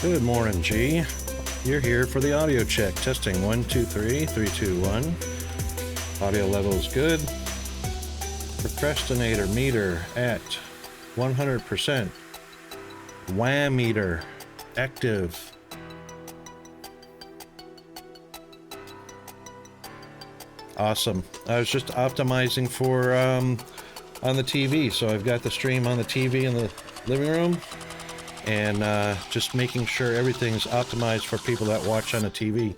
Good morning, G. You're here for the audio check. Testing 1, 2, 3, 3, 2, 1. Audio level is good. Procrastinator meter at 100%. WAM meter active. Awesome. I was just optimizing for on the TV, so I've got the stream on the TV in the living room, and just making sure everything's optimized for people that watch on the TV.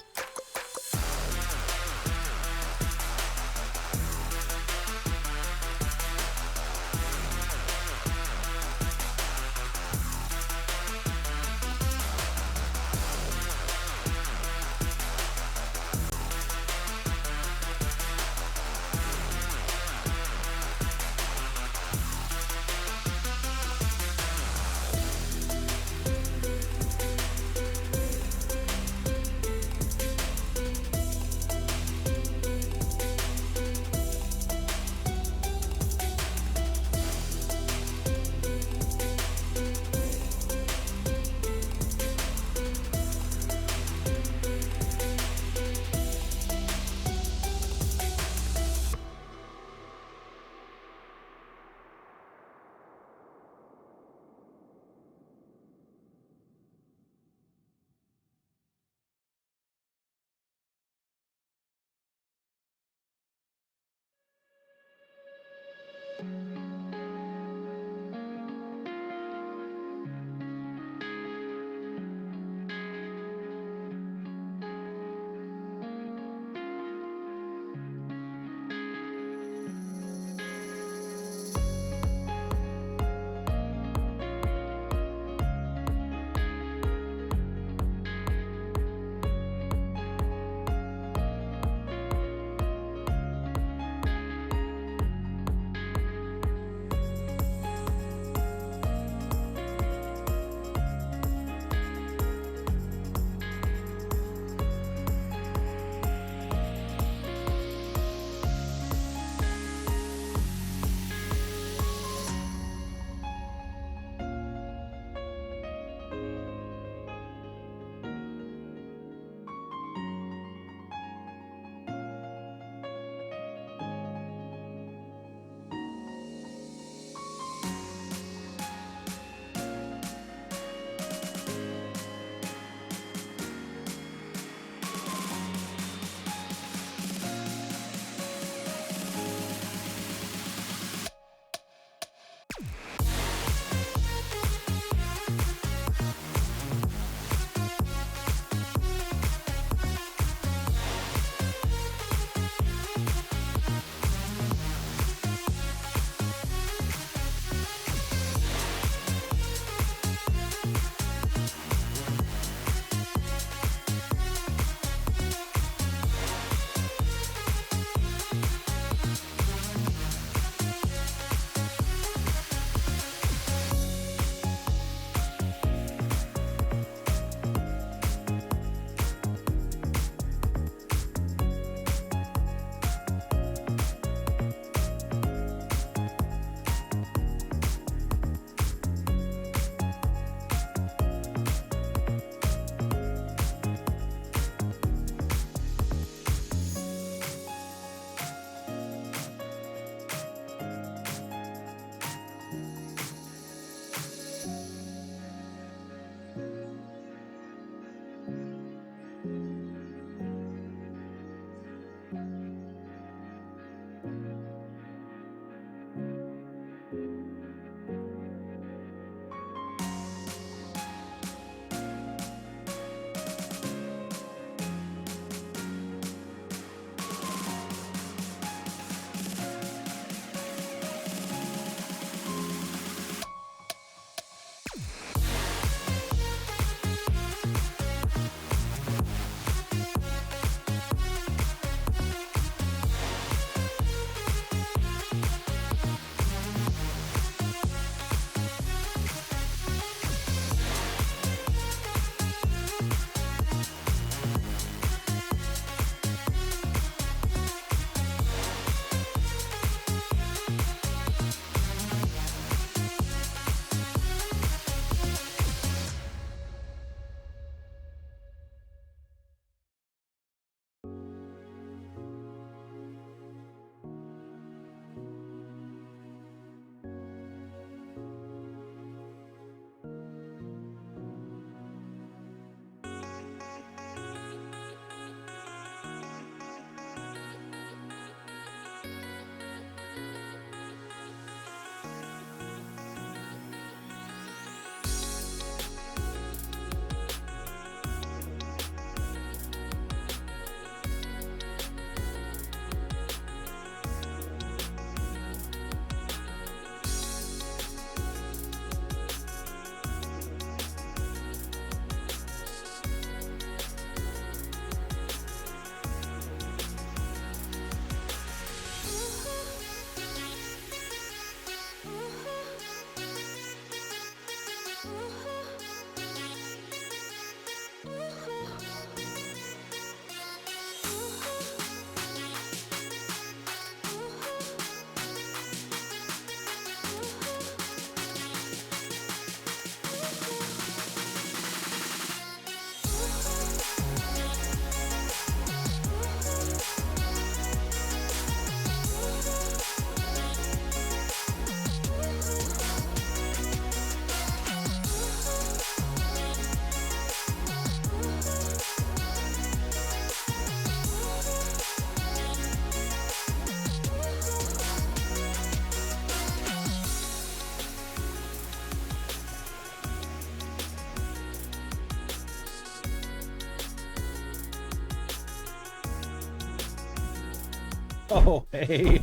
Oh, hey.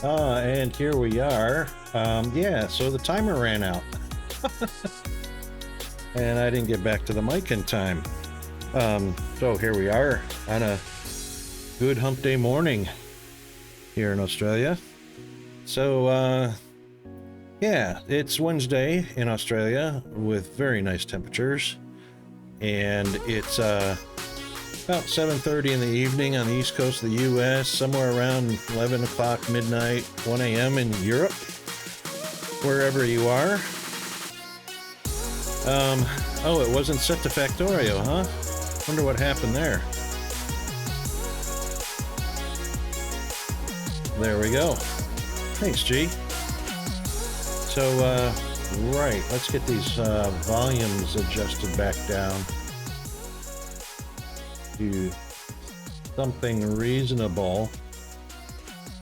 And here we are. Yeah, so the timer ran out. And I didn't get back to the mic in time. So here we are on a good hump day morning here in Australia. So, yeah, it's Wednesday in Australia with very nice temperatures. And it's about 7:30 in the evening on the east coast of the US, somewhere around 11 o'clock, midnight, 1 a.m. in Europe, wherever you are. Oh, it wasn't set to Factorio, huh? Wonder what happened there. There we go. Thanks, G. So, right, let's get these volumes adjusted back down to something reasonable.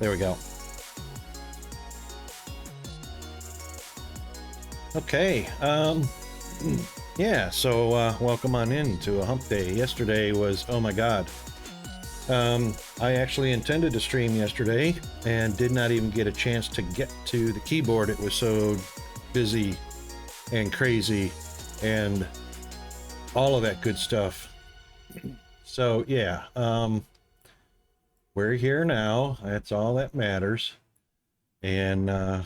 There we go. Okay, yeah, so welcome on in to a hump day. Yesterday was, oh my god. I actually intended to stream yesterday and did not even get a chance to get to the keyboard. It was so busy and crazy and all of that good stuff. So yeah, we're here now. That's all that matters. And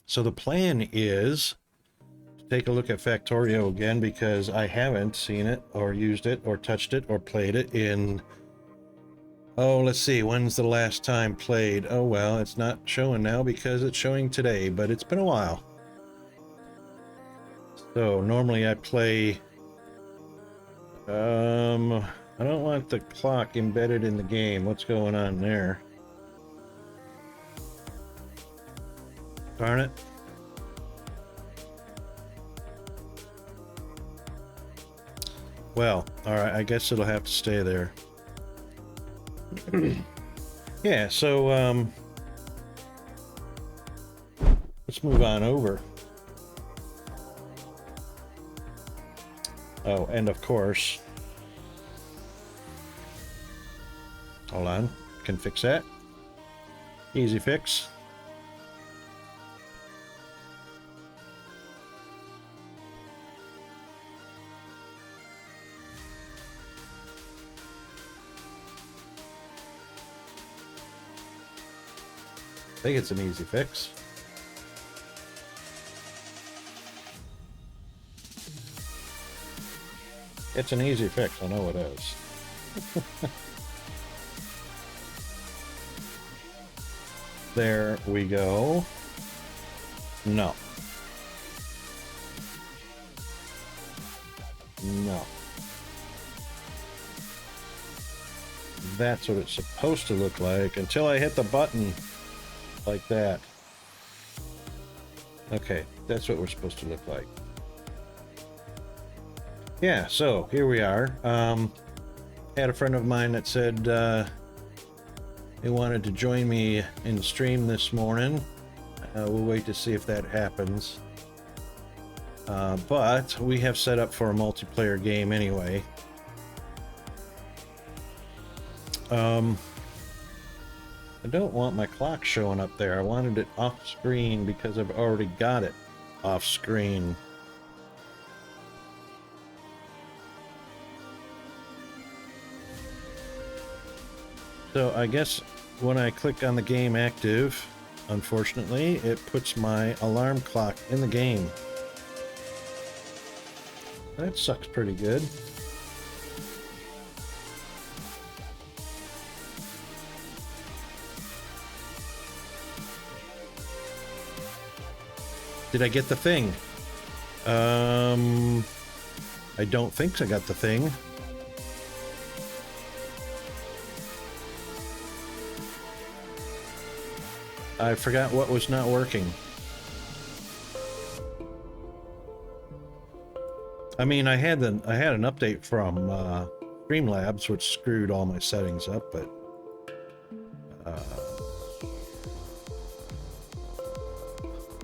so the plan is to take a look at Factorio again, because I haven't seen it or used it or touched it or played it in, oh, let's see, when's the last time played? Oh, well, it's not showing now because it's showing today, but it's been a while. So normally I play, I don't want the clock embedded in the game. What's going on there? Darn it. Well, all right, I guess it'll have to stay there. Yeah, so let's move on over. Oh, and of course, hold on, can fix that. Easy fix. I think it's an easy fix. It's an easy fix, I know it is. There we go. No. No. That's what it's supposed to look like until I hit the button like that. Okay, that's what we're supposed to look like. Yeah, so here we are. Had a friend of mine that said he wanted to join me in stream this morning. We'll wait to see if that happens. But we have set up for a multiplayer game anyway. I don't want my clock showing up there. I wanted it off screen because I've already got it off screen. So I guess when I click on the game active, unfortunately, it puts my alarm clock in the game. That sucks pretty good. Did I get the thing? I don't think I got the thing. I forgot what was not working. I mean, I had an update from Streamlabs, which screwed all my settings up, but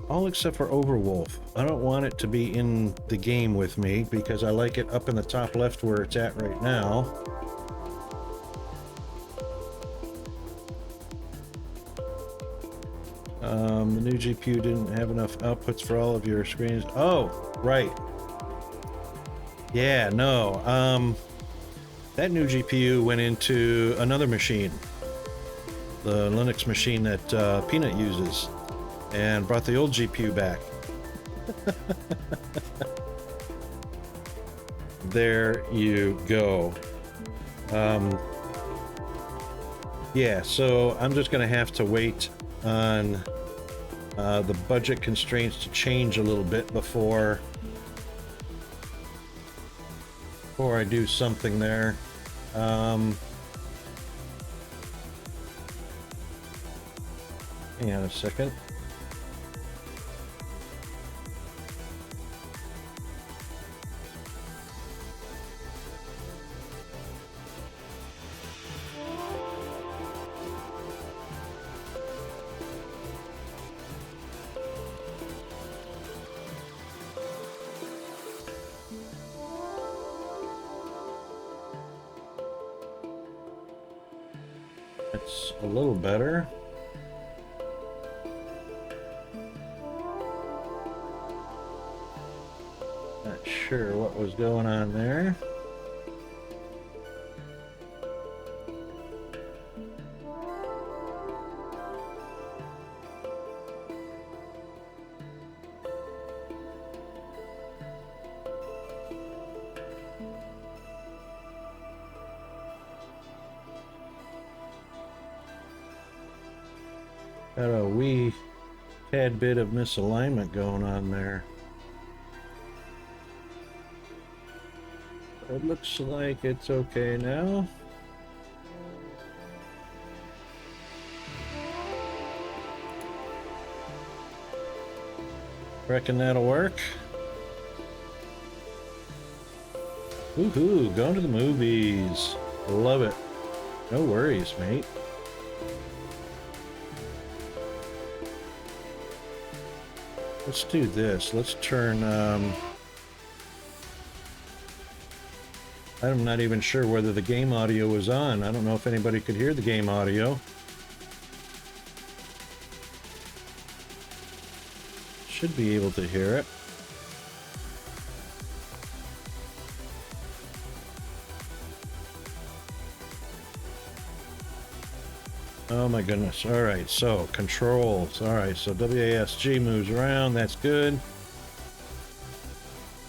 all except for Overwolf. I don't want it to be in the game with me because I like it up in the top left where it's at right now. The new GPU didn't have enough outputs for all of your screens. Oh, right. Yeah, no. That new GPU went into another machine, the Linux machine that Peanut uses, and brought the old GPU back. There you go. Yeah, so I'm just going to have to wait on the budget constraints to change a little bit before I do something there. Hang on a second. It's a little better. Not sure what was going on there. Got a wee tad bit of misalignment going on there. It looks like it's okay now. Reckon that'll work. Woohoo, going to the movies. Love it. No worries, mate. Let's do this. Let's turn, I'm not even sure whether the game audio was on. I don't know if anybody could hear the game audio. Should be able to hear it. Oh my goodness. All right, so controls. All right, so WASG moves around. That's good.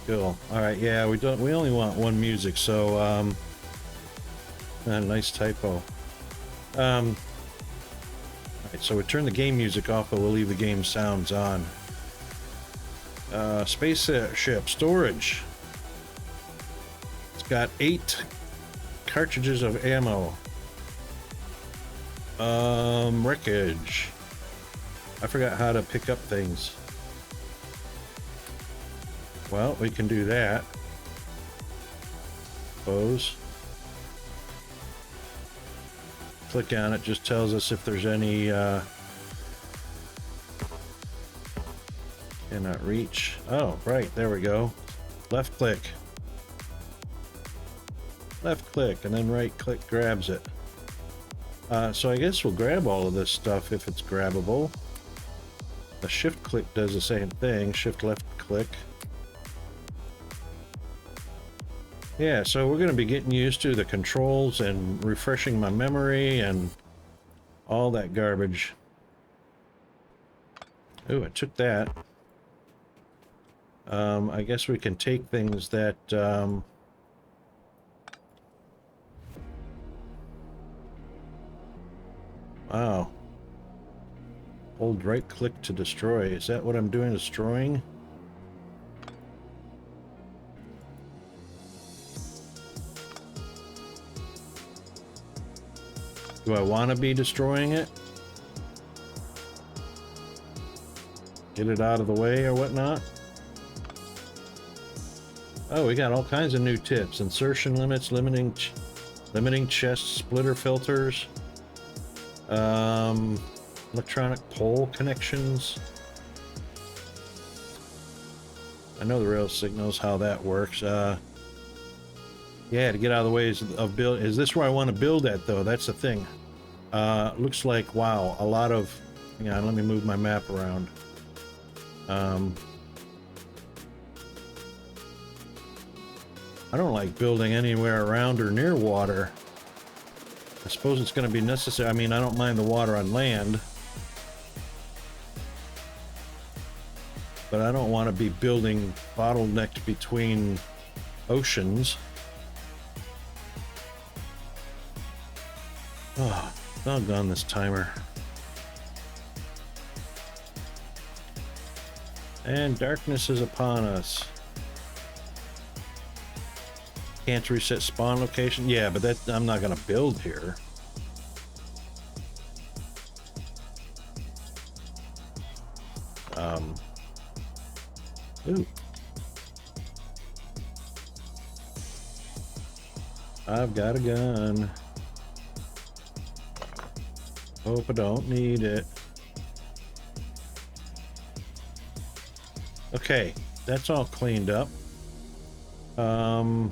Cool. All right, yeah, we only want one music, so nice typo. All right, so we turn the game music off, but we'll leave the game sounds on. Spaceship storage. It's got 8 cartridges of ammo. Wreckage. I forgot how to pick up things. Well, we can do that. Suppose. Click on it, just tells us if there's any cannot reach. Oh, right, there we go. Left click. Left click, and then right click grabs it. So I guess we'll grab all of this stuff if it's grabbable. The shift click does the same thing. Shift left click. Yeah, so we're going to be getting used to the controls and refreshing my memory and all that garbage. Ooh, I took that. I guess we can take things that... Wow. Hold right click to destroy. Is that what I'm doing, destroying? Do I want to be destroying it? Get it out of the way or whatnot? Oh, we got all kinds of new tips. Insertion limits, limiting chest splitter filters. Electronic pole connections. I know the rail signals, how that works. Yeah, to get out of the way of build. Is this where I want to build at, though? That's the thing. Looks like, wow, a lot of Hang on, let me move my map around. I don't like building anywhere around or near water. I suppose it's going to be necessary. I mean, I don't mind the water on land, but I don't want to be building bottlenecked between oceans. Oh, doggone this timer. And darkness is upon us. Can't reset spawn location? Yeah, but that I'm not gonna build here. Ooh. I've got a gun. Hope I don't need it. Okay, that's all cleaned up. Oh,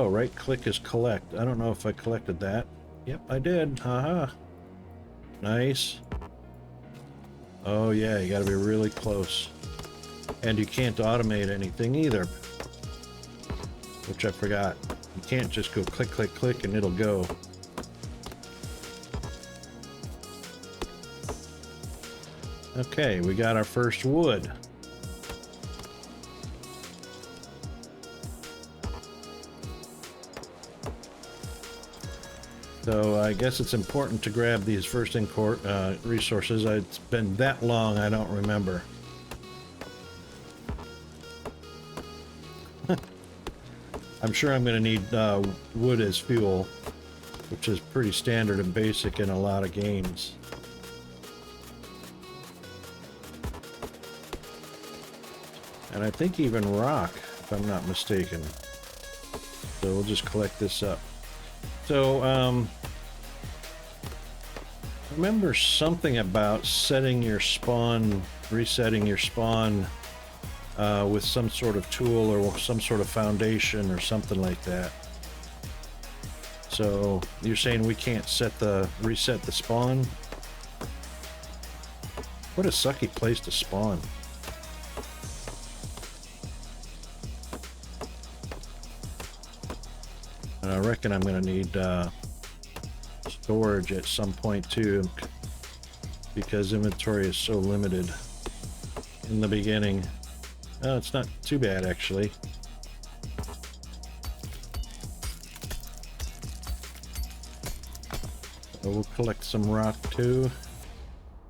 right click is collect. I don't know if I collected that. Yep, I did. Haha. Nice. Oh yeah, you gotta be really close. And you can't automate anything either. Which I forgot. You can't just go click, click, click and it'll go. Okay, we got our first wood. So I guess it's important to grab these first in court resources. It's been that long, I don't remember. I'm sure I'm going to need wood as fuel, which is pretty standard and basic in a lot of games. And I think even rock, if I'm not mistaken. So we'll just collect this up. So, remember something about setting your spawn, resetting your spawn with some sort of tool or some sort of foundation or something like that. So you're saying we can't reset the spawn? What a sucky place to spawn. And I reckon I'm going to need storage at some point too, because inventory is so limited in the beginning. Oh, it's not too bad actually. So we'll collect some rock too.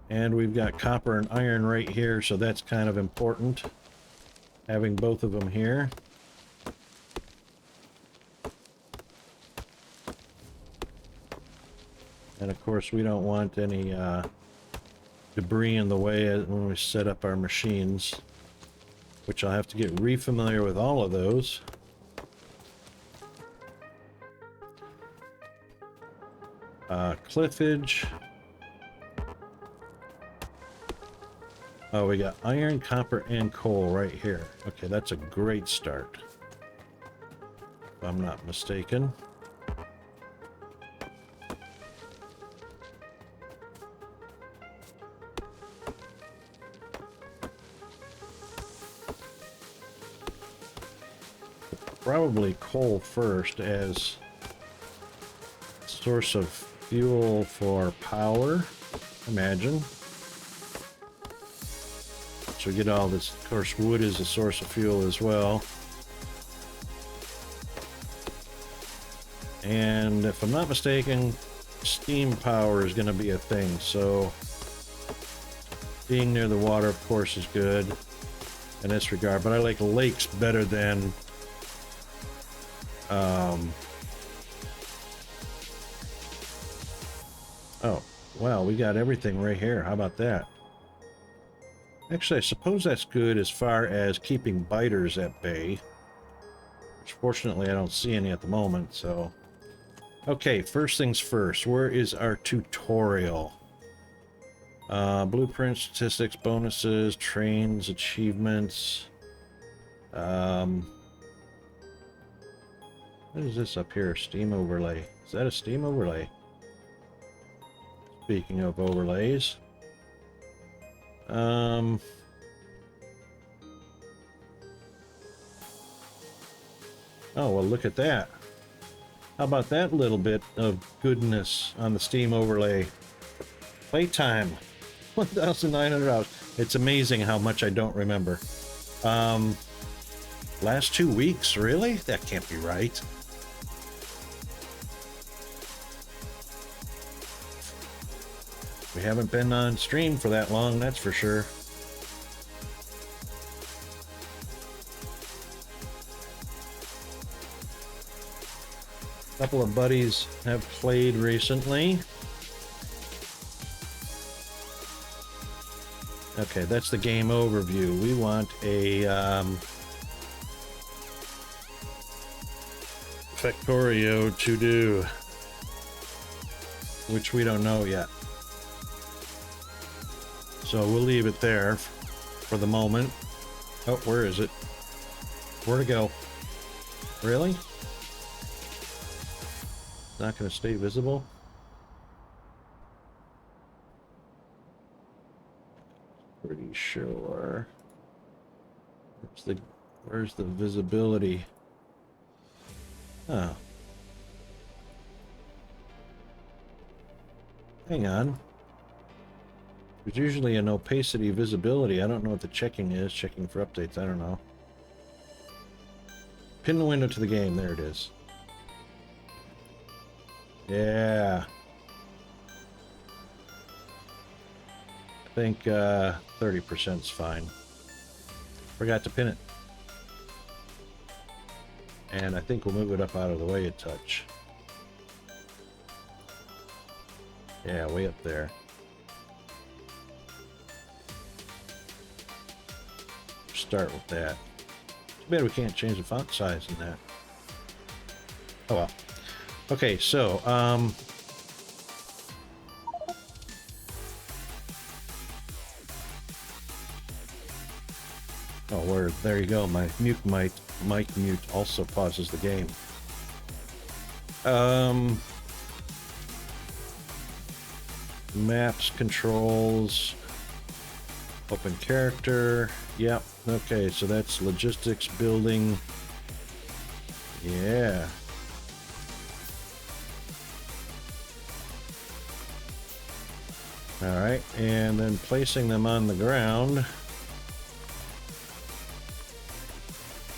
And we've got copper and iron right here, so that's kind of important, having both of them here. And of course we don't want any debris in the way when we set up our machines, which I'll have to get re-familiar with all of those. Cliffage. Oh, we got iron, copper, and coal right here. Okay, that's a great start, if I'm not mistaken. Probably coal first as source of fuel for power, imagine. So we get all this, of course wood is a source of fuel as well. And if I'm not mistaken, steam power is going to be a thing, so being near the water of course is good in this regard, but I like lakes better than oh, wow, we got everything right here. How about that? Actually, I suppose that's good as far as keeping biters at bay. Which fortunately I don't see any at the moment, so... Okay, first things first. Where is our tutorial? Blueprint, statistics, bonuses, trains, achievements. What is this up here? Steam overlay. Is that a steam overlay? Speaking of overlays. Oh, well, look at that. How about that little bit of goodness on the Steam overlay? Playtime. 1,900 hours. It's amazing how much I don't remember. Last 2 weeks? Really? That can't be right. We haven't been on stream for that long, that's for sure. A couple of buddies have played recently. Okay, that's the game overview. We want a Factorio to do, which we don't know yet. So we'll leave it there for the moment. Oh, where is it? Where to go? Really? Not going to stay visible? Pretty sure. Where's the visibility? Oh. Hang on. There's usually an opacity visibility. I don't know what the checking is. Checking for updates. I don't know. Pin the window to the game. There it is. Yeah. I think 30% is fine. Forgot to pin it. And I think we'll move it up out of the way a touch. Yeah, way up there. Start with that. Too bad we can't change the font size in that. Oh well. Okay, so there you go. My mic mute also pauses the game. Maps, controls, open character. Yep. Okay, so that's logistics, building. Yeah. All right, and then placing them on the ground.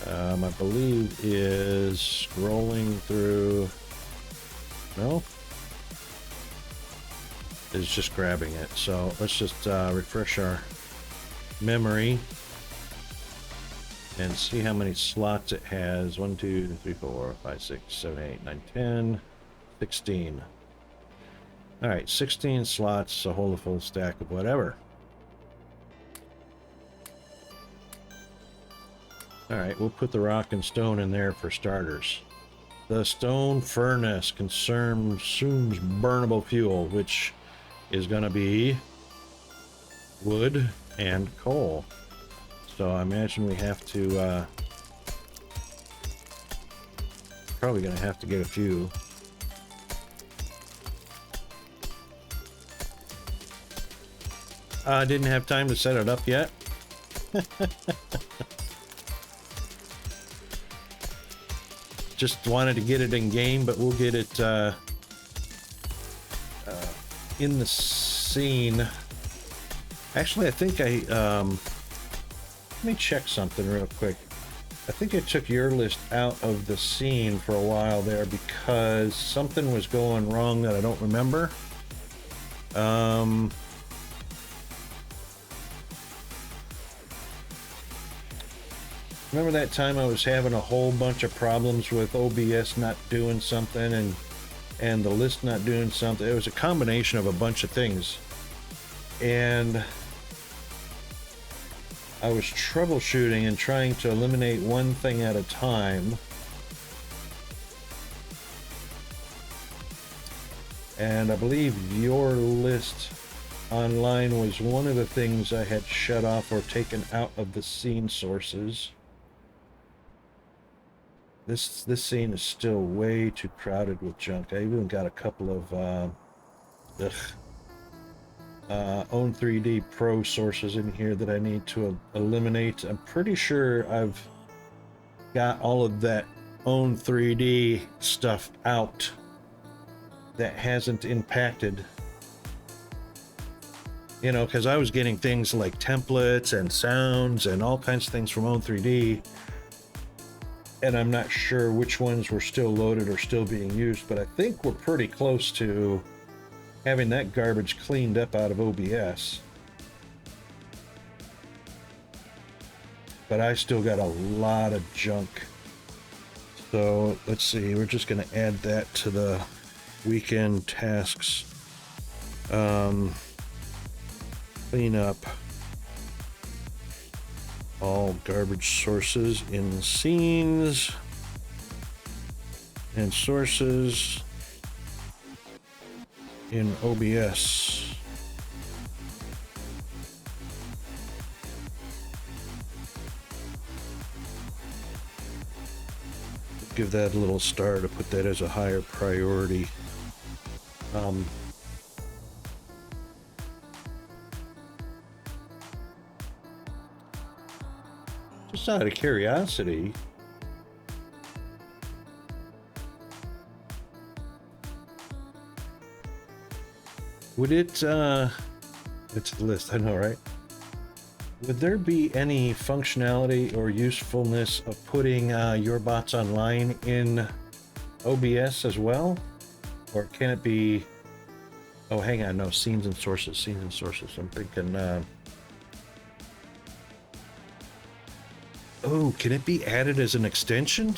I believe is scrolling through. No, is just grabbing it. So let's just refresh our memory and see how many slots it has. 1, 2, 3, 4, 5, 6, 7, 8, 9, 10, 16. All right, 16 slots to hold a full stack of whatever. All right, we'll put the rock and stone in there for starters. The stone furnace consumes burnable fuel, which is going to be wood and coal. So I imagine we have to probably going to have to get a few. I didn't have time to set it up yet. Just wanted to get it in game, but we'll get it in the scene. Actually, I think let me check something real quick. I think I took your list out of the scene for a while there because something was going wrong that I don't remember. Remember that time I was having a whole bunch of problems with OBS not doing something and the list not doing something? It was a combination of a bunch of things. And I was troubleshooting and trying to eliminate one thing at a time. And I believe your list online was one of the things I had shut off or taken out of the scene sources. This scene is still way too crowded with junk. I even got a couple of Own 3D Pro sources in here that I need to eliminate. I'm pretty sure I've got all of that Own 3D stuff out that hasn't impacted, you know, because I was getting things like templates and sounds and all kinds of things from Own 3D, and I'm not sure which ones were still loaded or still being used, but I think we're pretty close to having that garbage cleaned up out of OBS. But I still got a lot of junk. So let's see, we're just going to add that to the weekend tasks. Clean up all garbage sources in scenes and sources in OBS. Give that a little star to put that as a higher priority. Just out of curiosity, would it, it's the list, I know, right? Would there be any functionality or usefulness of putting your bots online in OBS as well? Or can it be, oh, hang on, no, scenes and sources. I'm thinking, oh, can it be added as an extension?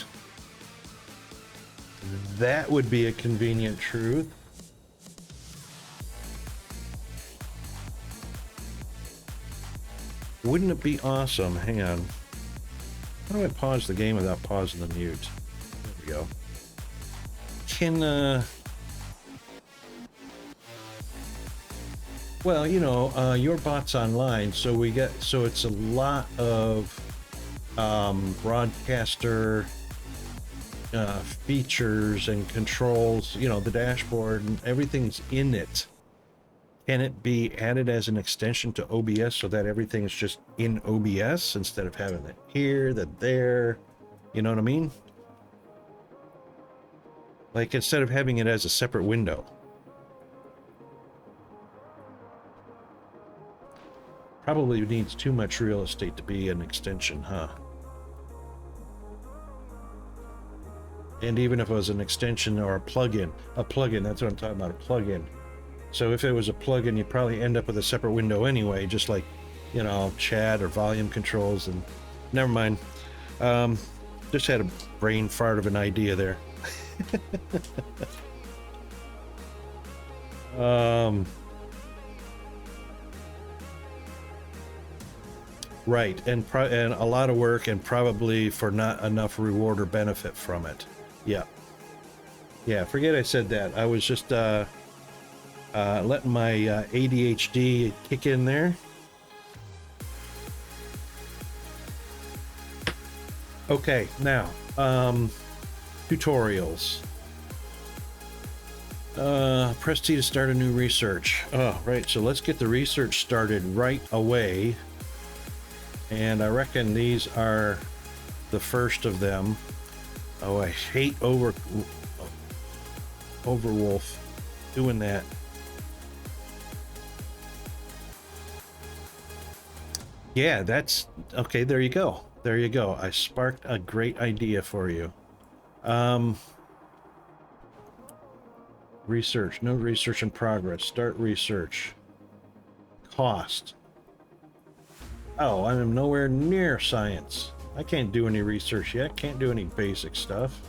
That would be a convenient truth. Wouldn't it be awesome? Hang on. How do I pause the game without pausing the mute? There we go. Can, well, you know, your bot's online, so it's a lot of broadcaster features and controls, you know, the dashboard and everything's in it. Can it be added as an extension to OBS so that everything is just in OBS instead of having it here, that there? You know what I mean? Like, instead of having it as a separate window. Probably needs too much real estate to be an extension, huh? And even if it was an extension or a plugin, that's what I'm talking about, a plugin. So if it was a plugin, you'd probably end up with a separate window anyway, just like, you know, chat or volume controls. And never mind. Just had a brain fart of an idea there. Right, and a lot of work, and probably for not enough reward or benefit from it. Yeah, forget I said that. I was just letting my ADHD kick in there. Okay, now, tutorials. Press T to start a new research. Oh, right, so let's get the research started right away. And I reckon these are the first of them. Oh, I hate Overwolf doing that. Yeah, that's okay. There you go. There you go. I sparked a great idea for you. Research. No research in progress. Start research. Cost. Oh, I'm nowhere near science. I can't do any research yet. Can't do any basic stuff.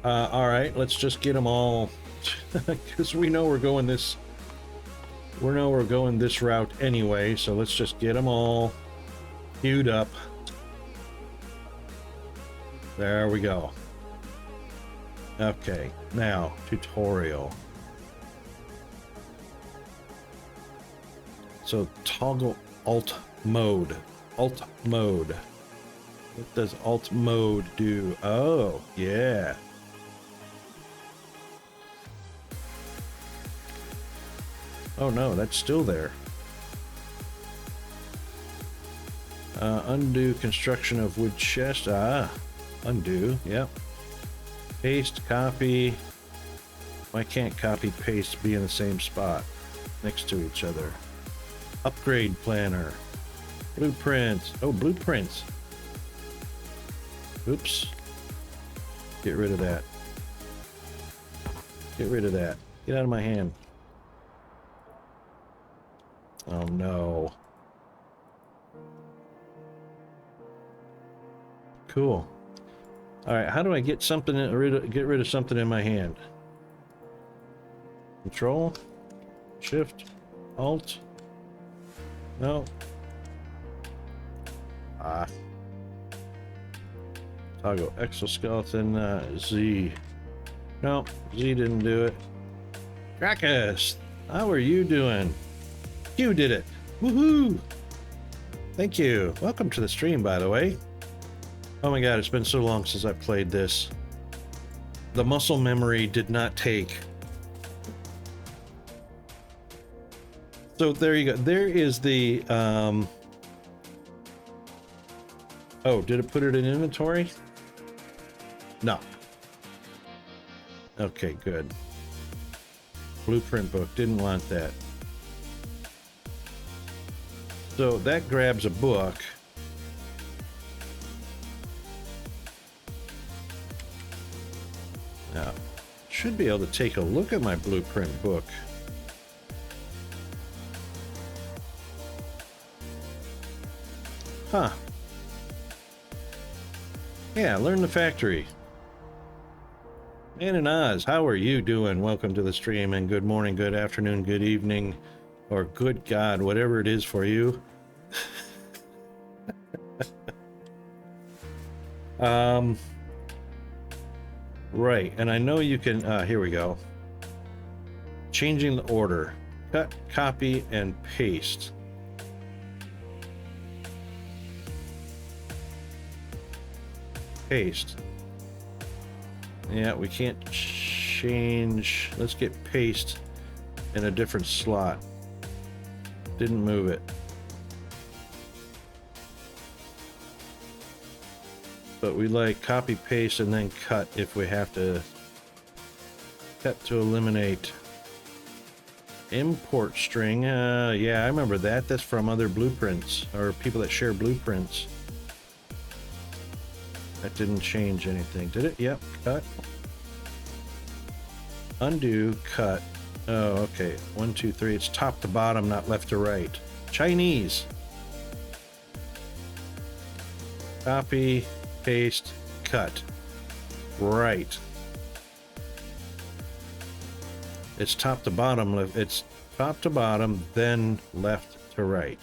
All right, let's just get them all, because we know we're going this route anyway, so let's just get them all queued up. There we go. Okay, now tutorial. So toggle alt mode. What does alt mode do? Oh, yeah. Oh no, that's still there. Undo construction of wood chest. Ah, undo. Yep. Paste, copy. Why can't copy, paste be in the same spot next to each other? Upgrade planner. Blueprints. Oh, blueprints. Oops. Get rid of that. Get rid of that. Get out of my hand. Oh no. Cool. All right, how do I get something get rid of something in my hand? Control, Shift, Alt. No. Ah. Toggle exoskeleton, Z. No, Z didn't do it. Crackus, how are you doing? You did it. Woohoo! Thank you. Welcome to the stream, by the way. Oh my god, it's been so long since I played this. The muscle memory did not take. So there you go. There is the, oh, did it put it in inventory? No. Okay, good. Blueprint book. Didn't want that. So that grabs a book. Now, should be able to take a look at my blueprint book. Huh. Yeah, learn the factory. Man in Oz, how are you doing? Welcome to the stream, and good morning, good afternoon, good evening, or good God, whatever it is for you. Right, and I know you can, here we go. Changing the order. Cut, copy, and paste. Paste. Yeah, we can't change. Let's get paste in a different slot. Didn't move it. But we like copy, paste, and then cut if we have to. Cut to eliminate. Import string. Yeah, I remember that. That's from other blueprints or people that share blueprints. That didn't change anything, did it? Yep, cut. Undo, cut. Oh, okay. 1, 2, 3. It's top to bottom, not left to right. Chinese. Copy, paste, cut. Right. It's top to bottom. It's top to bottom, then left to right.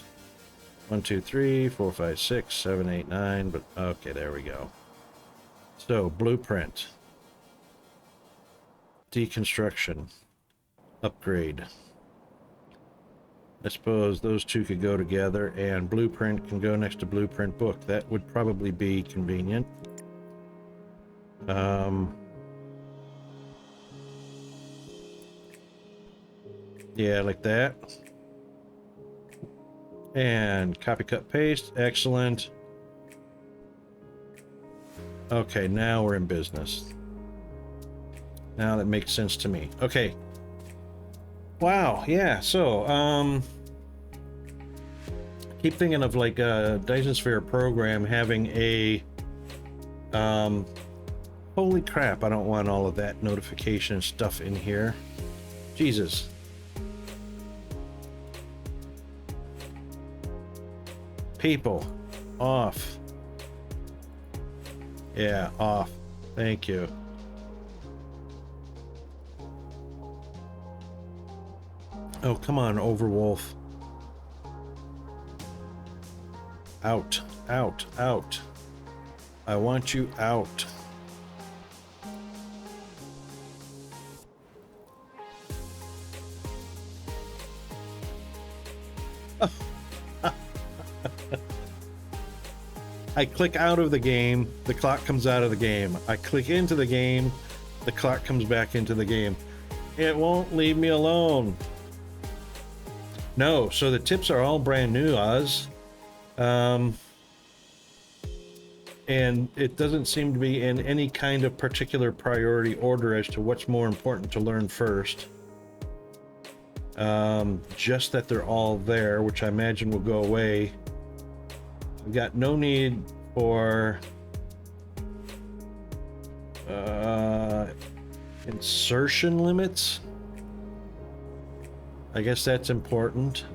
1, 2, 3, 4, 5, 6, 7, 8, 9. But okay, there we go. So, blueprint. Deconstruction. Upgrade. I suppose those two could go together, and blueprint can go next to blueprint book. That would probably be convenient. Yeah, like that. And copy, cut, paste. Excellent. Okay, now we're in business. Now that makes sense to me. Okay. Wow, yeah, so, keep thinking of like a Dyson Sphere program having a, holy crap, I don't want all of that notification stuff in here. Jesus. People, off. Yeah, off. Thank you. Oh, come on, Overwolf. Out, out, out. I want you out. I click out of the game, the clock comes out of the game. I click into the game, the clock comes back into the game. It won't leave me alone. No, so the tips are all brand new, Oz. And it doesn't seem to be in any kind of particular priority order as to what's more important to learn first. Just that they're all there, which I imagine will go away. We've got no need for insertion limits. I guess that's important.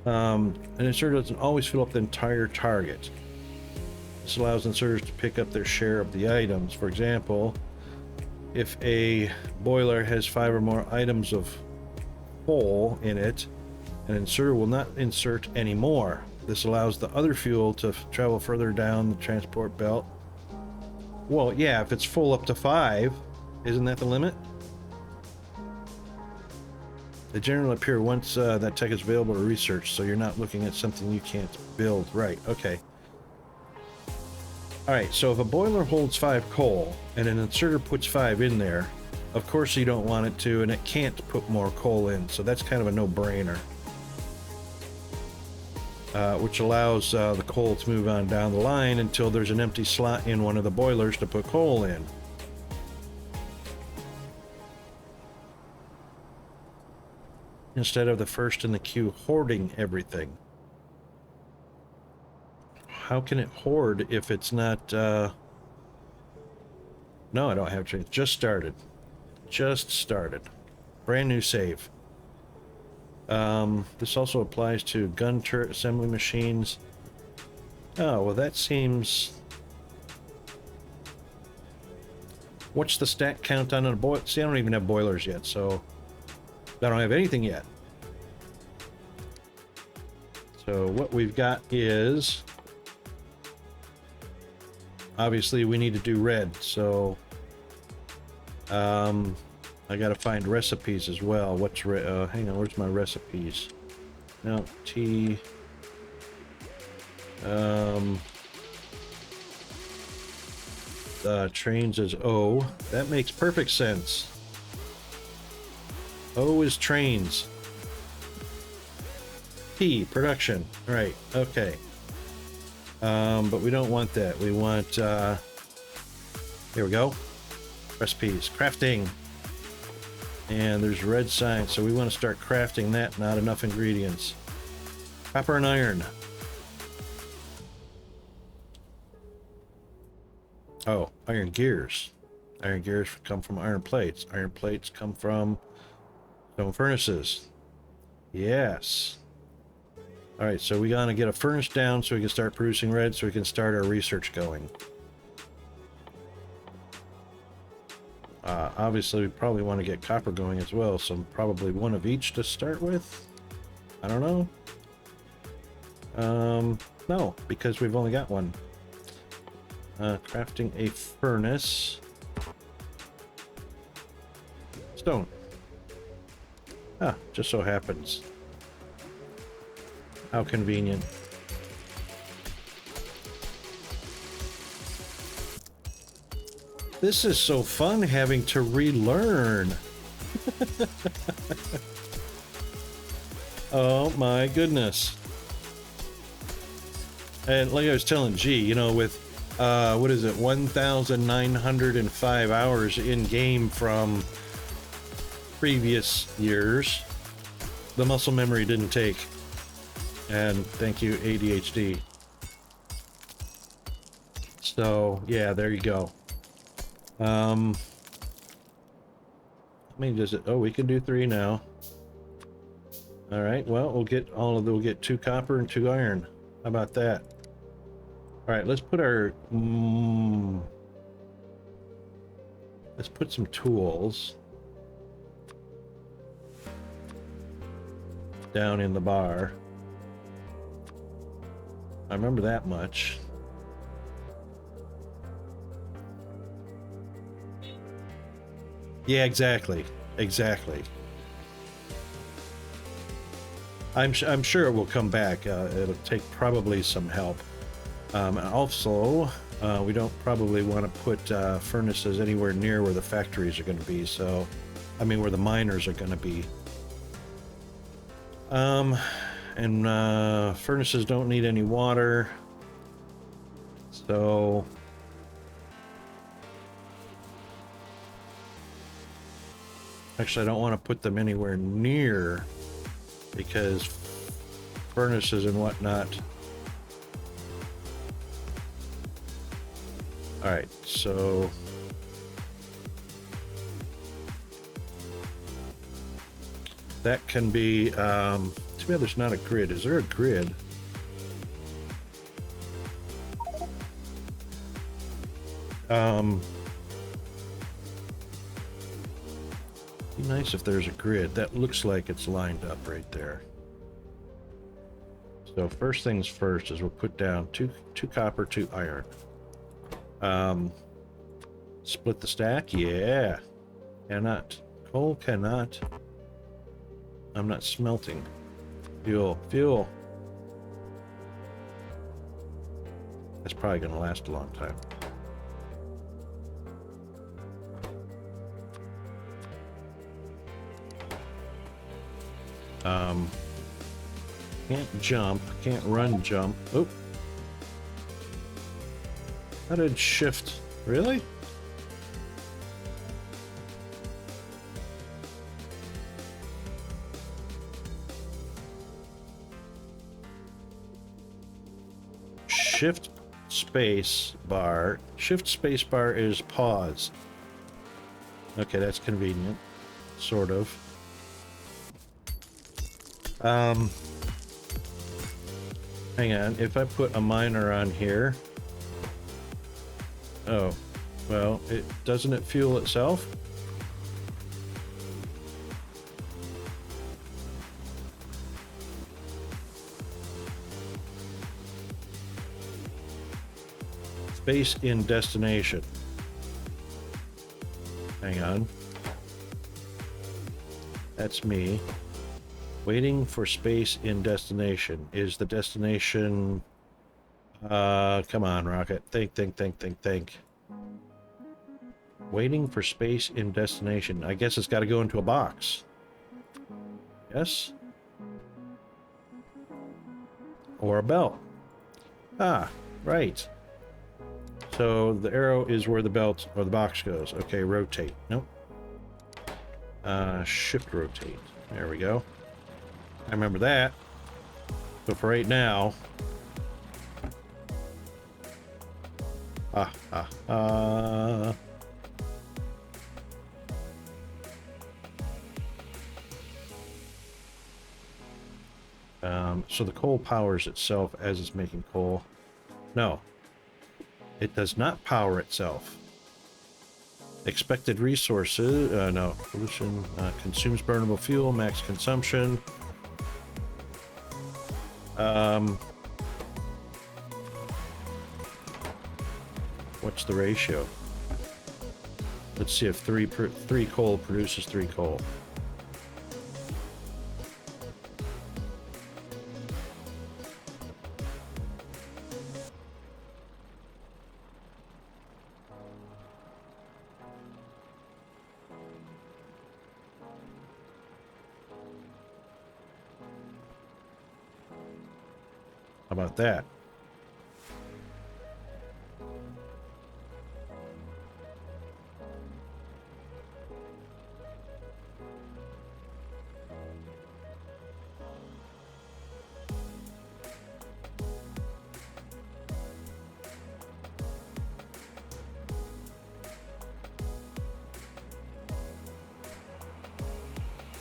An inserter doesn't always fill up the entire target. This allows inserters to pick up their share of the items. For example, if a boiler has 5 or more items of coal in it, an inserter will not insert any more. This allows the other fuel to travel further down the transport belt. Well, yeah, if it's full up to 5, isn't that the limit? They generally appear once that tech is available to research, so you're not looking at something you can't build. Right, okay. Alright, so if a boiler holds 5 coal, and an inserter puts 5 in there, of course you don't want it to, and it can't put more coal in, so that's kind of a no-brainer. Which allows the coal to move on down the line until there's an empty slot in one of the boilers to put coal in. Instead of the first in the queue hoarding everything. How can it hoard if it's not... No, I don't have to. Just started. Just started. Brand new save. This also applies to gun turret assembly machines. Oh, well that seems... What's the stack count on a boiler? See, I don't even have boilers yet, so... I don't have anything yet. So what we've got is... Obviously we need to do red, so... I gotta find recipes as well. What's hang on, where's my recipes? No, T... trains is O. That makes perfect sense. O is trains. P, production. Right, okay. But we don't want that. We want, here we go. Recipes, crafting. And there's red sign, so we want to start crafting that. Not enough ingredients. Copper and iron. Oh, iron gears. Iron gears come from iron plates. Iron plates come from stone furnaces. Yes. Alright, so we gotta get a furnace down so we can start producing red, so we can start our research going. Obviously, we probably want to get copper going as well, so probably one of each to start with. I don't know. No, because we've only got one. Crafting a furnace. Stone. Ah, just so happens. How convenient. This is so fun having to relearn. Oh my goodness. And like I was telling G, you know, with what is it, 1,905 hours in game from previous years, the muscle memory didn't take. And thank you, ADHD. So yeah, there you go. How many does it? Oh, we can do 3 now. All right. Well, we'll get all of them. We'll get 2 copper and 2 iron. How about that? All right. Let's put our. Let's put some tools down in the bar. I remember that much. Yeah, exactly. Exactly. I'm sure it will come back. It'll take probably some help. And also, we don't probably want to put furnaces anywhere near where the factories are going to be. So, I mean, where the miners are going to be. And furnaces don't need any water. So actually, I don't want to put them anywhere near because furnaces and whatnot. All right, so that can be, too bad there's not a grid. Is there a grid? Be nice if there's a grid. That looks like it's lined up right there. So first things first is we'll put down two copper, 2 iron. Split the stack. Yeah. Cannot. Coal cannot. I'm not smelting. Fuel. That's probably going to last a long time. Can't jump. Can't run jump. Oop. How did shift? Really? Shift space bar. Shift space bar is pause. Okay, that's convenient. Sort of. Hang on. If I put a miner on here. Oh, well, doesn't it fuel itself? Space in destination. Hang on. That's me. Waiting for space in destination. Is the destination... come on, Rocket. Think. Waiting for space in destination. I guess it's got to go into a box. Yes? Or a belt. Ah, right. So the arrow is where the belt or the box goes. Okay, rotate. Nope. Shift rotate. There we go. I remember that. So for right now... so the coal powers itself as it's making coal. No. It does not power itself. Expected resources, no. Pollution, consumes burnable fuel, max consumption. What's the ratio? Let's see if 3 coal produces 3 coal. How about that?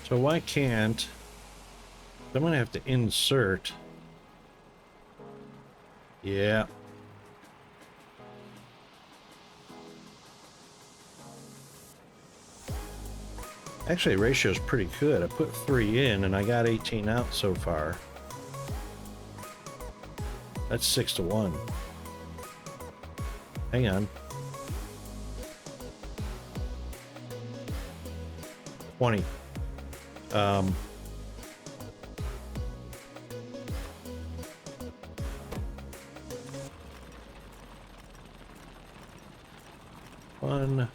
So why can't... I'm going to have to insert... Yeah. Actually, ratio's pretty good. I put 3 in and I got 18 out so far. That's 6-1. Hang on. 20. One,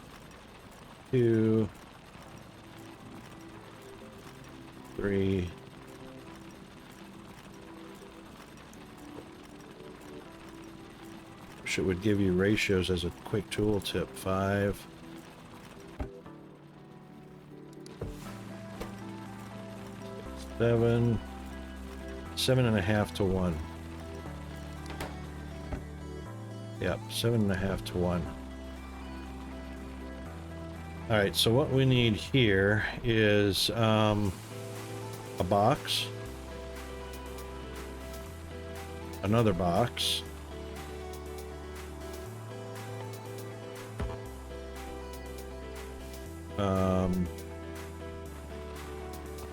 2, 3, Wish it would give you ratios as a quick tool tip. 5. 7. 7.5 to 1. Yep, 7.5 to 1. Alright, so what we need here is a box. Another box.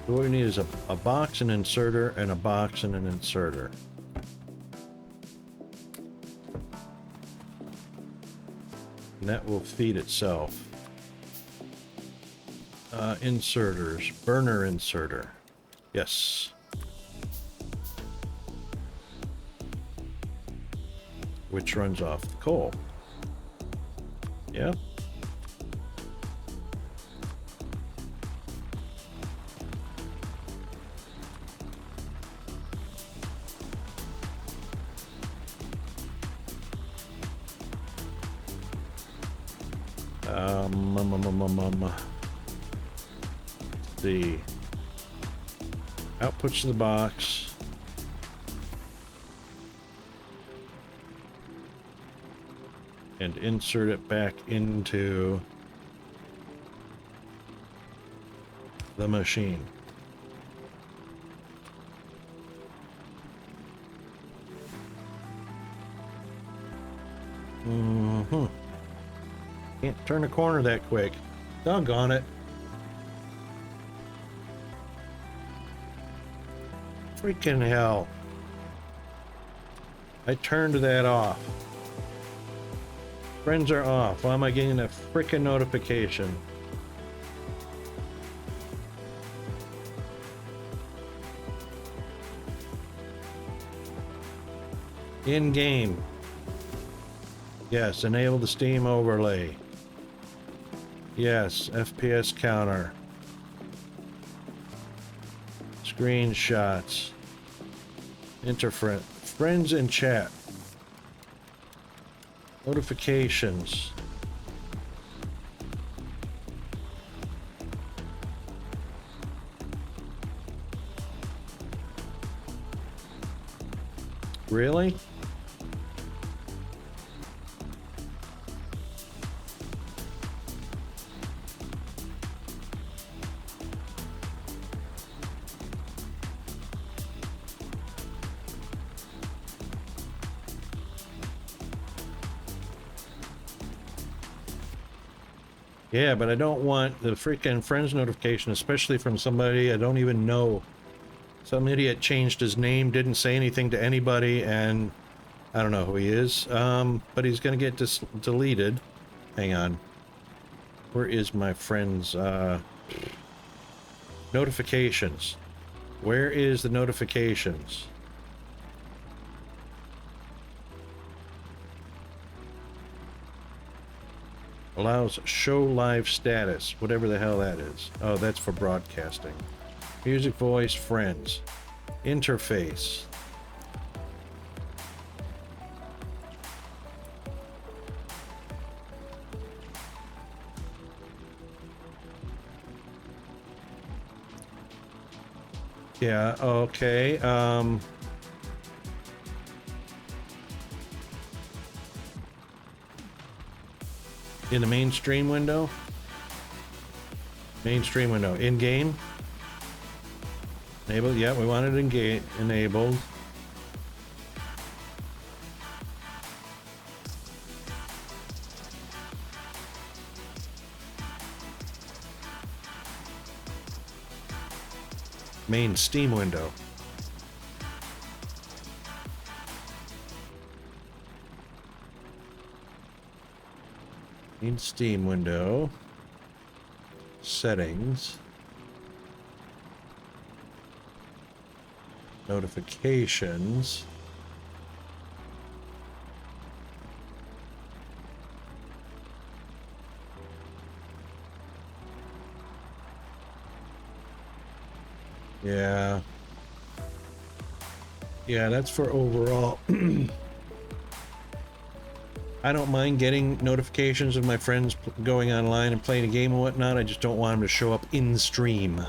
What we need is a box, an inserter, and a box and an inserter. And that will feed itself. Inserters. Burner inserter. Yes. Which runs off the coal. Yeah. The outputs to the box. And insert it back into the machine. Can't turn a corner that quick. Doggone it. Freaking hell. I turned that off. Friends are off. Why am I getting a freaking notification? In game. Yes, enable the Steam overlay. Yes, FPS counter. Screenshots. Interfront. Friends in chat. Notifications. Really? Yeah, but I don't want the freaking friends notification, especially from somebody I don't even know. Some idiot changed his name, didn't say anything to anybody, and I don't know who he is. But he's gonna get deleted. Hang on. Where is my friends? Notifications. Where is the notifications? Allows show live status, whatever the hell that is. Oh, that's for broadcasting. Music, voice, friends. Interface. Yeah, okay. In the mainstream window. Mainstream window. In game. Enable. Yeah, we want it in game. Enabled. Main Steam window. In Steam window. Settings. Notifications. Yeah. Yeah, that's for overall. I don't mind getting notifications of my friends going online and playing a game and whatnot. I just don't want them to show up in stream.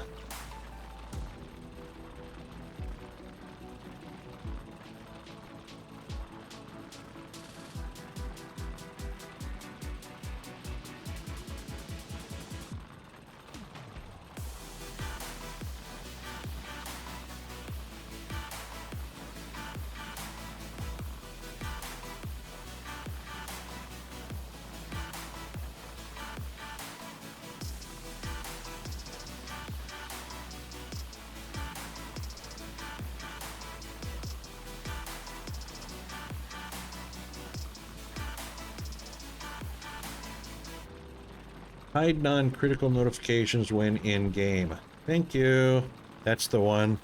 Hide non-critical notifications when in-game. Thank you. That's the one.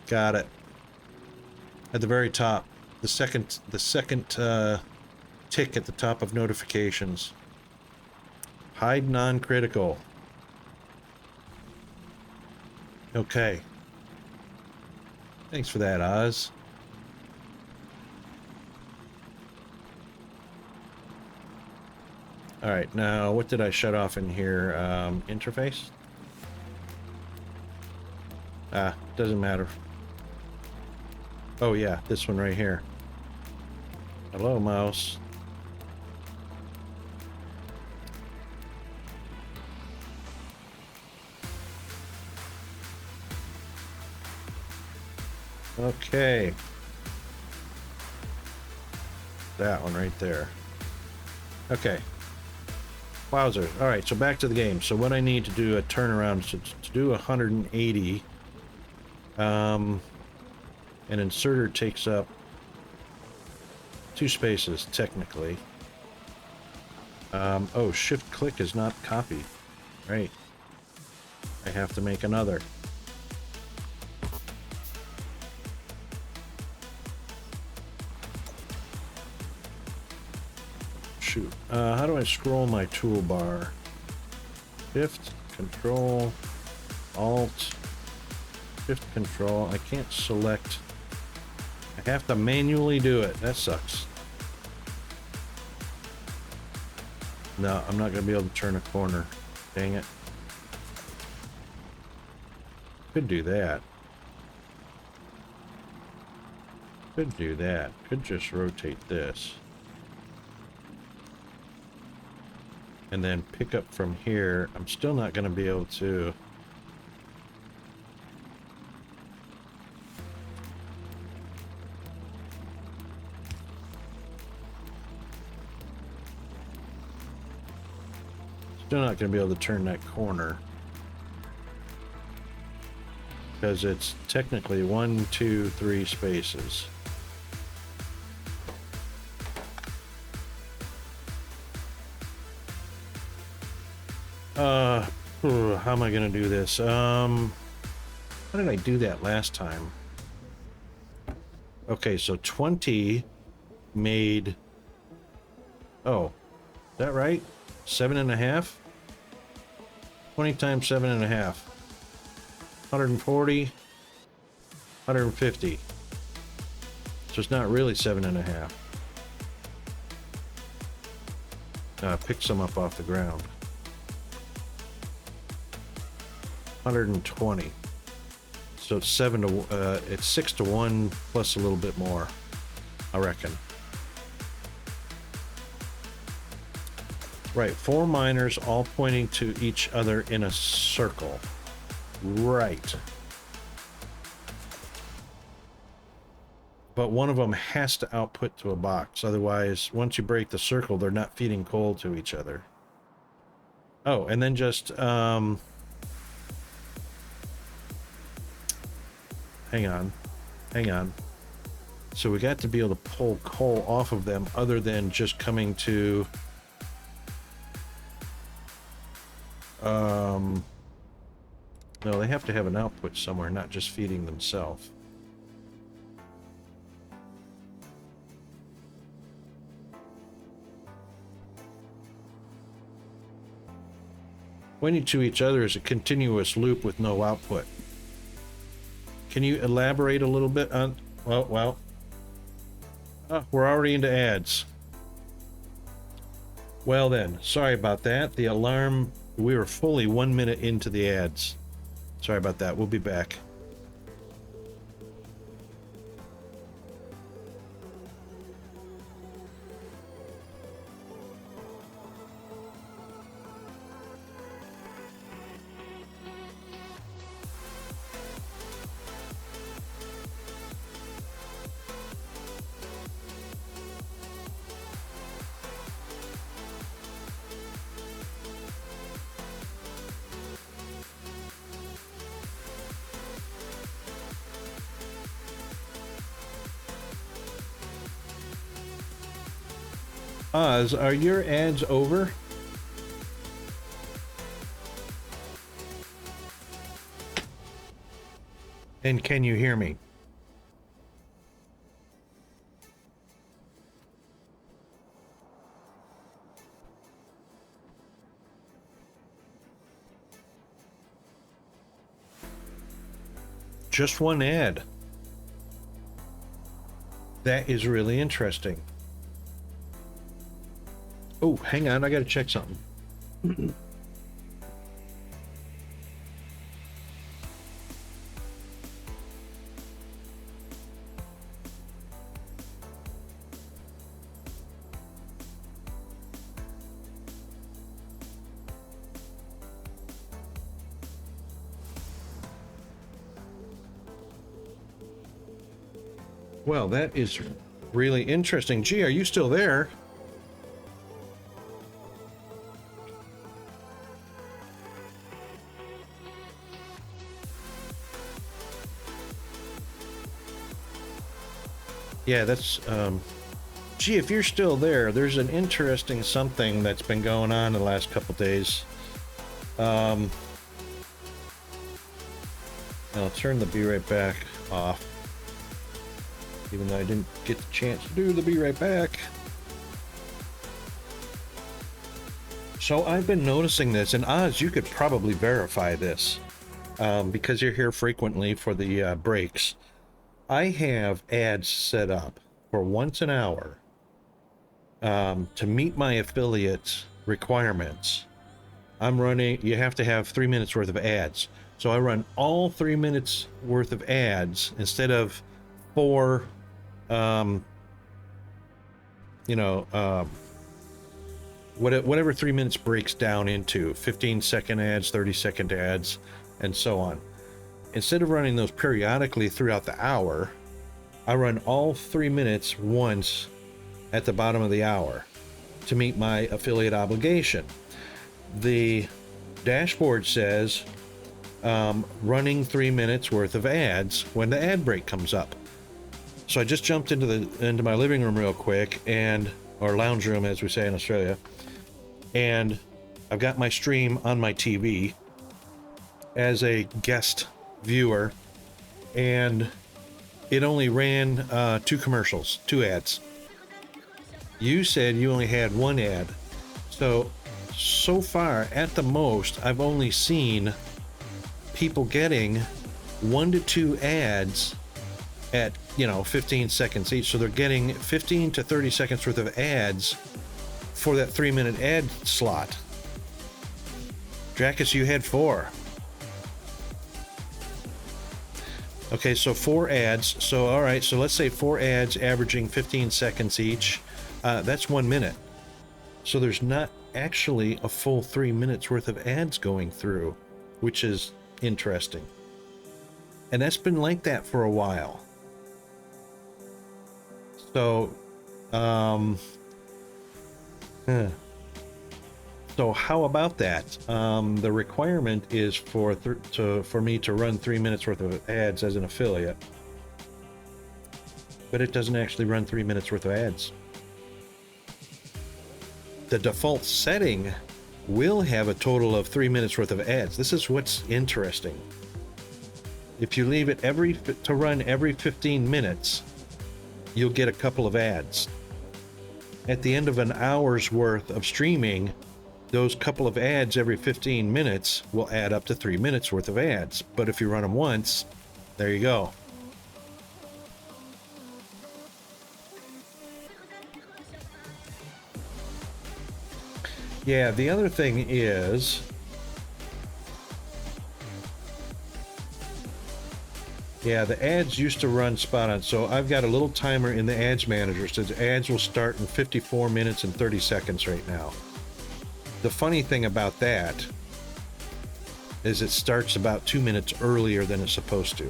Got it. At the very top. The second tick at the top of notifications. Hide non-critical. Okay. Thanks for that, Oz. Alright, now what did I shut off in here? Interface? Ah, doesn't matter. Oh yeah, this one right here. Hello, mouse. Okay. That one right there. Okay. Wowzer. Alright, so back to the game. So what I need to do a turnaround to do 180. An inserter takes up 2 spaces, technically. Oh, shift click is not copied. Right. I have to make another. Shoot. How do I scroll my toolbar? Shift, Control, Alt, Shift, Control. I can't select. I have to manually do it. That sucks. No, I'm not going to be able to turn a corner. Dang it. Could do that. Could do that. Could just rotate this. And then pick up from here. I'm still not going to be able to. Still not going to be able to turn that corner. Because it's technically 1, 2, 3 spaces. How am I gonna do this? How did I do that last time? Okay, so 20 made. Oh, is that right? 7.5? 20 times 7.5. 140. 150. So it's not really 7.5. Pick some up off the ground. 120. So it's 6 to 1 plus a little bit more, I reckon. Right, 4 miners all pointing to each other in a circle. Right. But one of them has to output to a box. Otherwise, once you break the circle, they're not feeding coal to each other. Oh, and then just, hang on. So we got to be able to pull coal off of them other than just coming to no, they have to have an output somewhere, not just feeding themselves. Pointing to each other is a continuous loop with no output. Can you elaborate a little bit on... Well, oh, we're already into ads. Well then, sorry about that. The alarm, we were fully 1 minute into the ads. Sorry about that. We'll be back. Oz, are your ads over? And can you hear me? Just one ad. That is really interesting. Oh, hang on, I gotta check something. Well, that is really interesting. Gee, are you still there? Yeah, that's, gee, if you're still there, there's an interesting something that's been going on the last couple days. I'll turn the Be Right Back off. Even though I didn't get the chance to do the Be Right Back. So I've been noticing this, and Oz, you could probably verify this, because you're here frequently for the breaks. I have ads set up for once an hour to meet my affiliate requirements. I'm running, you have to have 3 minutes worth of ads. So I run all 3 minutes worth of ads instead of 4, whatever 3 minutes breaks down into 15-second ads, 30-second ads, and so on. Instead of running those periodically throughout the hour, I run all 3 minutes once at the bottom of the hour to meet my affiliate obligation. The dashboard says running 3 minutes worth of ads when the ad break comes up. So I just jumped into my living room real quick, or lounge room as we say in Australia, and I've got my stream on my TV as a guest viewer, and it only ran 2 commercials, 2 ads. You said you only had 1 ad. So far, at the most, I've only seen people getting 1 to 2 ads at, 15 seconds each. So they're getting 15 to 30 seconds worth of ads for that 3-minute ad slot. Dracus, you had 4. Okay, so 4 ads. So, all right, so let's say 4 ads averaging 15 seconds each. That's 1 minute. So there's not actually a full 3 minutes worth of ads going through, which is interesting. And that's been like that for a while. So, so how about that? The requirement is for me to run 3 minutes worth of ads as an affiliate, but it doesn't actually run 3 minutes worth of ads. The default setting will have a total of 3 minutes worth of ads. This is what's interesting. If you leave it to run every 15 minutes, you'll get a couple of ads. At the end of an hour's worth of streaming, those couple of ads every 15 minutes will add up to 3 minutes worth of ads. But if you run them once, there you go. Yeah, the other thing is... Yeah, the ads used to run spot on, so I've got a little timer in the ads manager, so the ads will start in 54 minutes and 30 seconds right now. The funny thing about that is it starts about 2 minutes earlier than it's supposed to.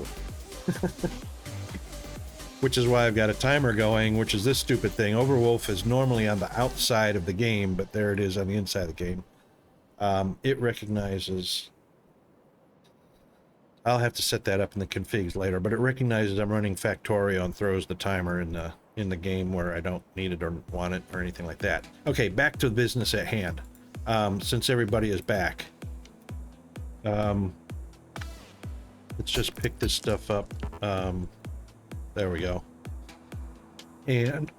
Which is why I've got a timer going, which is this stupid thing. Overwolf is normally on the outside of the game, but there it is on the inside of the game. It recognizes... I'll have to set that up in the configs later, but it recognizes I'm running Factorio and throws the timer in the game where I don't need it or want it or anything like that. Okay, back to the business at hand. Since everybody is back, let's just pick this stuff up. There we go. And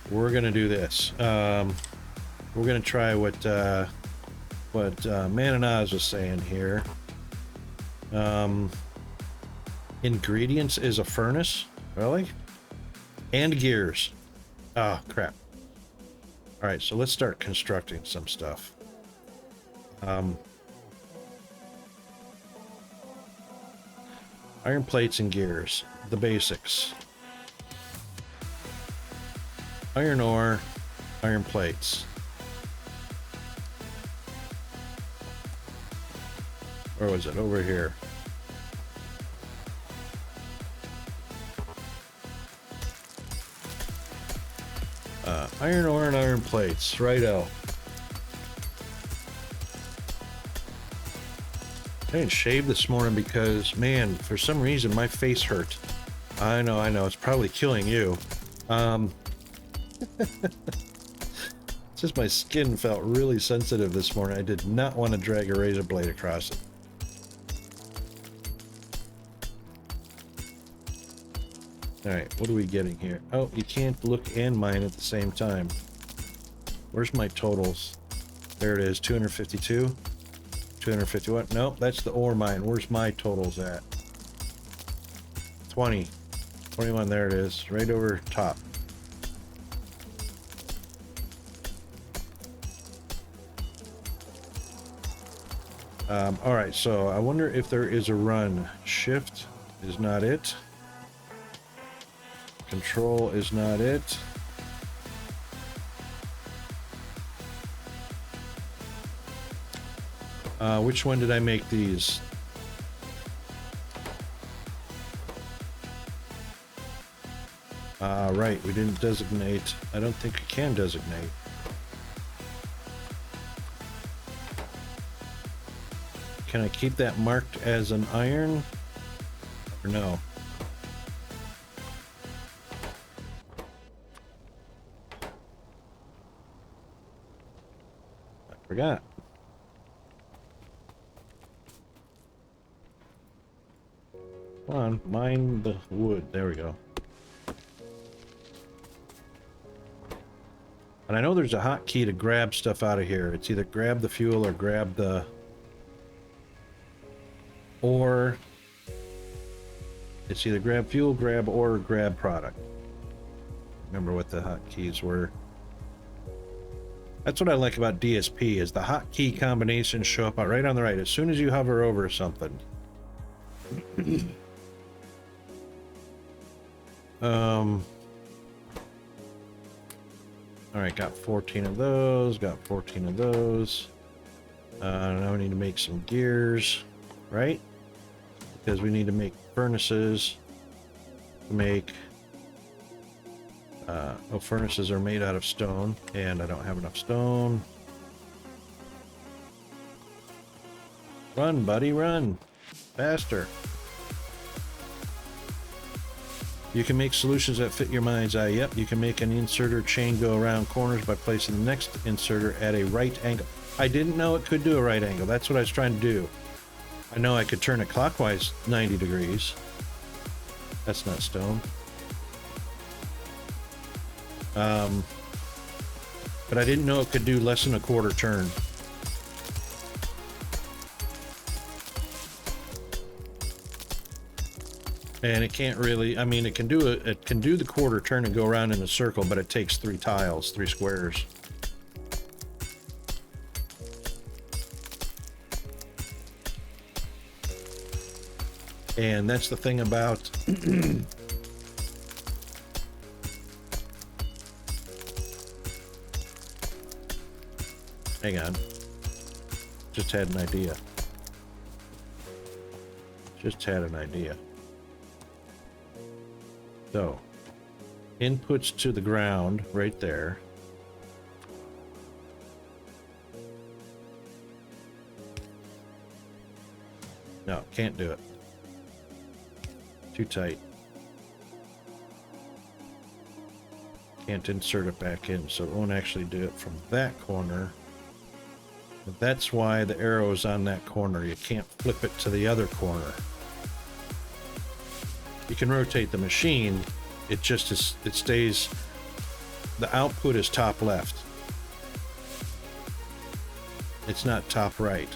we're gonna do this. We're gonna try what Man and Oz was saying here. Ingredients is a furnace? Really? And gears. Oh, crap. Alright, so let's start constructing some stuff. Iron plates and gears. The basics. Iron ore, iron plates. Or was it over here? Iron ore and iron plates. Righto. I didn't shave this morning because, man, for some reason my face hurt. I know. It's probably killing you. Just my skin felt really sensitive this morning. I did not want to drag a razor blade across it. Alright, what are we getting here? Oh, you can't look and mine at the same time. Where's my totals? There it is, 252. 251. Nope, that's the ore mine. Where's my totals at? 20. 21, there it is. Right over top. Alright, so I wonder if there is a run. Shift is not it. Control is not it. Which one did I make these? Right, we didn't designate. I don't think we can designate. Can I keep that marked as an iron? Or no? I forgot. Come on, mine the wood. There we go. And I know there's a hotkey to grab stuff out of here. It's either grab the fuel or grab the... Or... It's either grab fuel, grab ore, or grab product. Remember what the hotkeys were. That's what I like about DSP, is the hotkey combinations show up right on the right. As soon as you hover over something. Alright, got 14 of those, got 14 of those. Now we need to make some gears, right? Because we need to make furnaces to make... oh, furnaces are made out of stone, and I don't have enough stone. Run, buddy, run! Faster! You can make solutions that fit your mind's eye. Yep, you can make an inserter chain go around corners by placing the next inserter at a right angle. I didn't know it could do a right angle. That's what I was trying to do. I know I could turn it clockwise 90 degrees. That's not stone. But I didn't know it could do less than a quarter turn. And it can't really, I mean, it can do the quarter turn and go around in a circle, but it takes 3 tiles, 3 squares. And that's the thing about hang on. Just had an idea. Just had an idea. So, inputs to the ground right there. No, can't do it. Too tight. Can't insert it back in, so it won't actually do it from that corner. But that's why the arrow is on that corner. You can't flip it to the other corner. You can rotate the machine. It just is, it stays, the output is top left. It's not top right.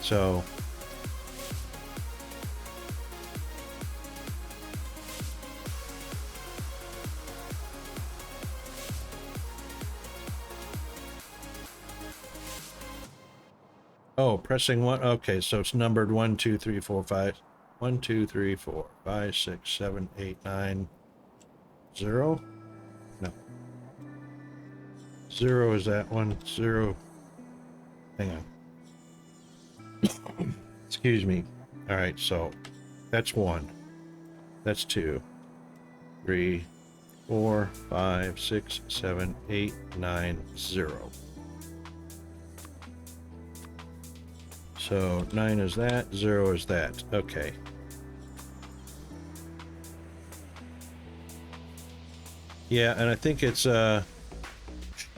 So oh, pressing one. Okay, so it's numbered 1, 2, 3, 4, 5. 1, 2, 3, 4, 5, 6, 7, 8, 9, 0. No. 0 is that one. 0. Hang on. Excuse me. All right, so that's 1. That's 2, 3, 4, 5, 6, 7, 8, 9, 0. So 9 is that, 0 is that. Okay. Yeah, and I think it's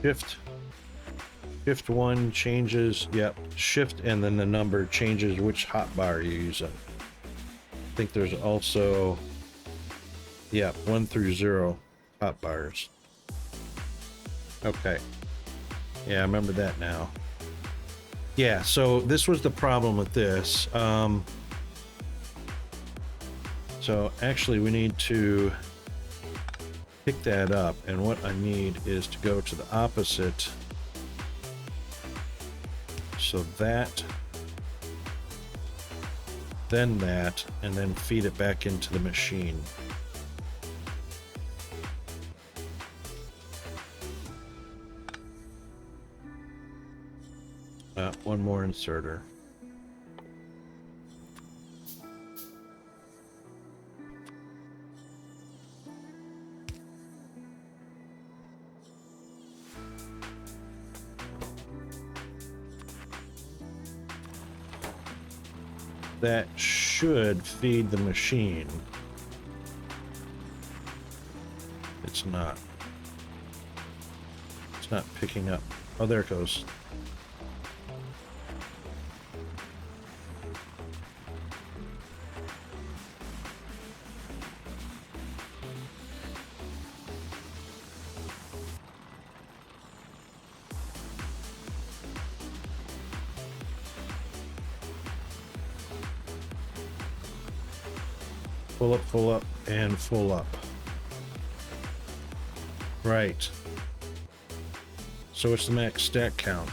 shift 1 changes, yep, shift and then the number changes which hotbar you're using. I think there's also, yeah, 1 through 0 hotbars. Okay. Yeah, I remember that now. Yeah, so this was the problem with this. So actually we need to pick that up, and what I need is to go to the opposite. So that, then that, and then feed it back into the machine. One more inserter. That should feed the machine. It's not. It's not picking up. Oh, there it goes. Full up, and full up. Right. So what's the max stack count?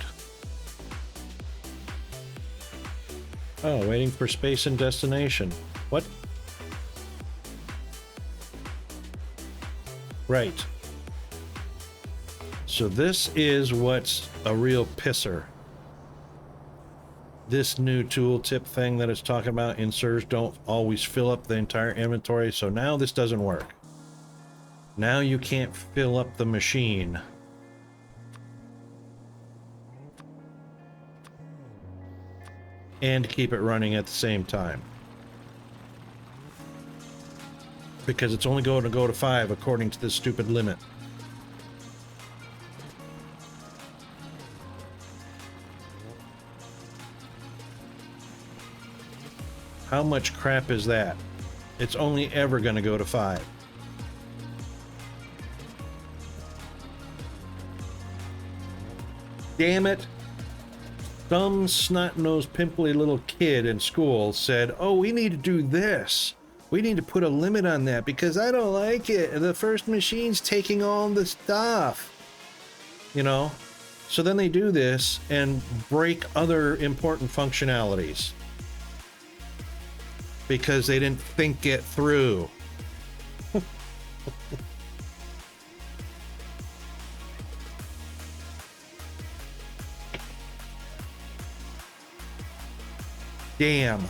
Oh, waiting for space and destination. What? Right. So this is what's a real pisser. This new tooltip thing that it's talking about, inserters don't always fill up the entire inventory, so now this doesn't work. Now you can't fill up the machine. And keep it running at the same time. Because it's only going to go to 5 according to this stupid limit. How much crap is that? It's only ever going to go to 5. Damn it. Some snot-nosed, pimply little kid in school said, oh, we need to do this. We need to put a limit on that because I don't like it. The first machine's taking all the stuff. You know? So then they do this and break other important functionalities. because they didn't think it through. Damn.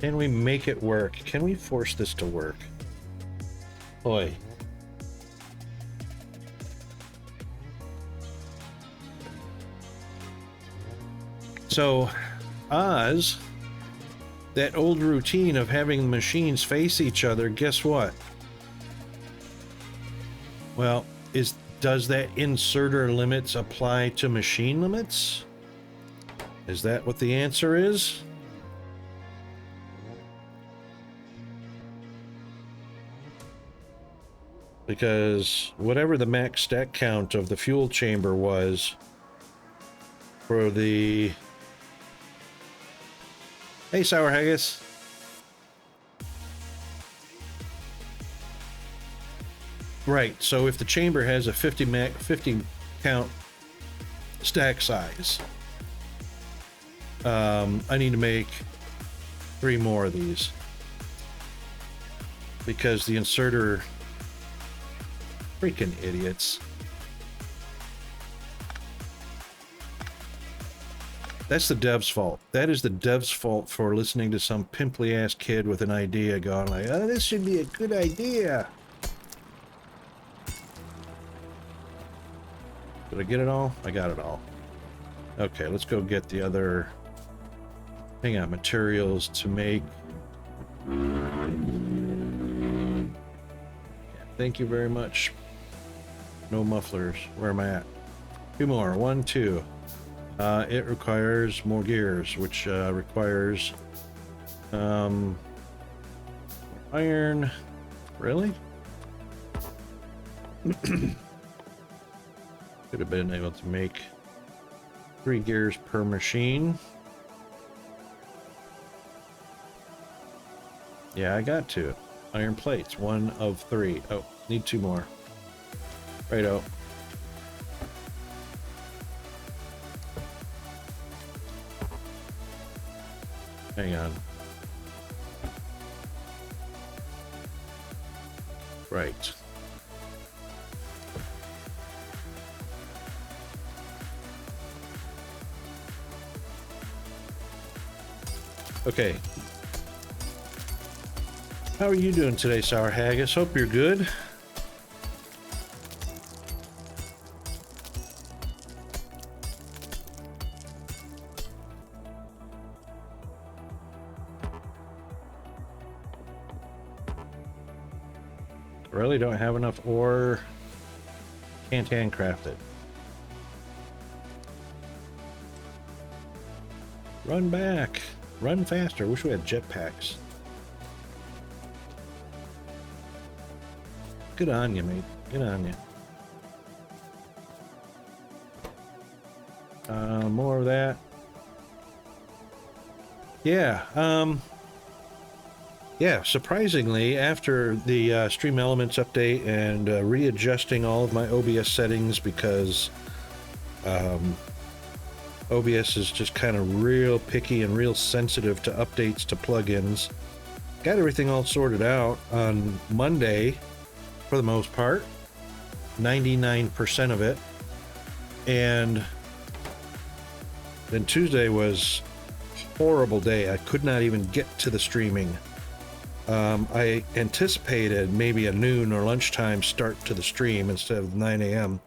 Can we make it work? Can we force this to work? Boy. So, Oz, that old routine of having the machines face each other, guess what? Well, does that inserter limits apply to machine limits? Is that what the answer is? Because whatever the max stack count of the fuel chamber was for the... Hey, Sour Haggis. Right, so if the chamber has a 50 count stack size, I need to make 3 more of these. Because the inserter... Freaking idiots. That's the dev's fault. That is the dev's fault for listening to some pimply ass kid with an idea going like, oh, this should be a good idea. Did I get it all? I got it all. Okay, let's go get the other... Hang on, materials to make... Yeah, thank you very much. No mufflers. Where am I at? 2 more. 1, 2. It requires more gears, which requires iron. Really? Could have been able to make 3 gears per machine. Yeah, I got 2. Iron plates, 1 of 3. Oh, need 2 more. Righto. Hang on. Right. Okay. How are you doing today, Sour Haggis? Hope you're good. Really don't have enough ore. Can't handcraft it. Run back. Run faster. Wish we had jetpacks. Good on you, mate. Good on you. More of that. Yeah. Yeah, surprisingly, after the Stream Elements update and readjusting all of my OBS settings because OBS is just kind of real picky and real sensitive to updates to plugins. Got everything all sorted out on Monday, for the most part, 99% of it, and then Tuesday was a horrible day. I could not even get to the streaming. I anticipated maybe a noon or lunchtime start to the stream instead of 9 a.m.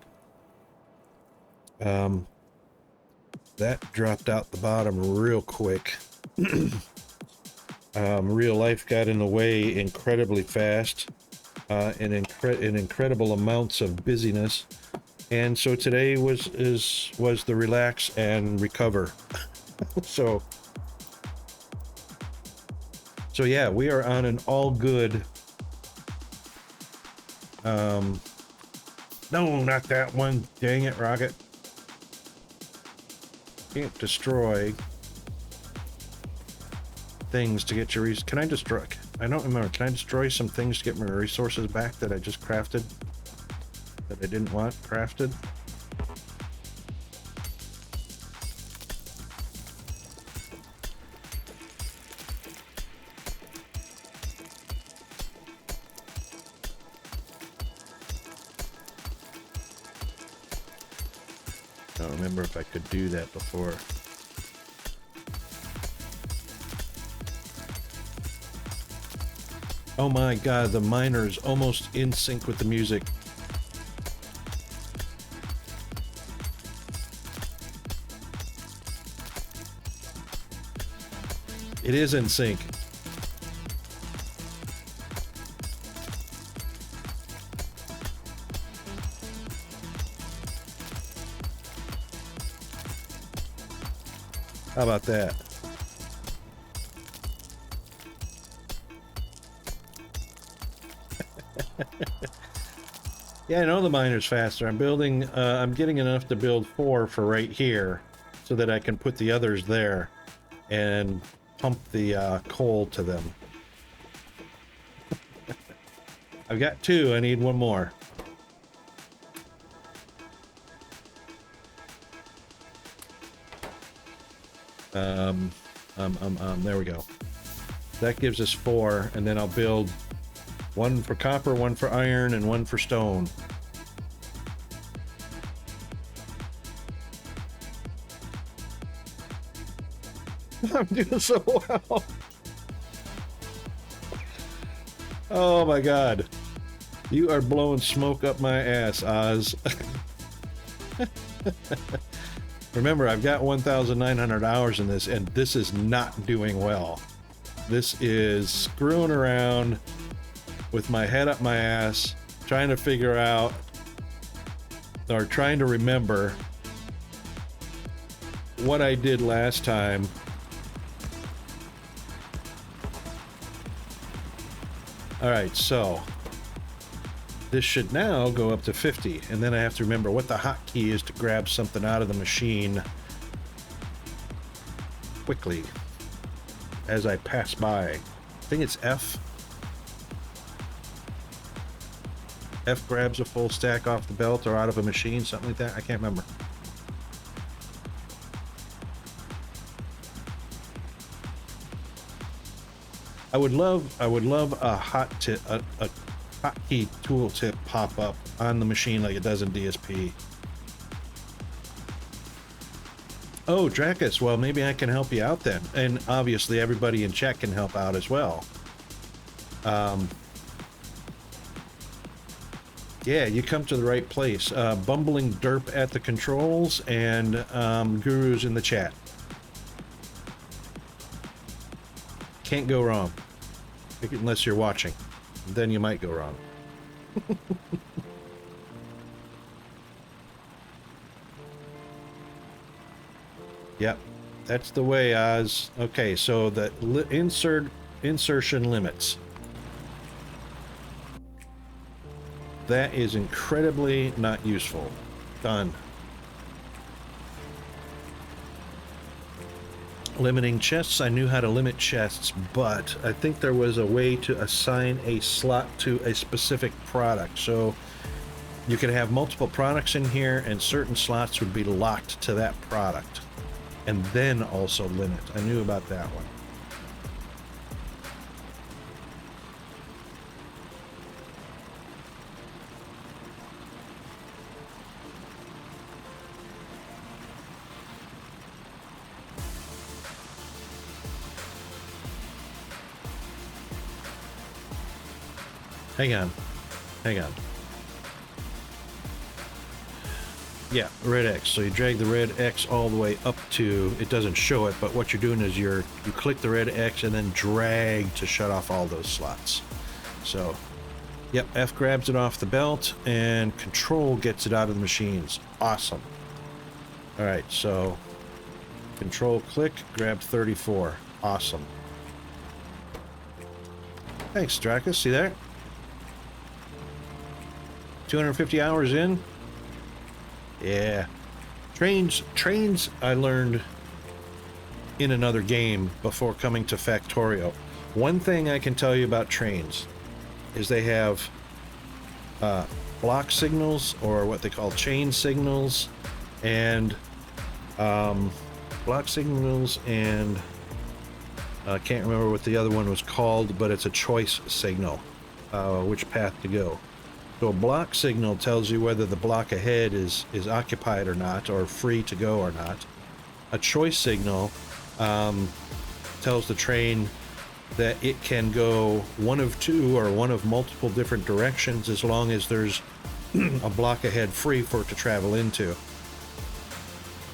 That dropped out the bottom real quick. Real life got in the way incredibly fast, in incredible amounts of busyness, and so today was the relax and recover. So yeah, we are on an all good. No, not that one. Dang it, Rocket. Can't destroy things to get your reason. Can I destroy? I don't remember. Can I destroy some things to get my resources back that I just crafted? That I didn't want crafted? I don't remember if I could do that before. Oh my god, the miner is almost in sync with the music. It is in sync. How about that? Yeah, I know the miner's faster. I'm building, I'm getting enough to build 4 for right here so that I can put the others there and pump the coal to them. I've got 2, I need 1 more. There we go. That gives us 4, and then I'll build 1 for copper, 1 for iron, and 1 for stone. I'm doing so well. Oh my god. You are blowing smoke up my ass, Oz. Remember, I've got 1,900 hours in this, and this is not doing well. This is screwing around with my head up my ass, trying to figure out, or trying to remember what I did last time. Alright, so this should now go up to 50, and then I have to remember what the hotkey is to grab something out of the machine quickly as I pass by. I think it's F. F grabs a full stack off the belt or out of a machine, something like that. I can't remember. I would love a hotkey tooltip pop up on the machine like it does in DSP. Oh, Dracus, well, maybe I can help you out then. And obviously everybody in chat can help out as well. Yeah, you come to the right place. Bumbling Derp at the controls and Guru's in the chat. Can't go wrong. Unless you're watching. Then you might go wrong. Yep, that's the way, Oz. Okay, so the insertion limits. That is incredibly not useful. Done. Limiting chests. I knew how to limit chests, but I think there was a way to assign a slot to a specific product. So you could have multiple products in here and certain slots would be locked to that product. And then also limit. I knew about that one. Hang on. Hang on. Yeah, red X. So you drag the red X all the way up to, it doesn't show it, but what you're doing is you click the red X and then drag to shut off all those slots. So, yep, F grabs it off the belt and control gets it out of the machines. Awesome. All right, so control click, grab 34. Awesome. Thanks, Dracus. See that? 250 hours in. Yeah. Trains I learned in another game before coming to Factorio. One thing I can tell you about trains is they have block signals, or what they call chain signals, and block signals, and I can't remember what the other one was called, but it's a choice signal, which path to go. So a block signal tells you whether the block ahead is occupied or not, or free to go or not. A choice signal tells the train that it can go one of two or one of multiple different directions, as long as there's a block ahead free for it to travel into.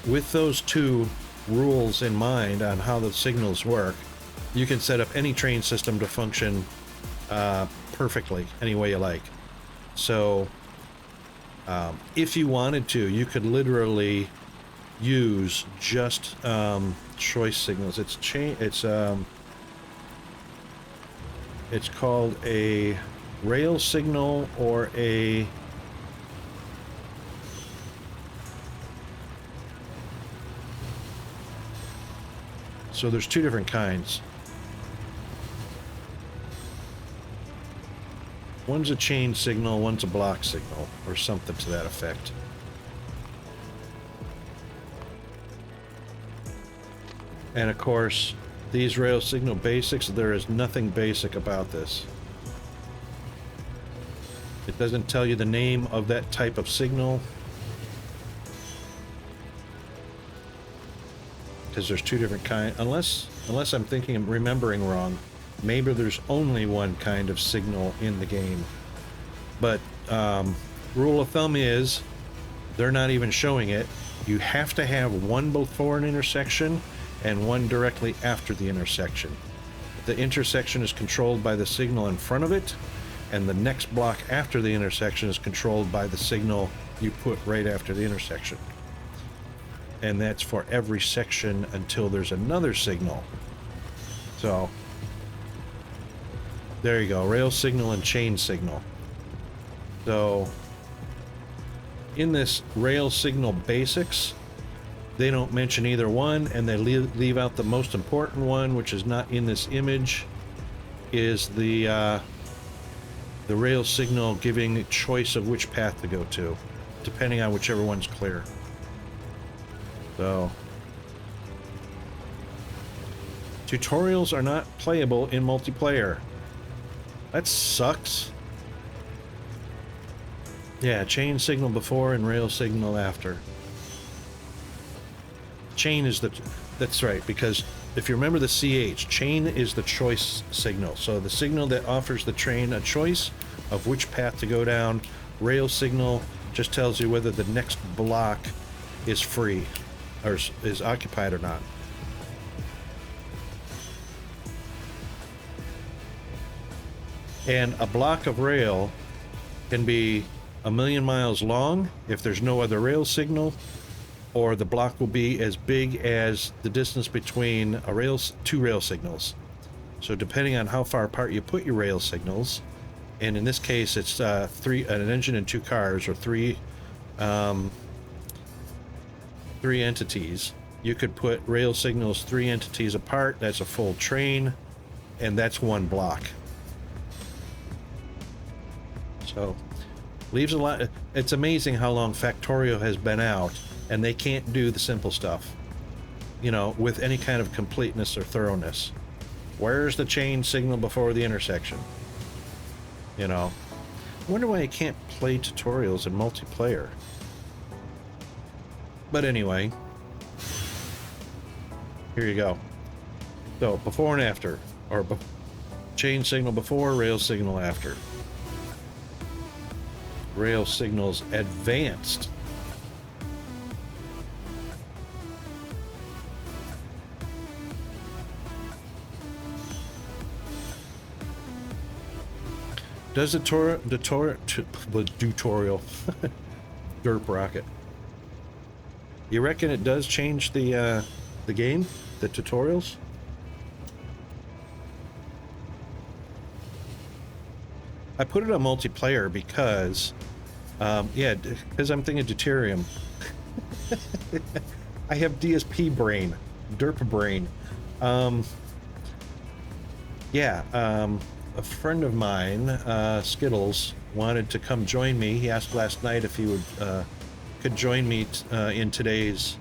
With those two rules in mind on how the signals work, you can set up any train system to function perfectly any way you like. So if you wanted to, you could literally use just choice signals. It's called a rail signal, or a so there's two different kinds. One's a chain signal, one's a block signal, or something to that effect. And of course, these rail signal basics, there is nothing basic about this. It doesn't tell you the name of that type of signal, because there's two different kinds. Unless I'm remembering wrong, maybe there's only one kind of signal in the game. But rule of thumb is they're not even showing it. You have to have one before an intersection and one directly after the intersection. The intersection is controlled by the signal in front of it, and the next block after the intersection is controlled by the signal you put right after the intersection. And that's for every section until there's another signal. So there you go, rail signal and chain signal. So in this rail signal basics, they don't mention either one, and they leave out the most important one, which is not in this image, is the rail signal giving choice of which path to go to, depending on whichever one's clear. So tutorials are not playable in multiplayer. That sucks. Yeah, chain signal before and rail signal after. Chain is that's right, because if you remember the CH, chain is the choice signal. So the signal that offers the train a choice of which path to go down. Rail signal just tells you whether the next block is free or is occupied or not. And a block of rail can be 1,000,000 miles long if there's no other rail signal, or the block will be as big as the distance between two rail signals. So depending on how far apart you put your rail signals, and in this case it's an engine and two cars, or three entities, you could put rail signals 3 entities apart. That's a full train, and that's one block. So leaves a lot. It's amazing how long Factorio has been out, and they can't do the simple stuff, you know, with any kind of completeness or thoroughness. Where's the chain signal before the intersection? You know, I wonder why you can't play tutorials in multiplayer. But anyway, here you go. So before and after, or chain signal before, rail signal after. Rail signals advanced. Does the tutorial derp rocket? You reckon it does change the game, the tutorials? I put it on multiplayer because, because I'm thinking deuterium. I have DSP brain, derp brain. Yeah, a friend of mine, Skittles, wanted to come join me. He asked last night if he would could join me in today's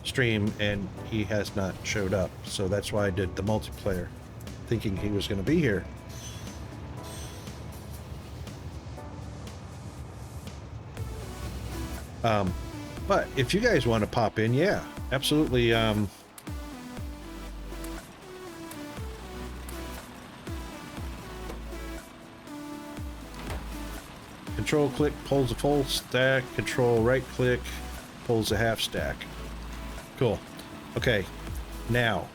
stream, and he has not showed up. So that's why I did the multiplayer, thinking he was going to be here. But if you guys want to pop in, yeah, absolutely. Control click pulls a full stack. Control right click pulls a half stack. Cool. Okay. Now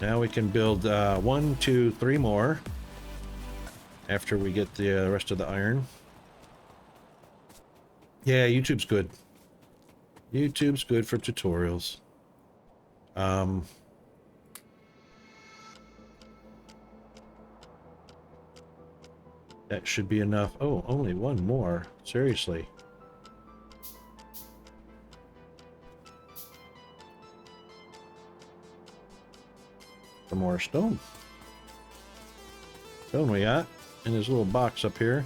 we can build 1, 2, 3 more after we get the rest of the iron. Yeah, YouTube's good. YouTube's good for tutorials. That should be enough. Oh, only one more. Seriously. Some more stone. Stone we got in this little box up here.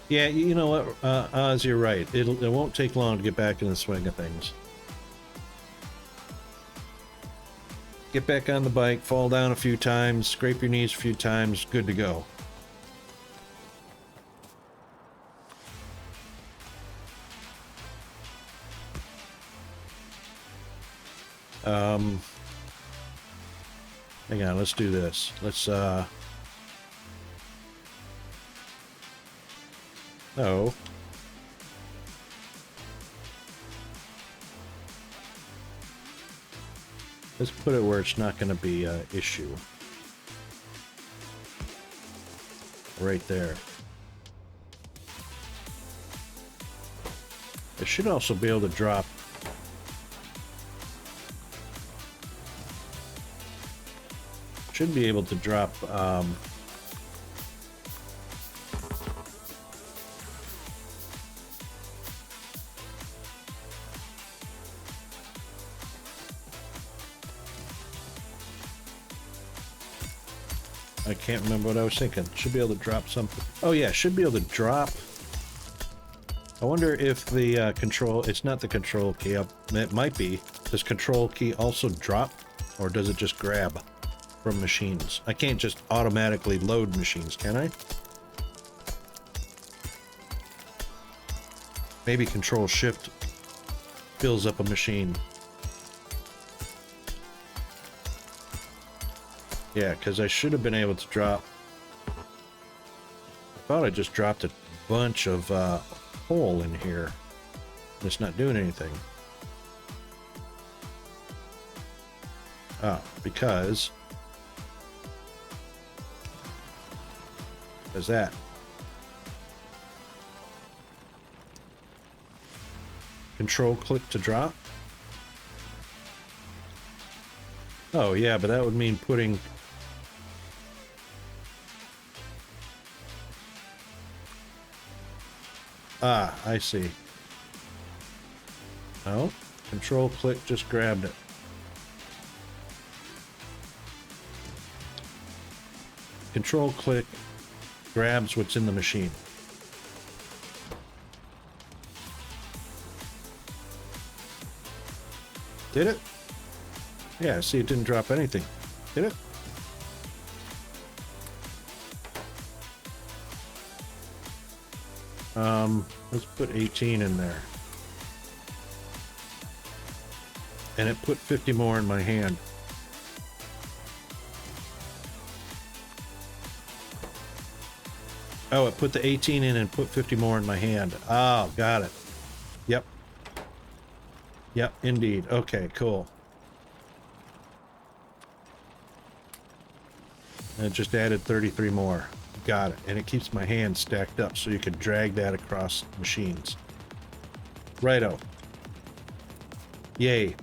Yeah, you know what, Oz, you're right. It won't take long to get back in the swing of things. Get back on the bike, fall down a few times, scrape your knees a few times, good to go. Hang on, let's do this. Let's, no. Let's put it where it's not going to be an issue. Right there. I should also be able to drop. Should be able to drop I can't remember what I was thinking. Should be able to drop something. Oh yeah, should be able to drop. I wonder if the control, it's not the control key, it might be. Does control key also drop, or does it just grab from machines? I can't just automatically load machines, can I? Maybe control shift fills up a machine. Yeah, because I should have been able to drop. I thought I just dropped a bunch of coal in here. It's not doing anything. Ah, because that. Control click to drop. Oh yeah, but that would mean putting. Ah, I see. No, control click just grabbed it. Control click grabs what's in the machine. Did it? Yeah, see, it didn't drop anything. Did it? Let's put 18 in there. And it put 50 more in my hand. Oh, it put the 18 in and put 50 more in my hand. Oh, got it. Yep. Yep, indeed. Okay, cool. And it just added 33 more. Got it. And it keeps my hand stacked up so you can drag that across machines. Righto. Yay.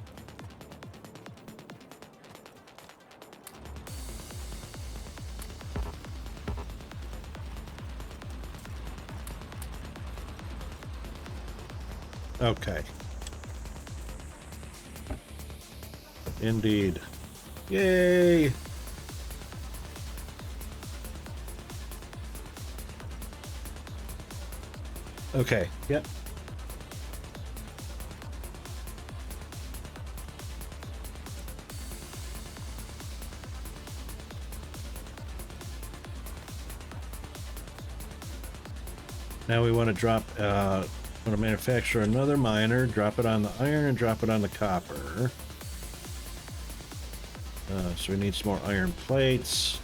Okay. Indeed. Yay! Okay, yep. Now we want to want to manufacture another miner, drop it on the iron, and drop it on the copper. So we need some more iron plates.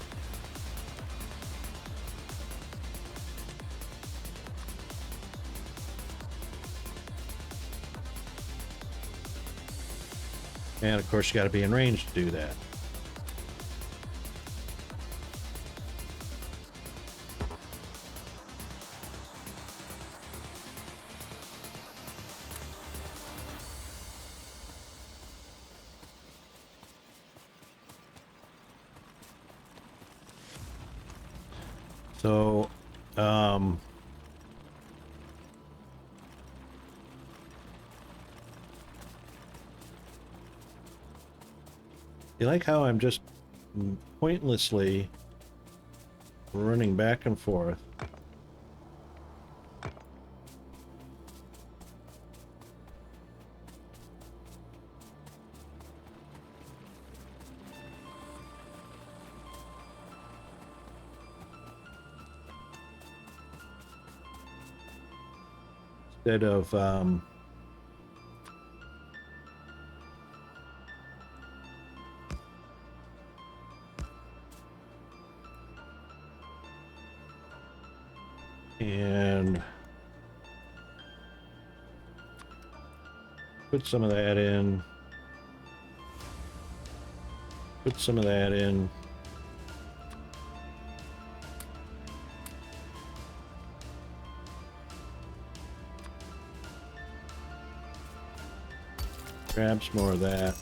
And of course you got to be in range to do that. So, you like how I'm just pointlessly running back and forth? Instead of, and put some of that in. Put some of that in. Grab some more of that.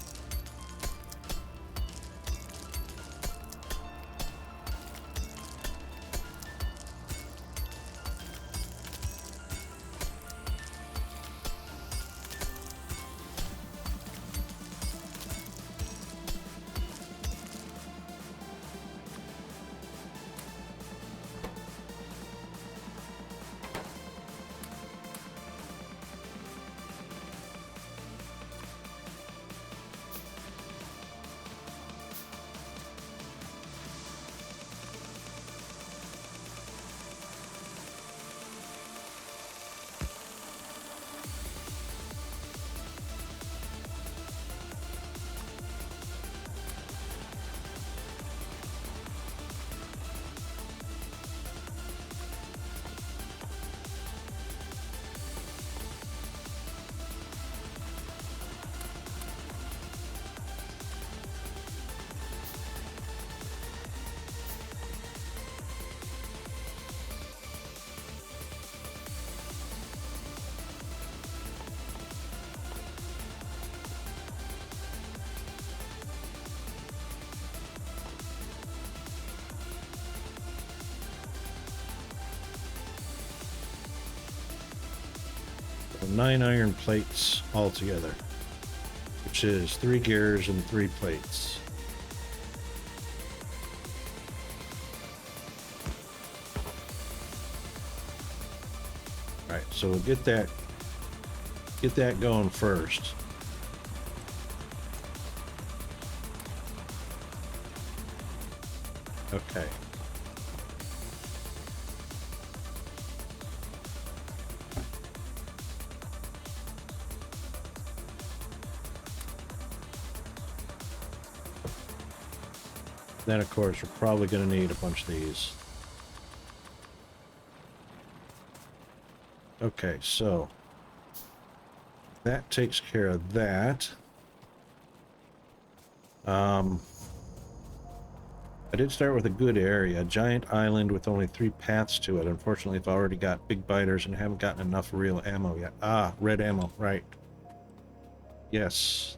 So 9 iron plates altogether, which is 3 gears and 3 plates. All right, so we'll get that going first. Okay. Then of course we're probably going to need a bunch of these. Okay, so that takes care of that. I did start with a good area, a giant island with only 3 paths to it. Unfortunately, I've already got big biters and haven't gotten enough real ammo yet. Ah, red ammo, right. Yes.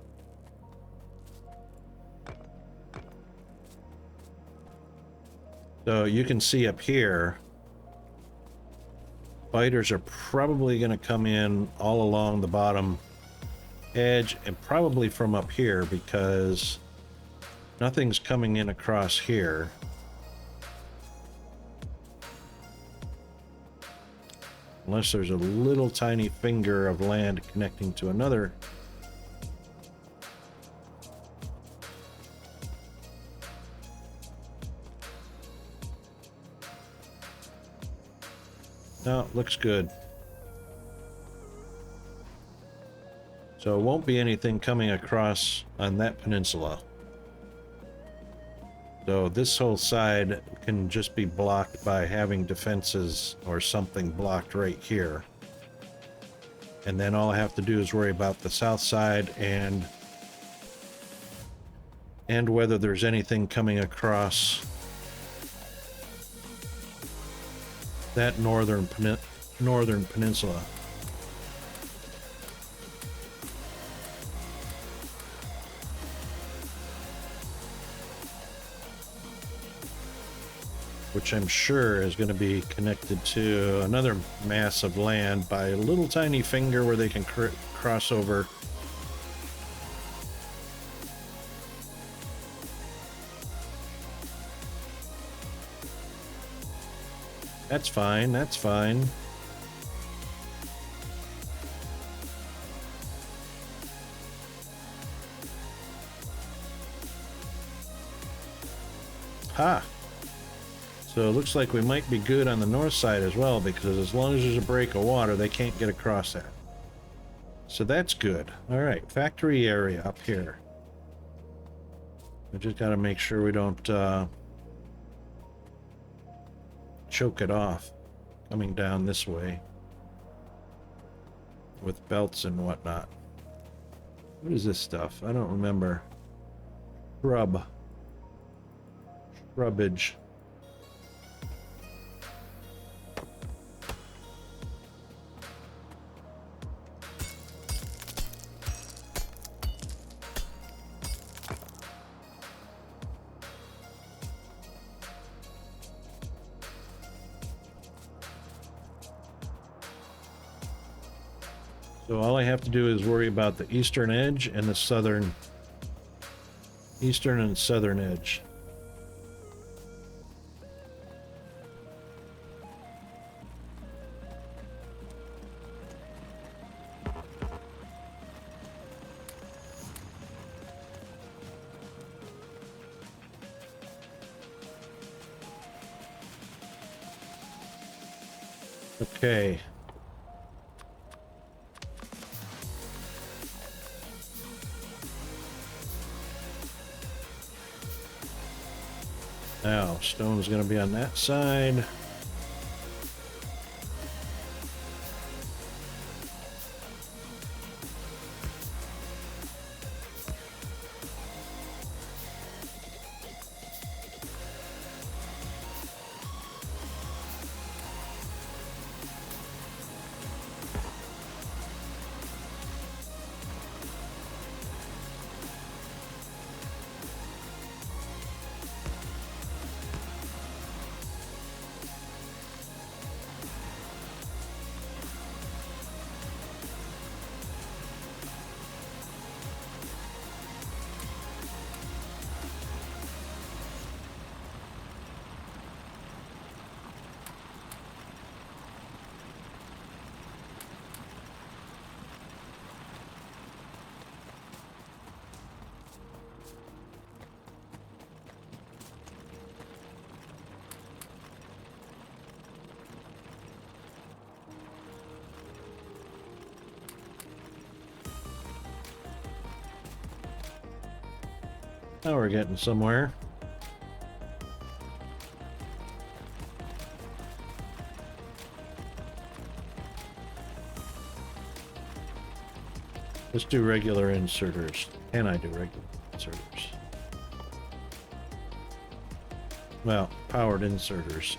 So you can see up here, Spiders are probably going to come in all along the bottom edge and probably from up here because nothing's coming in across here. Unless there's a little tiny finger of land connecting to another. No, looks good. So it won't be anything coming across on that peninsula. So this whole side can just be blocked by having defenses or something blocked right here. And then all I have to do is worry about the south side and whether there's anything coming across that northern peninsula. Which I'm sure is going to be connected to another mass of land by a little tiny finger where they can cross over. That's fine, that's fine. Ha! So it looks like we might be good on the north side as well, because as long as there's a break of water, they can't get across that. So that's good. All right, factory area up here. We just got to make sure we don't choke it off coming down this way with belts and whatnot. What is this stuff? I don't remember. Shrubbage. So all I have to do is worry about the eastern edge and the southern, eastern and southern edge. Okay. Now, stone is going to be on that side. Now we're getting somewhere. Let's do regular inserters. Can I do regular inserters? Well, powered inserters.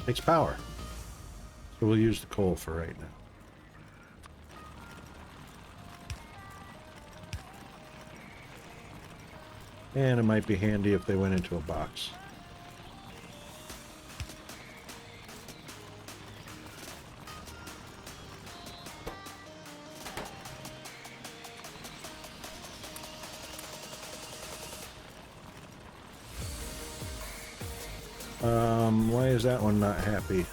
Takes power. So we'll use the coal for right now. And it might be handy if they went into a box. Why is that one not happy?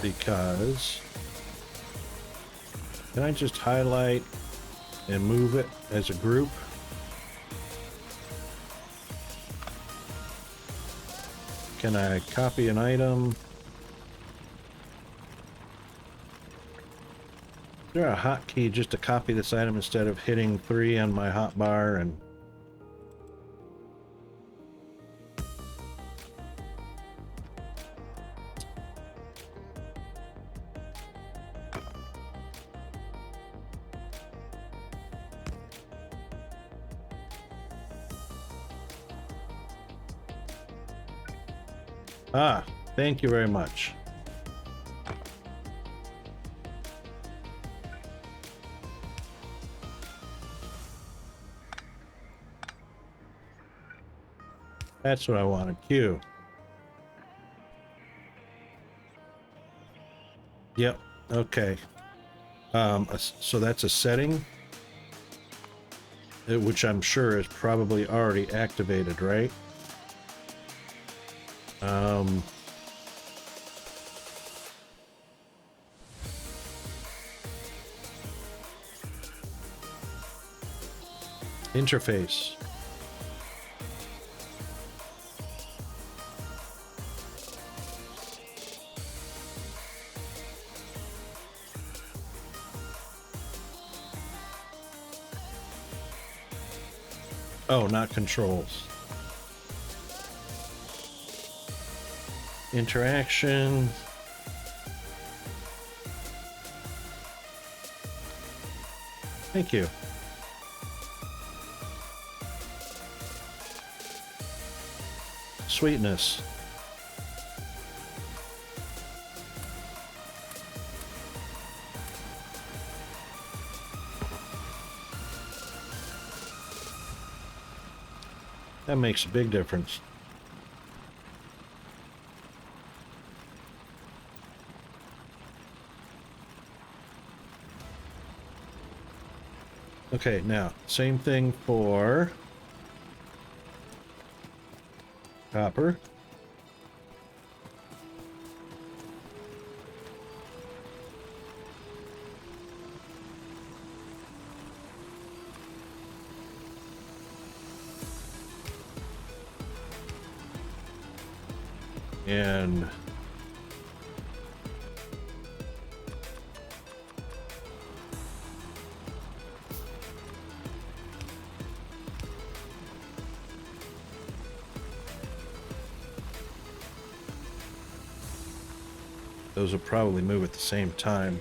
Because can I just highlight and move it as a group? Can I copy an item? Is there a hotkey just to copy this item instead of hitting 3 on my hotbar and... Ah, thank you very much. That's what I wanted. Q. Yep. Okay. So that's a setting, which I'm sure is probably already activated, right? Interface. Oh, not controls. Interaction. Thank you. Sweetness. That makes a big difference. Okay, now, same thing for copper. And those will probably move at the same time.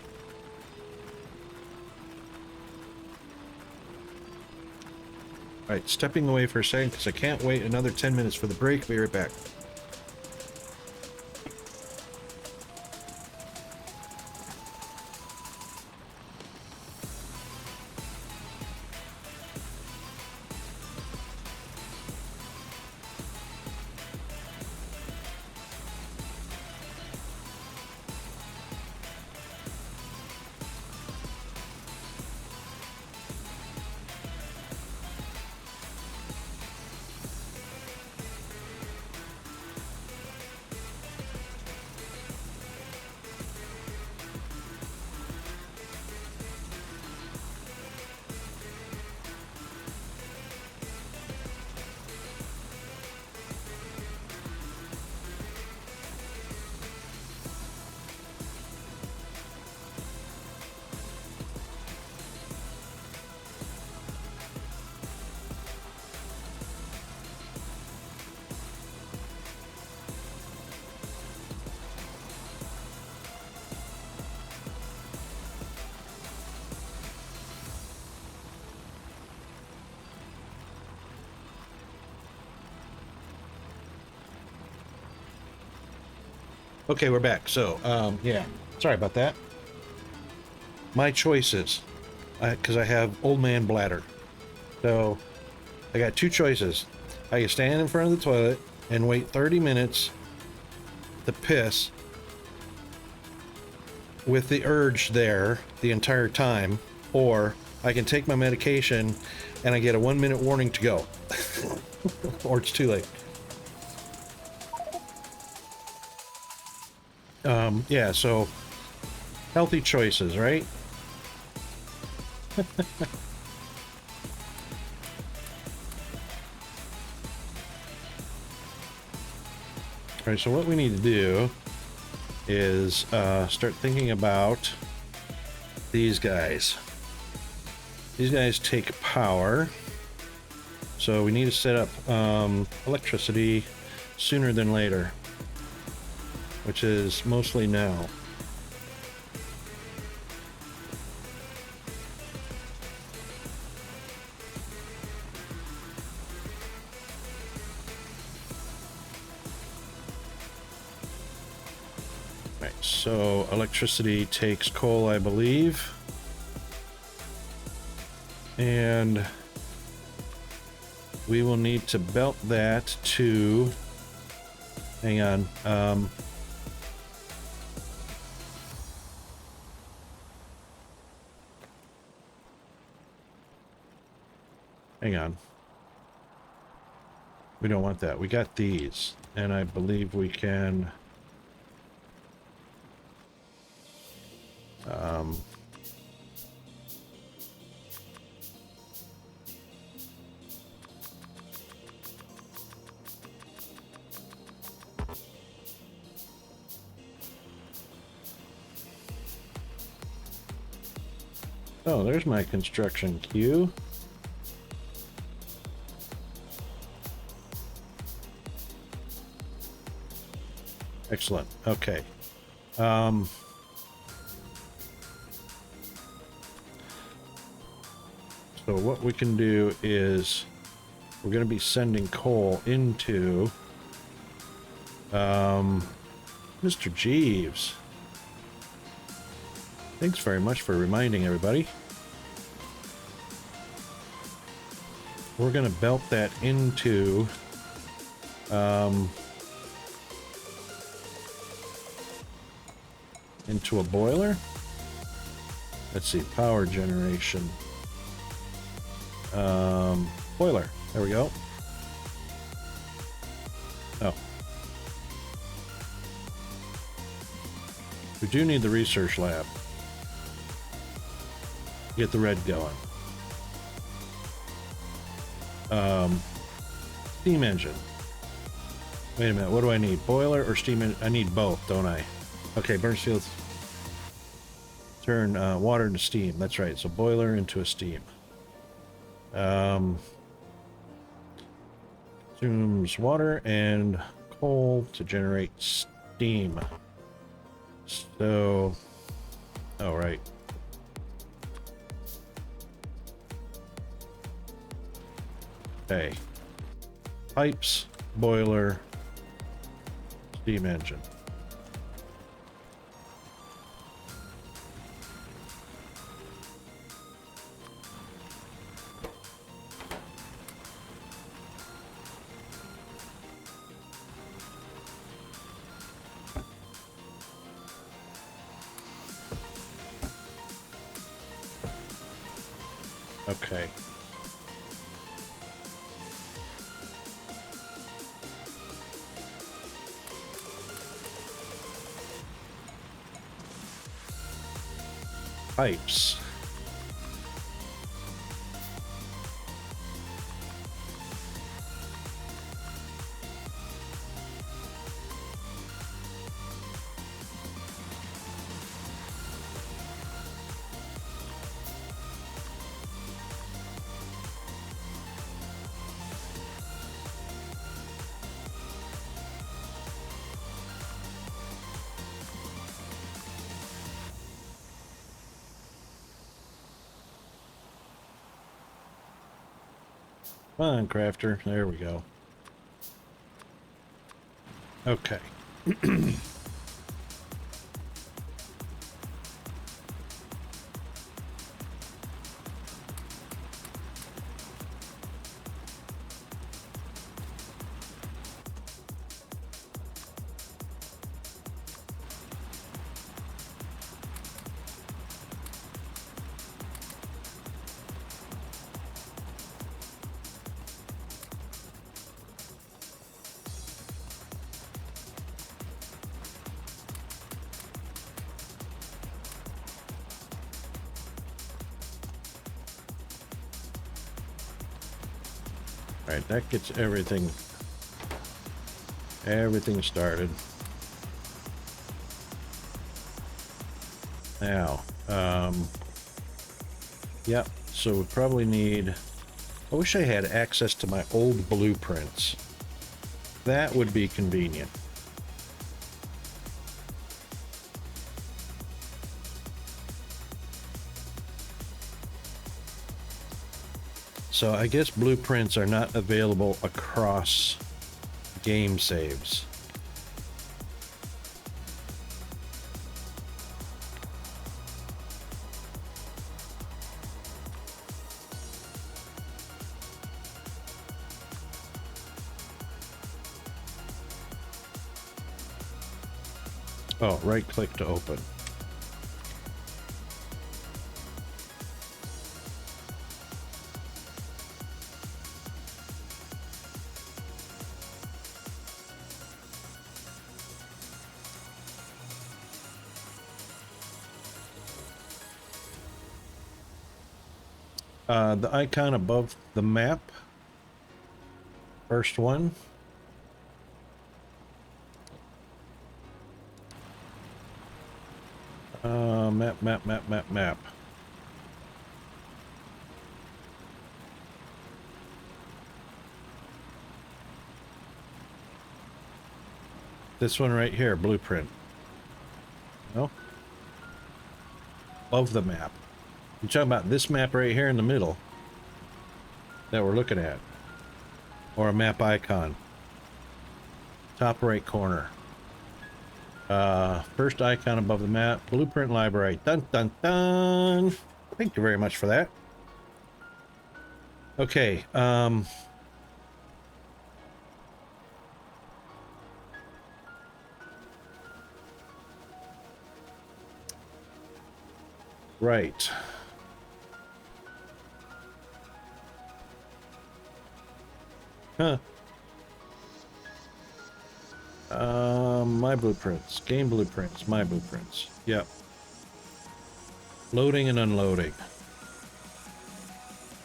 All right, stepping away for a second because I can't wait another 10 minutes for the break. Be right back. Okay, we're back. So, yeah, sorry about that. My choices, because I have old man bladder. So, I got two choices. I can stand in front of the toilet and wait 30 minutes to piss with the urge there the entire time, or I can take my medication and I get a 1-minute warning to go. Or it's too late. Yeah, so healthy choices, right? Alright, so what we need to do is start thinking about these guys. These guys take power. So we need to set up electricity sooner than later, which is mostly now. Right, so electricity takes coal, I believe. And we will need to belt that to, hang on, hang on. We don't want that. We got these, and I believe we can, oh, there's my construction queue. Excellent. Okay. So what we can do is we're going to be sending coal into Mr. Jeeves. Thanks very much for reminding everybody. We're going to belt that into a boiler. Let's see, power generation. Boiler. There we go. Oh. We do need the research lab. Get the red going. Steam engine. Wait a minute, what do I need? Boiler or steam engine? I need both, don't I? Okay, Burnsfield's turn water into steam. That's right, so boiler into a steam. Consumes water and coal to generate steam. So, oh, right. Okay. Pipes, boiler, steam engine. Okay. Pipes. Come on, crafter. There we go. Okay. All right, that gets everything started. Now, yep, so we probably need, I wish I had access to my old blueprints. That would be convenient. So I guess blueprints are not available across game saves. Oh, right click to open. The icon above the map, first one. Map. This one right here, blueprint. No? Above the map. You're talking about this map right here in the middle that we're looking at. Or a map icon. Top right corner. First icon above the map, blueprint library. Dun dun dun. Thank you very much for that. Okay, right. Huh. My blueprints. Game blueprints. My blueprints. Yep. Loading and unloading.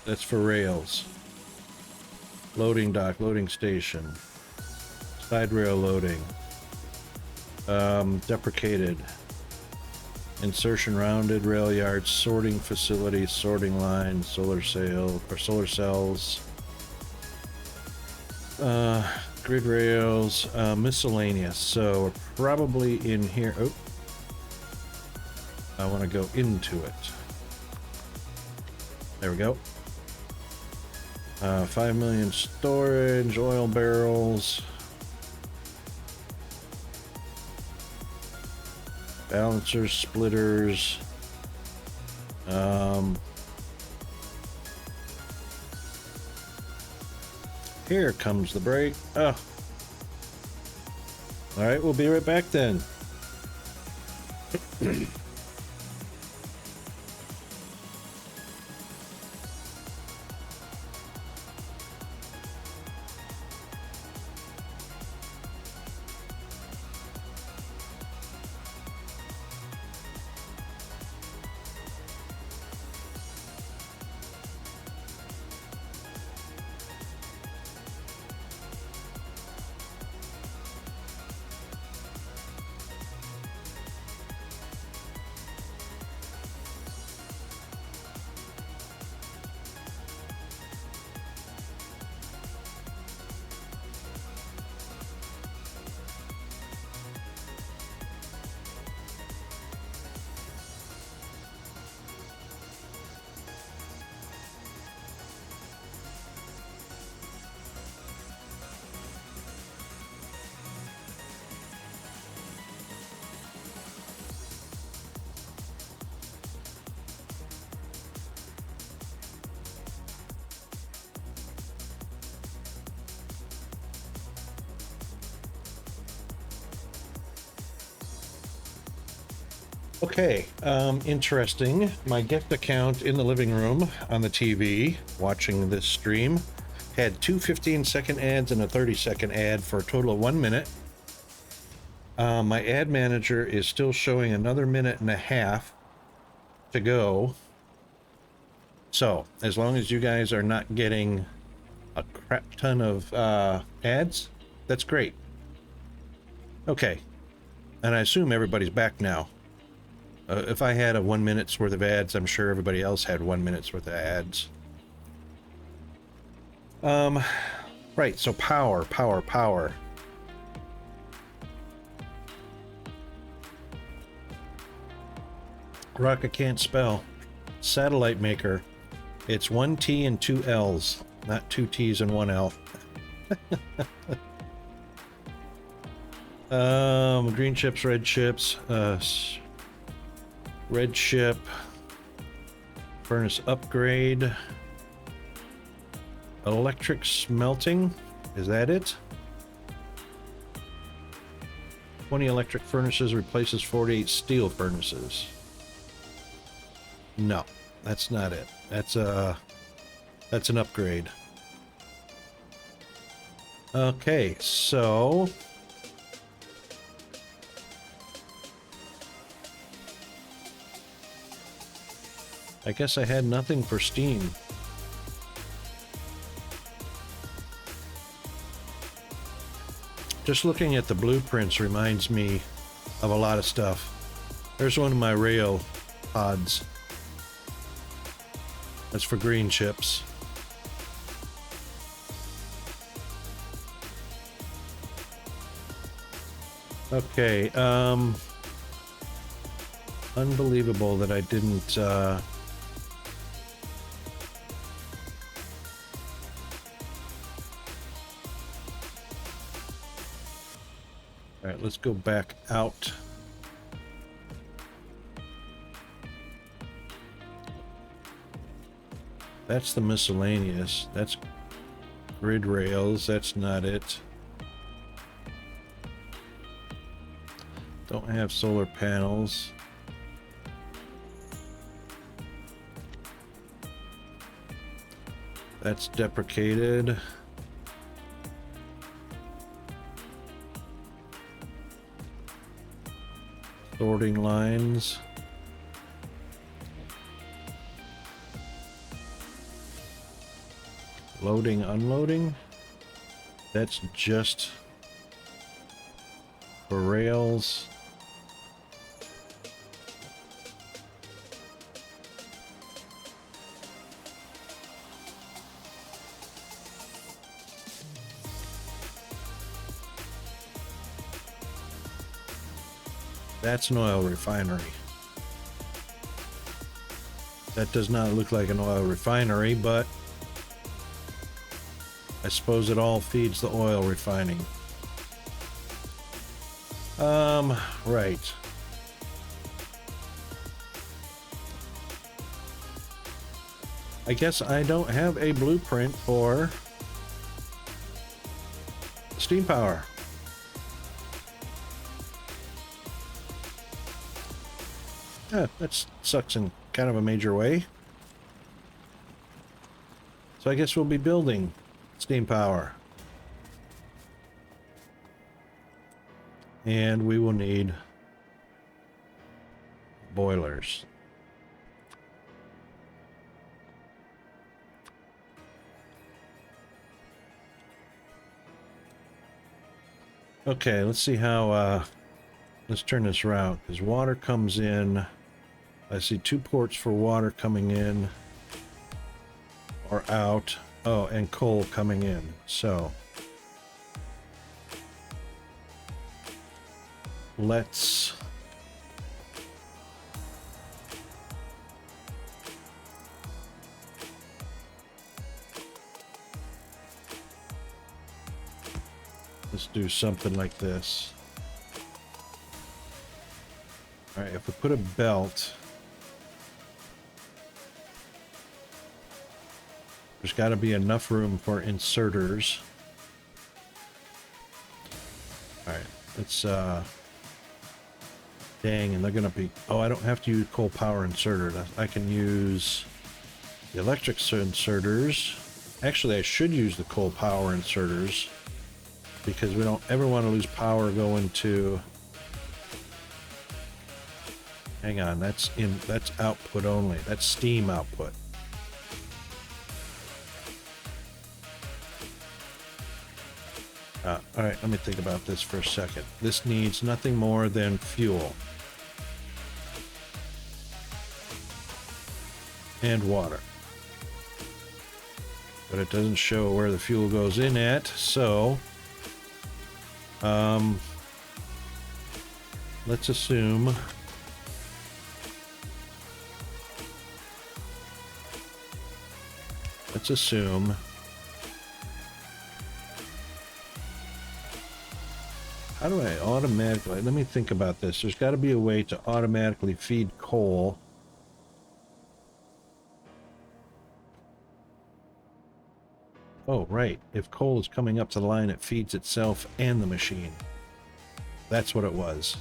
That's for rails. Loading dock, loading station. Side rail loading. Deprecated. Insertion rounded rail yards, sorting facilities, sorting lines, solar sail or solar cells. Grid rails, miscellaneous. So we're probably in here. Oh, I want to go into it. There we go. 5 million storage, oil barrels. Balancers, splitters. Here comes the break. Oh. All right, we'll be right back then. Okay, interesting. My gift account in the living room on the TV, watching this stream, had two 15-second ads and a 30-second ad for a total of 1 minute. My ad manager is still showing another minute and a half to go. So, as long as you guys are not getting a crap ton of ads. That's great. Okay, and I assume everybody's back now. If I had a 1 minute's worth of ads, I'm sure everybody else had 1 minute's worth of ads. Right, so power. Rocket can't spell. Satellite maker. It's 1 T and 2 L's, not 2 T's and 1 L. Green chips, red chips, red chip, furnace upgrade, electric smelting, is that it? 20 electric furnaces replaces 48 steel furnaces. No, that's not it. That's an upgrade. Okay, so I guess I had nothing for steam. Just looking at the blueprints reminds me of a lot of stuff. There's one of my rail pods. That's for green chips. Okay, unbelievable that I didn't, Alright, let's go back out. That's the miscellaneous. That's grid rails. That's not it. Don't have solar panels. That's deprecated. Sorting lines. Loading, unloading. That's just for rails. That's an oil refinery. That does not look like an oil refinery, but I suppose it all feeds the oil refining. Right. I guess I don't have a blueprint for steam power. Yeah, that sucks in kind of a major way. So I guess we'll be building steam power. And we will need boilers. Okay, let's see how, let's turn this around, because water comes in. I see 2 ports for water coming in or out. Oh, and coal coming in. So let's do something like this. All right, if we put a belt, there's got to be enough room for inserters. All right, let's dang, and they're gonna be, oh, I don't have to use coal power inserter. I can use the electric inserters. Actually, I should use the coal power inserters because we don't ever want to lose power going to, hang on, that's output only. That's steam output. All right, let me think about this for a second. This needs nothing more than fuel and water. But it doesn't show where the fuel goes in at, so let's assume how do I automatically, let me think about this. There's got to be a way to automatically feed coal. Oh, right. If coal is coming up to the line, it feeds itself and the machine. That's what it was.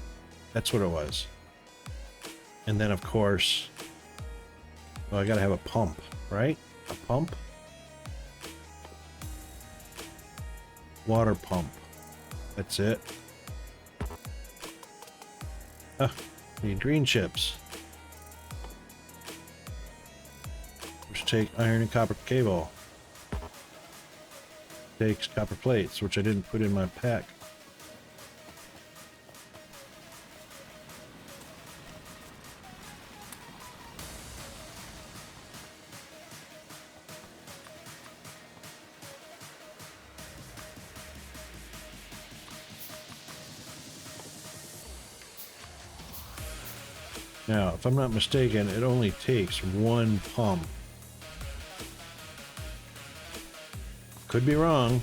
That's what it was. And then, of course, well, I gotta have a pump, right? A pump? Water pump. That's it. Ah, need green chips. Which take iron and copper cable. Takes copper plates, which I didn't put in my pack. Now, if I'm not mistaken, it only takes one pump. Could be wrong.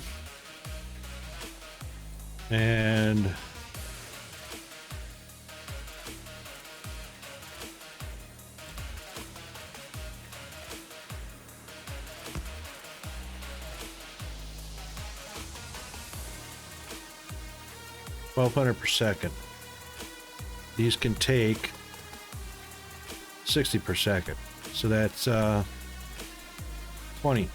And $1,200 per second. These can take 60 per second. So that's 20.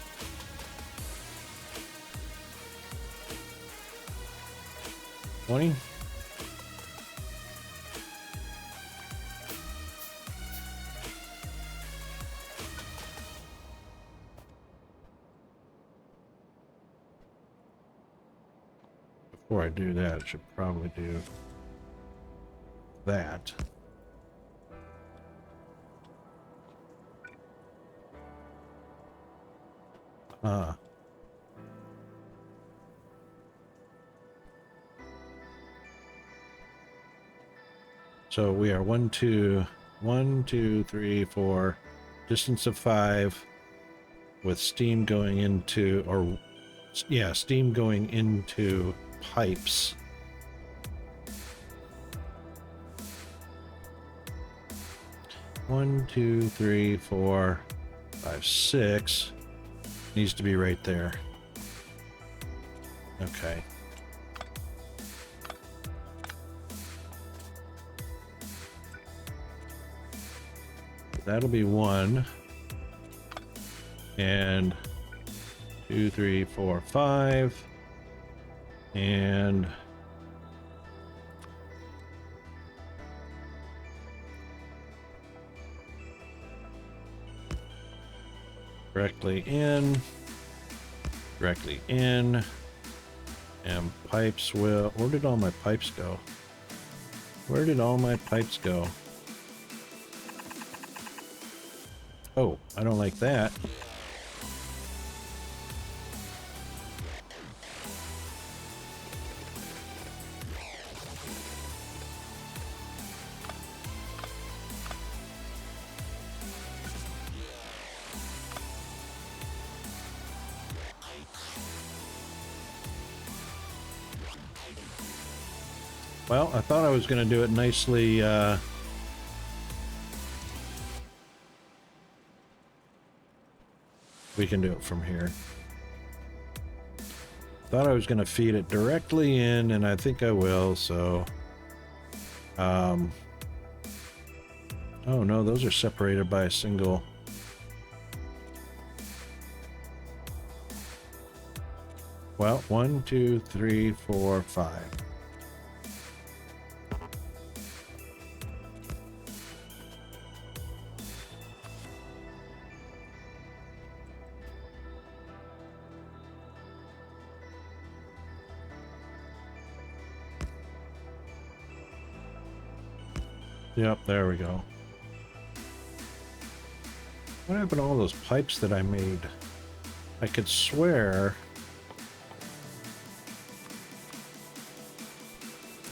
Before I do that, I should probably do that. So we are 1, 2, 3, 4, distance of 5, with steam going into, or yeah, steam going into pipes. One, 2, 3, 4, 5, 6 needs to be right there. Okay. That'll be 1. And 2, 3, 4, 5. And directly in. And pipes will... Where did all my pipes go? Where did all my pipes go? Oh, I don't like that. Well, I thought I was going to do it nicely, we can do it from here. Thought I was going to feed it directly in, and I think I will, so... Oh no, those are separated by a single... Well, 1, 2, 3, 4, 5. Yep, there we go. What happened to all those pipes that I made? I could swear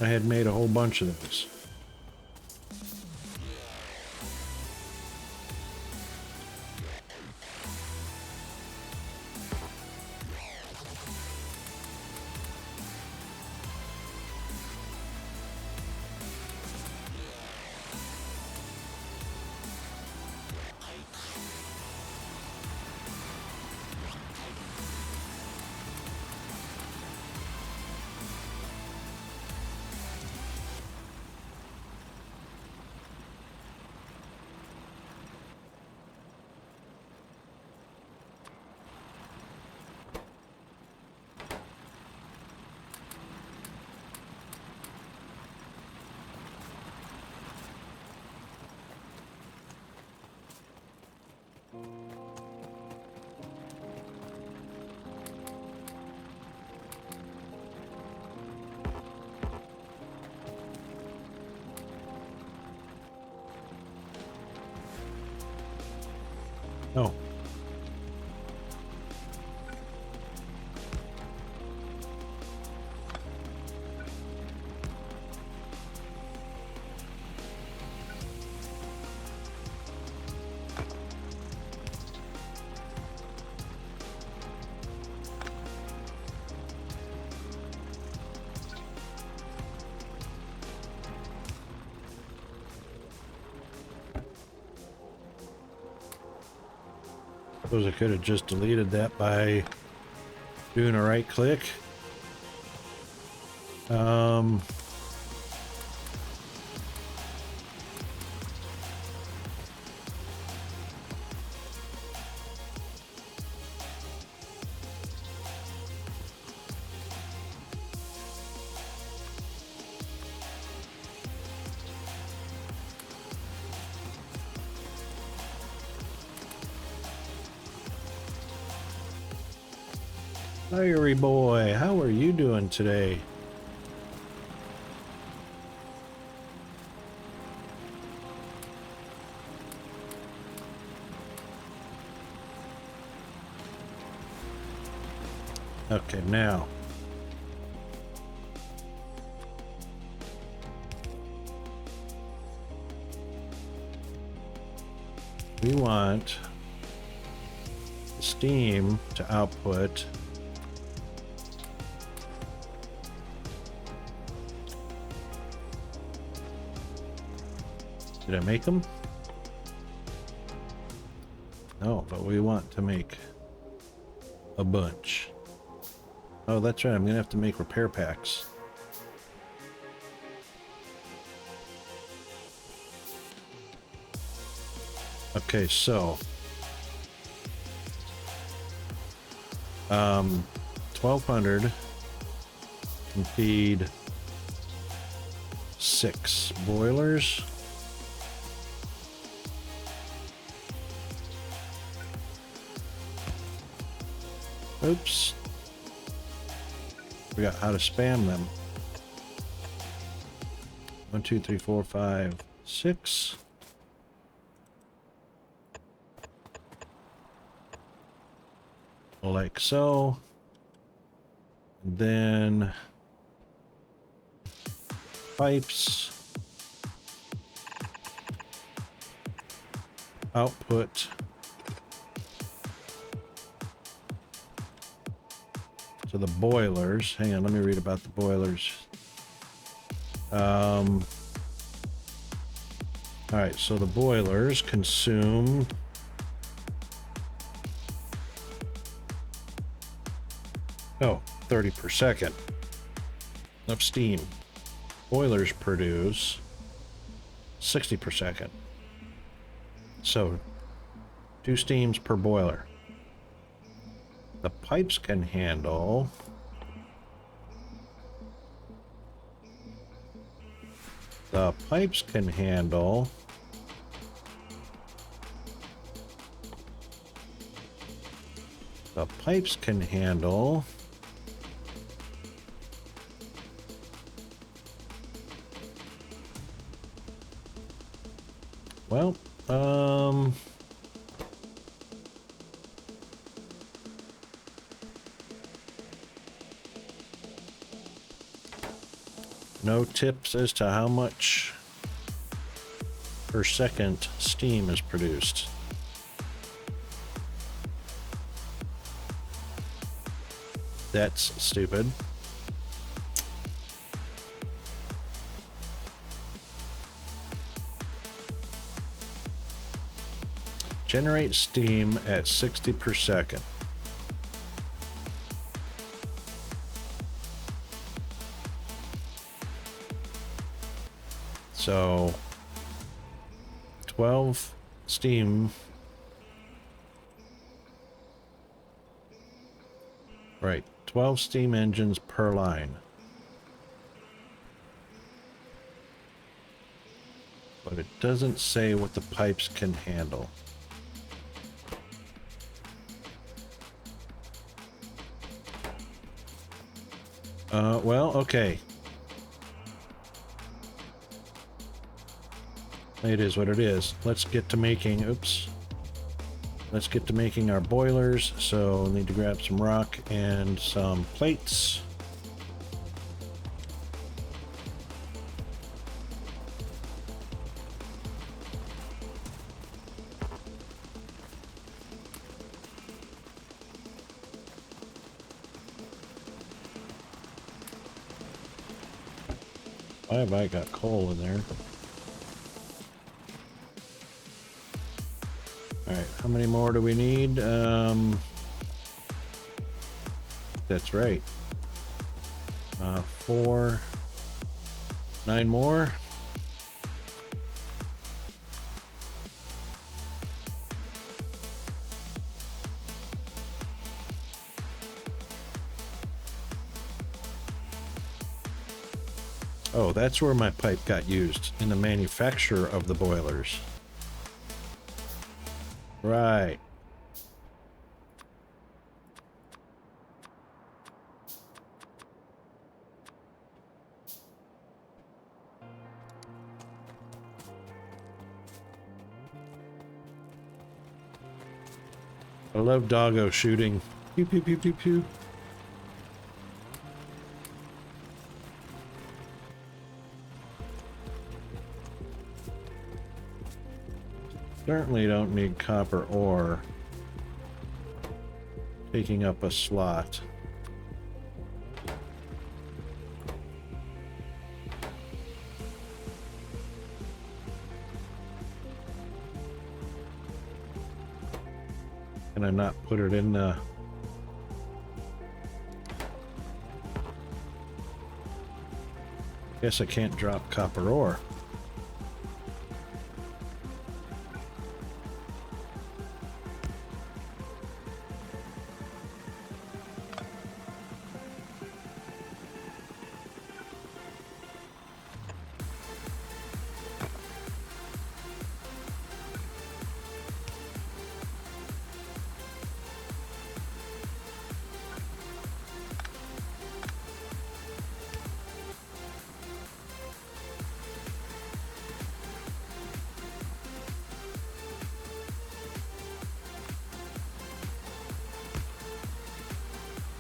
I had made a whole bunch of those. Oh. Suppose I could have just deleted that by doing a right click. Fiery boy, how are you doing today? Okay, now. We want steam to output Did I make them? No, but we want to make a bunch. Oh, that's right. I'm going to have to make repair packs. Okay, so 1200 can feed 6 boilers. Oops. Forgot how to spam them. 1, 2, 3, 4, 5, 6. Like so. And then pipes output to the boilers. Hang on, let me read about the boilers. All right, so the boilers consume 30 per second of steam. Boilers produce 60 per second. So 2 steams per boiler. The pipes can handle the pipes can handle the pipes can handle Well, no tips as to how much per second steam is produced. That's stupid. Generate steam at 60 per second. So 12 steam. Right, 12 steam engines per line. But it doesn't say what the pipes can handle. Well, okay. It is what it is. Let's get to making, oops. Let's get to making our boilers. So we'll need to grab some rock and some plates. Why have I got coal in there? Alright, how many more do we need? That's right. 4, 9 more. Oh, that's where my pipe got used, in the manufacture of the boilers. Right. I love doggo shooting. Pew, pew, pew, pew, pew. Certainly don't need copper ore taking up a slot. Can I not put it in the... Guess I can't drop copper ore.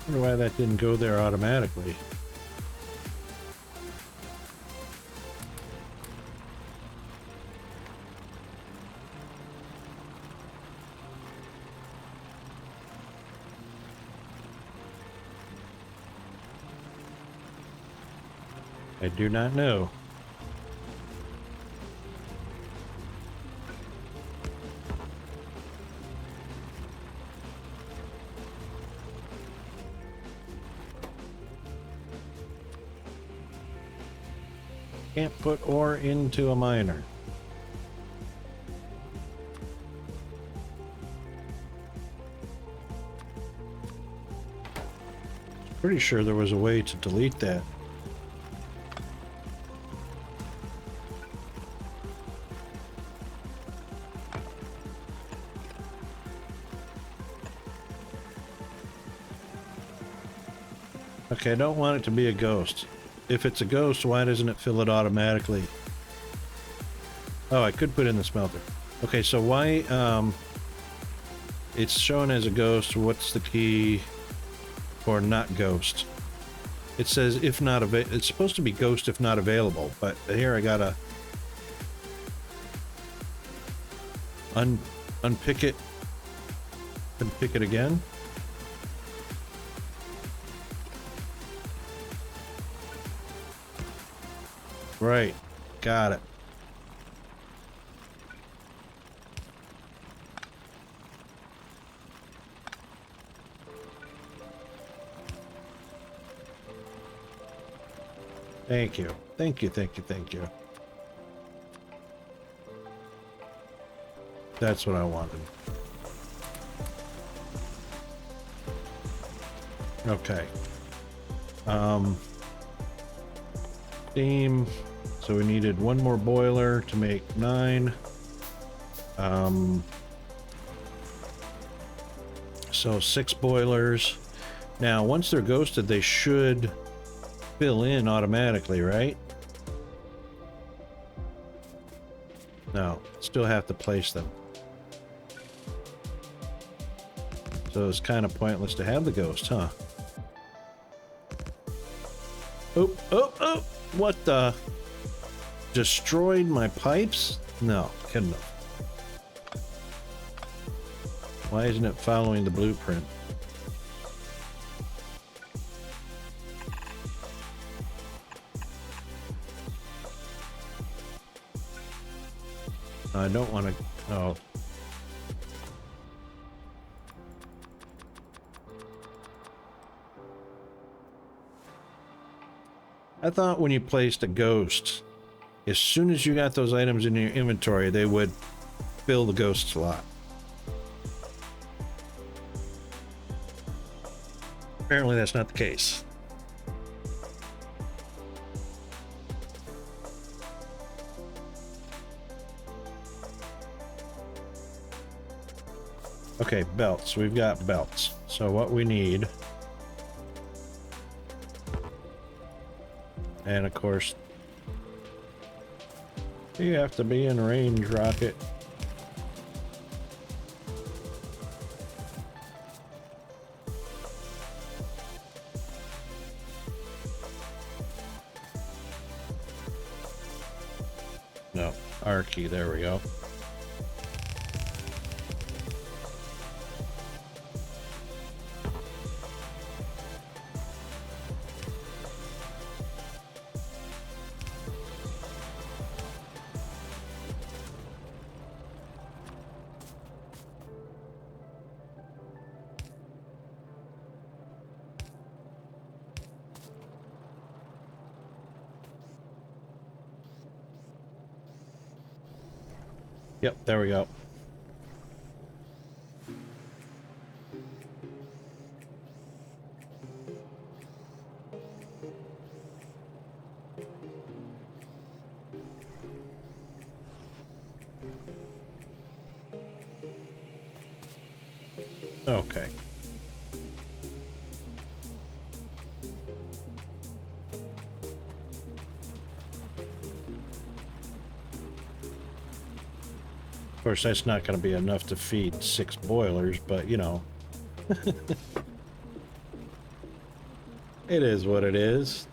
I wonder why that didn't go there automatically. I do not know. Can't put ore into a miner. Pretty sure there was a way to delete that. Okay, I don't want it to be a ghost. If it's a ghost, why doesn't it fill it automatically? Oh, I could put in the smelter. Okay, so why, it's shown as a ghost. What's the key for not ghost? It says if not it's supposed to be ghost if not available, but here I gotta unpick it and pick it again. Right, got it. Thank you. Thank you, thank you, thank you. That's what I wanted. Okay. Steam. So we needed one more boiler to make 9. So 6 boilers. Now, once they're ghosted, they should fill in automatically, right? No, still have to place them. So it's kind of pointless to have the ghost, huh? Oh, oh, oh! What the? Destroyed my pipes? No, good enough. Why isn't it following the blueprint? I don't want to... Oh. I thought when you placed a ghost, as soon as you got those items in your inventory, they would fill the ghost slot. Apparently that's not the case. Okay, belts. We've got belts. So what we need... And of course... You have to be in range, Rocket. No, R key, there we go. Yep, there we go. Okay. Of course, that's not going to be enough to feed 6 boilers, but you know. It is what it is.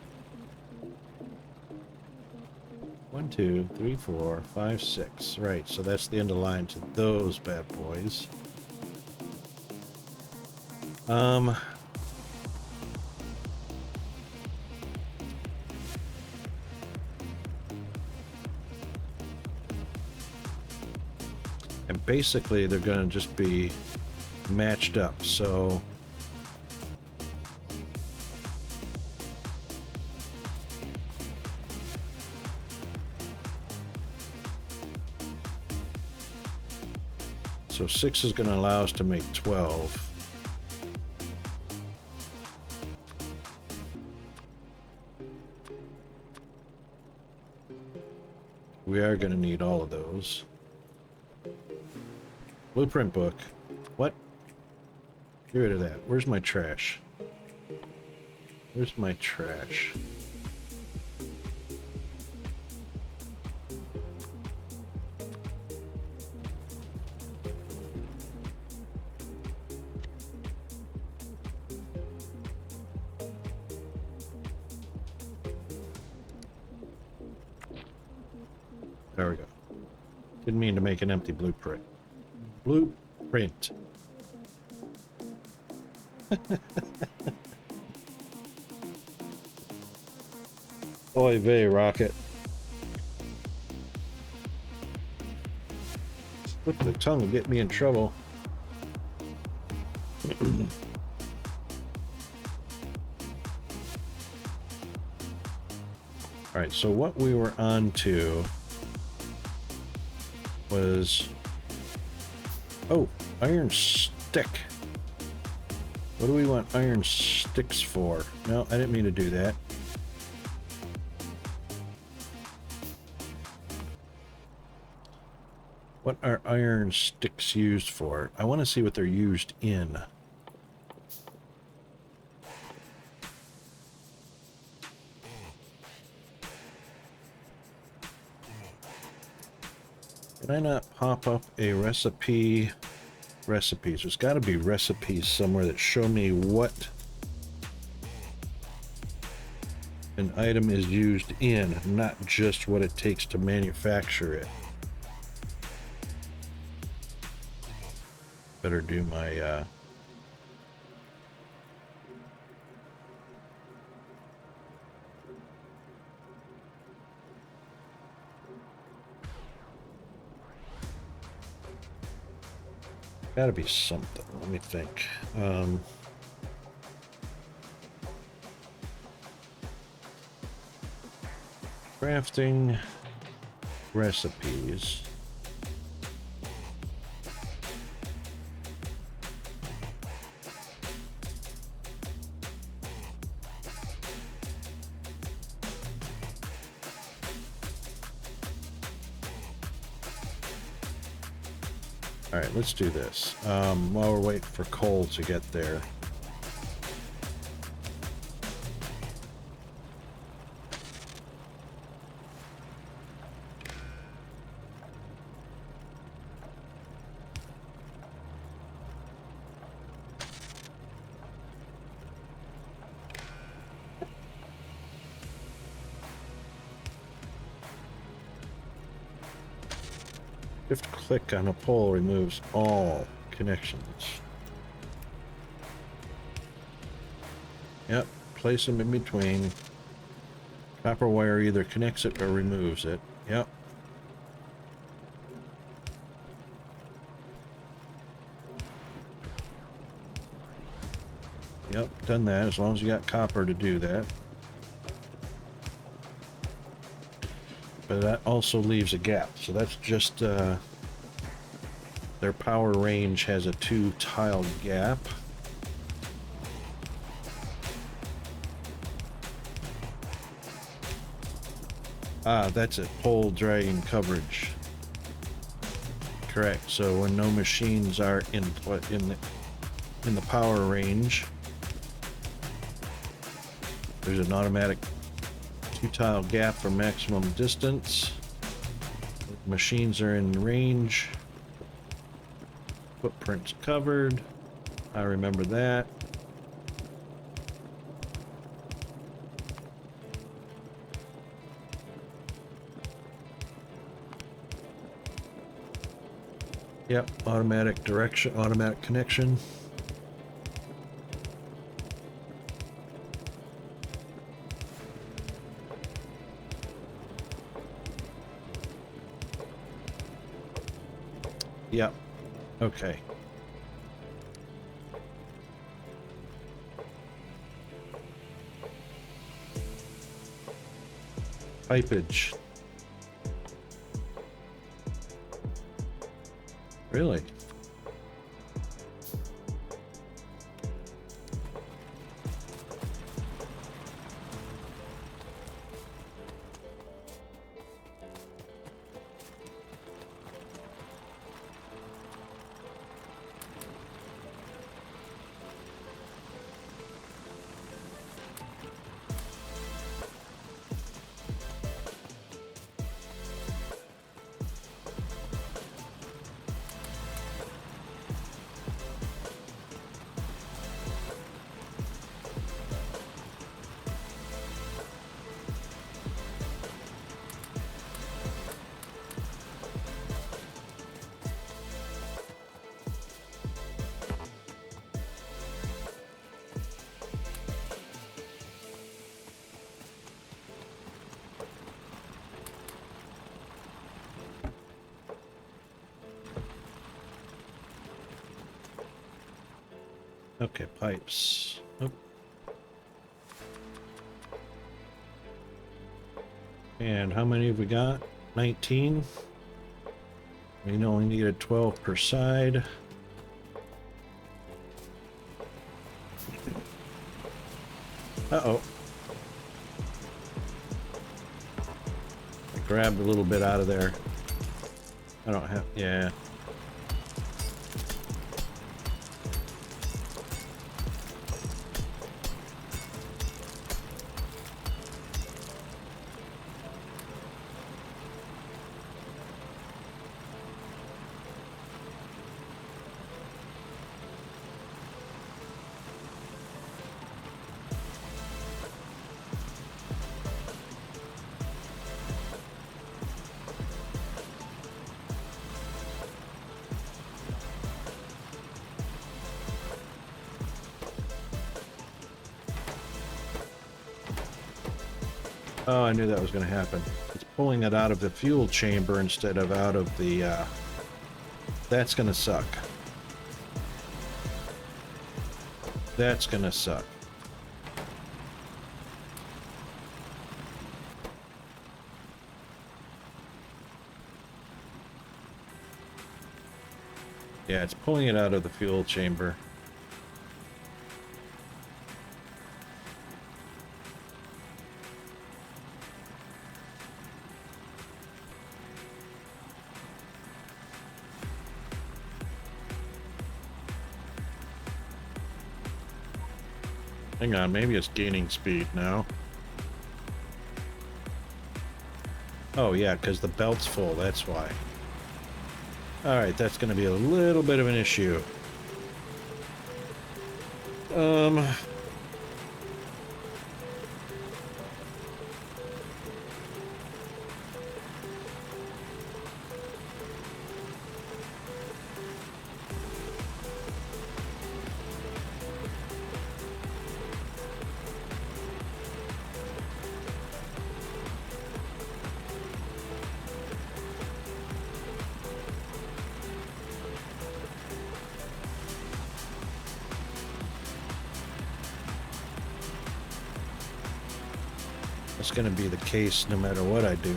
1, 2, 3, 4, 5, 6. Right, so that's the end of the line to those bad boys. And basically they're going to just be matched up, so so 6 is going to allow us to make 12. We are going to need all of those. Blueprint book. What? Get rid of that. Where's my trash? Where's my trash? There we go. Didn't mean to make an empty blueprint. Blueprint. Oy vey, Rocket. Slip the tongue will get me in trouble. Alright, so what we were on to was... Oh, iron stick. What do we want iron sticks for? No, I didn't mean to do that. What are iron sticks used for? I want to see what they're used in. Can I not pop up a recipe? Recipes. There's got to be recipes somewhere that show me what an item is used in, not just what it takes to manufacture it. Better do my gotta be something. Let me think. Crafting recipes. All right, let's do this. While we're waiting for coal to get there. Shift click on a pole removes all connections. Yep, place them in between. Copper wire either connects it or removes it. Yep. Yep, done that, as long as you got copper to do that. But that also leaves a gap, so that's just their power range has a 2-tile gap. Ah, that's it, pole dragging coverage. Correct, so when no machines are in the power range, there's an automatic 2-tile gap for maximum distance. Machines are in range. Footprints covered. I remember that. Yep, automatic direction, automatic connection. Yep. Okay. Pipage. Really? Okay, pipes. Oh. And how many have we got? 19. We only needed 12 per side. Uh-oh. I grabbed a little bit out of there. I don't have... Yeah. Oh, I knew that was going to happen. It's pulling it out of the fuel chamber instead of out of the, That's going to suck. That's going to suck. Yeah, it's pulling it out of the fuel chamber. Hang on, maybe it's gaining speed now. Oh yeah, because the belt's full, that's why. Alright, that's going to be a little bit of an issue. It's going to be the case no matter what I do.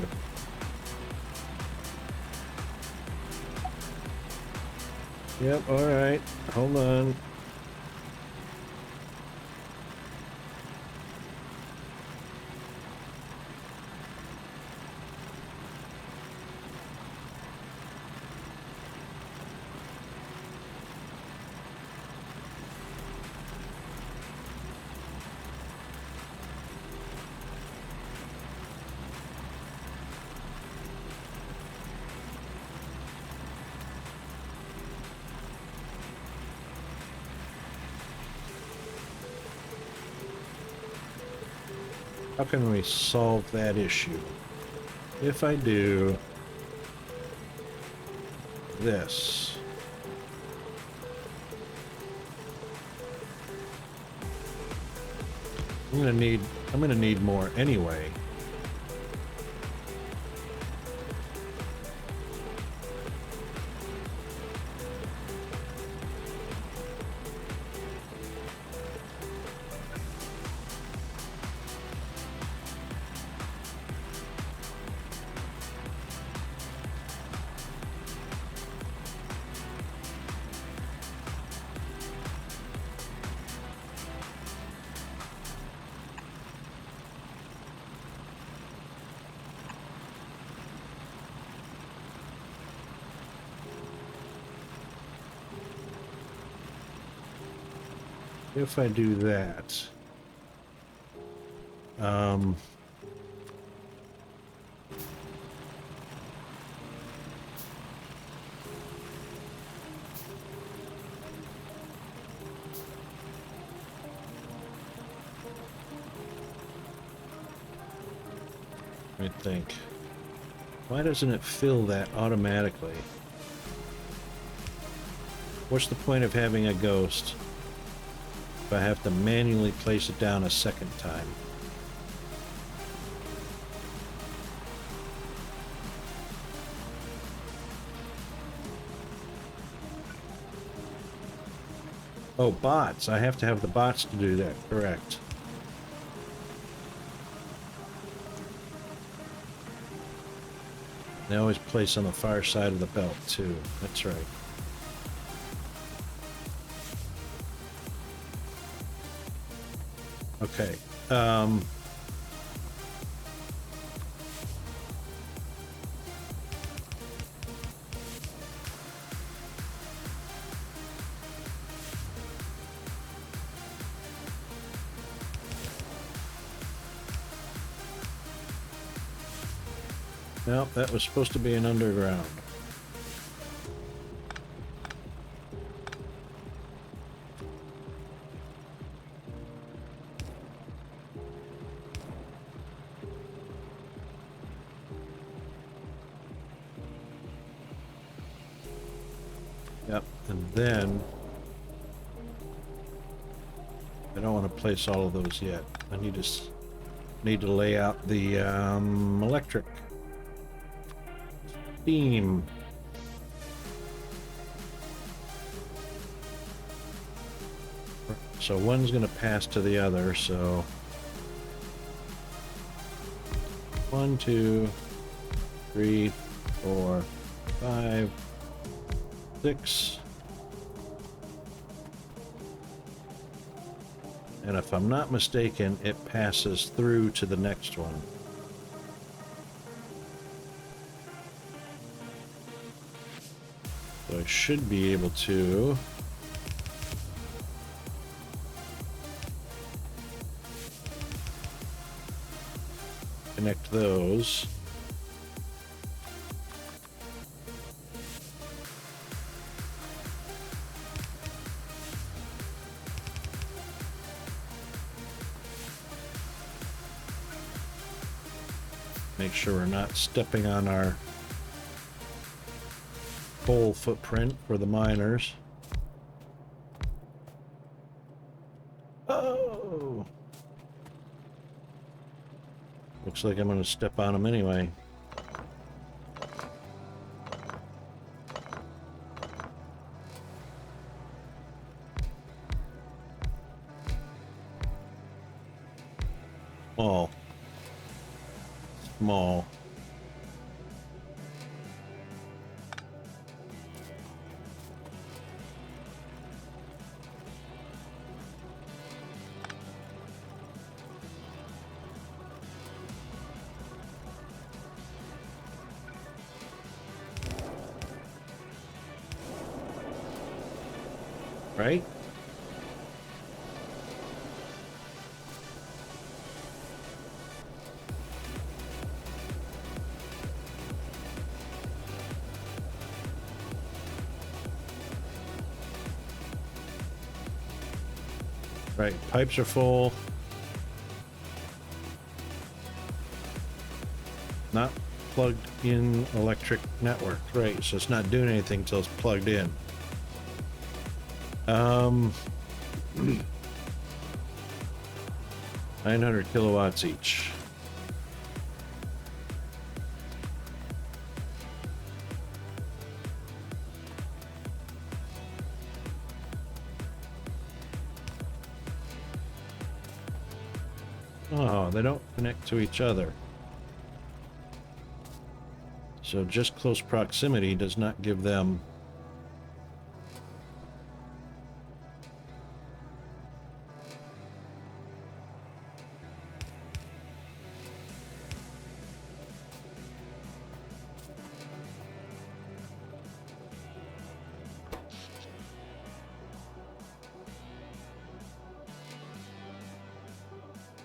Yep, alright. Hold on. How can we solve that issue? If I do this. I'm gonna need more anyway. If I do that, let me think. Why doesn't it fill that automatically? What's the point of having a ghost if I have to manually place it down a second time? Oh, bots. I have to have the bots to do that. Correct. They always place on the far side of the belt, too. That's right. Okay. No, that was supposed to be an underground. Yep, and then I don't want to place all of those yet. I need to lay out the electric beam. So one's going to pass to the other, so 1, 2, 3, 4, 5, 6. And if I'm not mistaken, it passes through to the next one. So I should be able to connect those. Make sure we're not stepping on our pole footprint for the miners. Oh! Looks like I'm going to step on them anyway. Small. Small. Right? Right, pipes are full. Not plugged in electric network. Right, so it's not doing anything until it's plugged in. 900 kilowatts each. Oh, they don't connect to each other. So just close proximity does not give them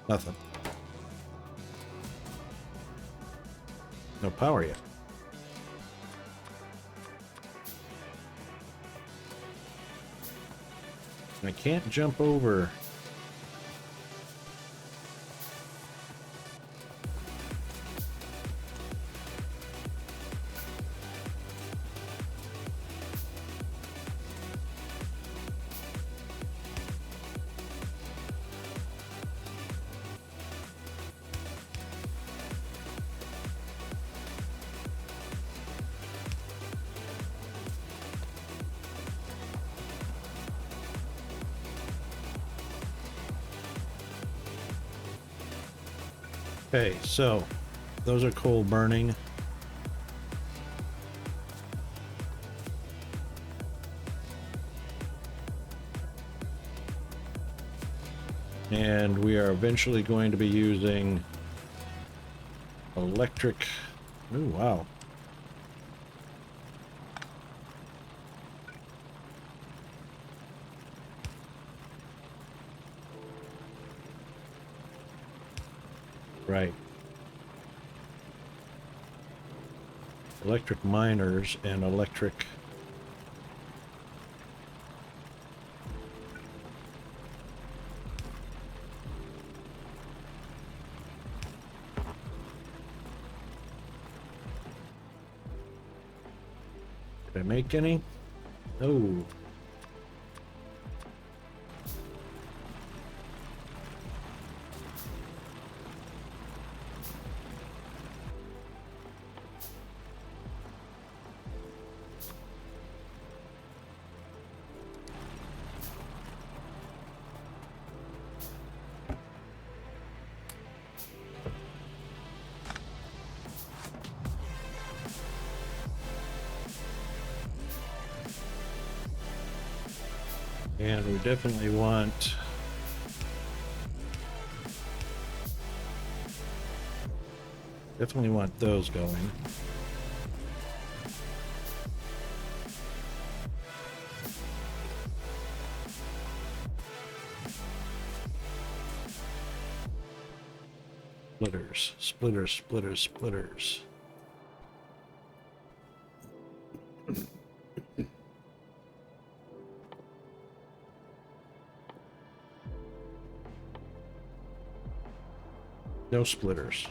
nothing. No power yet. I can't jump over. Okay, so those are coal burning. And we are eventually going to be using electric. Oh, wow. Right. Electric miners and electric. Did I make any? Oh. And we definitely want those going. Splitters. No splitters.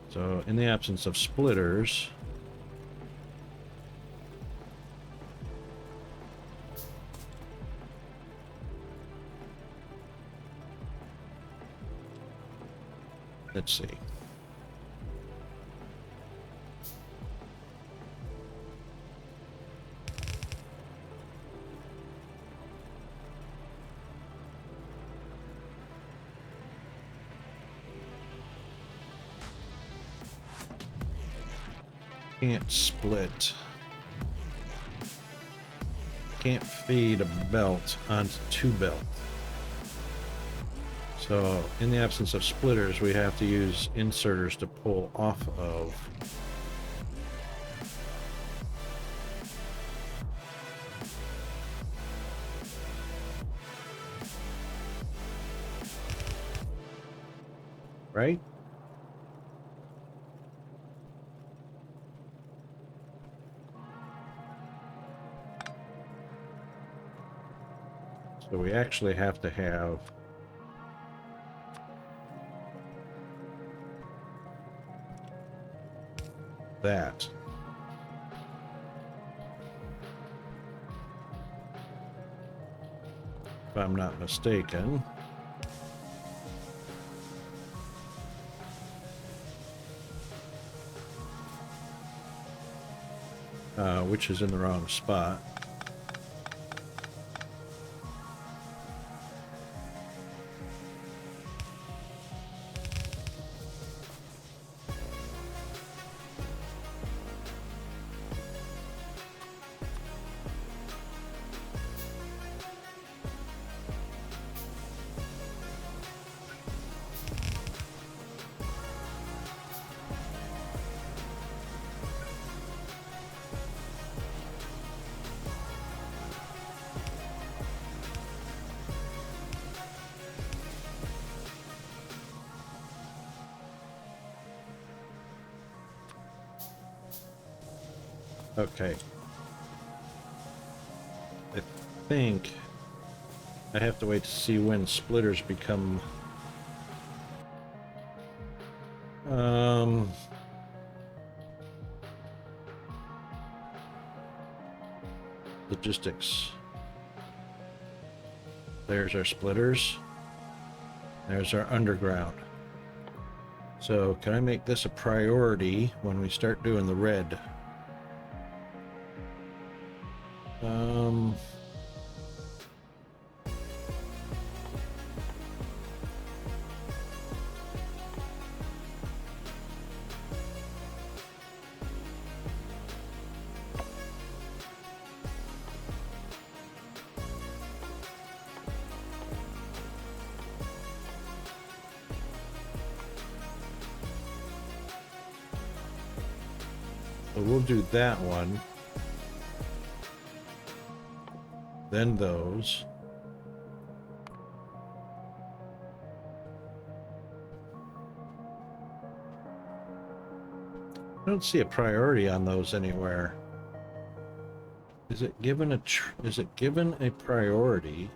So in the absence of splitters, let's see. Can't split. Can't feed a belt onto two belts. So in the absence of splitters, we have to use inserters to pull off of. Right? So we actually have to have that. If I'm not mistaken. Which is in the wrong spot. Okay. I think I have to wait to see when splitters become logistics. There's our splitters. There's our underground. So can I make this a priority when we start doing the red? So we'll do that one. Then those. I don't see a priority on those anywhere. Is it given a priority?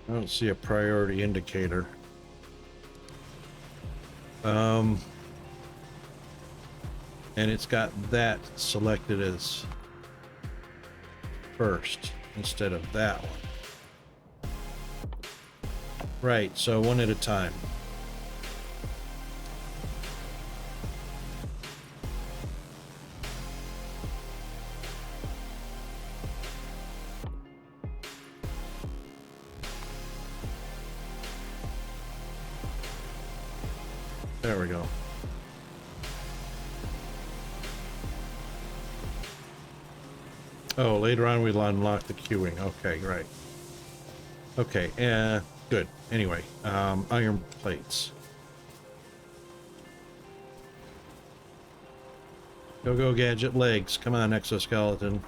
I don't see a priority indicator. And it's got that selected as first instead of that one. Right, so one at a time. There we go. Oh, later on we'll unlock the queuing. Okay, right. Okay, good. Anyway, iron plates. Go, gadget legs. Come on, exoskeleton.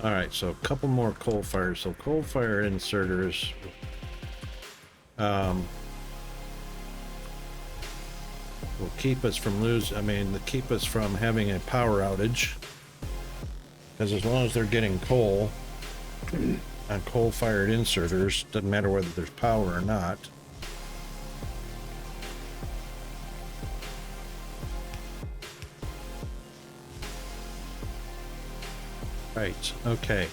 All right, so a couple more coal fires. So coal fire inserters. Will keep us from keep us from having a power outage. Because as long as they're getting coal on coal-fired inserters, doesn't matter whether there's power or not. Right, okay.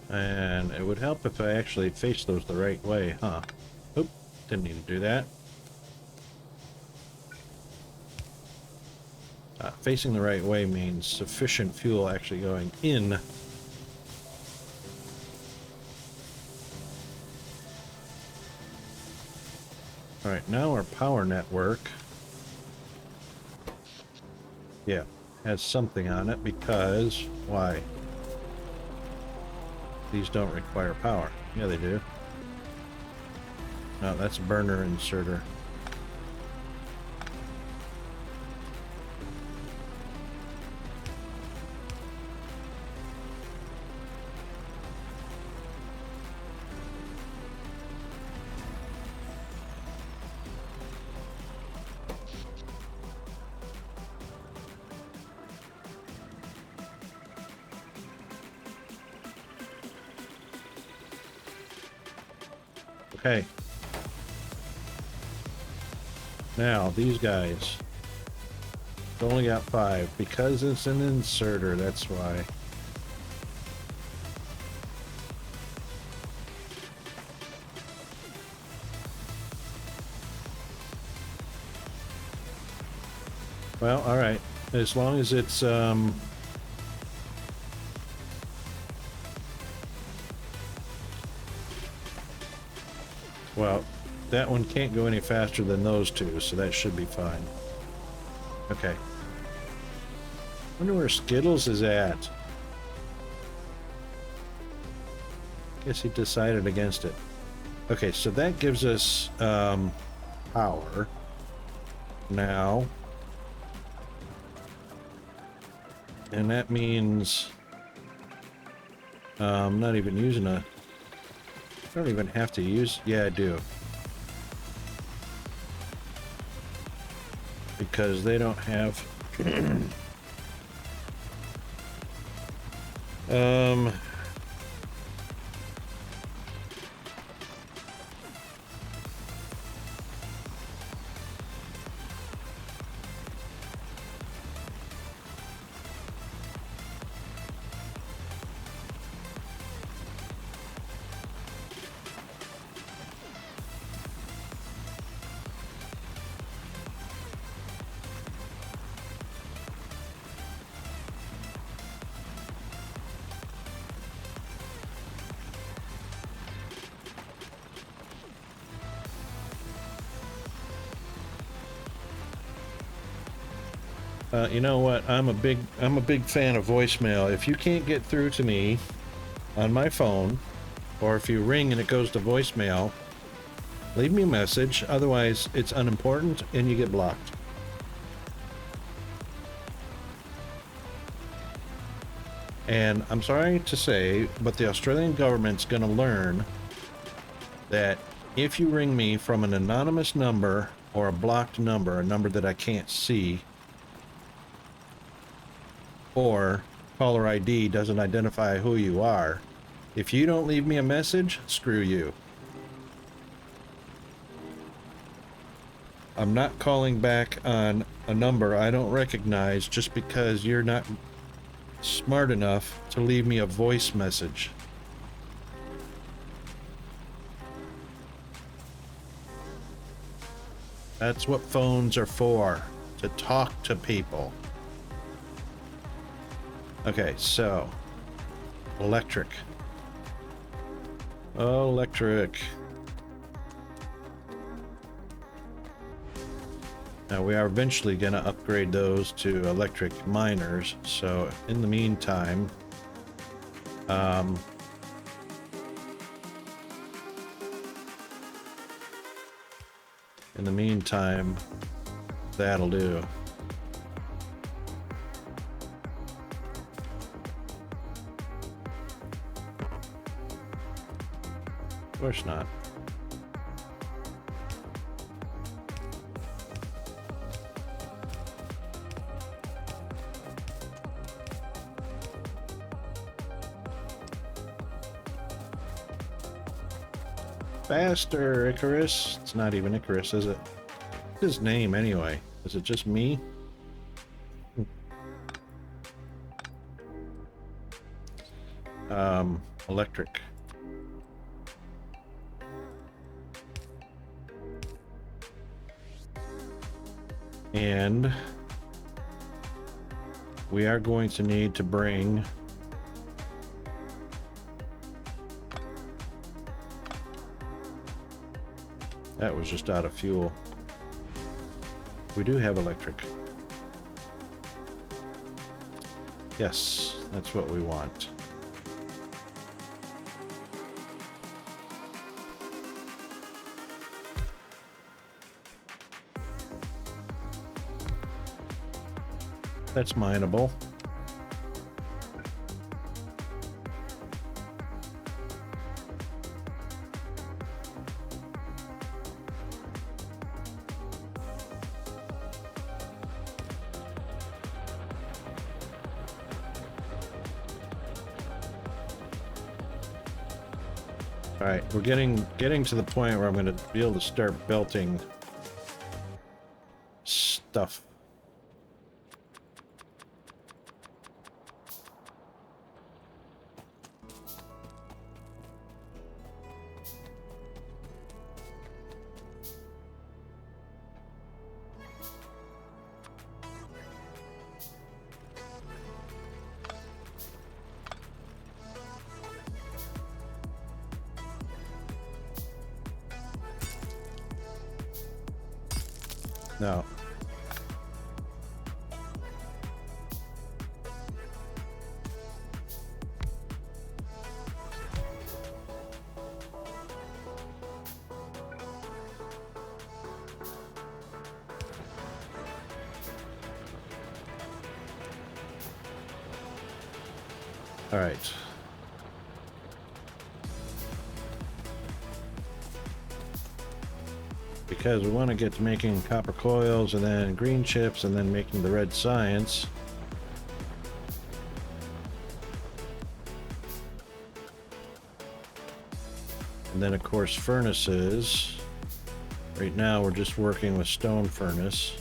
And it would help if I actually faced those the right way, huh? Oop, didn't need to do that. Facing the right way means sufficient fuel actually going in. Alright, now our power network, yeah, has something on it because, why? These don't require power. Yeah, they do. No, that's a burner inserter. Okay. Now, these guys. It's only got 5 because it's an inserter, that's why. Well, alright. As long as it's, well, that one can't go any faster than those two, so that should be fine. Okay. Wonder where Skittles is at. Guess he decided against it. Okay, so that gives us power. Now. And that means I'm not even using a... I don't even have to use... Yeah, I do. Because they don't have... You know what? I'm a big fan of voicemail. If you can't get through to me on my phone, or if you ring and it goes to voicemail, leave me a message. Otherwise, it's unimportant and you get blocked. And I'm sorry to say, but the Australian government's going to learn that if you ring me from an anonymous number or a blocked number, a number that I can't see, or caller ID doesn't identify who you are, if you don't leave me a message, screw you. I'm not calling back on a number I don't recognize just because you're not smart enough to leave me a voice message. That's what phones are for, to talk to people. Okay, so electric. Electric. Now we are eventually going to upgrade those to electric miners, so in the meantime, that'll do. Of course not. Faster, Icarus. It's not even Icarus, is it? What's his name anyway? Is it just me? Electric. And we are going to need to bring that was just out of fuel. We do have electric. Yes, that's what we want. That's mineable. All right, we're getting to the point where I'm going to be able to start belting stuff. No. All right. Because we want to get to making copper coils and then green chips and then making the red science. And then of course furnaces. Right now we're just working with stone furnace.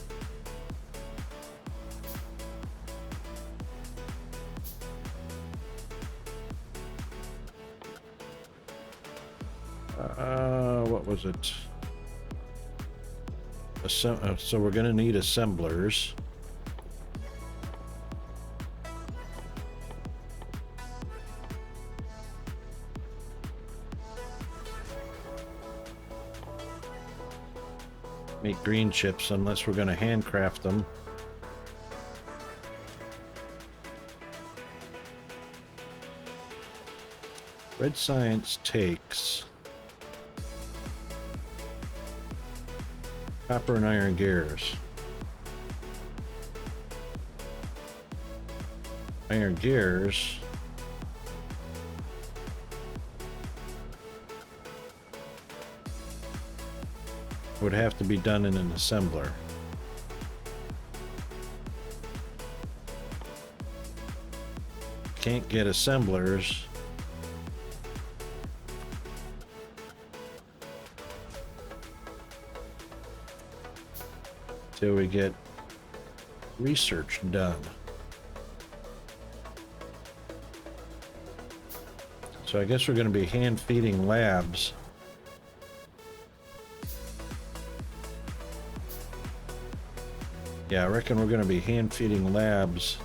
What was it? So we're going to need assemblers. Make green chips unless we're going to handcraft them. Red Science takes copper and iron gears. Iron gears would have to be done in an assembler. Can't get assemblers. Till we get research done. So I guess we're going to be hand feeding labs. Yeah, I reckon we're going to be hand feeding labs.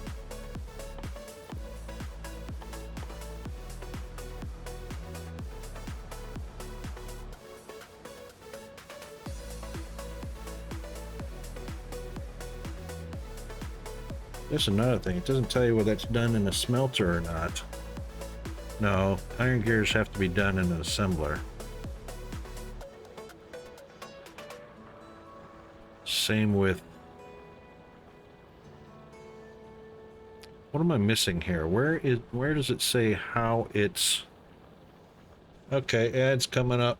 That's another thing. It doesn't tell you whether that's done in a smelter or not. No, iron gears have to be done in an assembler. Same with... What am I missing here? Where does it say how it's... Okay, ads coming up.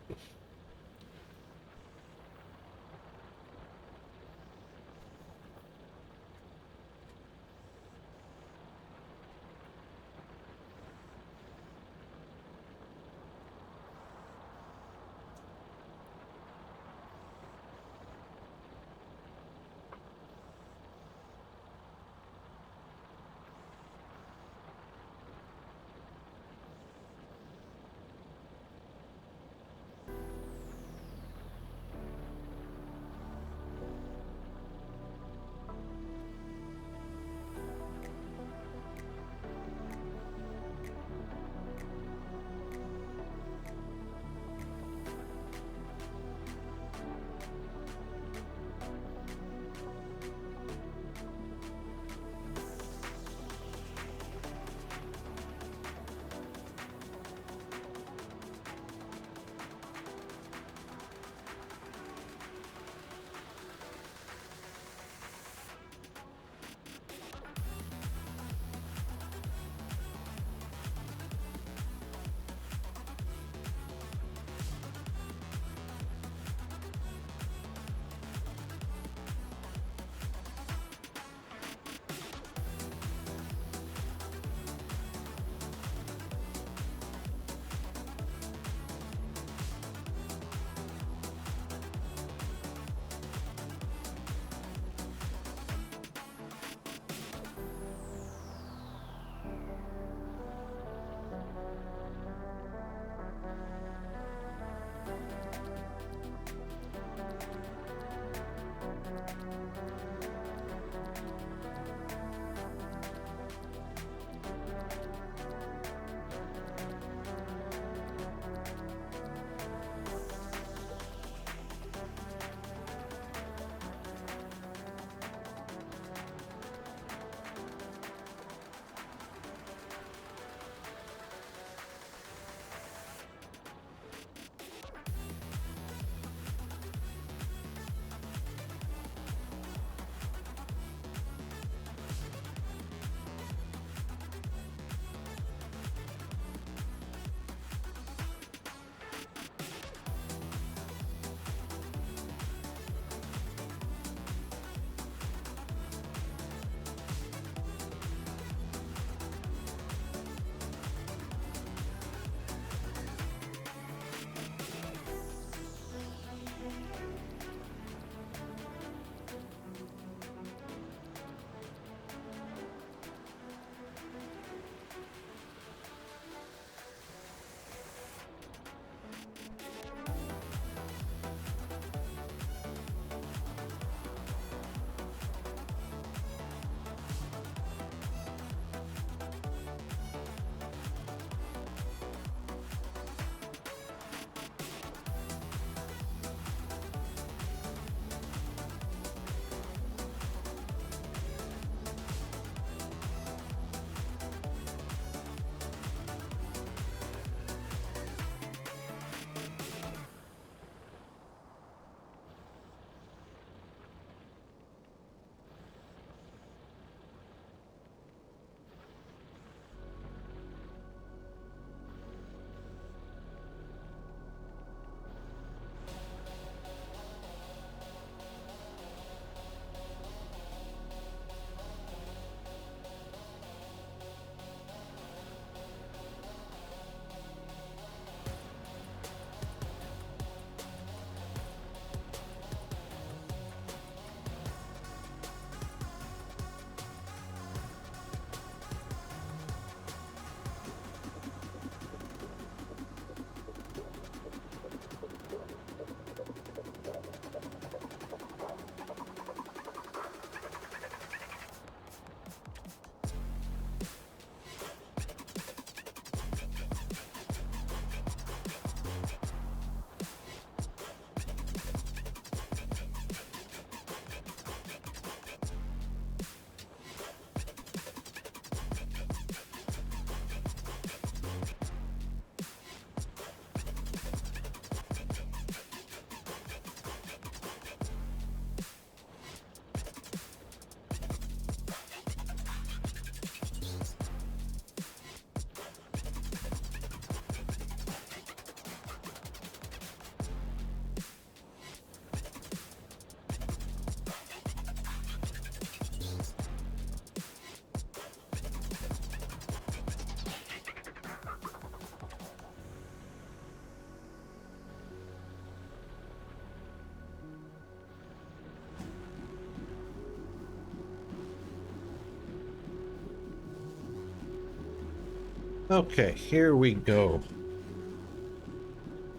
Okay, here we go.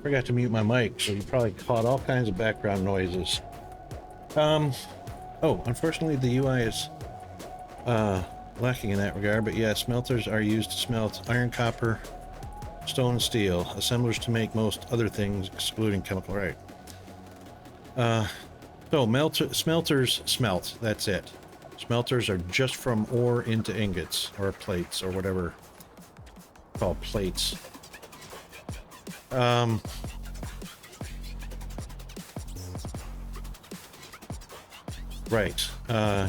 Forgot to mute my mic, so you probably caught all kinds of background noises. Oh, unfortunately the UI is lacking in that regard, but yeah, smelters are used to smelt iron, copper, stone, and steel. Assemblers to make most other things, excluding chemical, right? So smelters smelt, that's it. Smelters are just from ore into ingots, or plates, or whatever. Called plates. Right.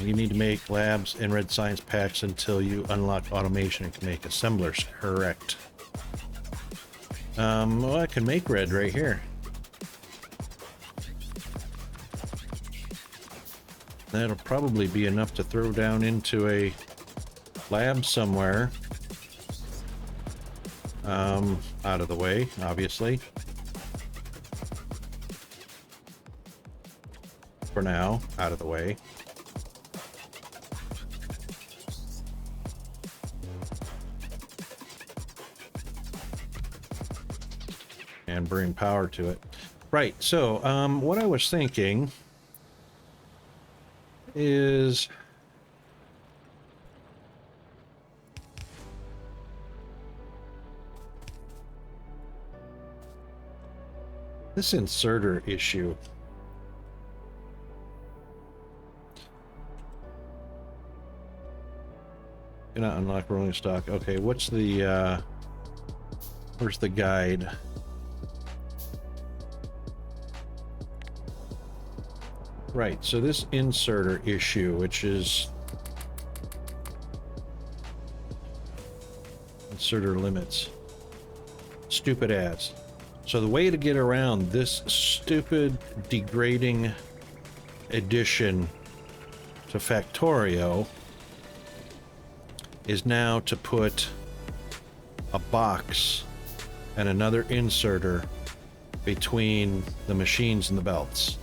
You need to make labs and red science packs until you unlock automation and can make assemblers. Correct. Well, I can make red right here. That'll probably be enough to throw down into a lab somewhere. Out of the way, obviously. For now, out of the way. And bring power to it. Right, so, what I was thinking is... this inserter issue. Cannot unlock rolling stock. Okay, what's the, where's the guide? Right, so this inserter issue, which is inserter limits. Stupid ass. So the way to get around this stupid, degrading addition to Factorio is now to put a box and another inserter between the machines and the belts.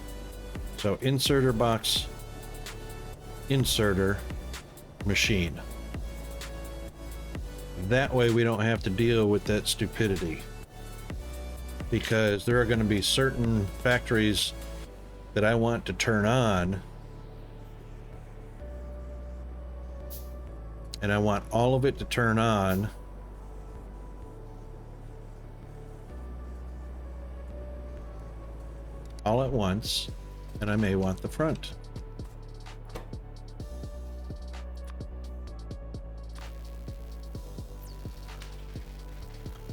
So inserter box, inserter, machine. That way we don't have to deal with that stupidity. Because there are going to be certain factories that I want to turn on, and I want all of it to turn on all at once, and I may want the front.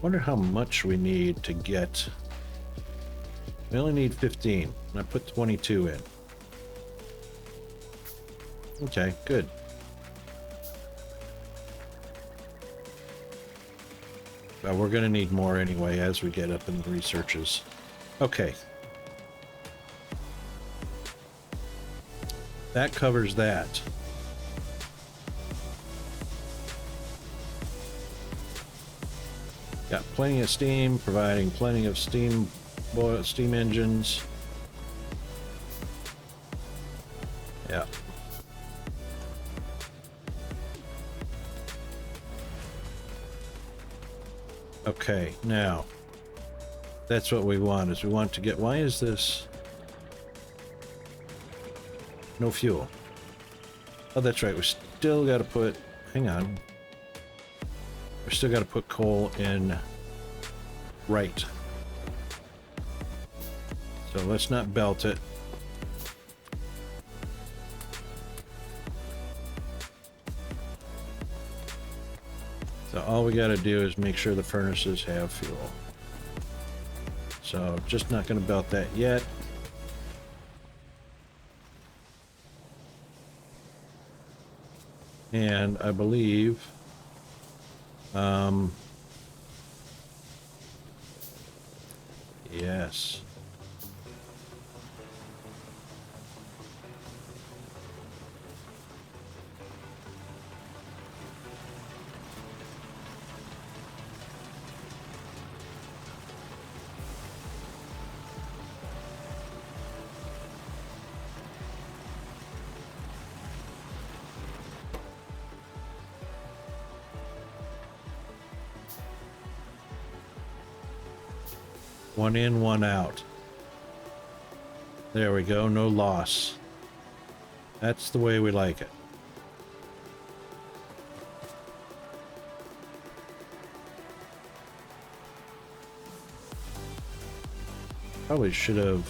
Wonder how much we need to get. We only need 15, and I put 22 in. Okay, good. But we're gonna need more anyway as we get up in the researches. Okay. That covers that. Got plenty of steam, providing plenty of steam engines. Yeah. Okay, now that's what we want. Is we want to get. Why is this no fuel? Oh, that's right. We still got to put. Hang on. We still got to put coal in right. So let's not belt it. So all we got to do is make sure the furnaces have fuel. So just not going to belt that yet. And I believe yes. One in, one out. There we go, no loss. That's the way we like it. Probably should have...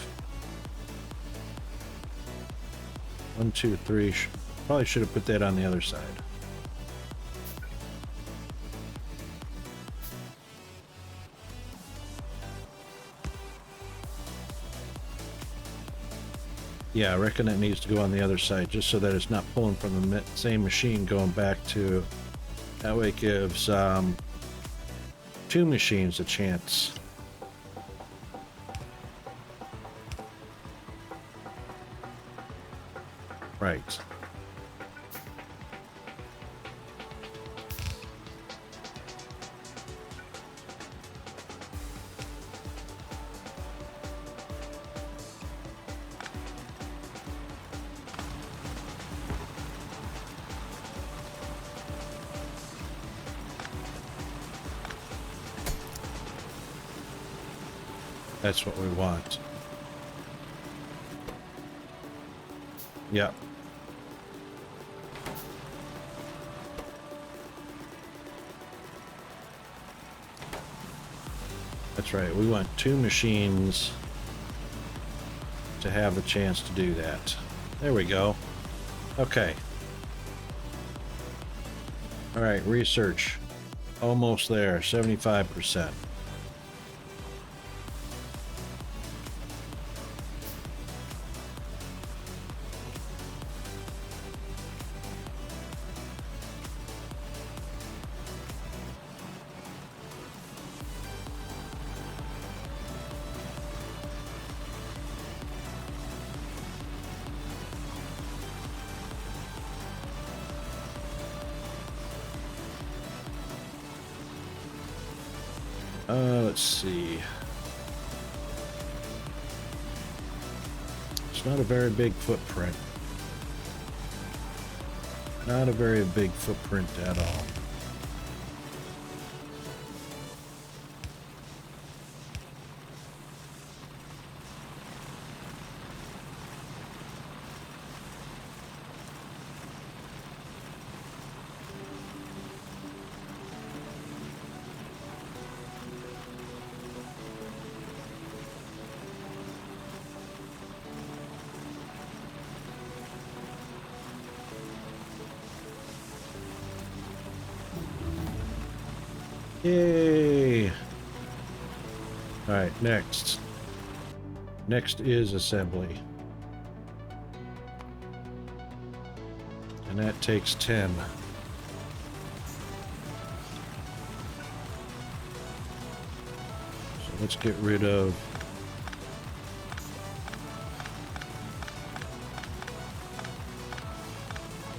1, 2, 3. Probably should have put that on the other side. Yeah, I reckon it needs to go on the other side, just so that it's not pulling from the same machine going back to... That way it gives two machines a chance. Right. That's what we want. Yep. That's right. We want two machines to have the chance to do that. There we go. Okay. All right, research. Almost there, 75%. Let's see. It's not a very big footprint. Not a very big footprint at all. Yay! Alright, next. Next is assembly. And that takes 10. So let's get rid of...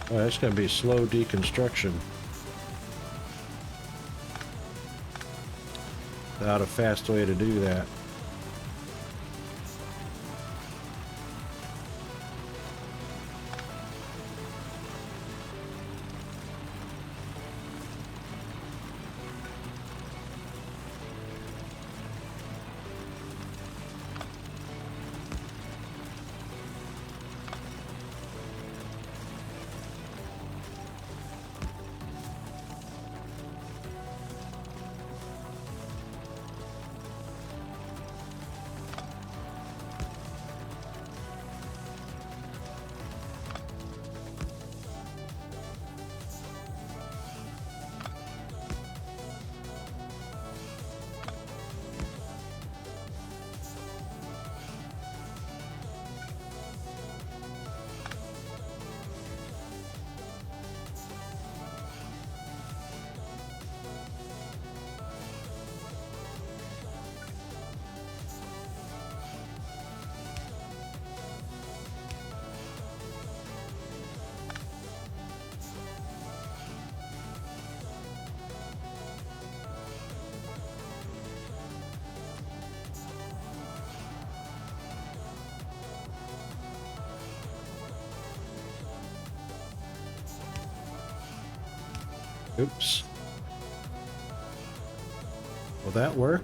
Oh, that's going to be slow deconstruction. Without a fast way to do that. Oops. Will that work?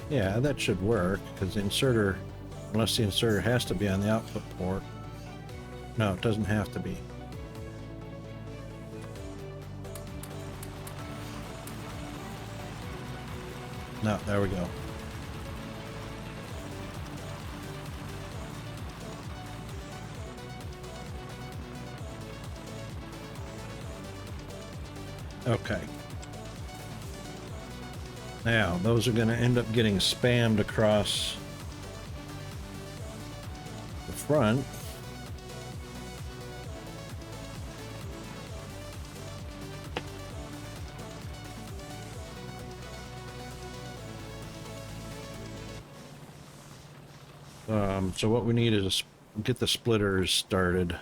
Yeah, that should work, because the inserter, unless the inserter has to be on the output port. No, it doesn't have to be. No, there we go. Okay. Now, those are going to end up getting spammed across the front. So what we need is get the splitters started.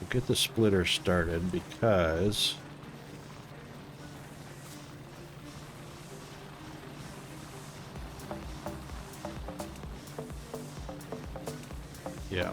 Get the splitter started because yeah.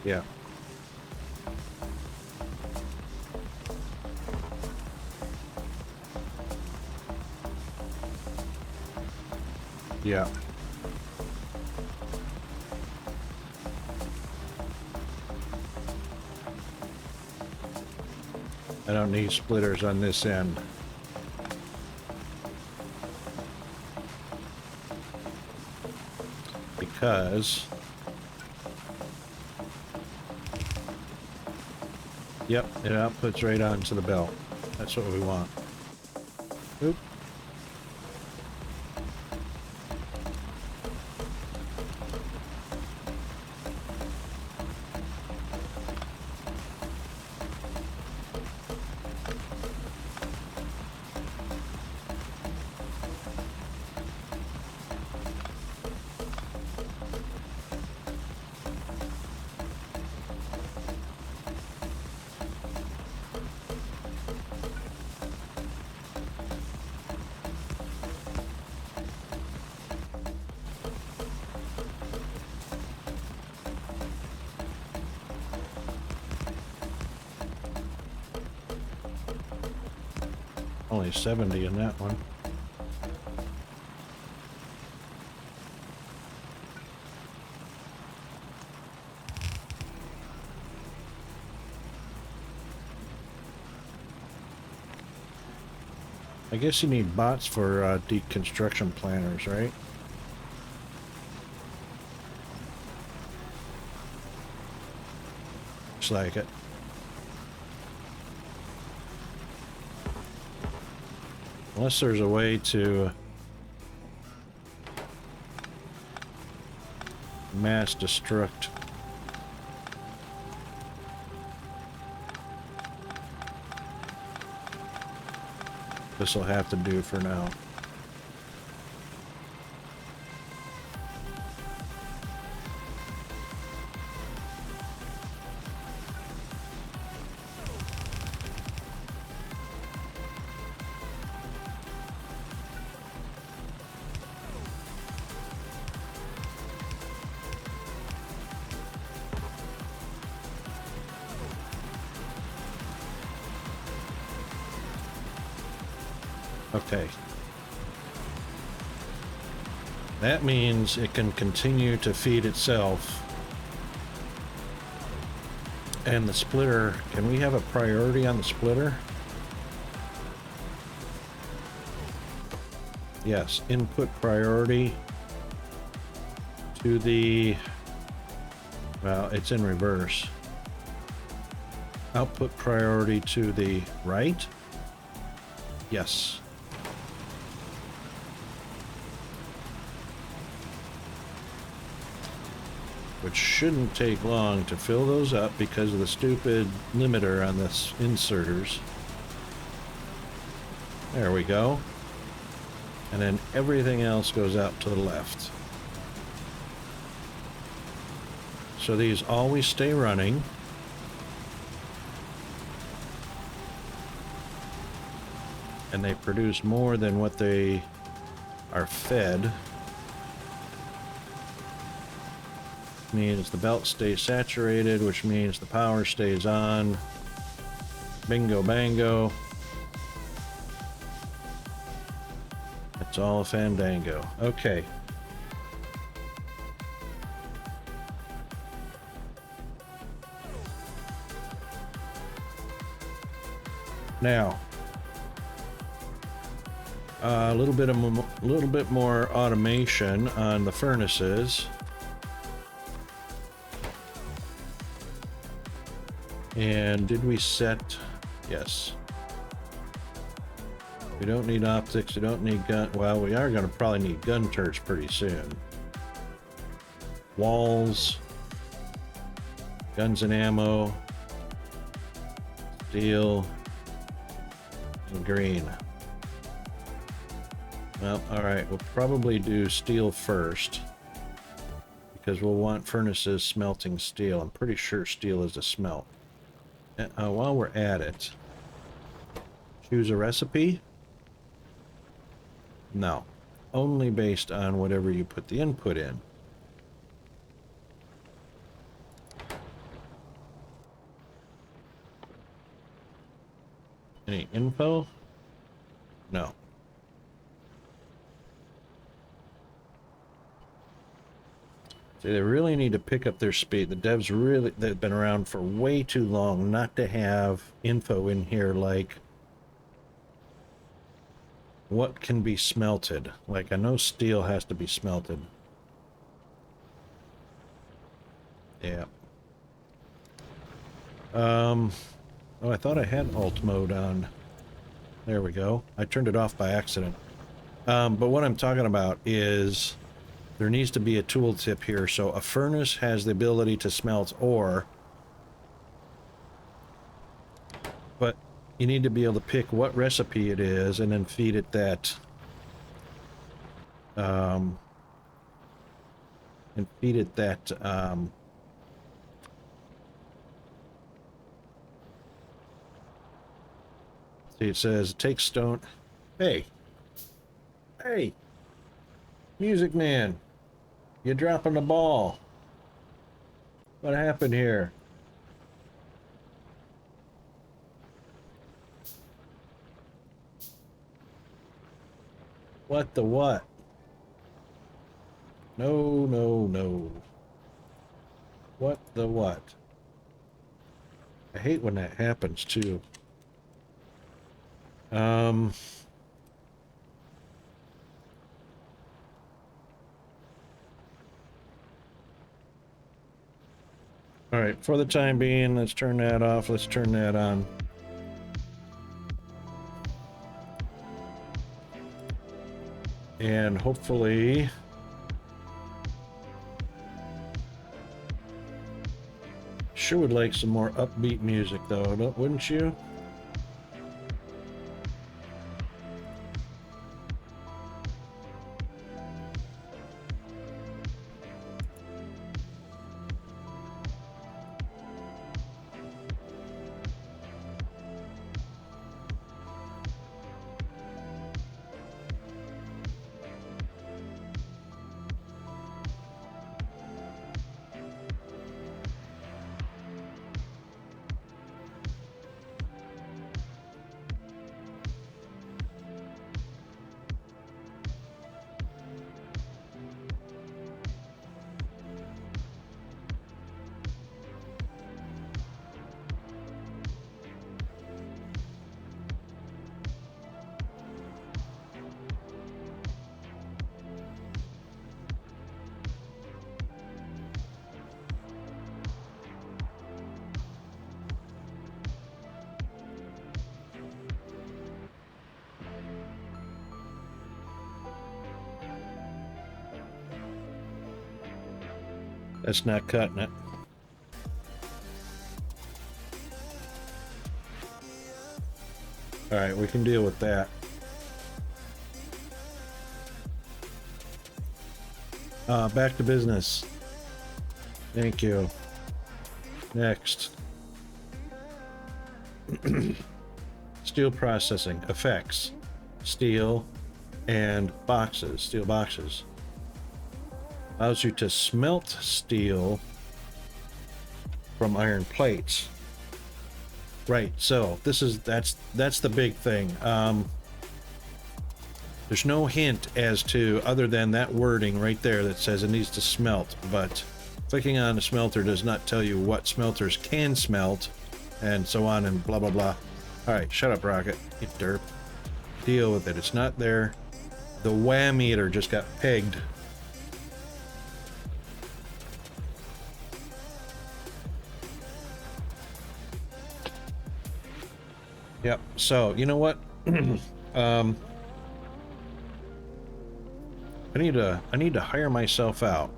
Yeah. Yeah. I don't need splitters on this end. Because yep, it outputs right onto the belt. That's what we want. Oop. Only 70 in that one. I guess you need bots for deconstruction planners, right? Looks like it. Unless there's a way to mass destruct. This will have to do for now. Okay. That means it can continue to feed itself. And the splitter, can we have a priority on the splitter? Yes, input priority to the, well, it's in reverse. Output priority to the right? Yes. Which shouldn't take long to fill those up because of the stupid limiter on this inserters. There we go. And then everything else goes out to the left. So these always stay running. And they produce more than what they are fed. Means the belt stays saturated, which means the power stays on. Bingo bango. It's all a fandango. Okay. Now, a little bit more automation on the furnaces. And did we set? Yes. We don't need optics. We don't need gun. Well, we are going to probably need gun turrets pretty soon. Walls. Guns and ammo. Steel. And green. Well, alright. We'll probably do steel first. Because we'll want furnaces smelting steel. I'm pretty sure steel is a smelt. While we're at it, choose a recipe? No, only based on whatever you put the input in. Any info? No. See, they really need to pick up their speed. The devs really, they've been around for way too long not to have info in here like what can be smelted. Like, I know steel has to be smelted. Yeah. Oh, I thought I had alt mode on. There we go. I turned it off by accident. But what I'm talking about is there needs to be a tooltip here. So a furnace has the ability to smelt ore, but you need to be able to pick what recipe it is and then feed it that. And feed it that. See, it says take stone. Hey. Hey. Music man. You're dropping the ball. What happened here? What the what? No, no, no. What the what? I hate when that happens too. All right, for the time being, let's turn that off. Let's turn that on. And hopefully sure would like some more upbeat music though, wouldn't you? That's not cutting it. All right, we can deal with that. Back to business. Thank you. Next. Steel processing. Effects. Steel and boxes. Steel boxes. Allows you to smelt steel from iron plates. Right, so that's the big thing. There's no hint as to, other than that wording right there that says it needs to smelt, but clicking on a smelter does not tell you what smelters can smelt, and so on and blah blah blah. Alright, shut up, Rocket. You derp. Deal with it. It's not there. The WA meter just got pegged. Yep, so, you know what? I need to hire myself out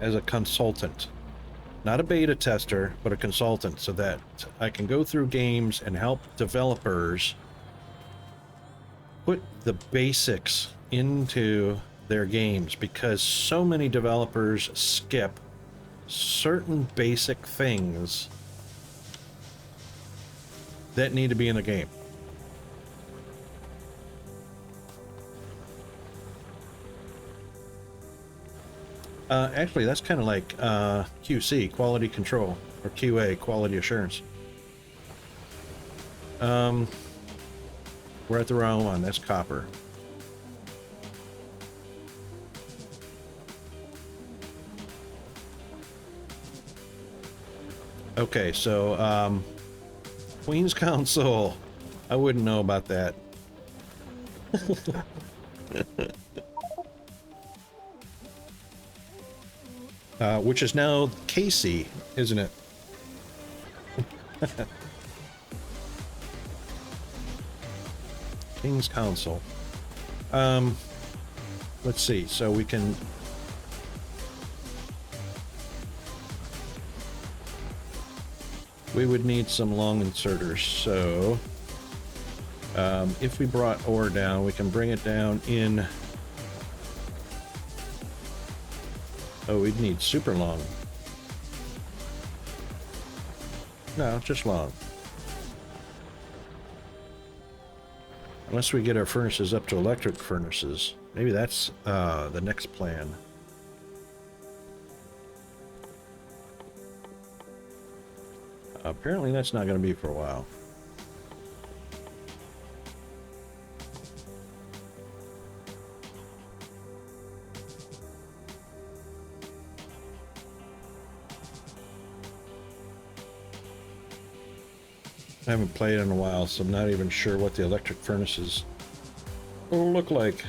as a consultant. Not a beta tester, but a consultant, so that I can go through games and help developers put the basics into their games, because so many developers skip certain basic things that need to be in the game. Actually, that's kind of like QC, quality control, or QA, quality assurance. We're at the wrong one. That's copper. Okay, so Queen's Council. I wouldn't know about that. Which is now Casey, isn't it? King's Council. Let's see. So we can... We would need some long inserters. So if we brought ore down, we can bring it down in... Oh, we'd need super long. No, just long. Unless we get our furnaces up to electric furnaces. Maybe that's the next plan. Apparently that's not going to be for a while. I haven't played in a while, so I'm not even sure what the electric furnaces will look like.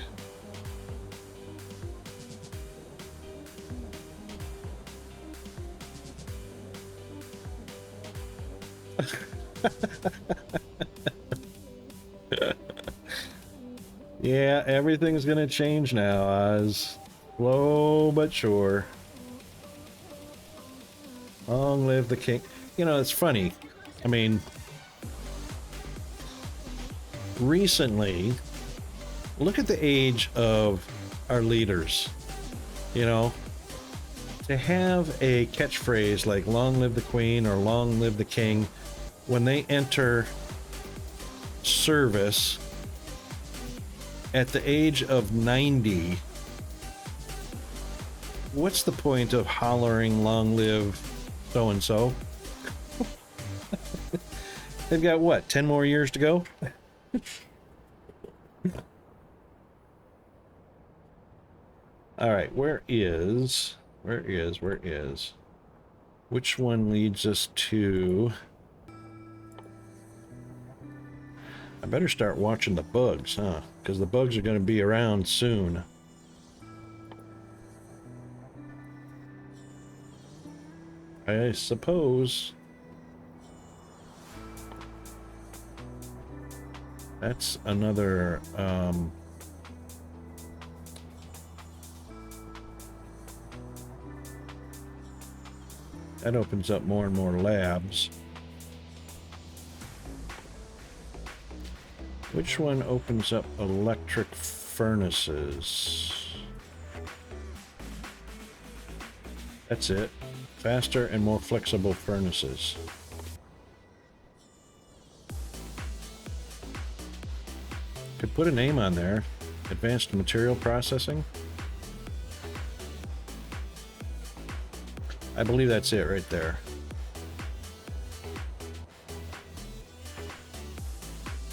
Yeah, everything's gonna change now, Oz. Slow but sure. Long live the king. You know, it's funny. I mean, recently, look at the age of our leaders. You know, to have a catchphrase like "Long live the Queen" or "Long live the King" when they enter service at the age of 90, what's the point of hollering "Long live so-and-so"? They've got, what, 10 more years to go? Alright, where is... Which one leads us to... I better start watching the bugs, huh? Because the bugs are going to be around soon. I suppose. That's another, That opens up more and more labs. Which one opens up electric furnaces? That's it. Faster and more flexible furnaces. Could put a name on there. Advanced material processing. I believe that's it right there.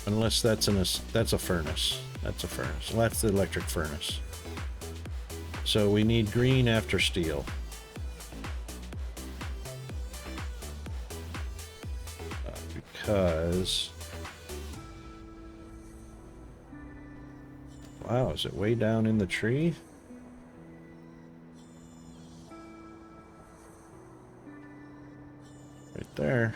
Unless that's a furnace. That's a furnace. Well, that's the electric furnace. So we need green after steel. Because... Wow, is it way down in the tree? Right there.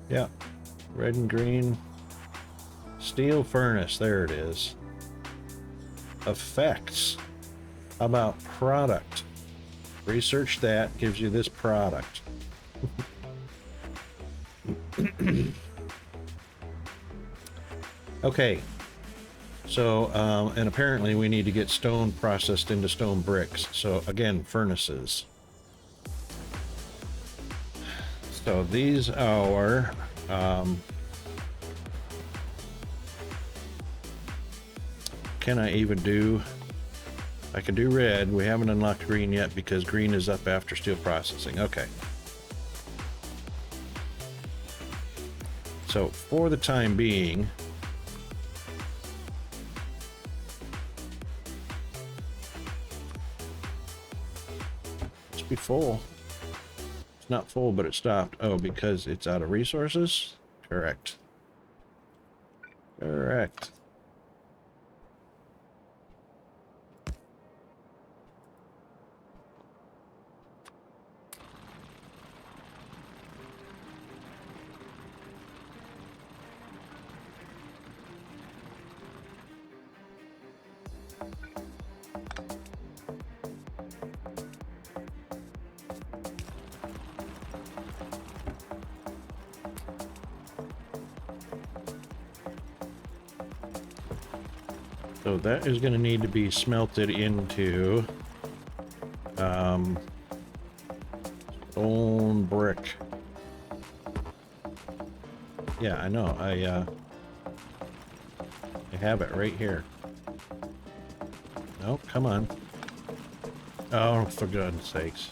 Yeah, red and green. Steel furnace, there it is. Effects. How about product? Research that, gives you this product. Okay. So, and apparently we need to get stone processed into stone bricks. So again, furnaces. So these are, can I even do, I can do red. We haven't unlocked green yet because green is up after steel processing. Okay. So for the time being, let's be full. It's not full, but it stopped. Oh, because it's out of resources? Correct. Correct. So that is going to need to be smelted into stone brick. Yeah, I know. I have it right here. No, come on. Oh, for goodness sakes.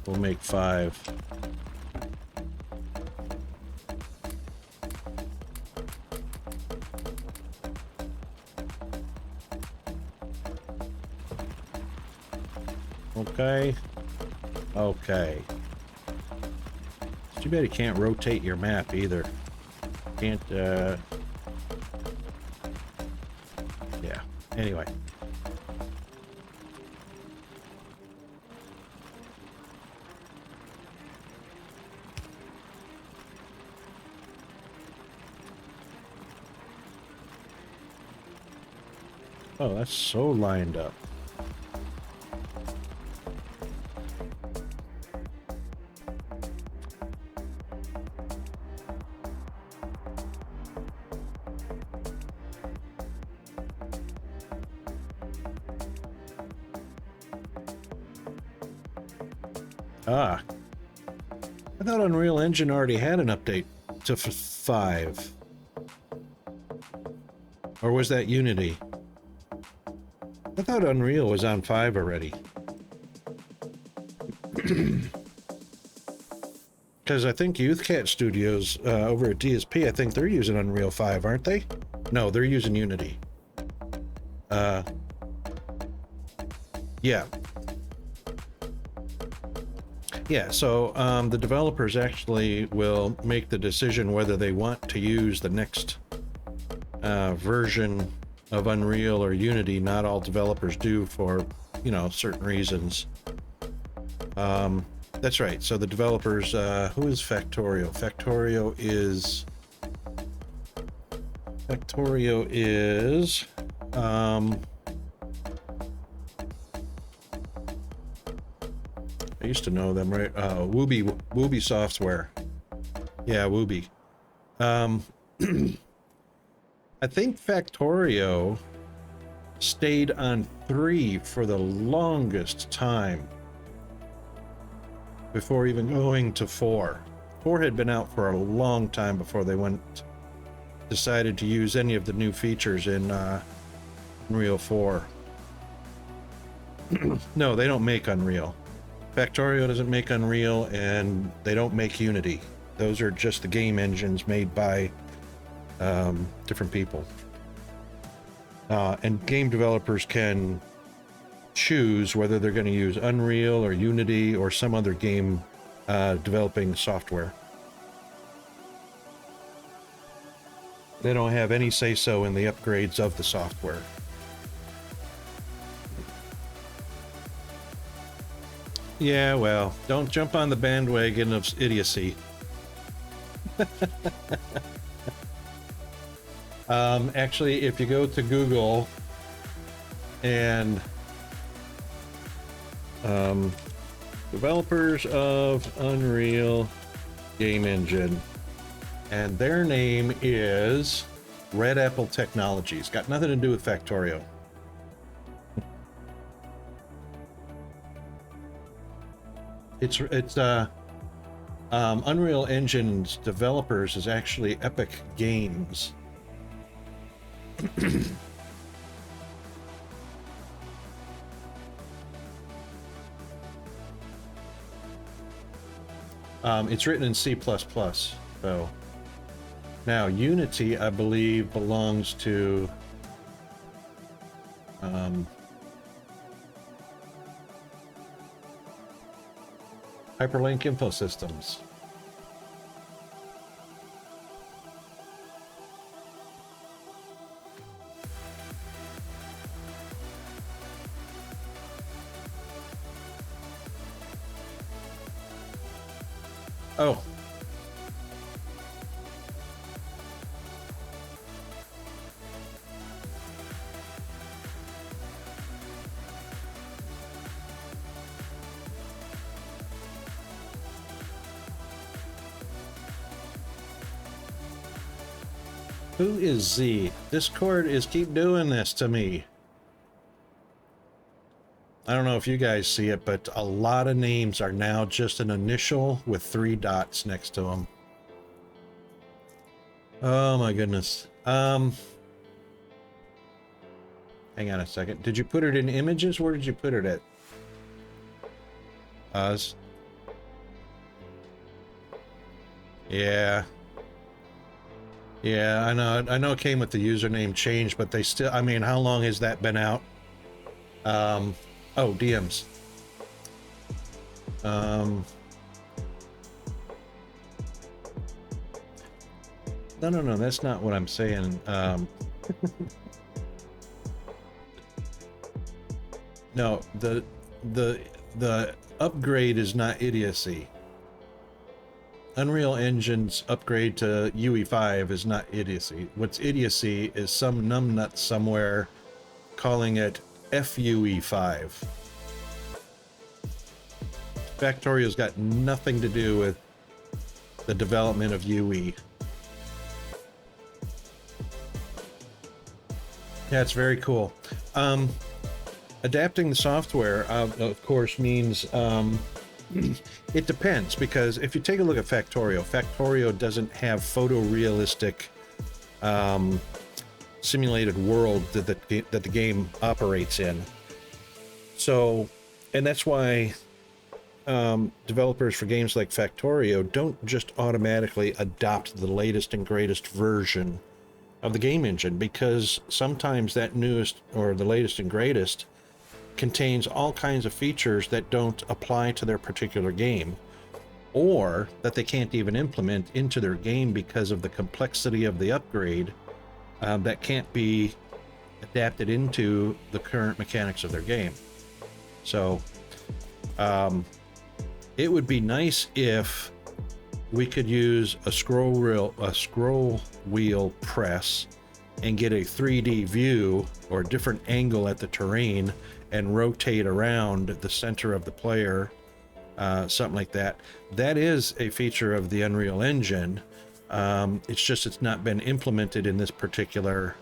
We'll make 5. Okay. Okay. It's too bad you can't rotate your map either. Can't, yeah. Anyway. Oh, that's so lined up. Ah. I thought Unreal Engine already had an update to 5. Or was that Unity? I thought Unreal was on 5 already. Because I think Youthcat Studios over at DSP, I think they're using Unreal 5, aren't they? No, they're using Unity. Yeah. Yeah, so the developers actually will make the decision whether they want to use the next version of Unreal or Unity. Not all developers do for, you know, certain reasons. That's right. So the developers, who is Factorio? Factorio is, I used to know them, right? Wooby Software. Yeah, Wooby. I think Factorio stayed on 3 for the longest time before even going to 4. 4 had been out for a long time before they decided to use any of the new features in Unreal 4. No, they don't make Unreal. Factorio doesn't make Unreal, and they don't make Unity. Those are just the game engines made by different people. And game developers can choose whether they're going to use Unreal or Unity or some other game developing software. They don't have any say-so in the upgrades of the software. Yeah, well, don't jump on the bandwagon of idiocy. Actually, if you go to Google and developers of Unreal Game Engine, and their name is Red Apple Technologies. Got nothing to do with Factorio. It's Unreal Engine's developers is actually Epic Games. It's written in C++, so now Unity, I believe, belongs to Hyperlink Infosystems. Oh. Who is Z? Discord is keep doing this to me. I don't know if you guys see it, but a lot of names are now just an initial with 3 dots next to them. Oh my goodness. Hang on a second. Did you put it in images? Where did you put it at? Oz? Yeah. Yeah, I know it came with the username change, but they still, I mean, how long has that been out? Oh, DMs. No, that's not what I'm saying. No, the upgrade is not idiocy. Unreal Engine's upgrade to UE5 is not idiocy. What's idiocy is some numbnut somewhere calling it FUE5. Factorio's got nothing to do with the development of UE. Yeah, it's very cool. Adapting the software, of course, means it depends, because if you take a look at Factorio doesn't have photorealistic simulated world that the game operates in. So, and that's why developers for games like Factorio don't just automatically adopt the latest and greatest version of the game engine, because sometimes that newest or the latest and greatest contains all kinds of features that don't apply to their particular game, or that they can't even implement into their game because of the complexity of the upgrade that can't be adapted into the current mechanics of their game. So It would be nice if we could use a scroll wheel press and get a 3D view or a different angle at the terrain and rotate around the center of the player, something like that. That is a feature of the Unreal Engine. It's just it's not been implemented in this particular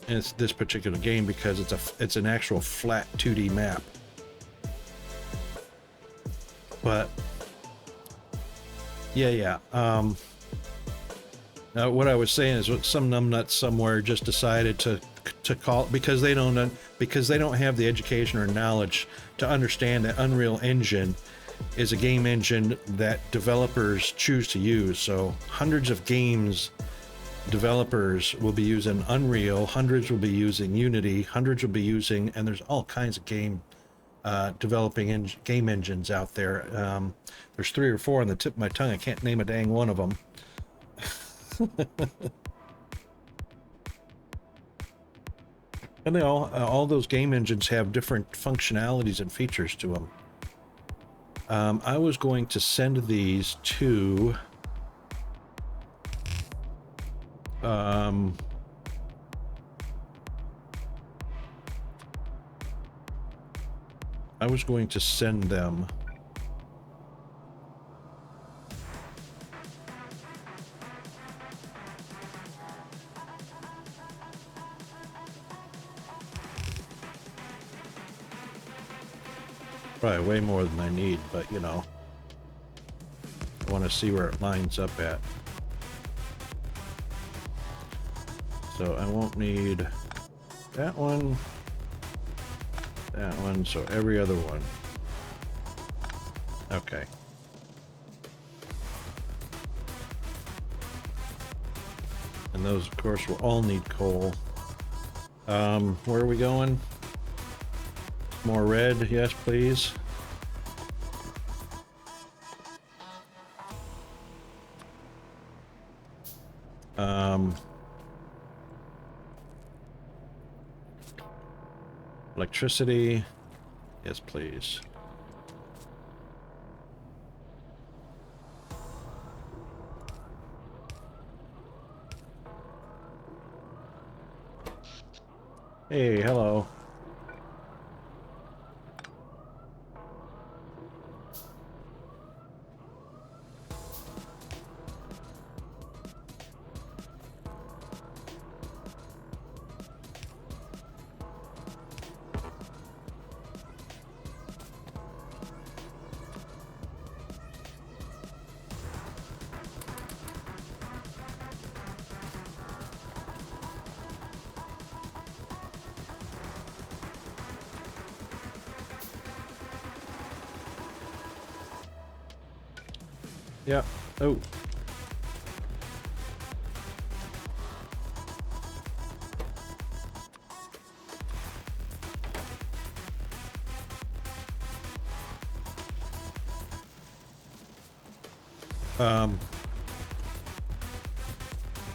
game because it's an actual flat 2D map. But yeah. What I was saying is some numbnuts somewhere just decided to call, because they don't have the education or knowledge to understand that Unreal Engine is a game engine that developers choose to use. So hundreds of games developers will be using Unreal, hundreds will be using Unity, hundreds will be using, and there's all kinds of game game engines out there. There's 3 or 4 on the tip of my tongue. I can't name a dang one of them. And they all those game engines have different functionalities and features to them. I was going to send these to I was going to send them probably way more than I need, but you know, I want to see where it lines up at. So I won't need that one, so every other one. Okay. And those, of course, will all need coal. Where are we going? More red, yes, please. Electricity, yes, please. Hey, hello. Yeah. Oh.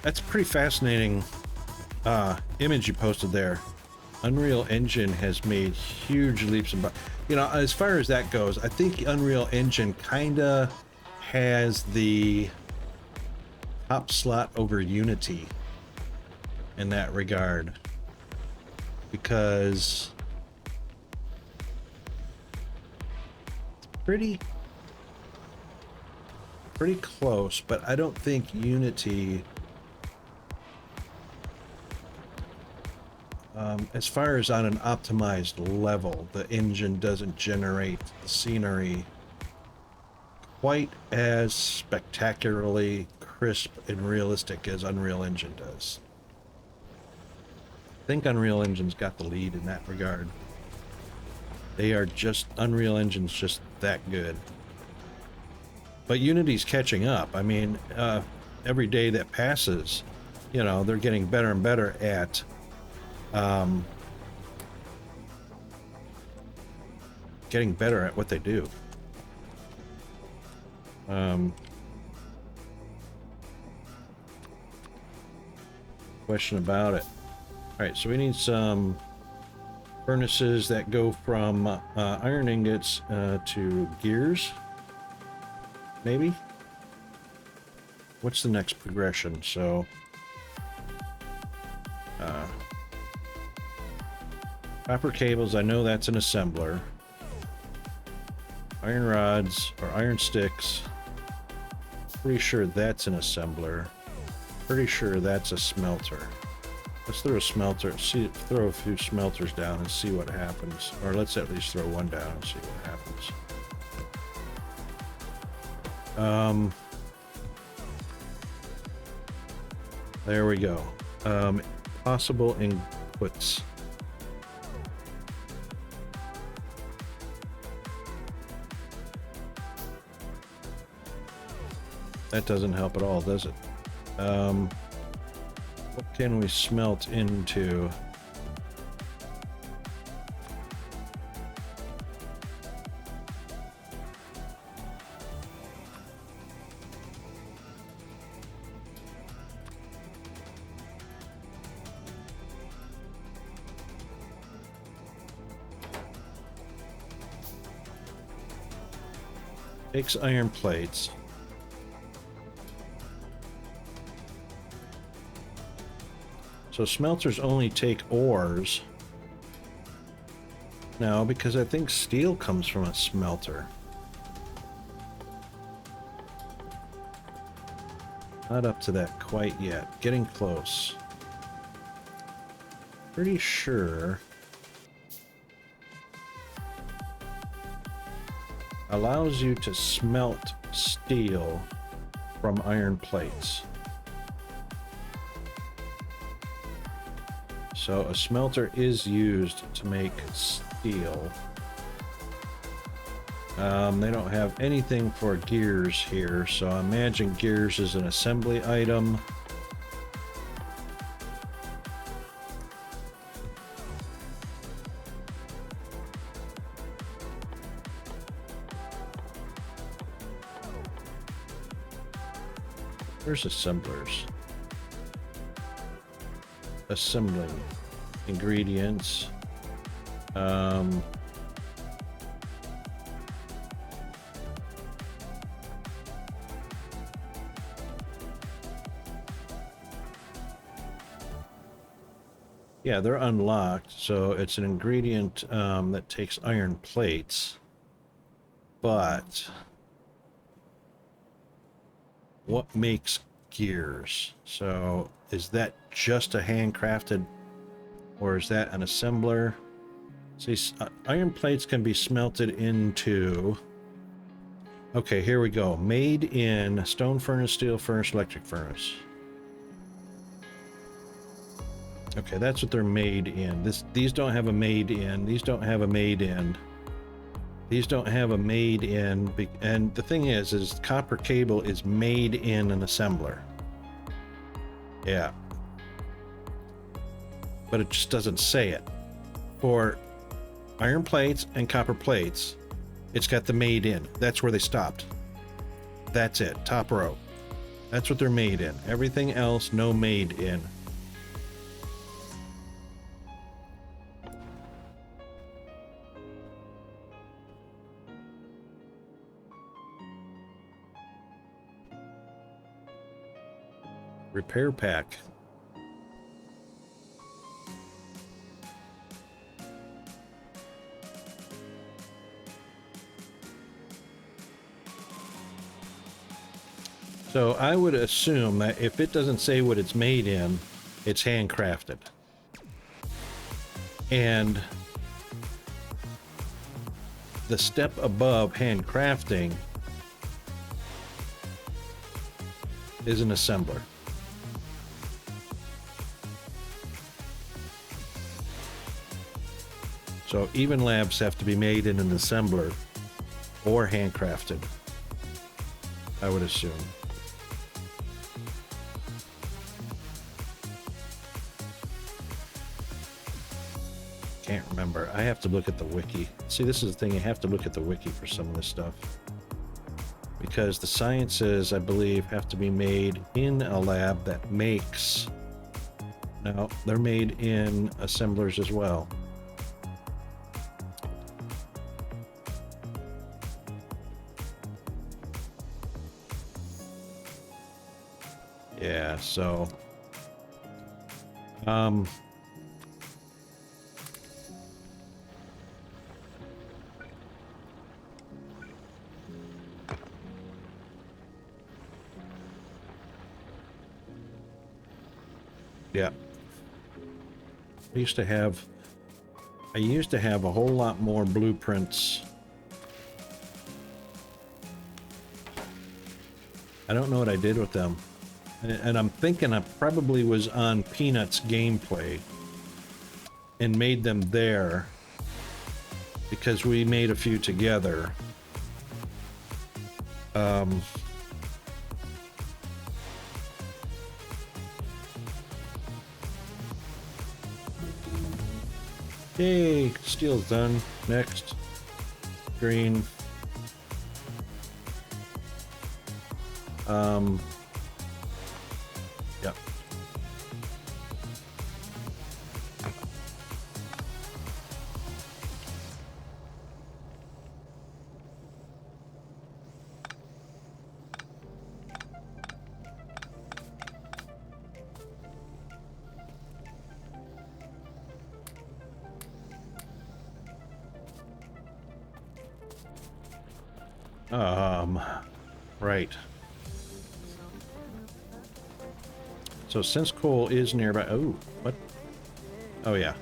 That's a pretty fascinating image you posted there. Unreal Engine has made huge leaps and bounds. You know, as far as that goes, I think Unreal Engine kinda has the top slot over Unity in that regard, because it's pretty close, but I don't think Unity, as far as on an optimized level, the engine doesn't generate the scenery quite as spectacularly crisp and realistic as Unreal Engine does. I think Unreal Engine's got the lead in that regard. Unreal Engine's just that good. But Unity's catching up. I mean, every day that passes, you know, they're getting better and better at what they do. Question about it. All right, so we need some furnaces that go from iron ingots to gears. Maybe? What's the next progression? So, copper cables, I know that's an assembler. Iron rods, or iron sticks. Pretty sure that's an assembler. Pretty sure that's a smelter. Let's throw a smelter, throw a few smelters down and see what happens. Or let's at least throw one down and see what happens. There we go. Possible inputs. That doesn't help at all, does it? What can we smelt into? Takes iron plates. So smelters only take ores. No, because I think steel comes from a smelter. Not up to that quite yet. Getting close. Pretty sure. Allows you to smelt steel from iron plates. So a smelter is used to make steel. They don't have anything for gears here, so I imagine gears is an assembly item. Where's assemblers? Assembling ingredients. Yeah, they're unlocked, so it's an ingredient that takes iron plates. But what makes gears? So is that just a handcrafted, or is that an assembler? See, iron plates can be smelted into. Okay, here we go. Made in stone furnace, steel furnace, electric furnace. Okay, that's what they're made in. These don't have a made in. These don't have a made in. These don't have a made in. And the thing is copper cable is made in an assembler. Yeah. But it just doesn't say it. For iron plates and copper plates, it's got the made in. That's where they stopped. That's it. Top row. That's what they're made in. Everything else, no made in. Repair pack. So I would assume that if it doesn't say what it's made in, it's handcrafted. And the step above handcrafting is an assembler. So even labs have to be made in an assembler or handcrafted, I would assume. Can't remember. I have to look at the wiki. See, this is the thing. You have to look at the wiki for some of this stuff. Because the sciences, I believe, have to be made in a lab that makes... No, they're made in assemblers as well. So, yeah. I used to have a whole lot more blueprints. I don't know what I did with them. And I'm thinking I probably was on Peanuts gameplay and made them there because we made a few together. Yay, steel's done. Next. Green. Yep. Right. So since coal is nearby, oh, what? Oh yeah,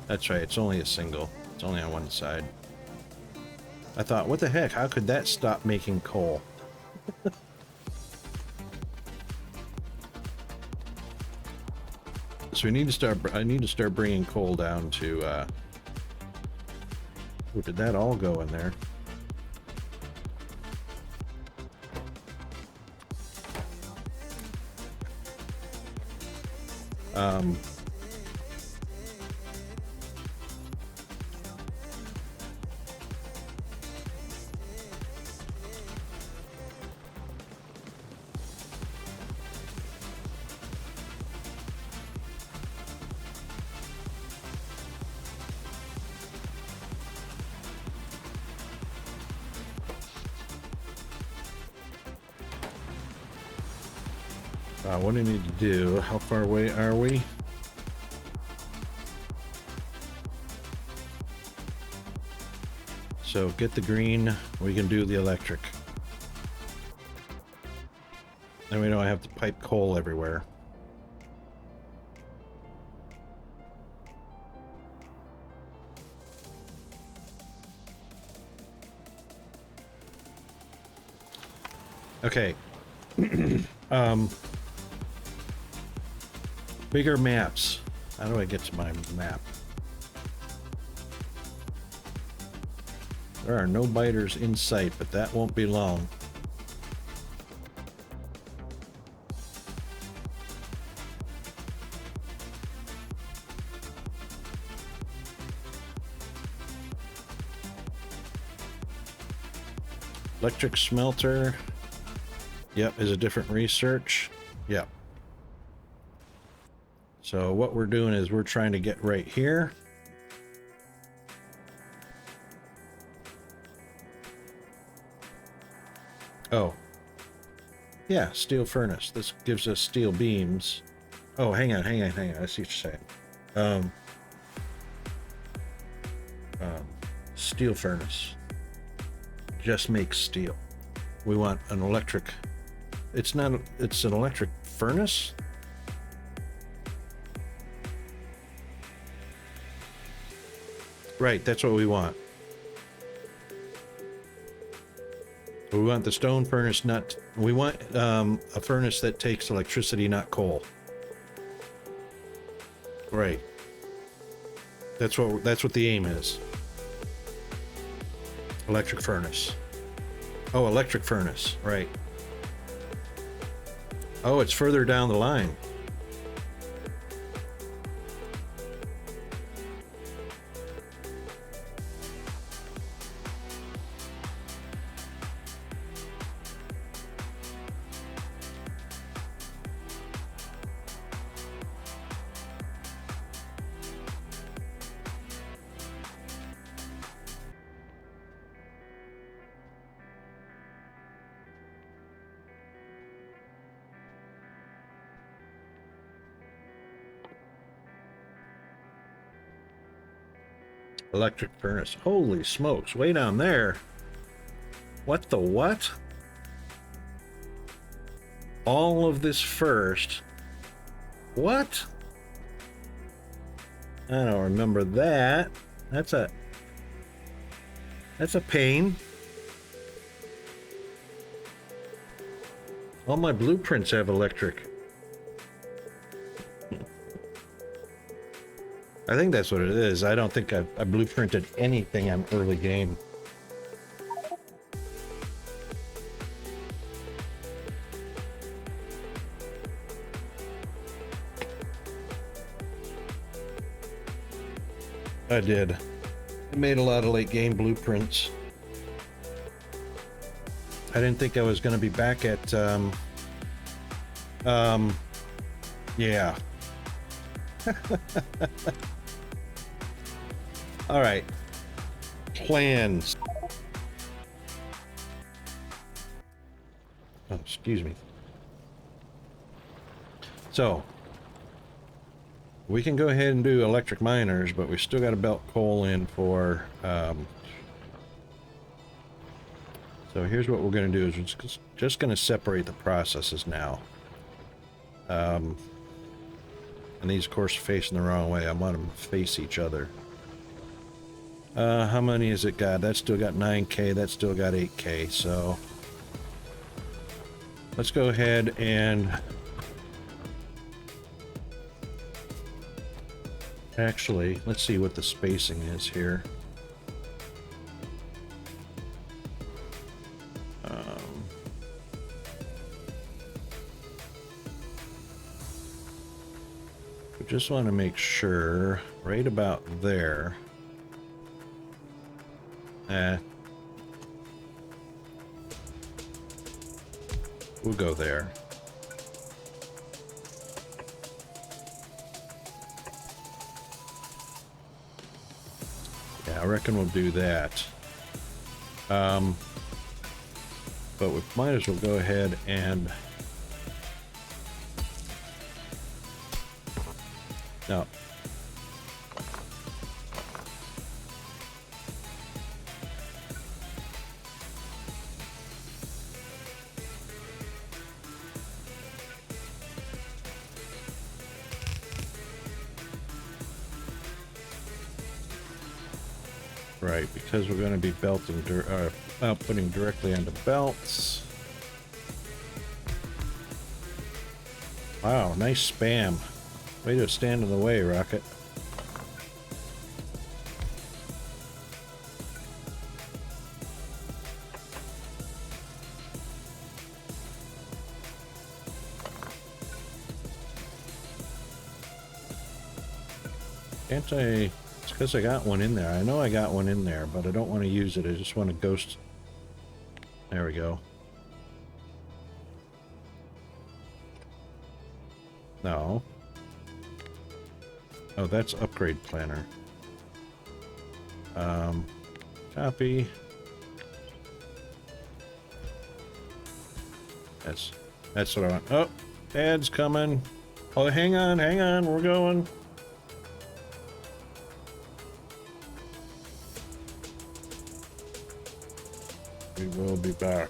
that's right. It's only a single. It's only on one side. I thought, what the heck? How could that stop making coal? So we need to start. I need to start bringing coal down to. Oh, did that all go in there? What do I need to do? How far away are we? So get the green, we can do the electric. Then we don't have to pipe coal everywhere. Okay. Bigger maps. How do I get to my map? There are no biters in sight, but that won't be long. Electric smelter. Yep, is a different research. Yep. So what we're doing is we're trying to get right here. Oh. Yeah, steel furnace. This gives us steel beams. Oh, hang on. I see what you're saying. Steel furnace. Just makes steel. We want an electric. It's not, it's an electric furnace? Right, that's what we want. We want the stone furnace, not... We want a furnace that takes electricity, not coal. Right. That's what the aim is. Electric furnace. Oh, electric furnace, right. Oh, it's further down the line. Electric furnace. Holy smokes, way down there. What the what? All of this first. What? I don't remember that. That's a pain. All my blueprints have electric. I think that's what it is. I don't think I blueprinted anything on early game. I did. I made a lot of late game blueprints. I didn't think I was going to be back at, yeah. All right. Plans. Oh, excuse me. So, we can go ahead and do electric miners, but we still got to belt coal in for, so here's what we're going to do is we're just going to separate the processes now. And these, of course, are facing the wrong way. I want them to face each other. How many has it got? That's still got 9K. That's still got 8K. So let's go ahead and actually, let's see what the spacing is here. We just want to make sure right about there. We'll go there. Yeah, I reckon we'll do that. But we might as well go ahead and... No. Right, because we're going to be belting, outputting directly onto belts. Wow, nice spam. Way to stand in the way, Rocket. Can't I... It's because I got one in there. I know I got one in there, but I don't want to use it. I just want to ghost... There we go. No. Oh, that's upgrade planner. Copy. That's what I want. Oh, Dad's coming. Oh, hang on, we're going. We will be back.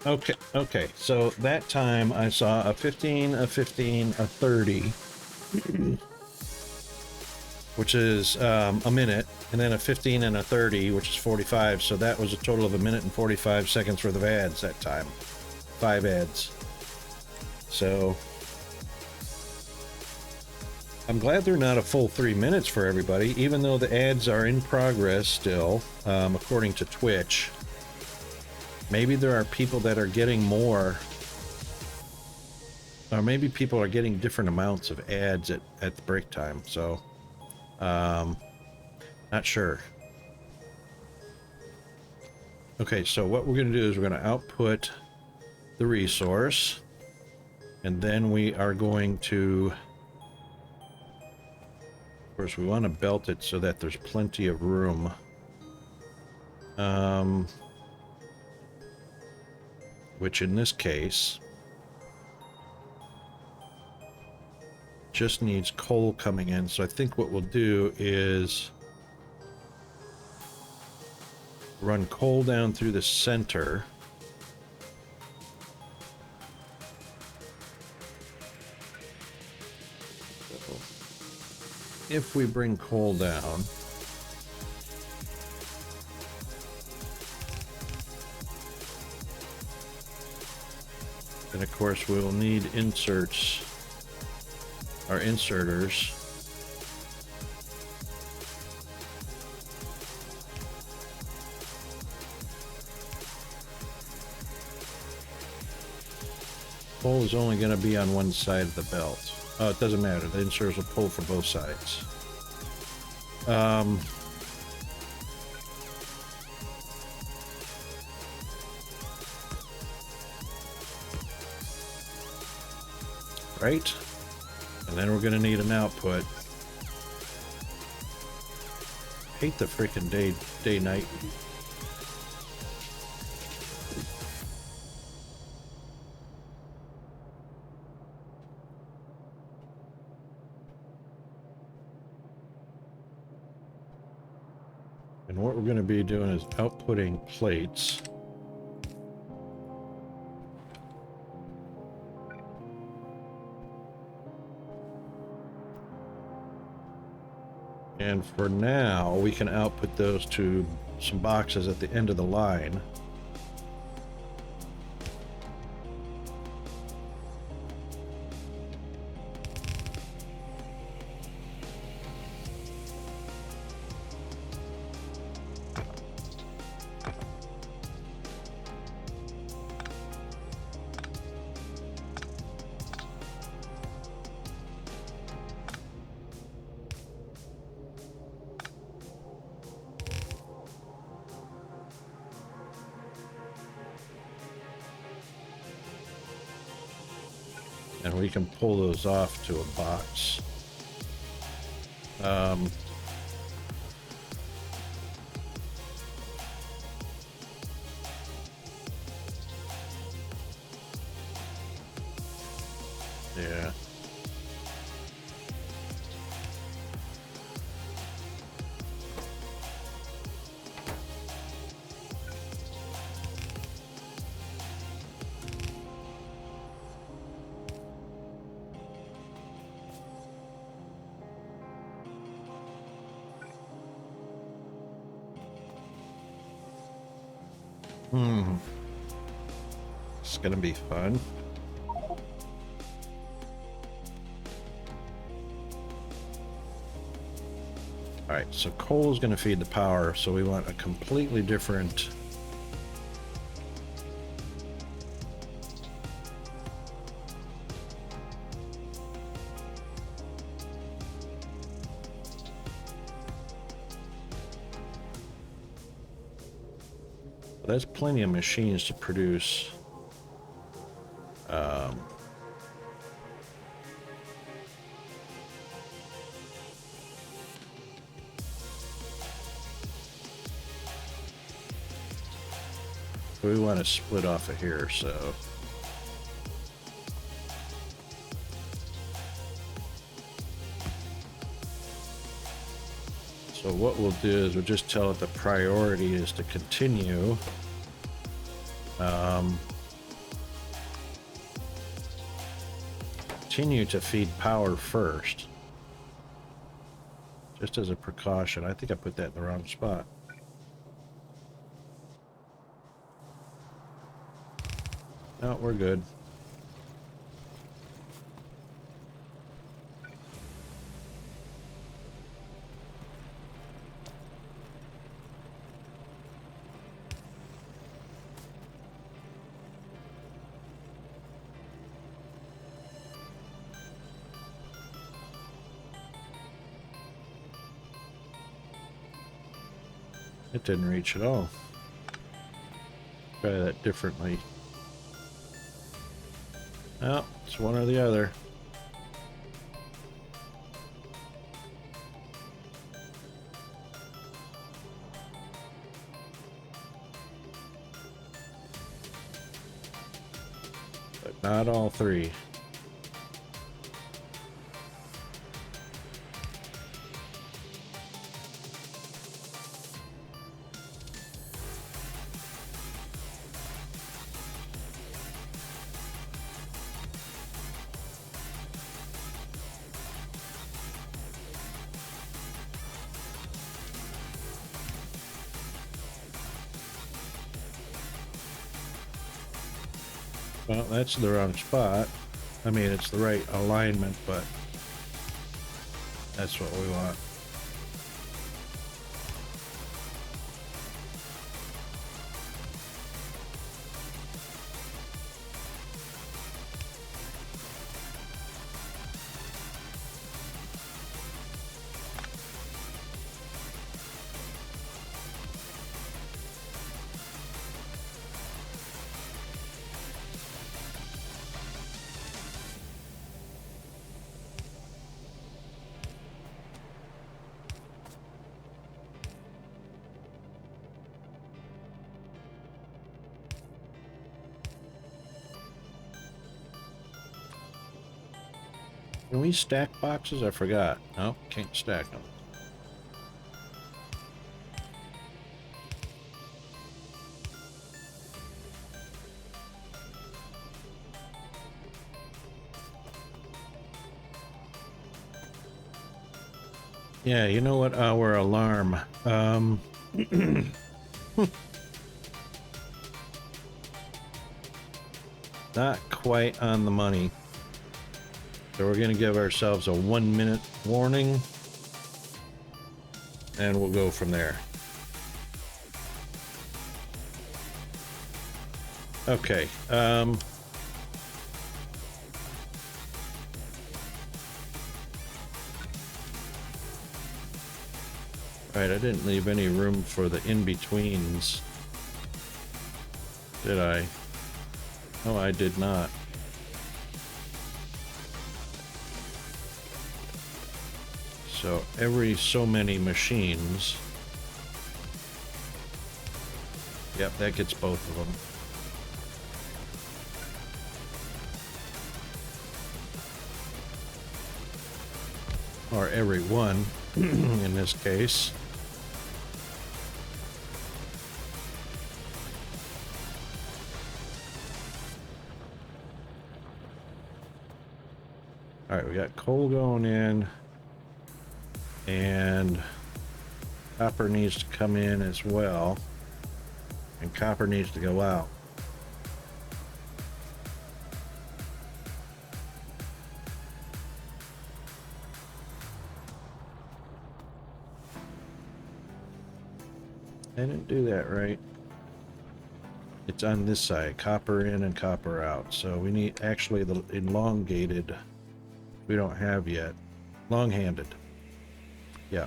Okay. So that time I saw a 15, a 15, a 30, which is a minute, and then a 15 and a 30, which is 45. So that was a total of a minute and 45 seconds worth of ads that time. 5 ads. So I'm glad they're not a full 3 minutes for everybody, even though the ads are in progress still, according to Twitch. Maybe there are people that are getting more, or maybe people are getting different amounts of ads at the break time. So, not sure. Okay, so what we're going to do is we're going to output the resource, and then we are going to, of course, we want to belt it so that there's plenty of room. Which in this case just needs coal coming in. So I think what we'll do is run coal down through the center. So if we bring coal down, then of course we will need inserts, our inserters. Coal is only going to be on one side of the belt. Oh, it doesn't matter. The inserters will pull for both sides. Right? And then we're going to need an output. Hate the freaking day-night. And what we're going to be doing is outputting plates. And for now, we can output those to some boxes at the end of the line. And we can pull those off to a box. Yeah. It's gonna be fun. Alright, so coal is gonna feed the power, so we want a completely different That's plenty of machines to produce. We want to split off of here, so. So what we'll do is we'll just tell it the priority is to continue. continue to feed power first. Just as a precaution. I think I put that in the wrong spot. No, we're good. It didn't reach at all. Try that differently. Oh, it's one or the other. But not all three. Well, that's the wrong spot. I mean, it's the right alignment, but that's what we want. Can we stack boxes? I forgot. No, can't stack them. Yeah, you know what? Our alarm. Not quite on the money. So we're going to give ourselves a 1-minute warning, and we'll go from there. Okay. All right, I didn't leave any room for the in-betweens, did I? Oh, I did not. So every so many machines. Yep, that gets both of them. Or every one, in this case. All right, we got coal going in. And copper needs to come in as well, and copper needs to go out. I didn't do that right. It's on this side, copper in and copper out. So we need actually the elongated, we don't have yet. Long-handed. Yeah.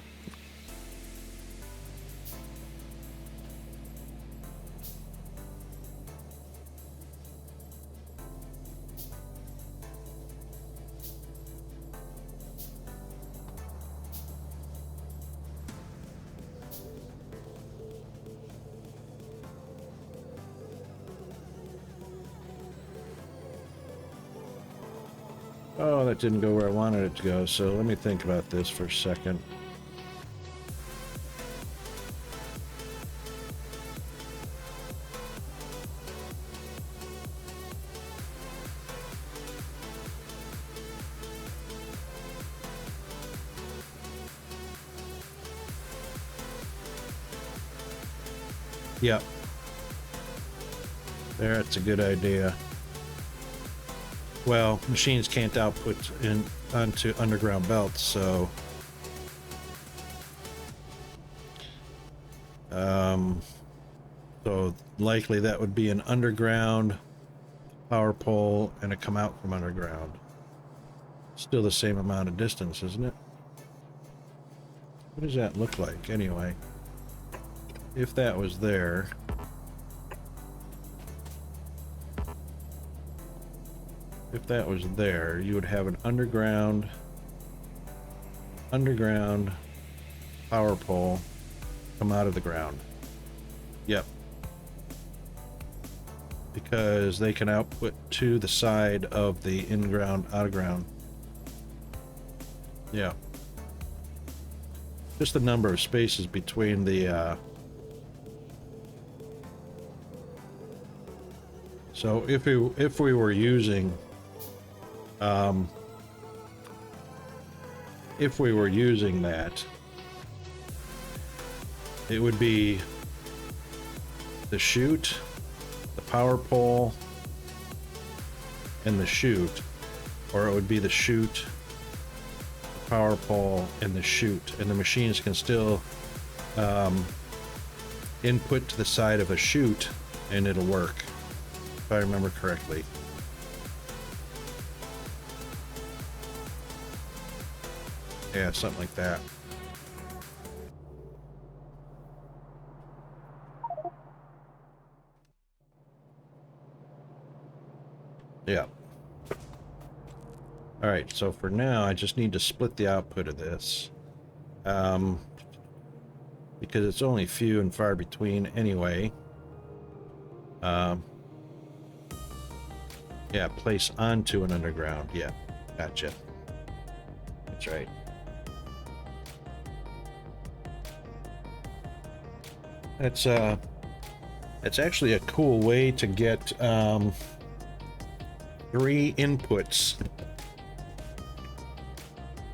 Oh, that didn't go where I wanted it to go, so let me think about this for a second. Yep. That's a good idea. Well, machines can't output in onto underground belts, so so likely that would be an underground power pole and a come out from underground. Still the same amount of distance, isn't it? What does that look like anyway? If that was there, you would have an underground power pole come out of the ground. Yep. Because they can output to the side of the in-ground, out-of-ground. Yeah. Just the number of spaces between the so if we were using that, it would be the chute, the power pole, and the chute, or it would be the chute, the power pole, and the chute, and the machines can still input to the side of a chute, and it'll work, if I remember correctly. Yeah, something like that. Yeah. All right, so for now, I just need to split the output of this. Because it's only few and far between anyway. Yeah, place onto an underground. Yeah, gotcha. That's right. That's actually a cool way to get 3 inputs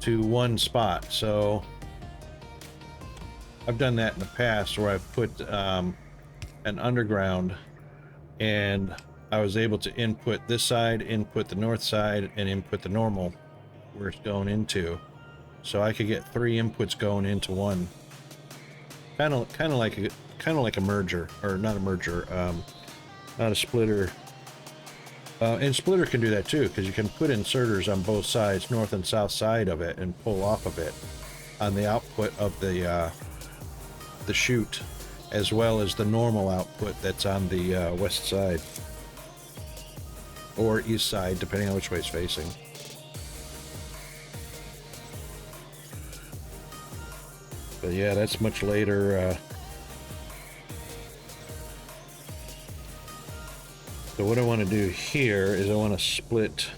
to one spot. So I've done that in the past where I've put an underground, and I was able to input this side, input the north side, and input the normal where it's going into. So I could get 3 inputs going into one. Kind of like a merger, or not a merger, not a splitter. And splitter can do that too, because you can put inserters on both sides, north and south side of it, and pull off of it on the output of the chute, as well as the normal output that's on the west side or east side, depending on which way it's facing. But yeah, that's much later. So what I want to do here is I want to split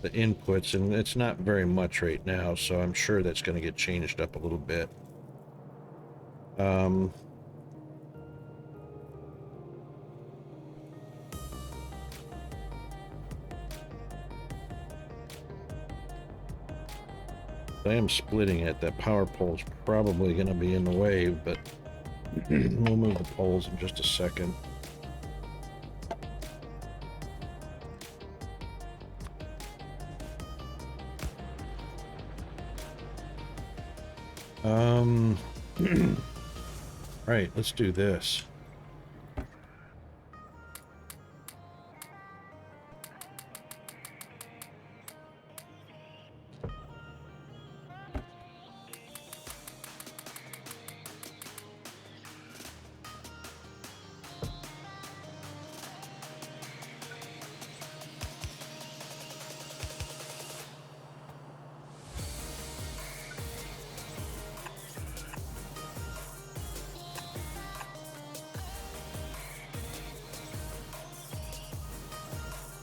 the inputs, and it's not very much right now, so I'm sure that's going to get changed up a little bit. I am splitting it. That power pole is probably going to be in the way, but we'll move the poles in just a second. Right, let's do this.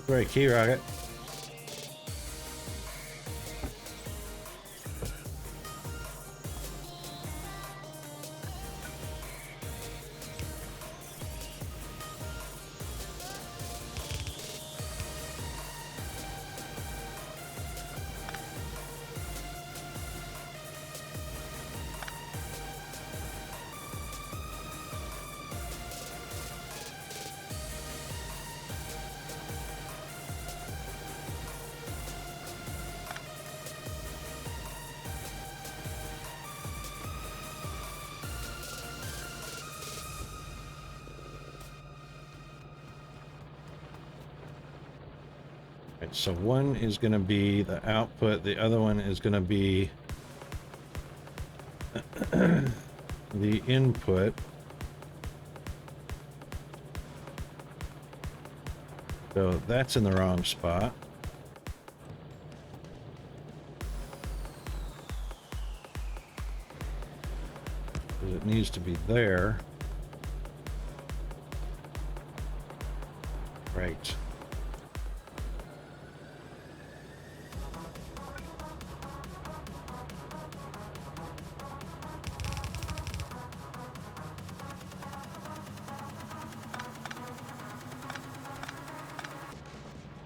Right, key rocket. Right, so one is going to be the output, the other one is going to be the input. So that's in the wrong spot. Because it needs to be there. Right.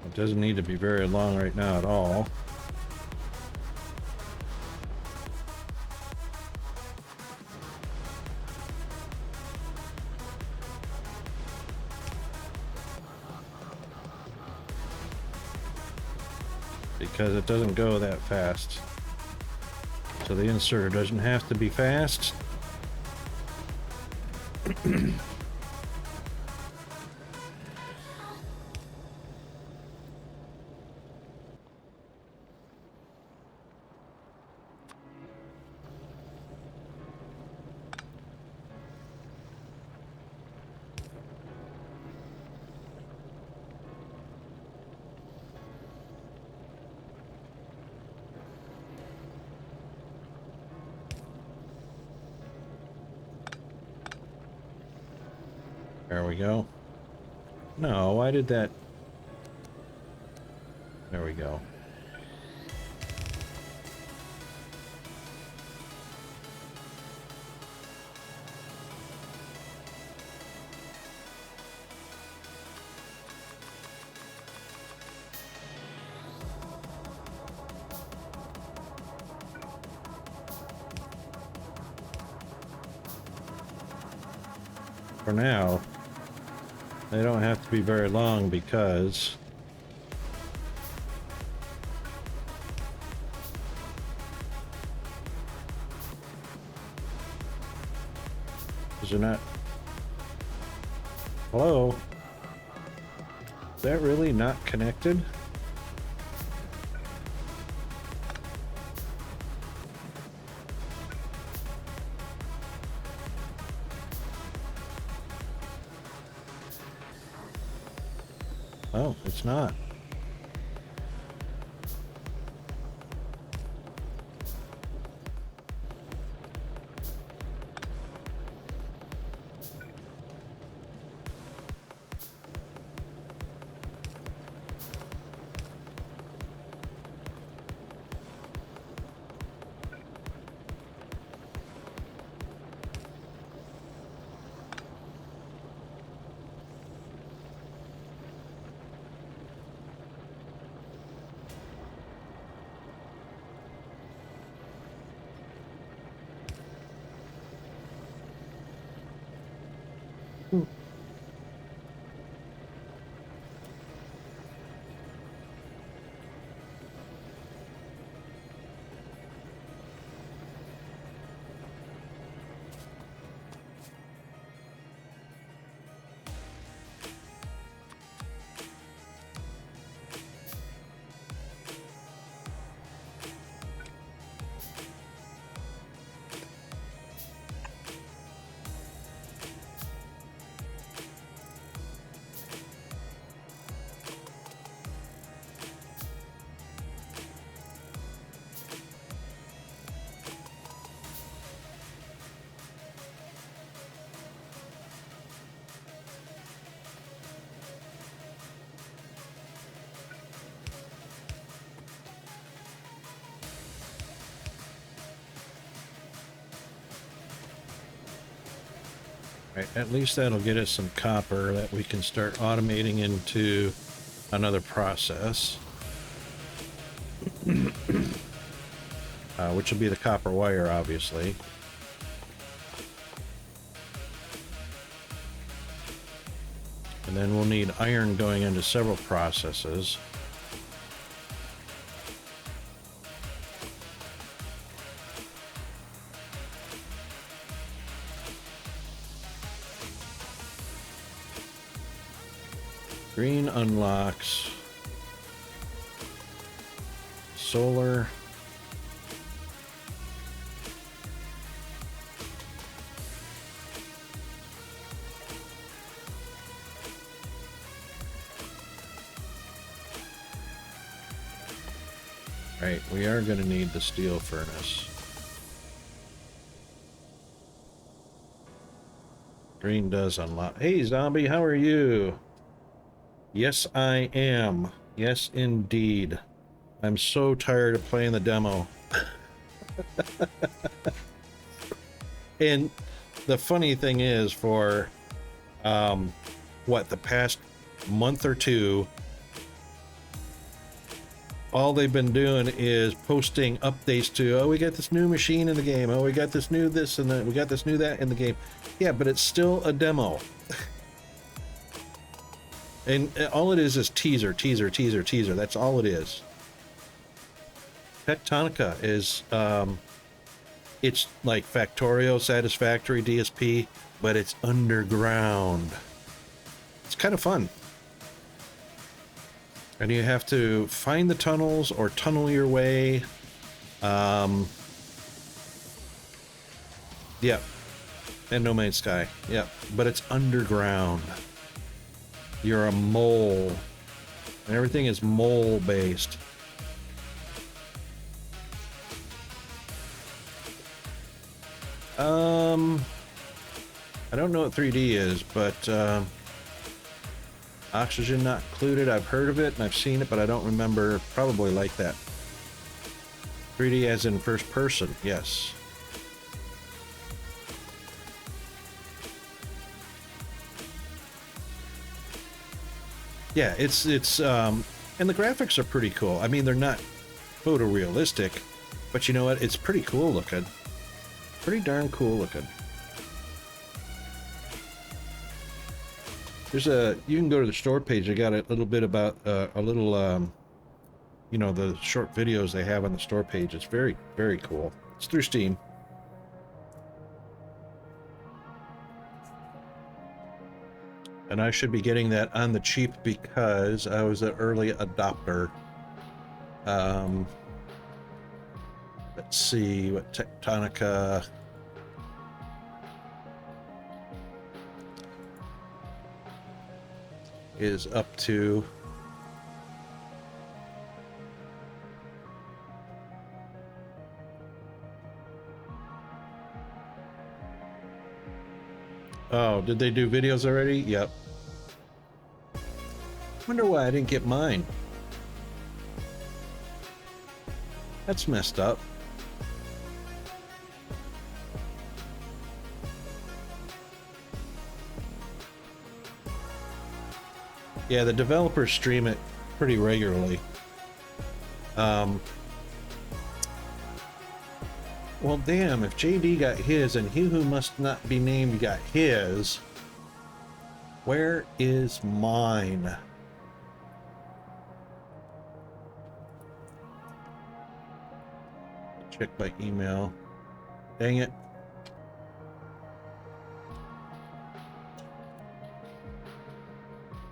It doesn't need to be very long right now at all. Because it doesn't go that fast. So the inserter doesn't have to be fast. There we go. No, why did that? There we go. For now, they don't have to be very long because they're not. Hello? Is that really not connected? Oh, it's not. Right, at least that'll get us some copper that we can start automating into another process. Which will be the copper wire, obviously. And then we'll need iron going into several processes. Green unlocks solar. Right, we are going to need the steel furnace. Green does unlock. Hey, zombie, how are you? Yes, I am. Yes, indeed. I'm so tired of playing the demo. And the funny thing is, for the past month or two, all they've been doing is posting updates to, oh, we got this new machine in the game, oh, we got this new this and that, we got this new that in the game. Yeah, but it's still a demo. And all it is teaser, teaser, teaser, teaser. That's all it is. Tectonica is, it's like Factorio, Satisfactory, DSP, but it's underground. It's kind of fun. And you have to find the tunnels or tunnel your way. Yeah. And No Man's Sky. Yeah. But it's underground. You're a mole. And everything is mole based. I don't know what 3D is, but oxygen not included. I've heard of it and I've seen it, but I don't remember. Probably like that. 3D as in first person, yes. Yeah, it's and the graphics are pretty cool. I mean, they're not photorealistic, but you know what? It's pretty cool looking. Pretty darn cool looking. There's you can go to the store page. I got a little bit about you know, the short videos they have on the store page. It's very, very cool. It's through Steam. And I should be getting that on the cheap because I was an early adopter. Let's see what Tectonica. Is up to. Oh, did they do videos already? Yep. Wonder why I didn't get mine. That's messed up. Yeah, the developers stream it pretty regularly. Well, damn, if JD got his and he who must not be named got his, where is mine? Check my email. Dang it.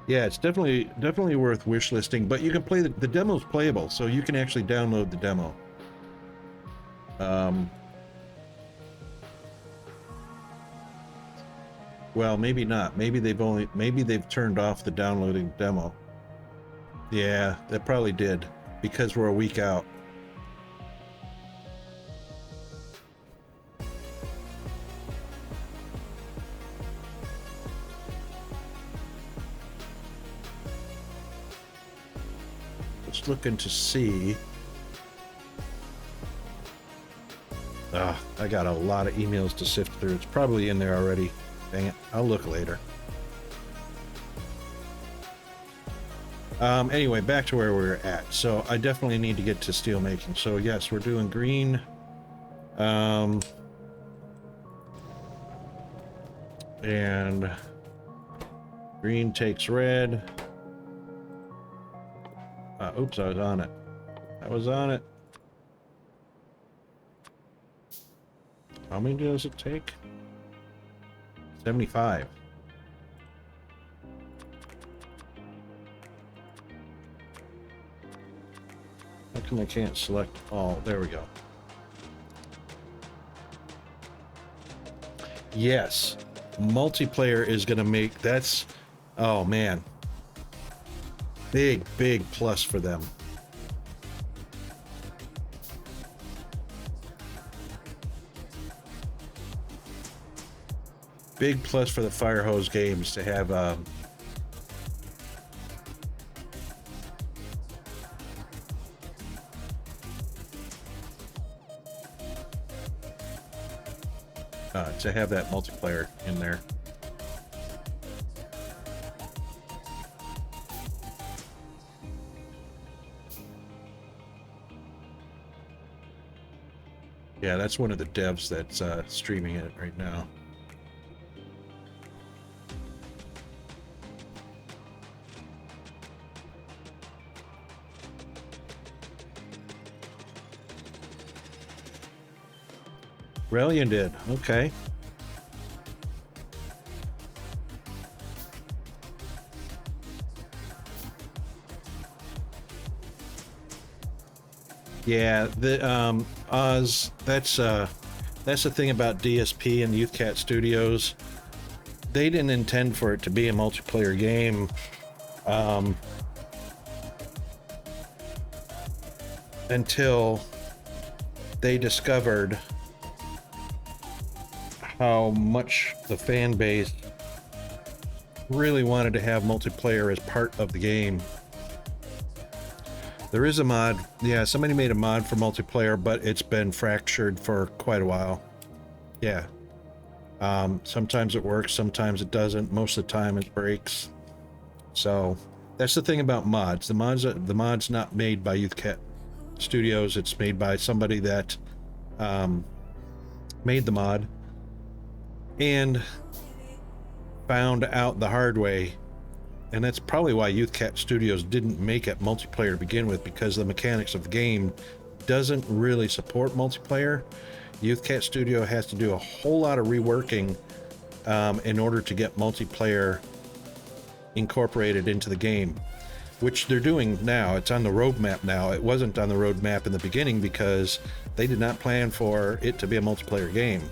Yeah, it's definitely worth wish listing, but you can play the demo's playable, so you can actually download the demo. Well, maybe not. Maybe they've turned off the downloading demo. Yeah, that probably did, because we're a week out. Just looking to see. I got a lot of emails to sift through. It's probably in there already. Dang it. I'll look later. Anyway, back to where we were at. So I definitely need to get to steel making. So yes, we're doing green. And green takes red. Oops, I was on it. I was on it. How many does it take? 75. come I can't select all? There we go. Yes, multiplayer is going to make, that's, oh man, big plus for them. Big plus for the Fire Hose games to have that multiplayer in there. Yeah, that's one of the devs that's streaming it right now. Relian did. Okay. Yeah, the Oz, that's the thing about DSP and YouthCat Studios. They didn't intend for it to be a multiplayer game. Until they discovered how much the fan base really wanted to have multiplayer as part of the game. There is a mod. Yeah, somebody made a mod for multiplayer, but it's been fractured for quite a while. Yeah. Sometimes it works, sometimes it doesn't. Most of the time it breaks. So that's the thing about mods. The mod's not made by YouthCat Studios. It's made by somebody that made the mod and found out the hard way. And that's probably why YouthCat Studios didn't make it multiplayer to begin with, because the mechanics of the game doesn't really support multiplayer. YouthCat Studio has to do a whole lot of reworking in order to get multiplayer incorporated into the game, which they're doing now. It's on the roadmap now. It wasn't on the roadmap in the beginning because they did not plan for it to be a multiplayer game.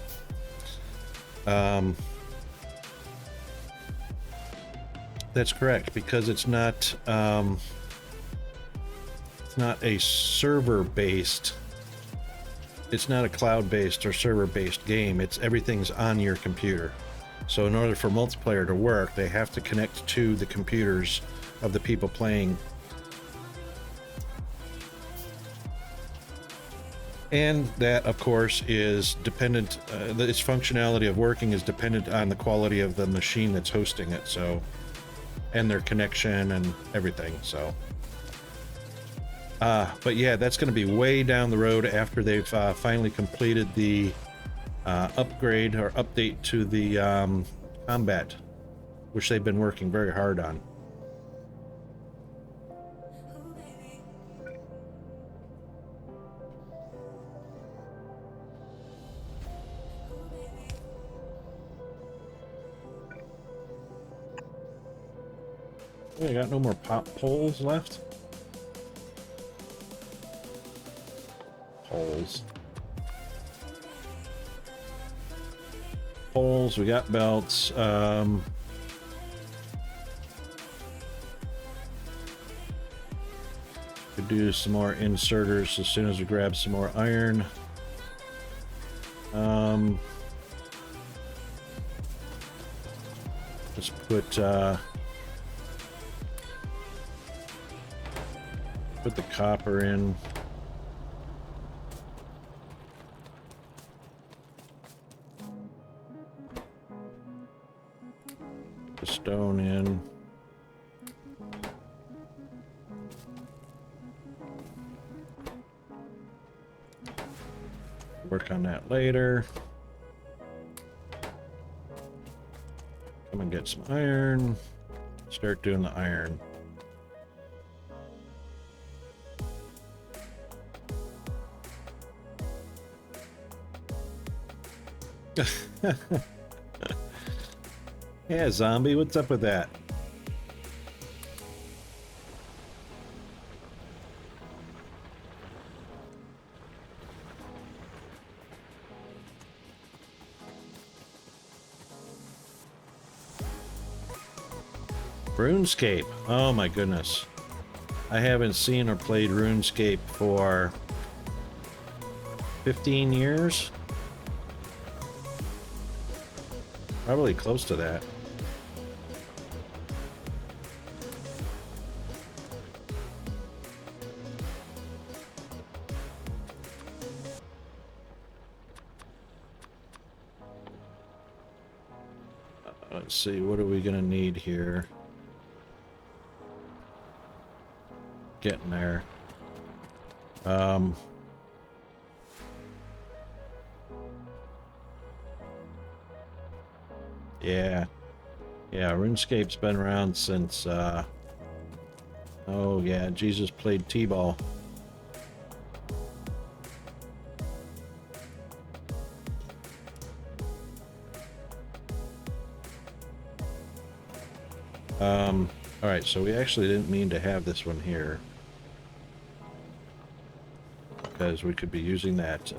That's correct, because it's not a server-based, it's not a cloud-based or server-based game. It's everything's on your computer. So in order for multiplayer to work, they have to connect to the computers of the people playing. And that, of course, is dependent, its functionality of working is dependent on the quality of the machine that's hosting it. So, and their connection and everything. So but yeah, that's going to be way down the road after they've finally completed the upgrade or update to the combat, which they've been working very hard on. I got no more pop poles left. Poles, we got belts. Could do some more inserters as soon as we grab some more iron. Let's put the copper in. The stone in. Work on that later. Come and get some iron. Start doing the iron. Yeah, zombie, what's up with that? RuneScape. Oh my goodness. I haven't seen or played RuneScape for 15 years. Probably close to that. Let's see, what are we gonna need here? Getting there. Yeah. Yeah, RuneScape's been around since, oh yeah, Jesus played T-ball. Alright, so we actually didn't mean to have this one here. Because we could be using that,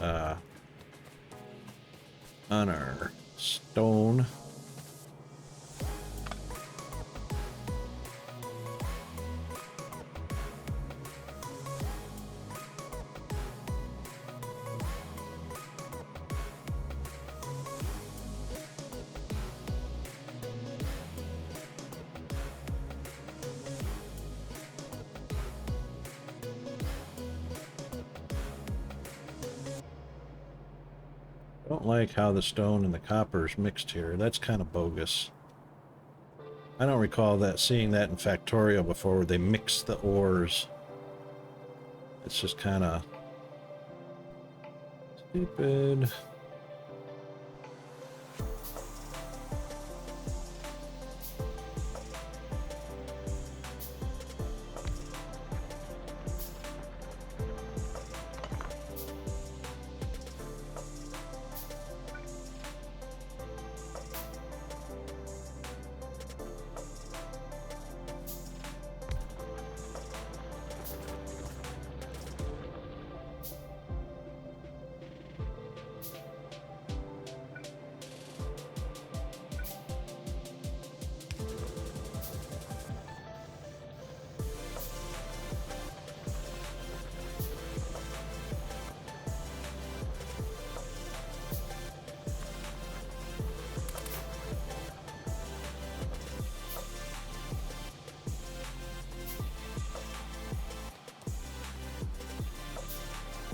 on our stone. Don't like how the stone and the copper is mixed here. That's kind of bogus. I don't recall seeing that in Factorio before, where they mix the ores. It's just kind of stupid.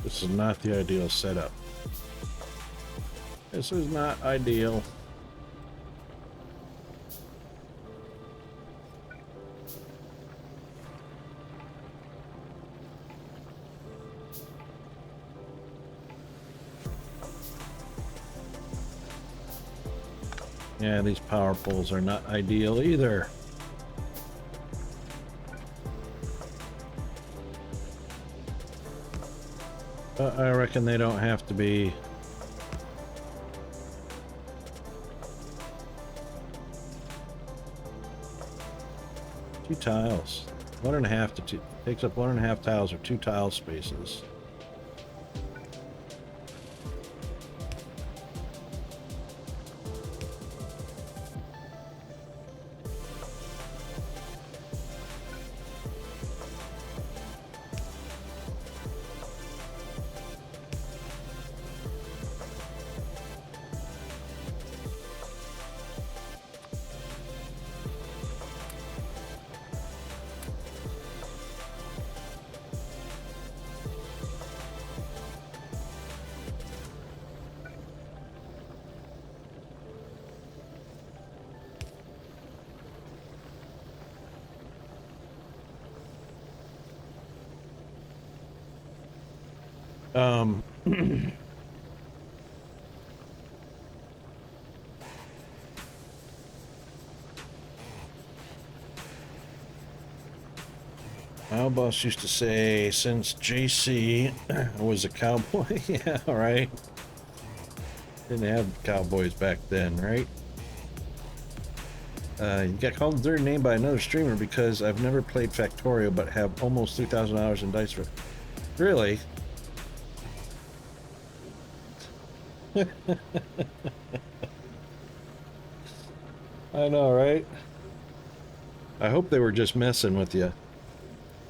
This is not the ideal setup. This is not ideal. Yeah, these power poles are not ideal either. I reckon they don't have to be. Two tiles. 1.5 to 2. Takes up 1.5 tiles or 2 tile spaces. My boss used to say, since JC was a cowboy, yeah, right. Didn't have cowboys back then, right? You got called a dirty name by another streamer because I've never played Factorio but have almost 3,000 hours in dice for it. Really? I know, right? I hope they were just messing with you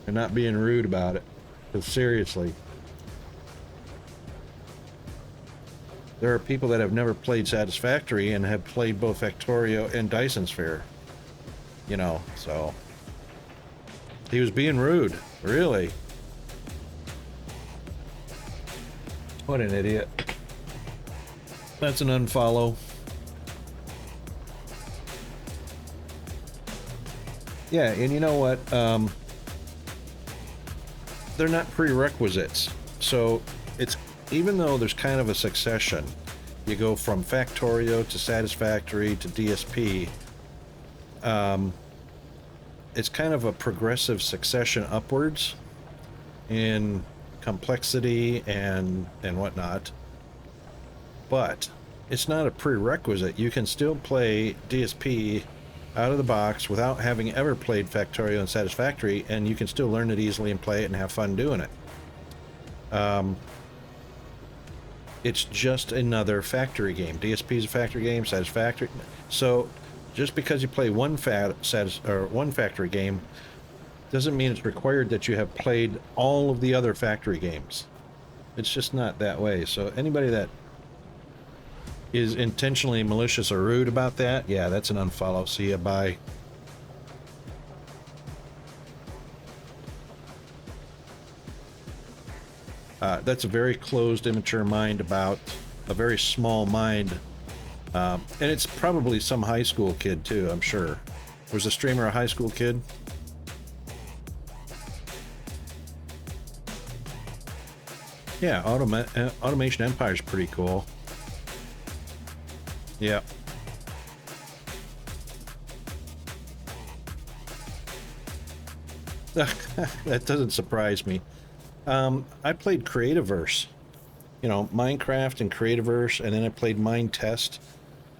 and not being rude about it. Because seriously, there are people that have never played Satisfactory and have played both Factorio and Dyson Sphere. You know, so he was being rude, really. What an idiot. That's an unfollow. Yeah, and you know what? They're not prerequisites. So it's, even though there's kind of a succession, you go from Factorio to Satisfactory to DSP, it's kind of a progressive succession upwards in complexity and whatnot. But it's not a prerequisite. You can still play DSP out of the box without having ever played Factorio and Satisfactory, and you can still learn it easily and play it and have fun doing it. It's just another factory game. DSP is a factory game, Satisfactory. So just because you play one factory game doesn't mean it's required that you have played all of the other factory games. It's just not that way. So anybody that is intentionally malicious or rude about that, yeah, that's an unfollow. See ya, bye. That's a very closed, immature mind about a very small mind. And it's probably some high school kid too, I'm sure. Was the streamer a high school kid? Yeah, Automation Empire is pretty cool. Yeah. That doesn't surprise me. I played Creativerse, you know, Minecraft and Creativerse, and then I played Mine Test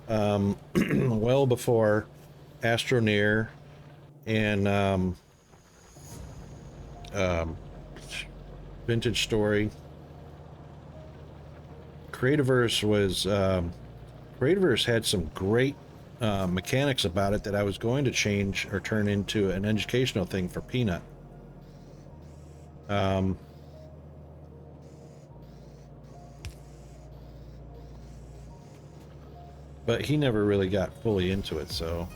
well before Astroneer and Vintage Story. Creativerse had some great mechanics about it that I was going to change or turn into an educational thing for Peanut. But he never really got fully into it, so.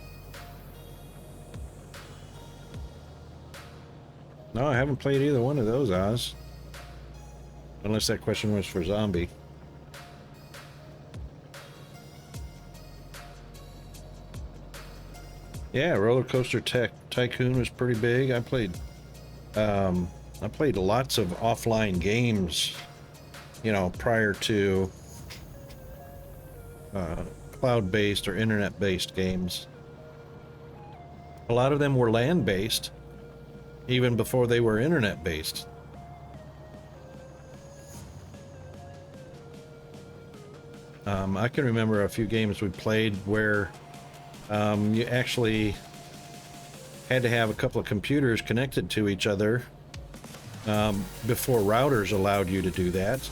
No, I haven't played either one of those, Oz. Unless that question was for Zombie. Yeah, Roller Coaster Tycoon was pretty big. I played lots of offline games, you know, prior to cloud-based or internet-based games. A lot of them were land-based, even before they were internet-based. I can remember a few games we played where you actually had to have a couple of computers connected to each other before routers allowed you to do that.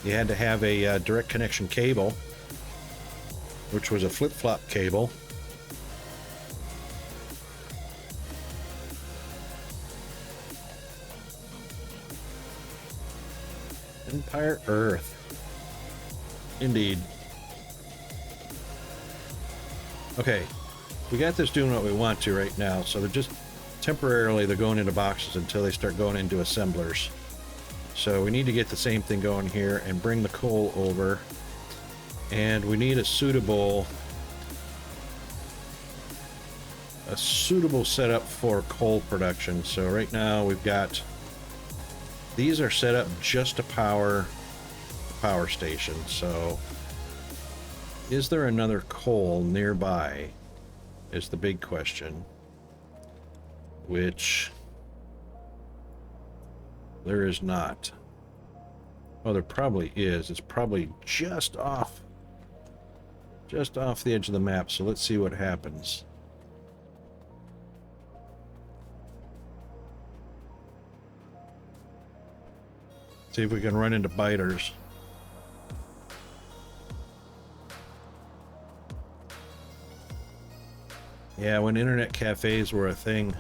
You had to have a direct connection cable, which was a flip-flop cable. Empire Earth. Indeed. Okay, we got this doing what we want to right now, so they're just temporarily they're going into boxes until they start going into assemblers. So we need to get the same thing going here and bring the coal over. And we need a suitable setup for coal production. So right now we've got, these are set up just to power the power station. So is there another coal nearby is the big question, which there is not. Oh, there probably is. It's probably just off the edge of the map. So let's see what happens. See if we can run into biters. Yeah, when internet cafes were a thing,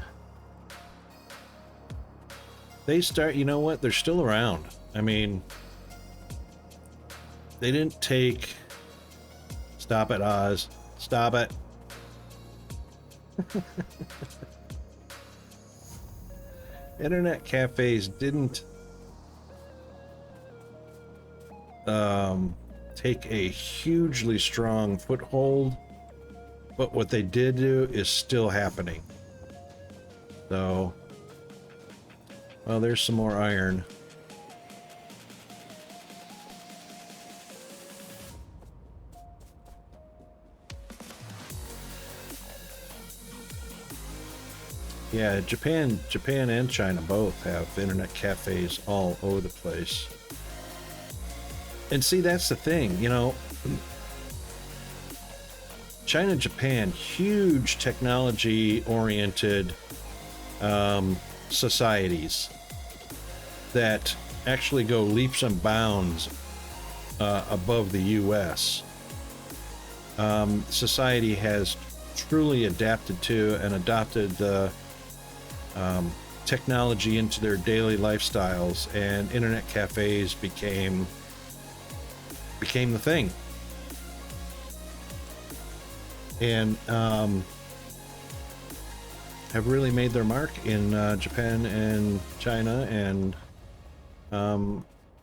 you know what? They're still around. I mean, they didn't take. Stop it, Oz. Stop it. Internet cafes didn't take a hugely strong foothold, but what they did do is still happening. So, well, there's some more iron. Yeah, Japan and China both have internet cafes all over the place. And see, that's the thing, you know, China and Japan, huge technology-oriented societies that actually go leaps and bounds above the U.S. Society has truly adapted to and adopted technology into their daily lifestyles, and internet cafes became the thing. And have really made their mark in Japan and China and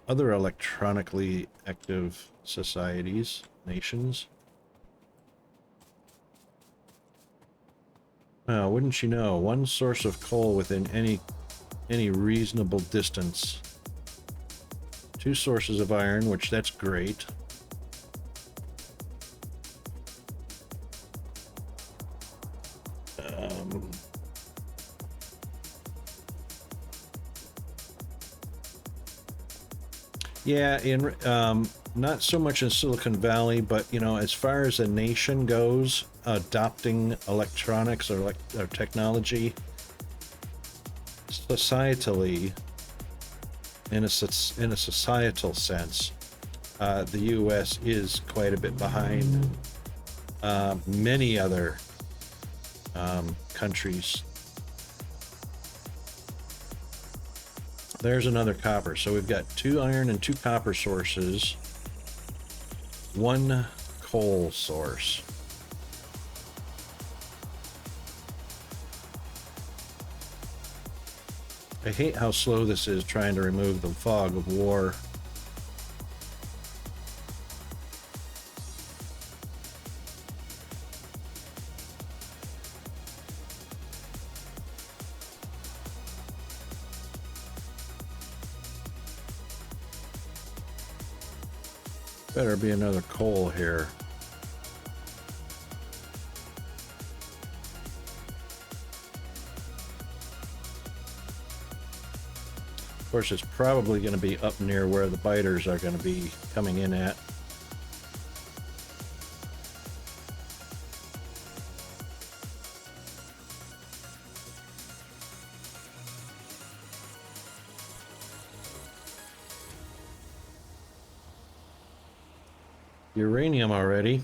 other electronically active societies, nations. Wouldn't you know, one source of coal within any reasonable distance. 2 sources of iron, which that's great. Yeah, in not so much in Silicon Valley, but you know, as far as a nation goes, adopting electronics or technology, societally, in a societal sense, the U.S. is quite a bit behind many other countries. There's another copper. So we've got 2 iron and 2 copper sources, 1 coal source. I hate how slow this is trying to remove the fog of war. Better be another coal here. Of course, it's probably going to be up near where the biters are going to be coming in at. Uranium already.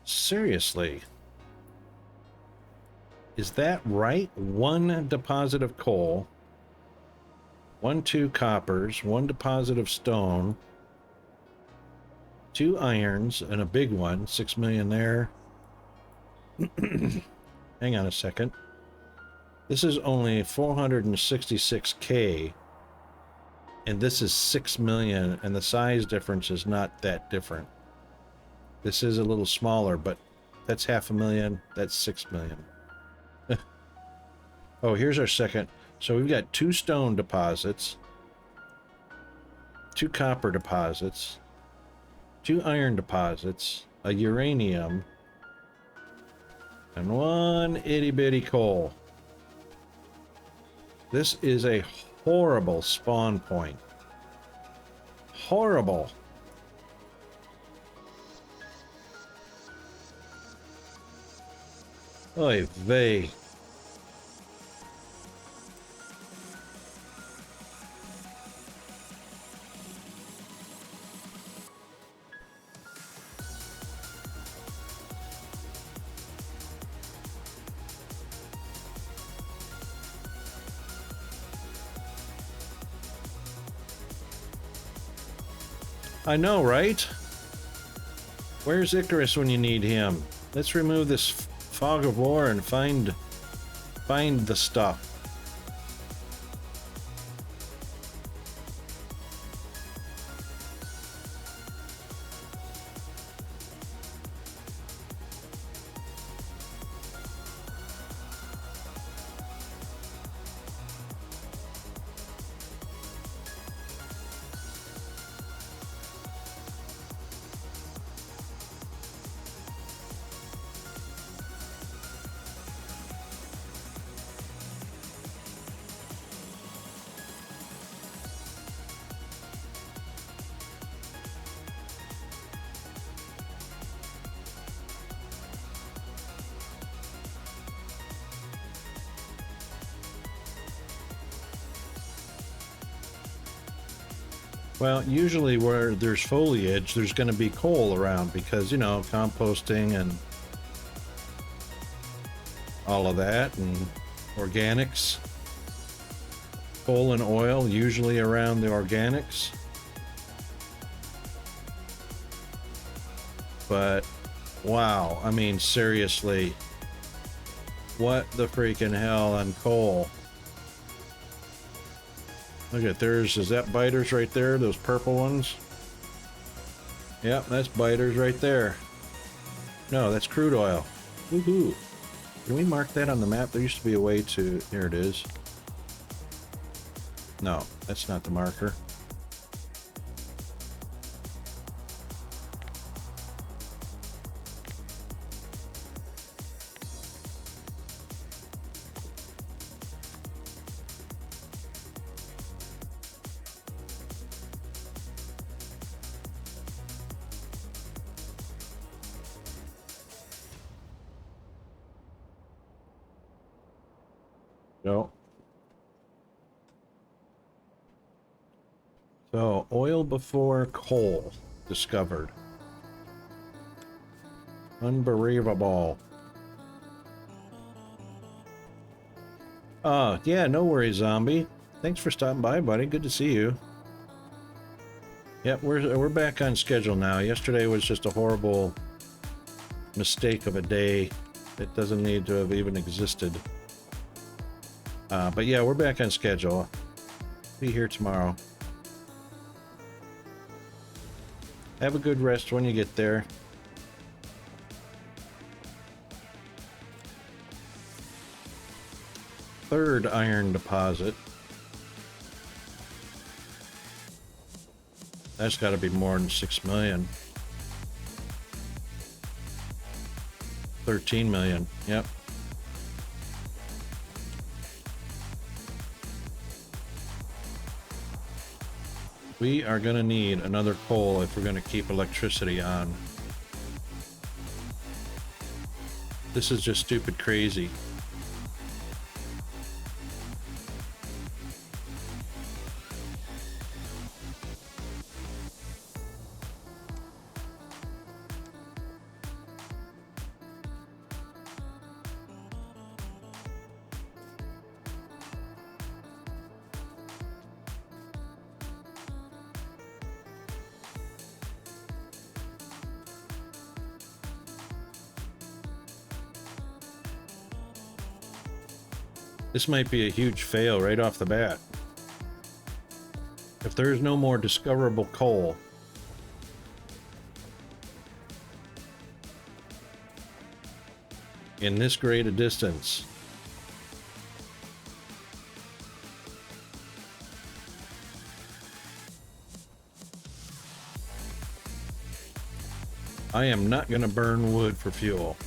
Seriously. Is that right? 1 deposit of coal, 2 coppers, 1 deposit of stone, 2 irons, and a big one, 6 million there. Hang on a second. This is only 466K, and this is 6 million, and the size difference is not that different. This is a little smaller, but that's 500,000, that's 6 million. Oh, here's our second. So we've got 2 stone deposits, 2 copper deposits, 2 iron deposits, a uranium, and 1 itty-bitty coal. This is a horrible spawn point. Horrible. Oy vey. I know, right? Where's Icarus when you need him? Let's remove this fog of war and find the stuff. Well, usually where there's foliage, there's going to be coal around because, you know, composting and all of that, and organics. Coal and oil, usually around the organics. But, wow, I mean, seriously, what the freaking hell on coal? Look at theirs. Is that biters right there? Those purple ones? Yep, that's biters right there. No, that's crude oil. Woohoo. Can we mark that on the map? There used to be a way to... Here it is. No, that's not the marker. No. So, oil before coal discovered. Unbelievable. Oh, yeah, no worries, zombie. Thanks for stopping by, buddy. Good to see you. Yep, we're back on schedule now. Yesterday was just a horrible mistake of a day. It doesn't need to have even existed. But yeah, we're back on schedule. Be here tomorrow. Have a good rest when you get there. Third iron deposit. That's got to be more than 6 million. 13 million. Yep. We are going to need another coal if we're going to keep electricity on. This is just stupid crazy. This might be a huge fail right off the bat. If there's no more discoverable coal, in this great a distance, I am not going to burn wood for fuel.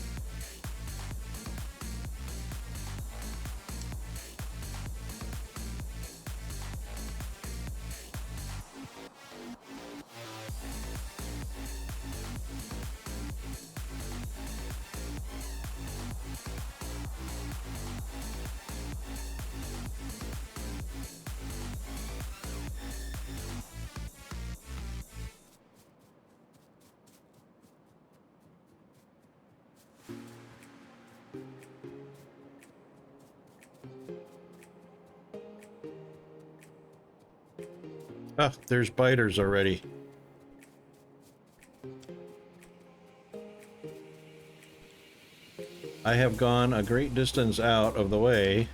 Ah, there's biters already. I have gone a great distance out of the way.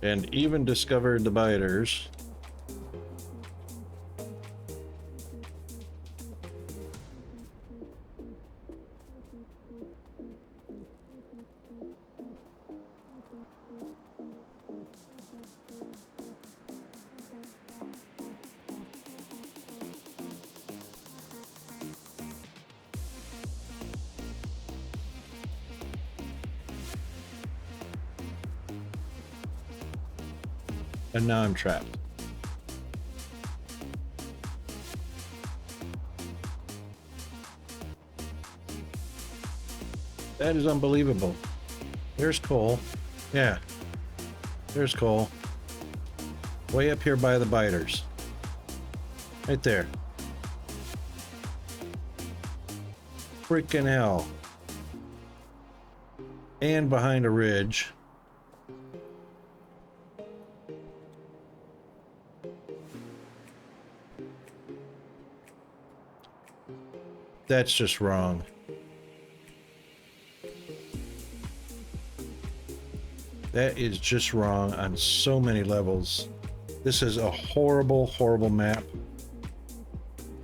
And even discovered the biters. And now I'm trapped. That is unbelievable. There's coal. Yeah. There's coal. Way up here by the biters. Right there. Freaking hell. And behind a ridge. That's just wrong. That is just wrong on so many levels. This is a horrible, horrible map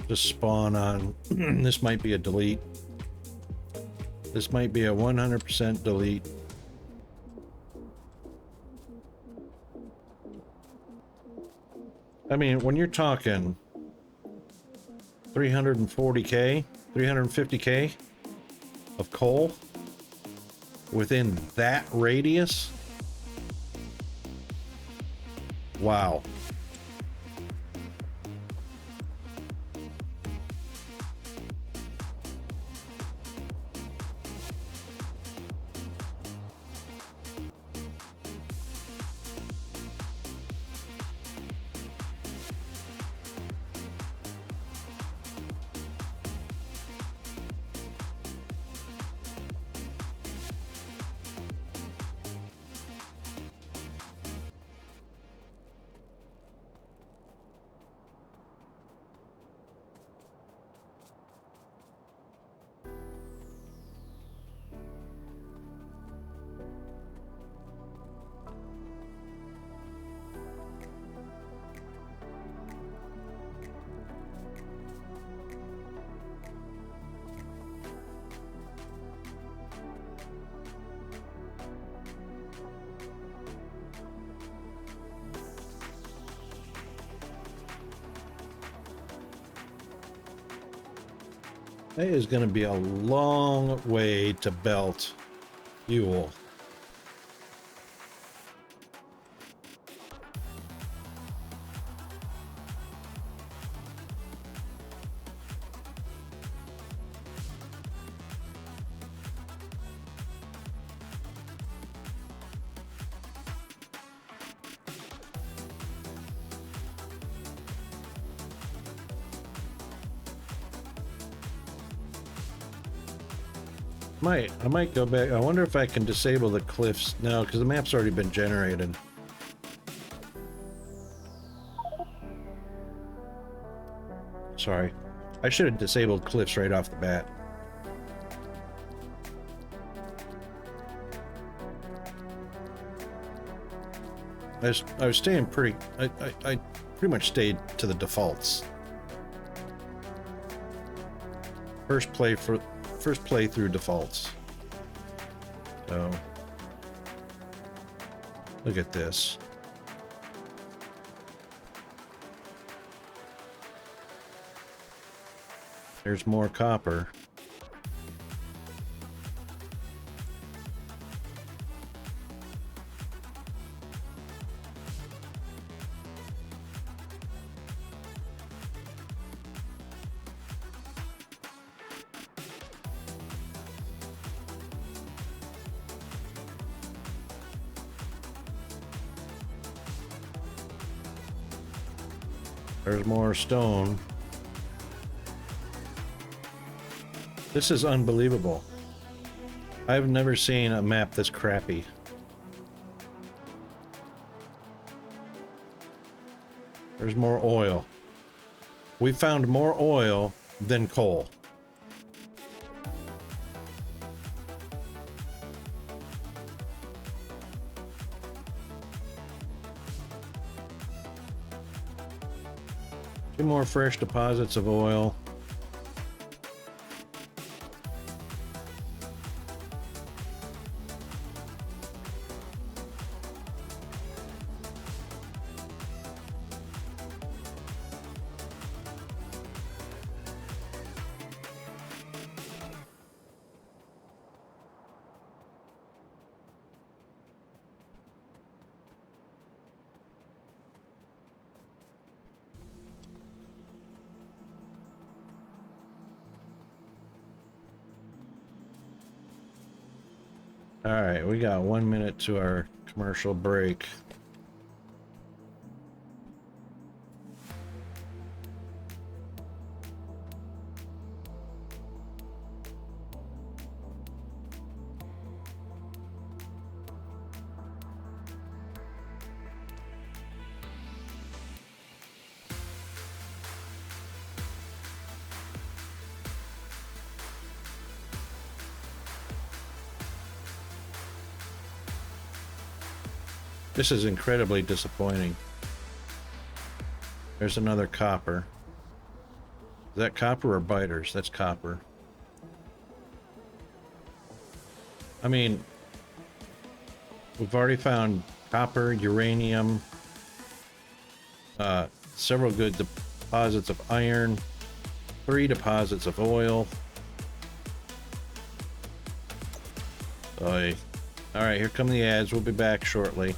to spawn on. This might be a delete. This might be a 100% delete. I mean, when you're talking 340k, 350k of coal within that radius, wow. That is going to be a long way to belt fuel. I might go back. I wonder if I can disable the cliffs now, because the map's already been generated. Sorry. I should have disabled cliffs right off the bat. I was staying pretty... I pretty much stayed to the defaults. First playthrough defaults. So look at this. There's more copper. There's more stone. This is unbelievable. I've never seen a map this crappy. There's more oil. We found more oil than coal. Two more fresh deposits of oil. All right, we got 1 minute to our commercial break. This is incredibly disappointing. There's another copper. Is that copper or biters? That's copper. I mean, we've already found copper, uranium, several good deposits of iron, 3 deposits of oil. Oy. All right, here come the ads. We'll be back shortly.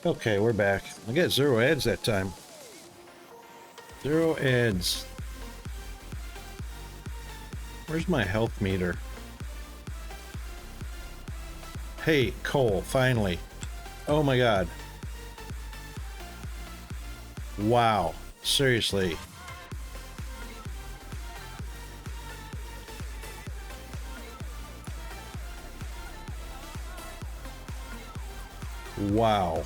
Okay, we're back. I got 0 ads that time. 0 ads. Where's my health meter? Hey, coal, finally. Oh my god. Wow. Seriously. Wow.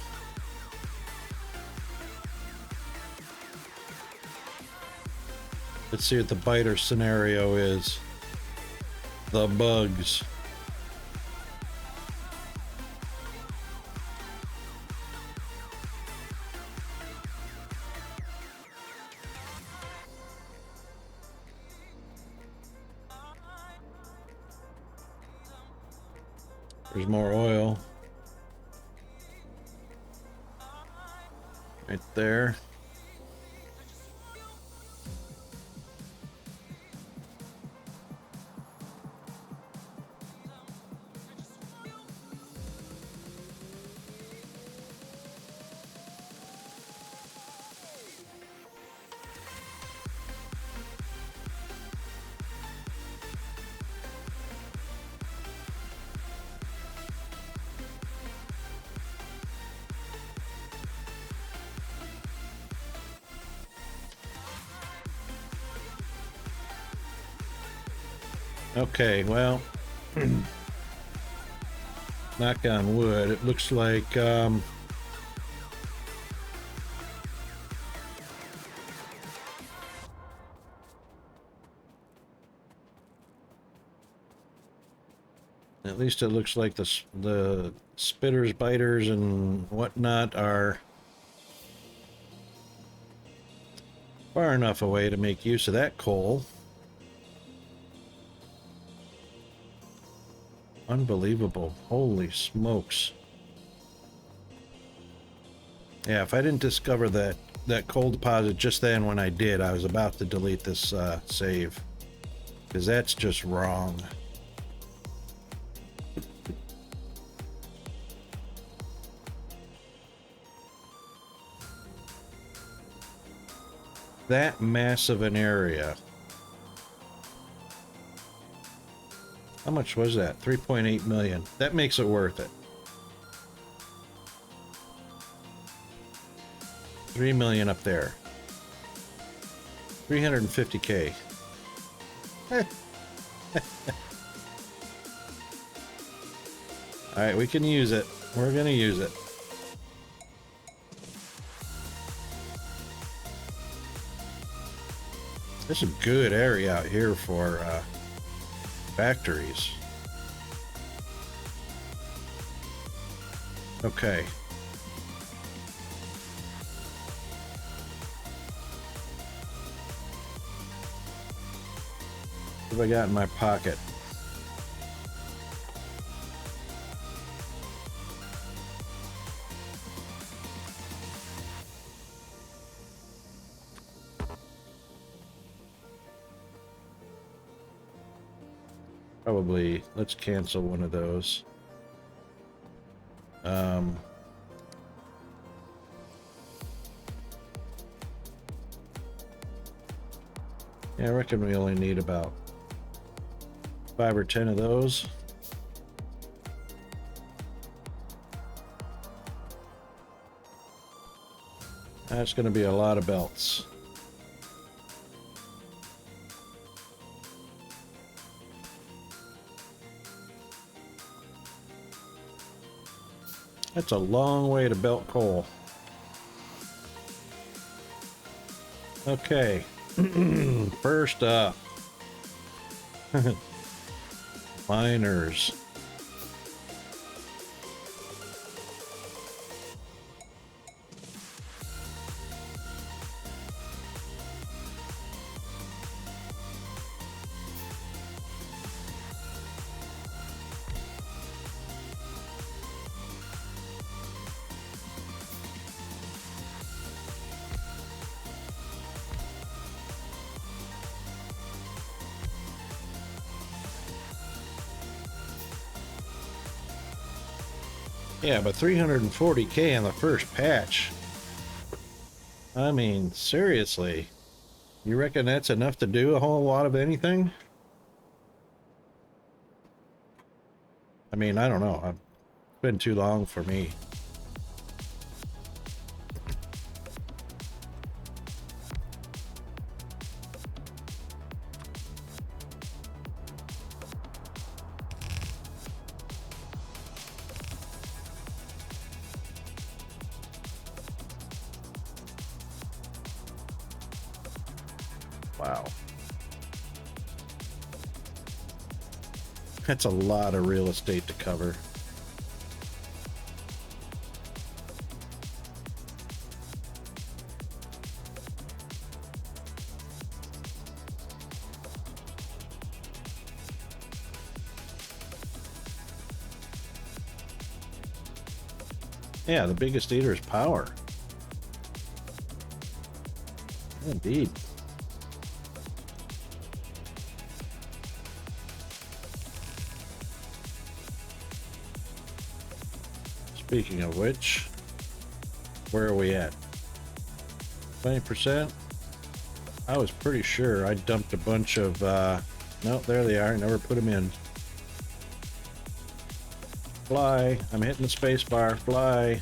Let's see what the biter scenario is. The bugs. There's more oil. Right there. Okay, well, knock on wood, it looks like at least it looks like the spitters, biters, and whatnot are far enough away to make use of that coal. Unbelievable. Holy smokes. Yeah, if I didn't discover that coal deposit just then when I did, I was about to delete this save. Because that's just wrong. That massive an area. How much was that? 3.8 million. That makes it worth it. 3 million up there. 350K. Alright, we can use it. We're gonna use it. There's a good area out here for factories. Okay. What have I got in my pocket? Probably, let's cancel one of those. Yeah, I reckon we only need about 5 or 10 of those. That's going to be a lot of belts. That's a long way to belt coal. Okay. First up. Miners. Yeah, but 340K on the first patch. I mean, seriously. You reckon that's enough to do a whole lot of anything? I mean, I don't know. It's been too long for me. Wow. That's a lot of real estate to cover. Yeah, the biggest eater is power. Indeed. Speaking of which, where are we at? 20%? I was pretty sure I dumped a bunch of, no, there they are. Never put them in. Fly. I'm hitting the space bar. Fly.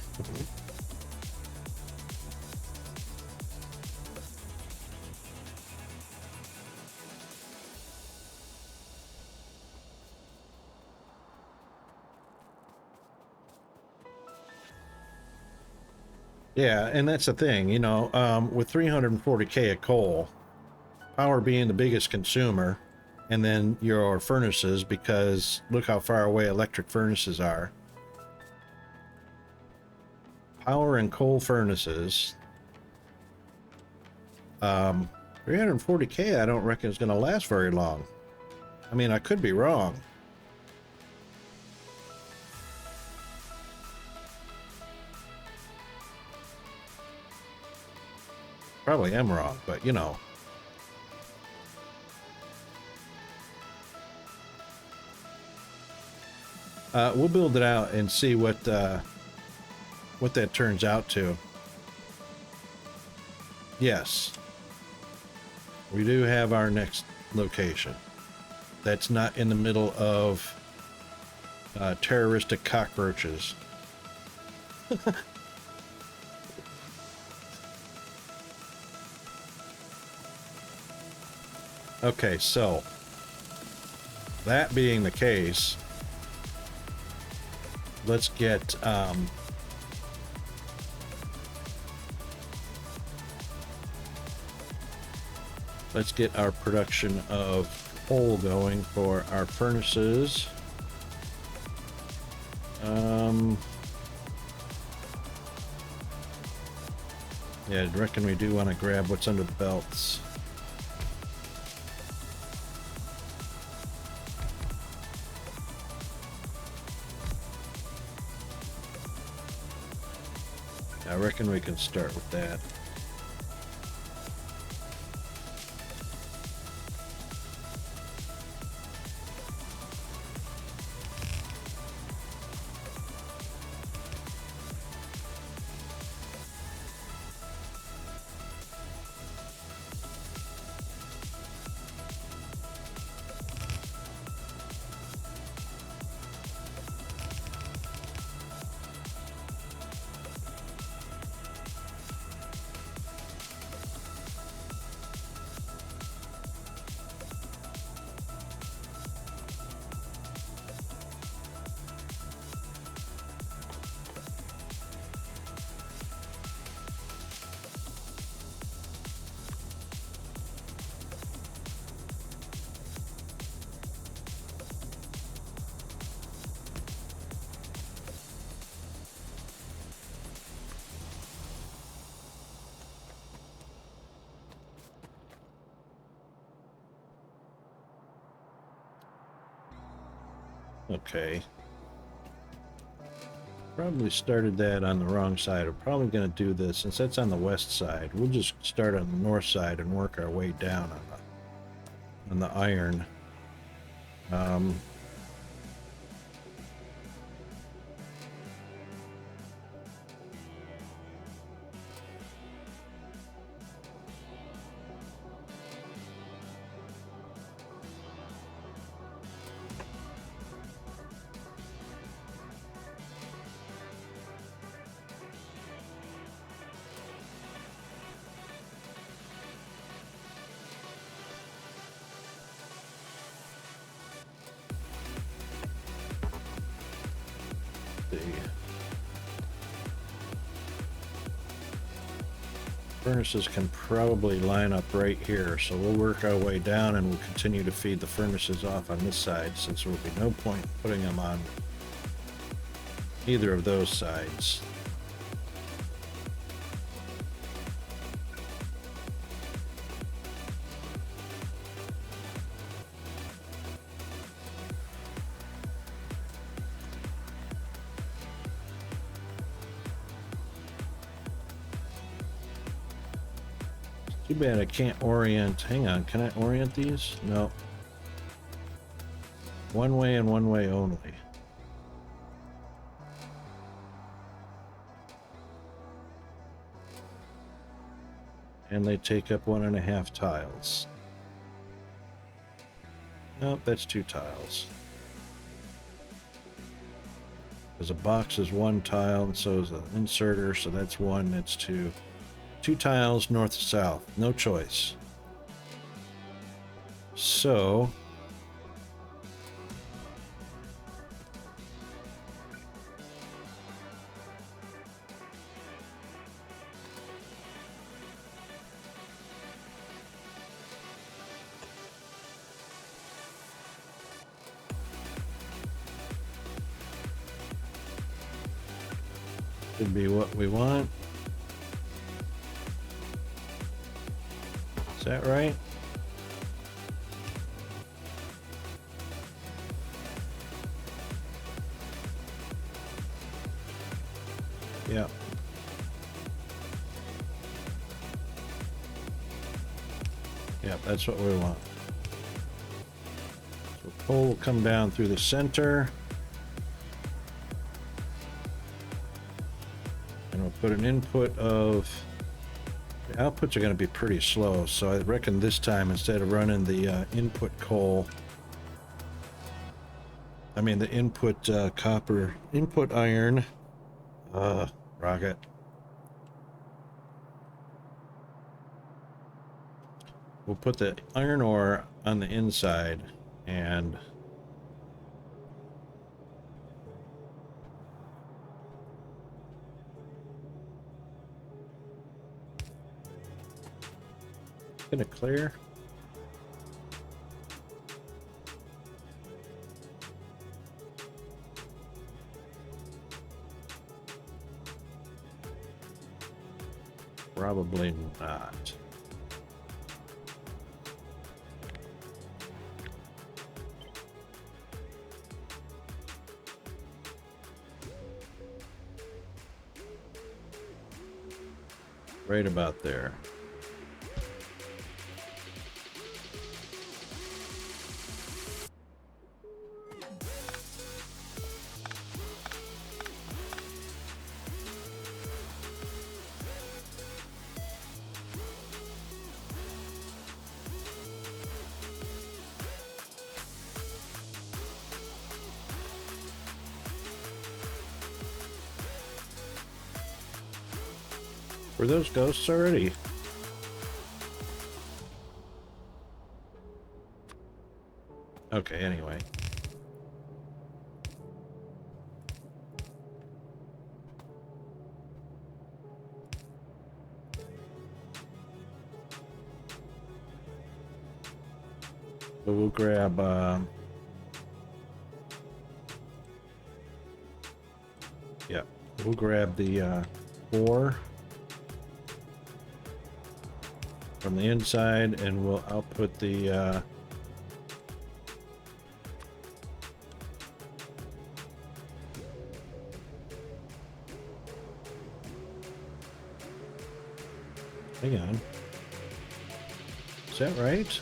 Yeah, and that's the thing, you know, with 340K of coal, power being the biggest consumer, and then your furnaces, because look how far away electric furnaces are. Power and coal furnaces. 340K I don't reckon is going to last very long. I mean, I could be wrong. Probably am wrong, but you know. We'll build it out and see what that turns out to. Yes. We do have our next location. That's not in the middle of terroristic cockroaches. Okay, so that being the case, let's get our production of coal going for our furnaces. Yeah, I reckon we do want to grab what's under the belts. I reckon we can start with that. Okay. Probably started that on the wrong side. We're probably going to do this, since that's on the west side, we'll just start on the north side and work our way down on the iron. Furnaces can probably line up right here, so we'll work our way down and we'll continue to feed the furnaces off on this side, since there will be no point putting them on either of those sides. Too bad I can't orient. Hang on, can I orient these? No. One way and one way only. And they take up 1.5 tiles. Nope, that's 2 tiles. Because a box is 1 tile, and so is an inserter, so that's 1, that's 2. 2 tiles north to south, no choice. So should be what we want. Is that right? Yeah. Yeah, that's what we want. So pole will come down through the center. And we'll put an input of... The outputs are going to be pretty slow, so I reckon this time, instead of running the input coal, I mean the input copper, input iron, rocket. We'll put the iron ore on the inside and gonna clear. Probably not. Right about there. Were those ghosts already? Okay, anyway. So we'll grab yeah, we'll grab the ore from the inside, and we'll output the hang on. Is that right?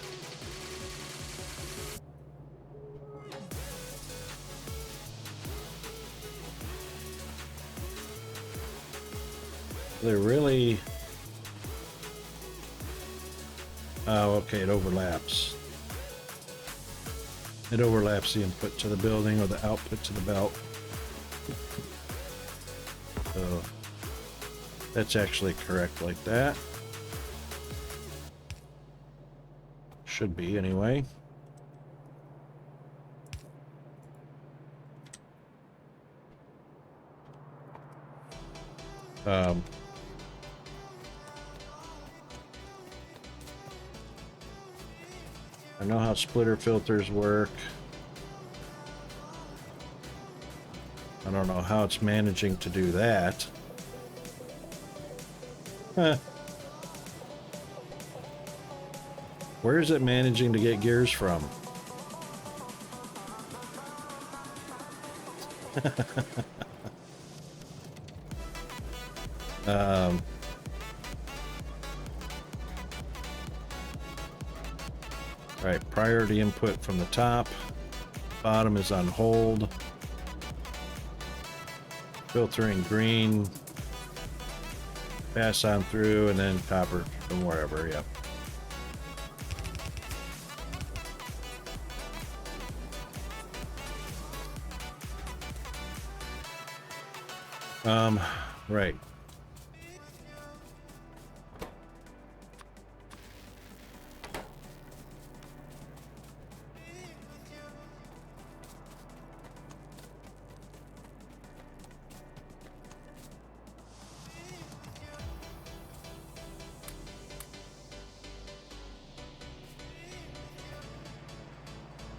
They're really... Oh, okay, it overlaps. It overlaps the input to the building or the output to the belt. So that's actually correct like that. Should be anyway. I know how splitter filters work. I don't know how it's managing to do that. Huh. Where is it managing to get gears from? Right, priority input from the top. Bottom is on hold. Filtering green. Pass on through, and then copper from wherever, yep. Right.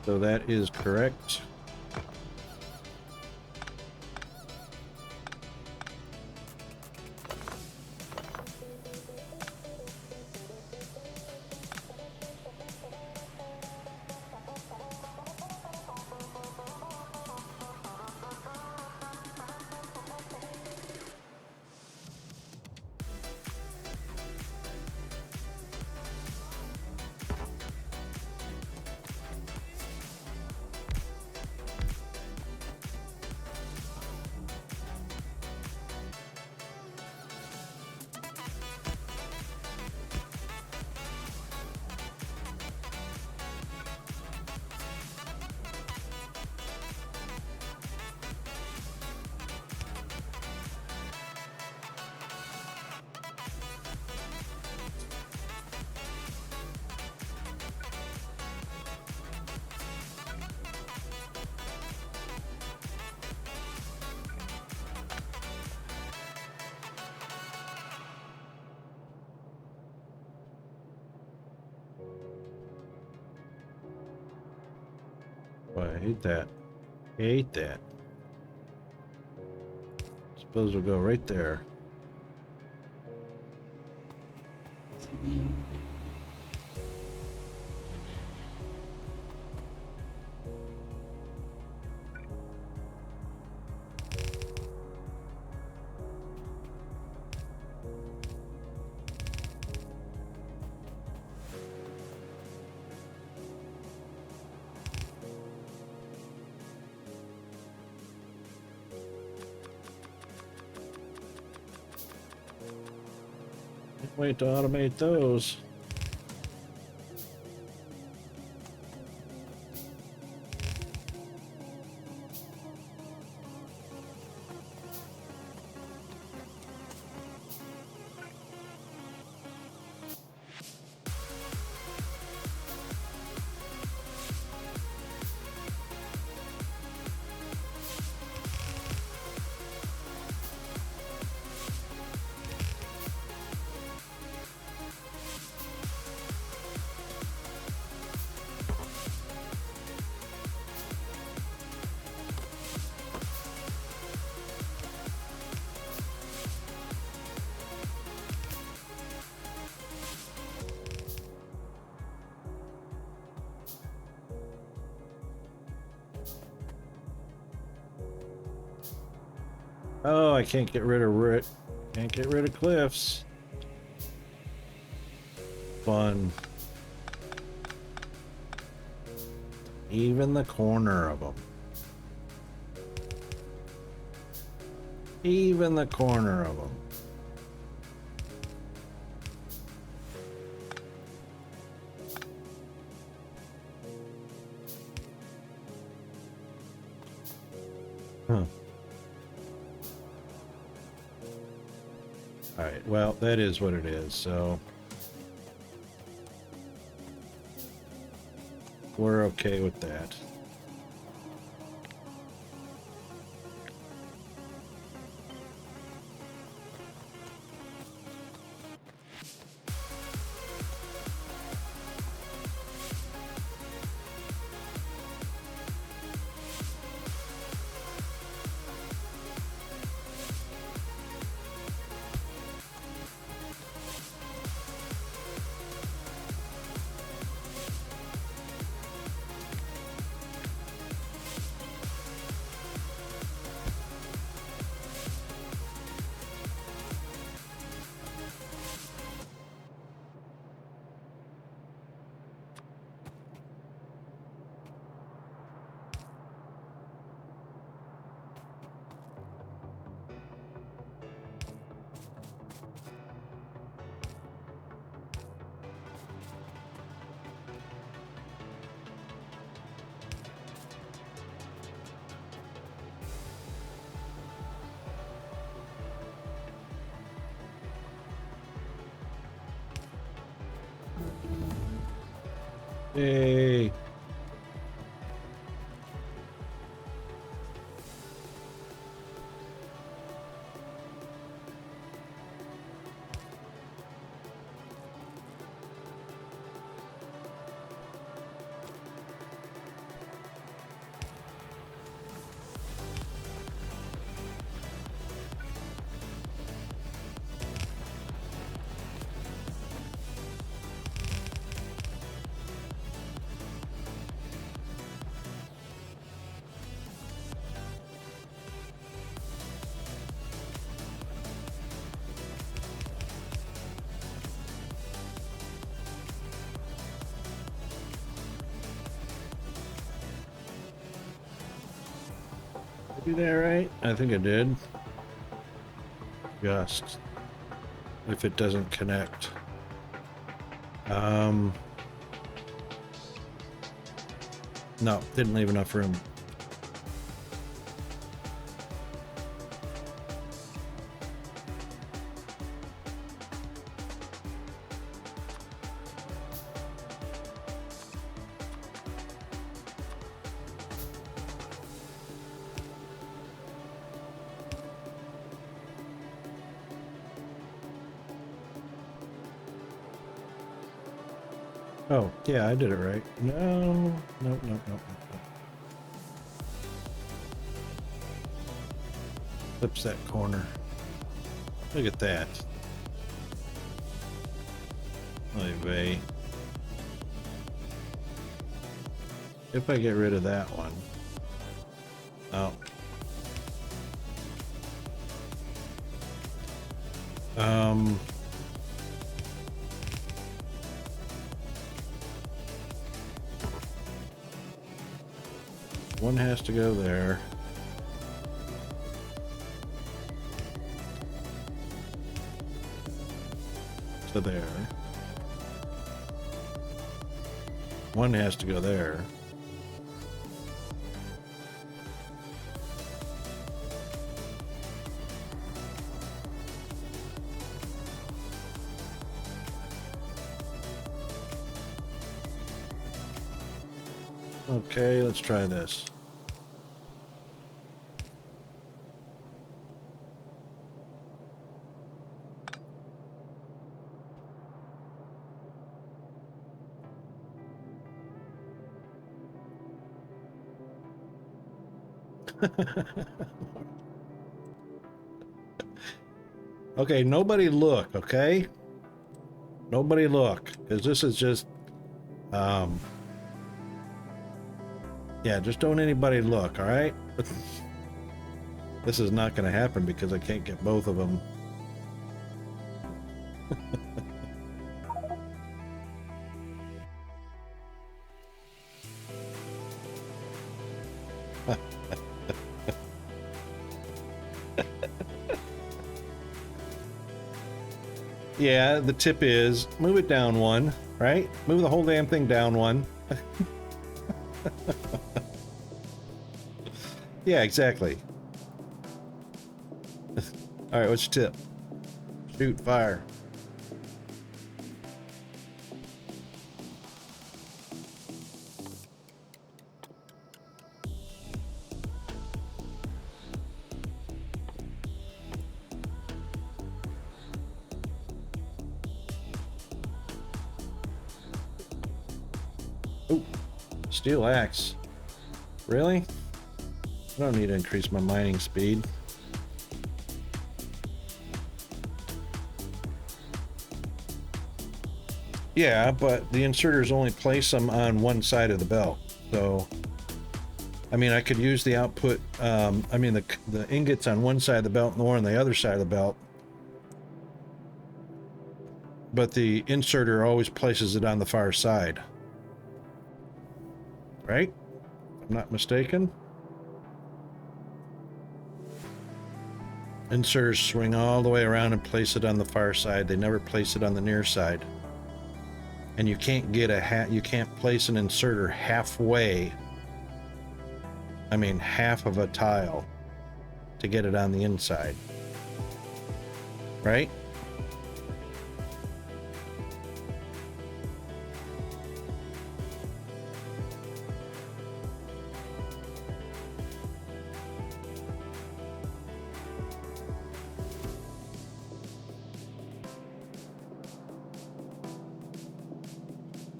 So that is correct. Boy, I hate that. I hate that. Suppose we'll go right there. Can't wait to automate those. Oh, I can't get rid of Can't get rid of cliffs. Fun. Even the corner of them. Even the corner of them. Huh. Alright, well, that is what it is, so we're okay with that. Yay. Did I do that right? I think I did. Just if it doesn't connect. No, didn't leave enough room. Oh, yeah, I did it right. No. Flips that corner. Look at that. Oy vey. If I get rid of that one. Oh. One has to go there. To there. One has to go there. Okay, let's try this. Okay, nobody look, okay? Nobody look, because this is just, yeah, just don't anybody look, all right? This is not going to happen because I can't get both of them. Yeah, the tip is move it down one, right? Move the whole damn thing down one. Yeah, exactly. All right, what's your tip? Shoot, fire. Oh, steel axe. Really? I don't need to increase my mining speed. Yeah, but the inserters only place them on one side of the belt. So, I mean, I could use the output, I mean, the ingots on one side of the belt and the one on the other side of the belt. But the inserter always places it on the far side. Right? If I'm not mistaken. Inserters swing all the way around and place it on the far side. They never place it on the near side. And you can't get you can't place an inserter halfway. I mean, half of a tile to get it on the inside. Right?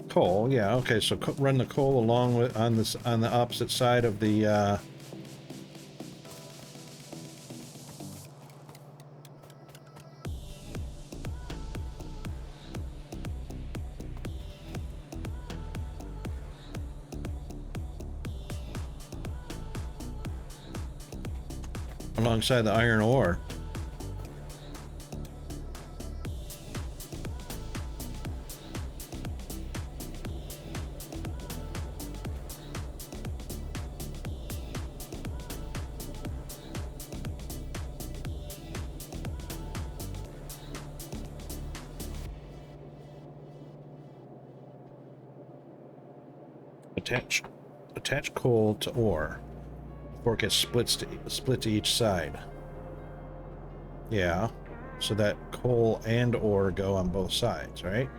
Coal, yeah, okay, so run the coal along with on the opposite side of the alongside the iron ore. Attach coal to ore before it gets split to each side. Yeah, so that coal and ore go on both sides, right?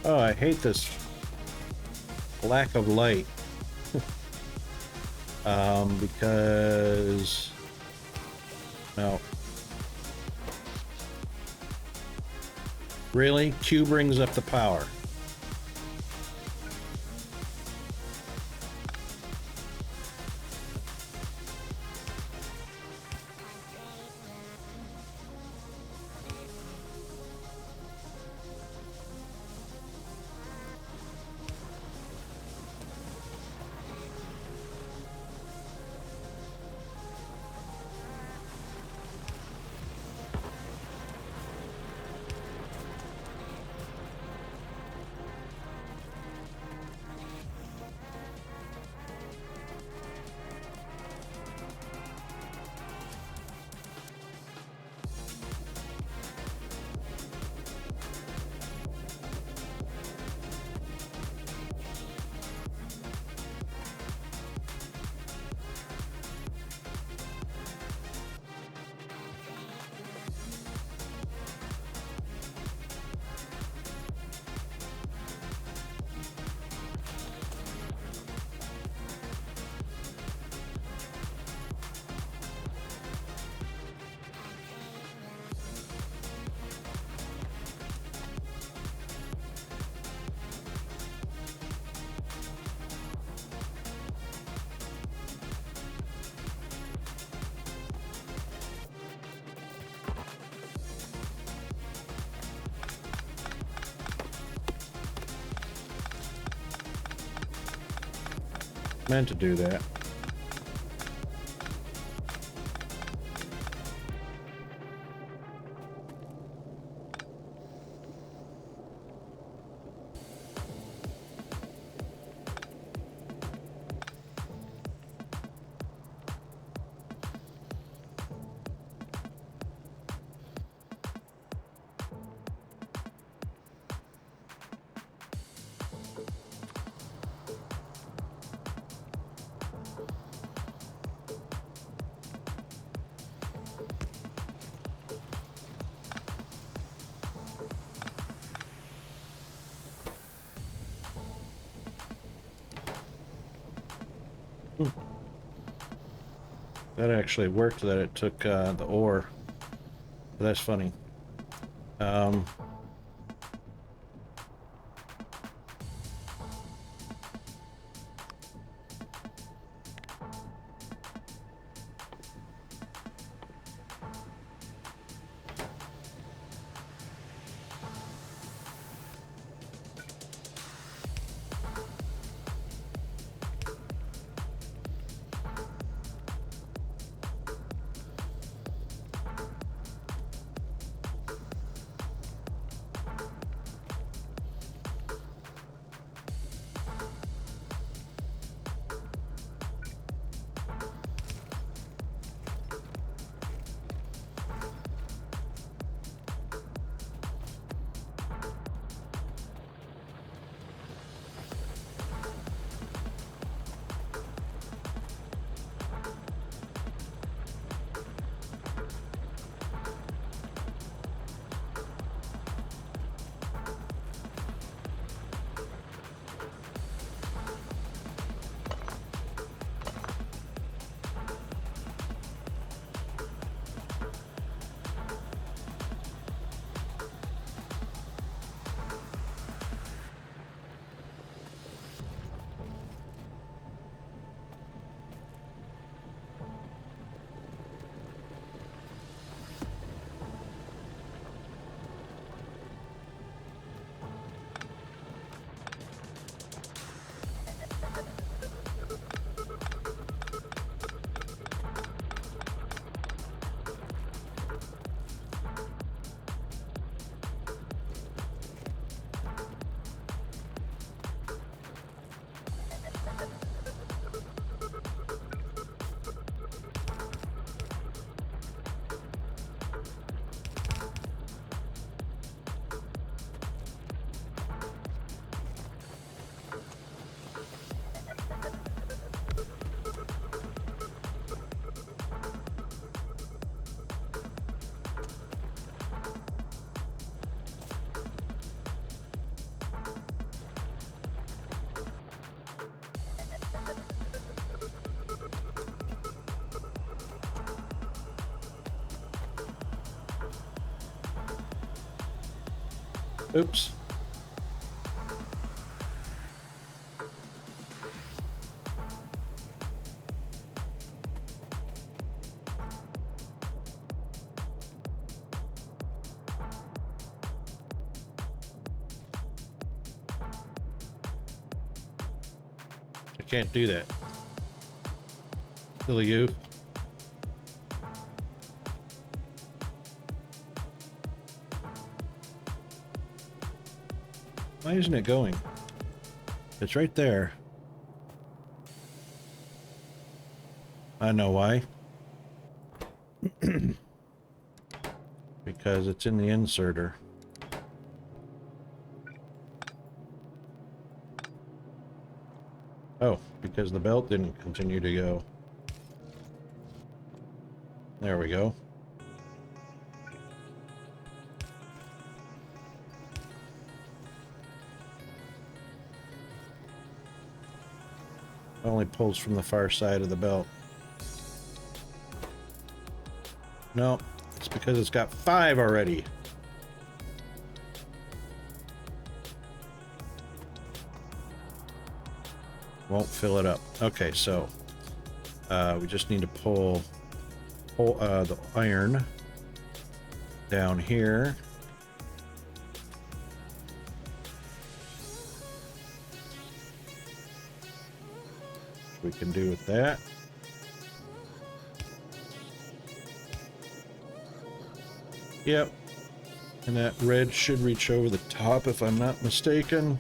Oh, I hate this lack of light. Because... No. Really? Q brings up the power. Meant to do that. That actually worked, that it took the ore. But that's funny. Oops. I can't do that. Silly you. Why isn't it going? It's right there. I know why. Because it's in the inserter. Oh, because the belt didn't continue to go. There we go. Only pulls from the far side of the belt. No, it's because it's got 5 already. Won't fill it up. Okay, so we just need to pull the iron down here. We can do with that. Yep. And that red should reach over the top if I'm not mistaken.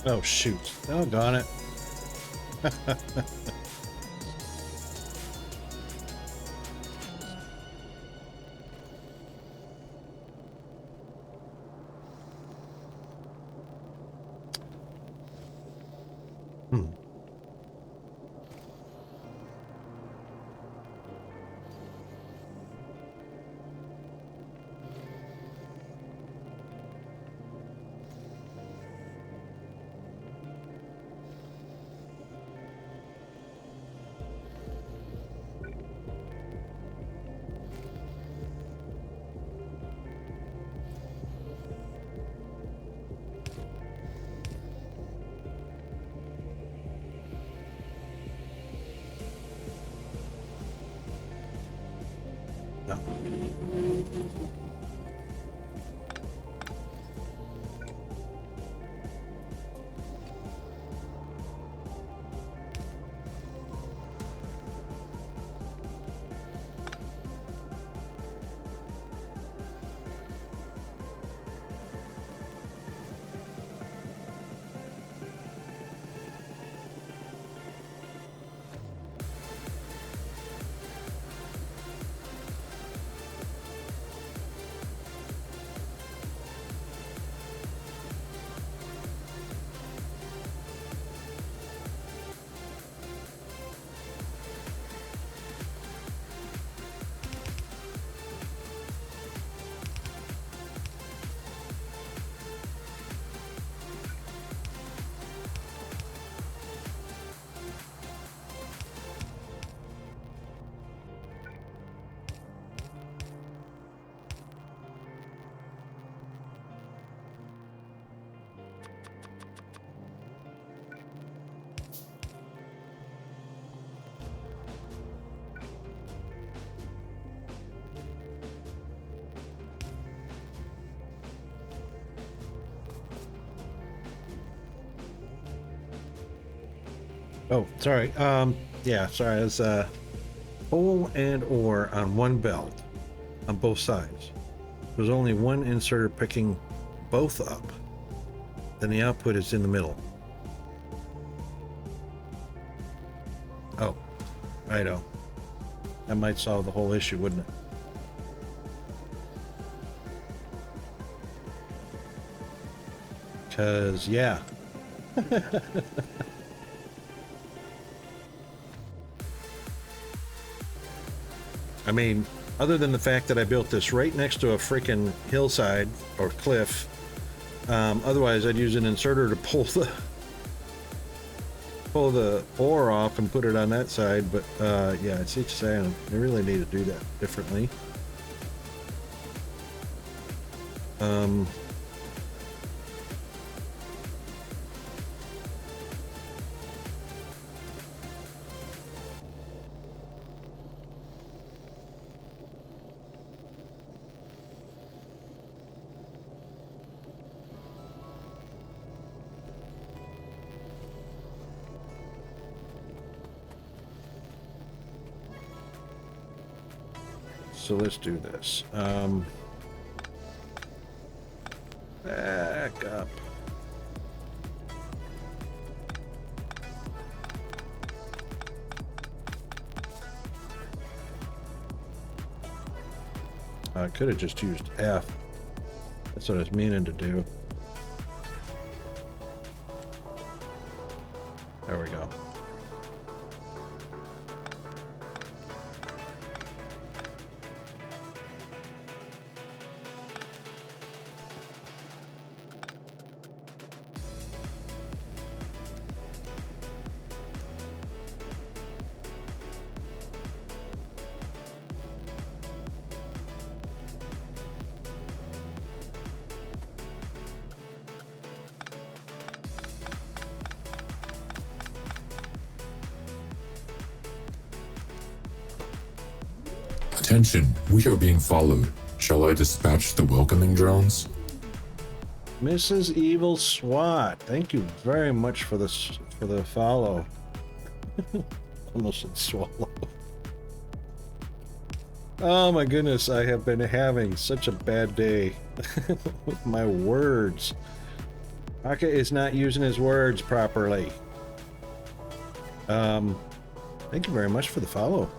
Oh, shoot. Doggone it. Hmm. No. Oh, sorry. Yeah, sorry. It's hole and ore on one belt on both sides. There's only one inserter picking both up. Then the output is in the middle. Oh, I know. That might solve the whole issue, wouldn't it? Because, yeah. I mean, other than the fact that I built this right next to a freaking hillside or cliff, otherwise I'd use an inserter to pull the ore off and put it on that side. But yeah, it's each side. They really need to do that differently. So let's do this. Back up. I could have just used F. That's what I was meaning to do. There we go. Attention, we are being followed. Shall I dispatch the welcoming drones? Mrs. Evil SWAT, thank you very much for the follow. Almost said swallow. Oh my goodness, I have been having such a bad day with my words. Aka is not using his words properly. Thank you very much for the follow.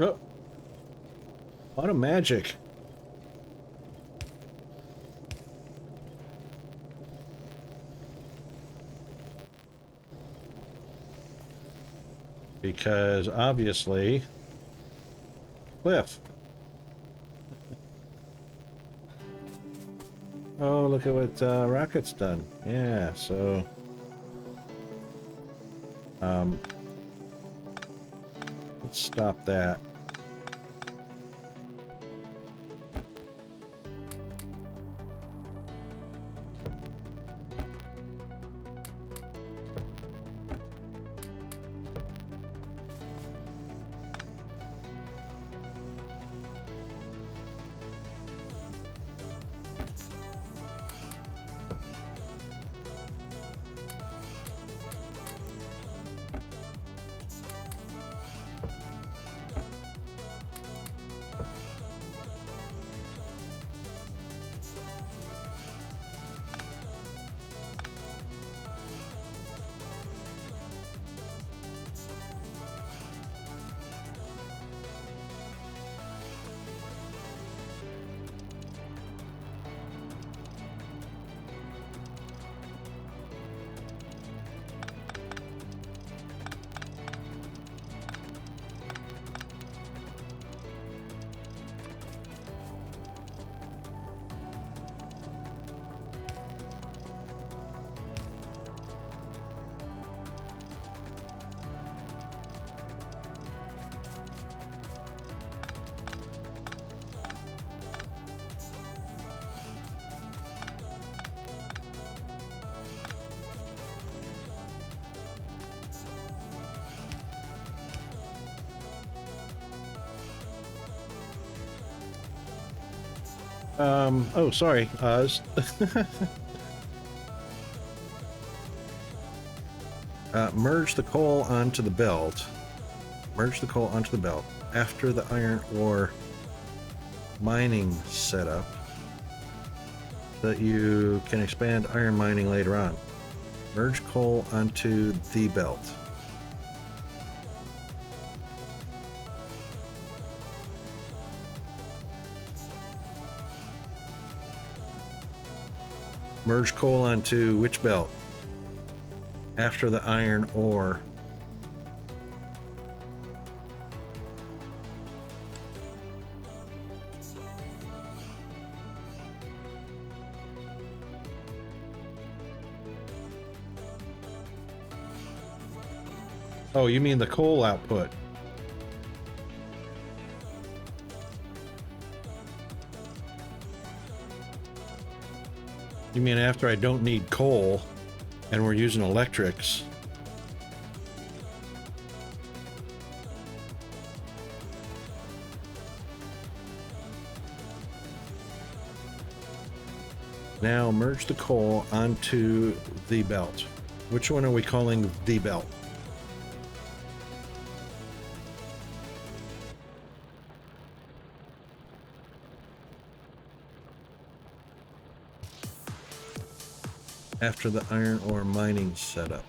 Oh, what a magic. Because obviously, cliff. Oh, look at what Rocket's done. Yeah, so let's stop that. Oh, sorry. Merge the coal onto the belt. Merge the coal onto the belt after the iron ore mining setup so that you can expand iron mining later on. Merge coal onto the belt. Merge coal onto which belt? After the iron ore. Oh, you mean the coal output? You mean after I don't need coal and we're using electrics? Now merge the coal onto the belt. Which one are we calling the belt? After the iron ore mining setup.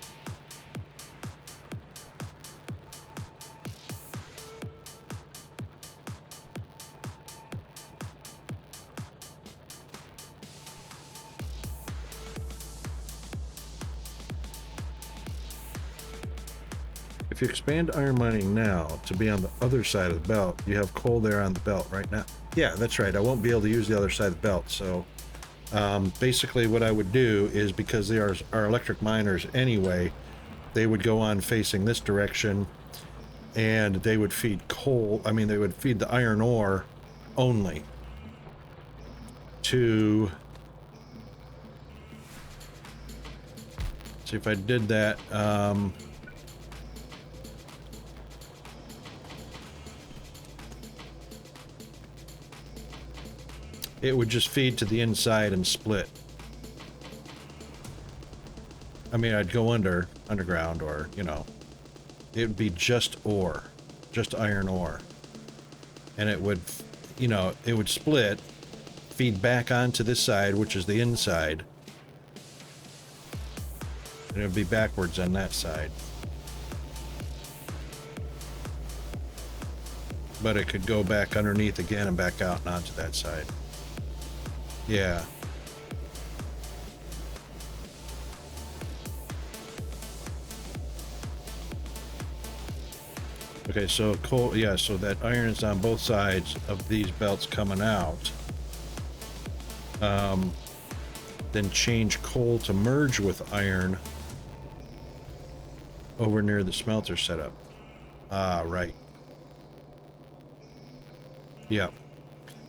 If you expand iron mining now to be on the other side of the belt, you have coal there on the belt right now. Yeah, that's right. I won't be able to use the other side of the belt, so basically what I would do is, because they are electric miners anyway, they would go on facing this direction and they would feed coal. I mean, they would feed the iron ore only to... See if I did that. It would just feed to the inside and split. I mean, I'd go underground, or, you know, it would be just ore, just iron ore. And it would, you know, it would split, feed back onto this side, which is the inside. And it would be backwards on that side. But it could go back underneath again and back out and onto that side. Yeah. Okay, so coal, yeah, so that iron is on both sides of these belts coming out. then change coal to merge with iron over near the smelter setup. Ah, right. Yeah.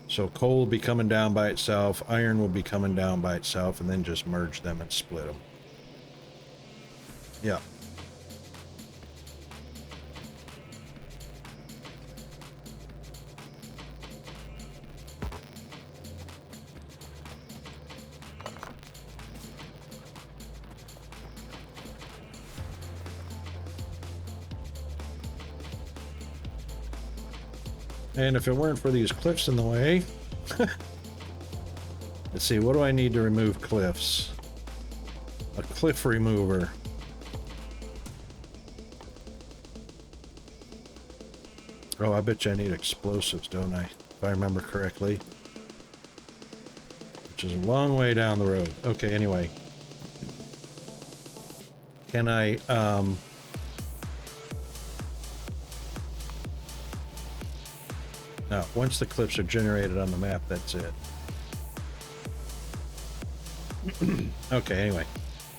So coal will be coming down by itself, iron will be coming down by itself, and then just merge them and split them. Yeah. And if it weren't for these cliffs in the way... Let's see, what do I need to remove cliffs? A cliff remover. Oh, I bet you I need explosives, don't I? If I remember correctly. Which is a long way down the road. Okay, anyway. Can I, no, once the cliffs are generated on the map, that's it. Okay, anyway.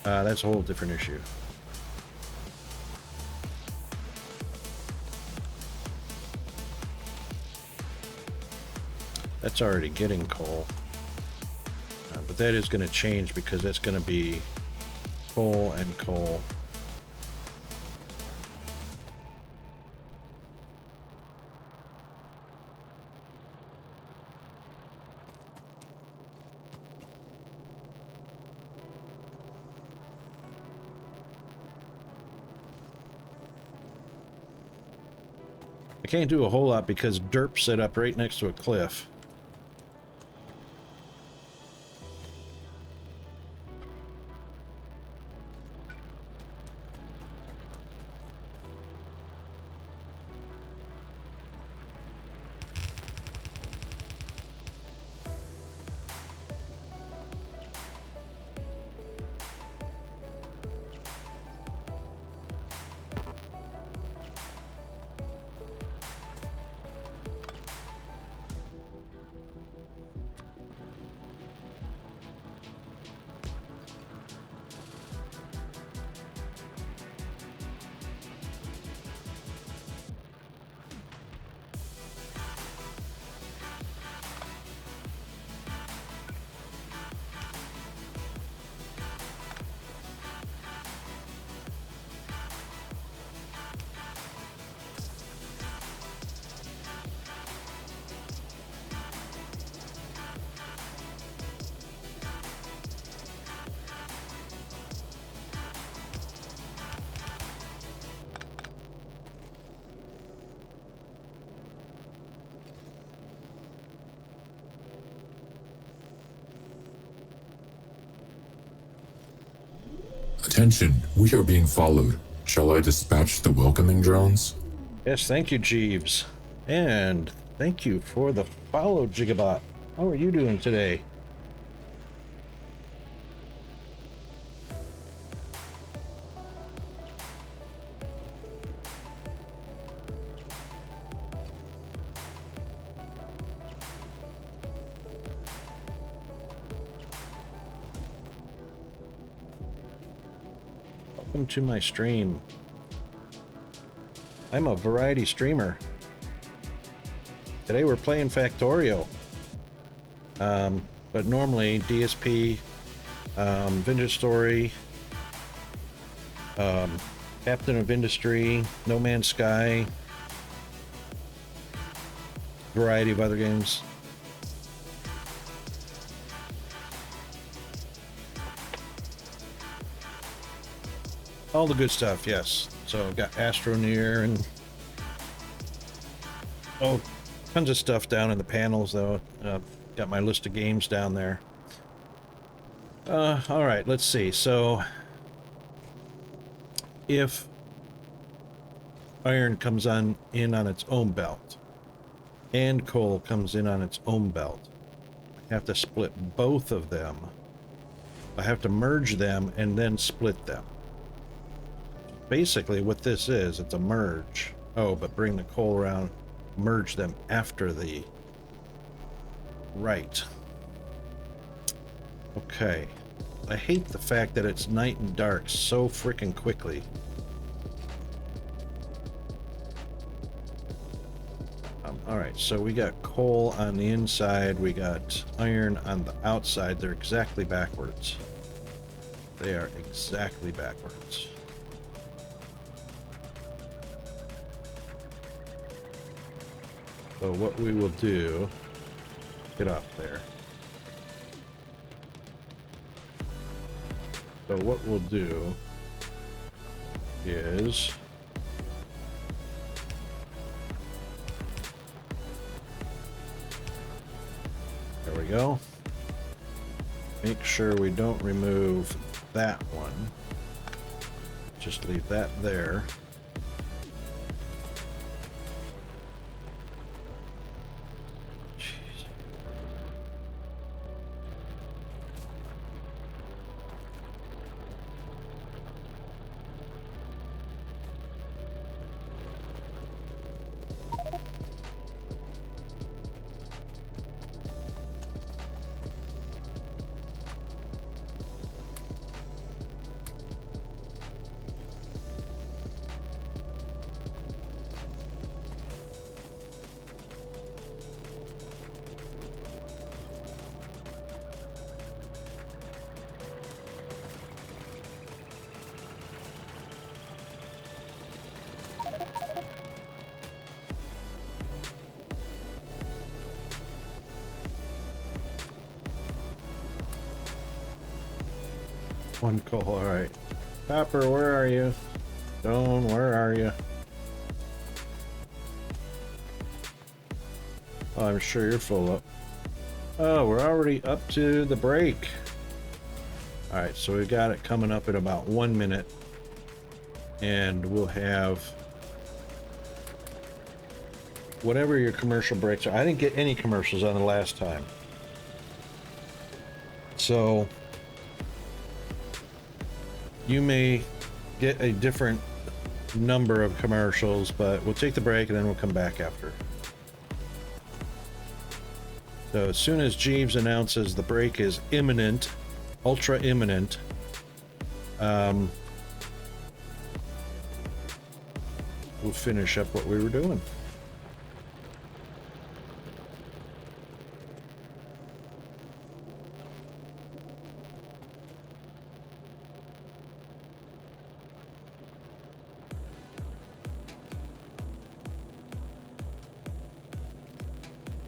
That's a whole different issue. That's already getting coal. But that is going to change because that's going to be coal and coal. I can't do a whole lot because derp's set up right next to a cliff. Attention, we are being followed. Shall I dispatch the welcoming drones? Yes, thank you, Jeeves. And thank you for the follow, Jigabot. How are you doing today? Welcome to my stream. I'm a variety streamer. Today we're playing Factorio. But normally DSP, Vintage Story, Captain of Industry, No Man's Sky, variety of other games. All the good stuff, yes. So I've got Astroneer and tons of stuff down in the panels though. Got my list of games down there. All right, let's see. So if iron comes in on its own belt and coal comes in on its own belt, I have to split both of them. I have to merge them and then split them. Basically what this is, it's a merge. Oh, but bring the coal around, merge them after the... Right. Okay. I hate the fact that it's night and dark so freaking quickly. Alright, so we got coal on the inside, we got iron on the outside. They're exactly backwards. They are exactly backwards. So what we will do, get up there. So what we'll do is there we go. Make sure we don't remove that one. Just leave that there. Jeez. One coal, alright. Copper, where are you? Stone, where are you? Oh, I'm sure you're full up. Oh, we're already up to the break. Alright, so we've got it coming up in about 1 minute. And we'll have whatever your commercial breaks are. I didn't get any commercials on the last time. So you may get a different number of commercials, but we'll take the break and then we'll come back after. So as soon as Jeeves announces the break is imminent, ultra imminent, we'll finish up what we were doing.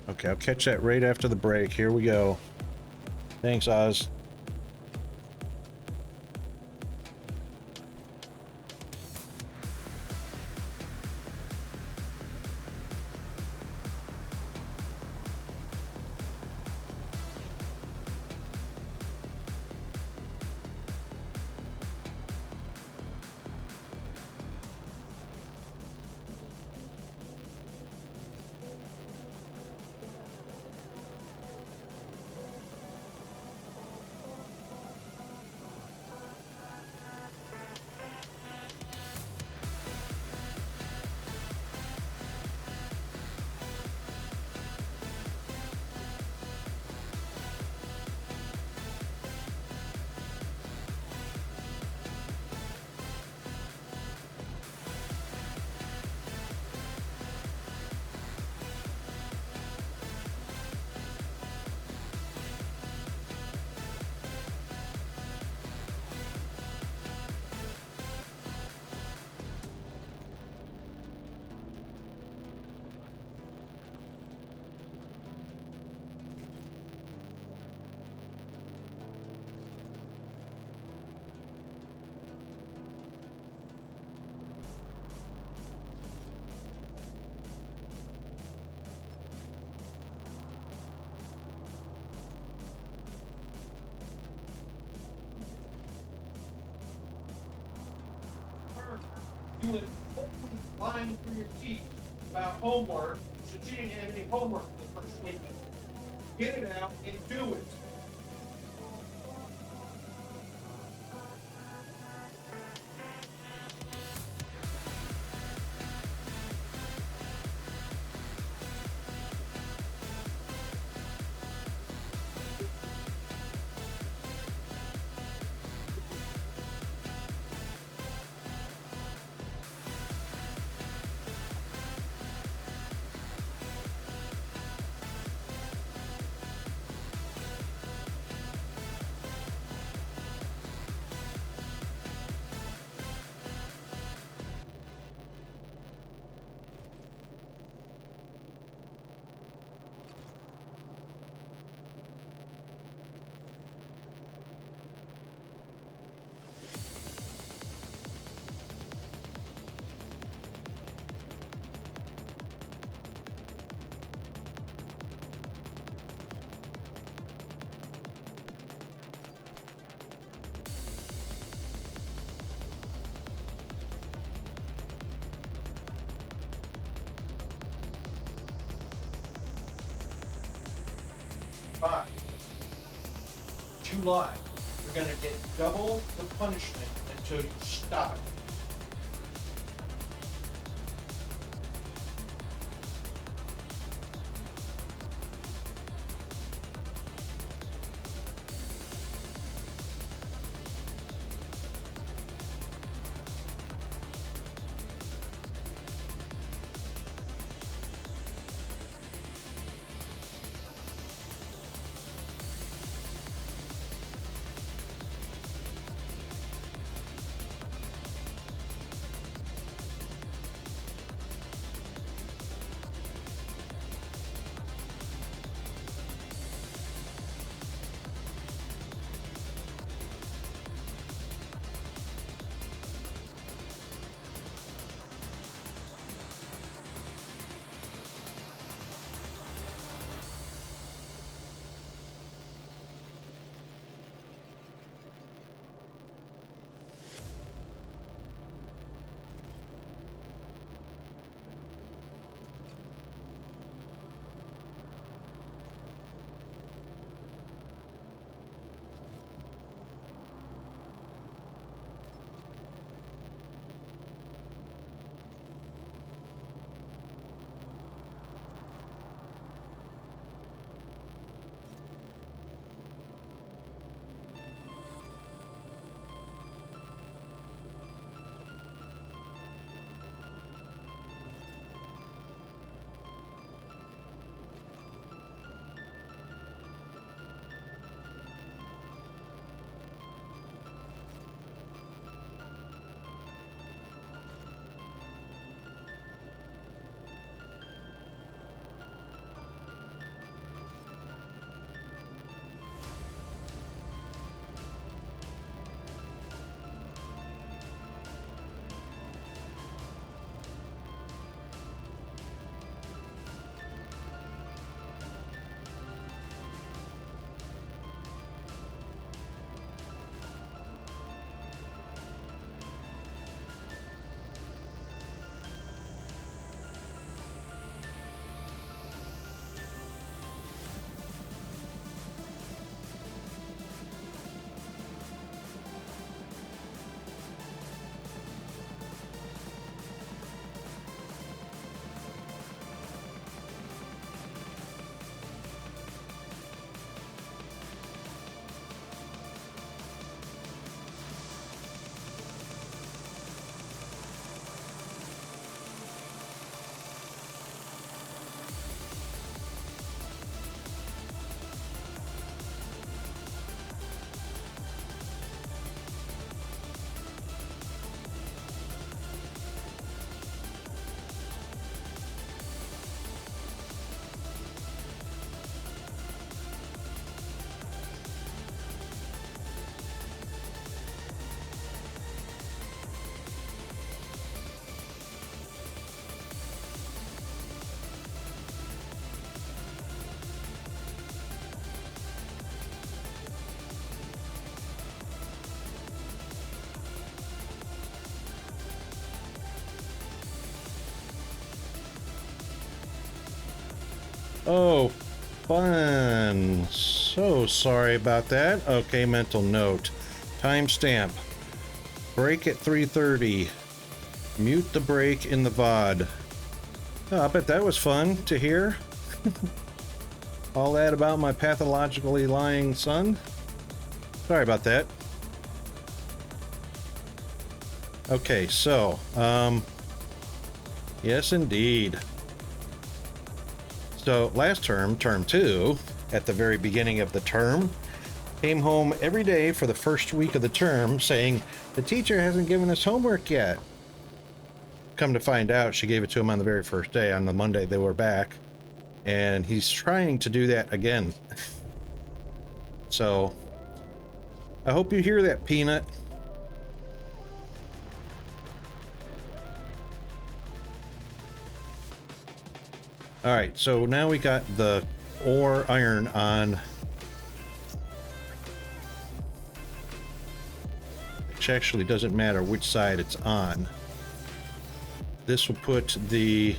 Okay, I'll catch that right after the break. Here we go. Thanks, Oz. You would hopefully lying through your teeth about homework, so she didn't have any homework for the first week. Get it out and do it. 5. You lie. You're going to get double the punishment until you stop. Oh, fun. So sorry about that. Okay, mental note. Timestamp. Break at 3:30. Mute the break in the VOD. Oh, I bet that was fun to hear. All that about my pathologically lying son. Sorry about that. Okay, so, yes, indeed. So last term, term 2, at the very beginning of the term, came home every day for the first week of the term saying, the teacher hasn't given us homework yet. Come to find out, she gave it to him on the very first day, on the Monday they were back. And he's trying to do that again. So, I hope you hear that, Peanut. Alright, so now we got the ore iron on. Which actually doesn't matter which side it's on. This will put the...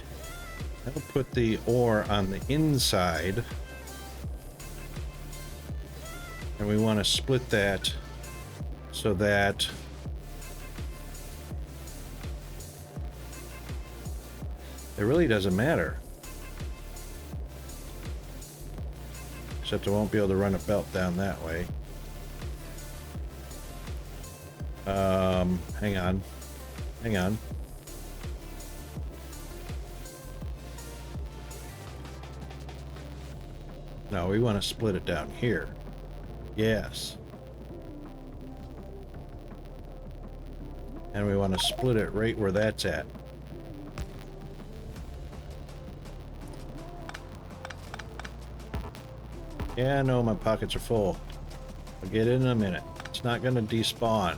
That'll put the ore on the inside. And we want to split that so that it really doesn't matter. Except I won't be able to run a belt down that way. Hang on. Hang on. No, we want to split it down here. Yes. And we want to split it right where that's at. Yeah, I know my pockets are full. I'll get it in a minute. It's not going to despawn.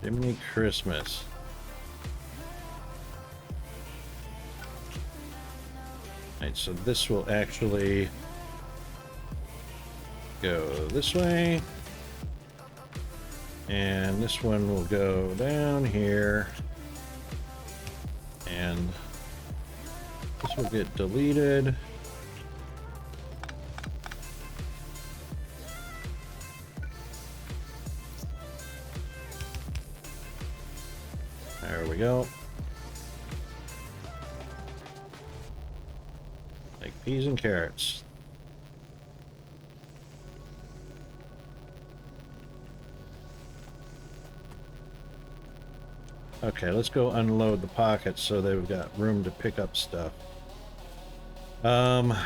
Jiminy Christmas. Alright, so this will actually go this way. And this one will go down here. And this will get deleted. There we go. Like peas and carrots. Okay, let's go unload the pockets so they've got room to pick up stuff. Yeah,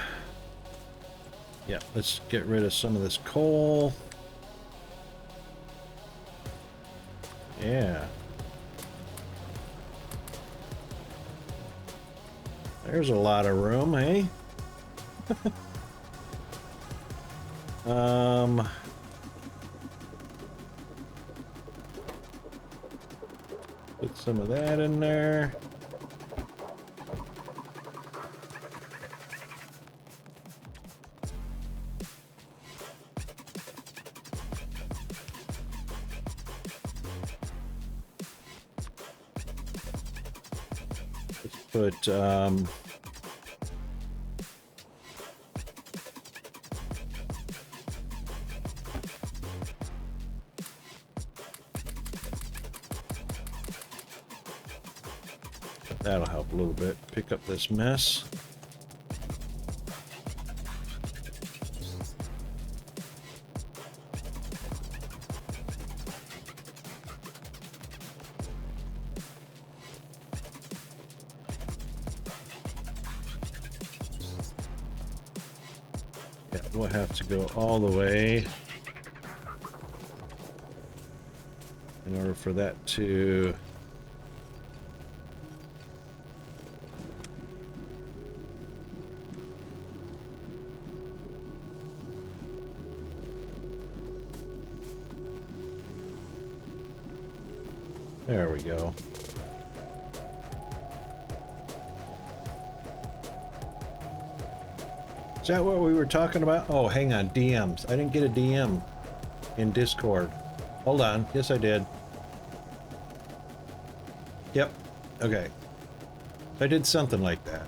let's get rid of some of this coal. Yeah. There's a lot of room, eh? Put some of that in there. Let's put, that'll help a little bit. Pick up this mess. Yeah, we'll have to go all the way in order for that to... There we go. Is that what we were talking about? Oh, hang on, DMs. I didn't get a DM in Discord. Hold on. Yes, I did. Yep. Okay. I did something like that.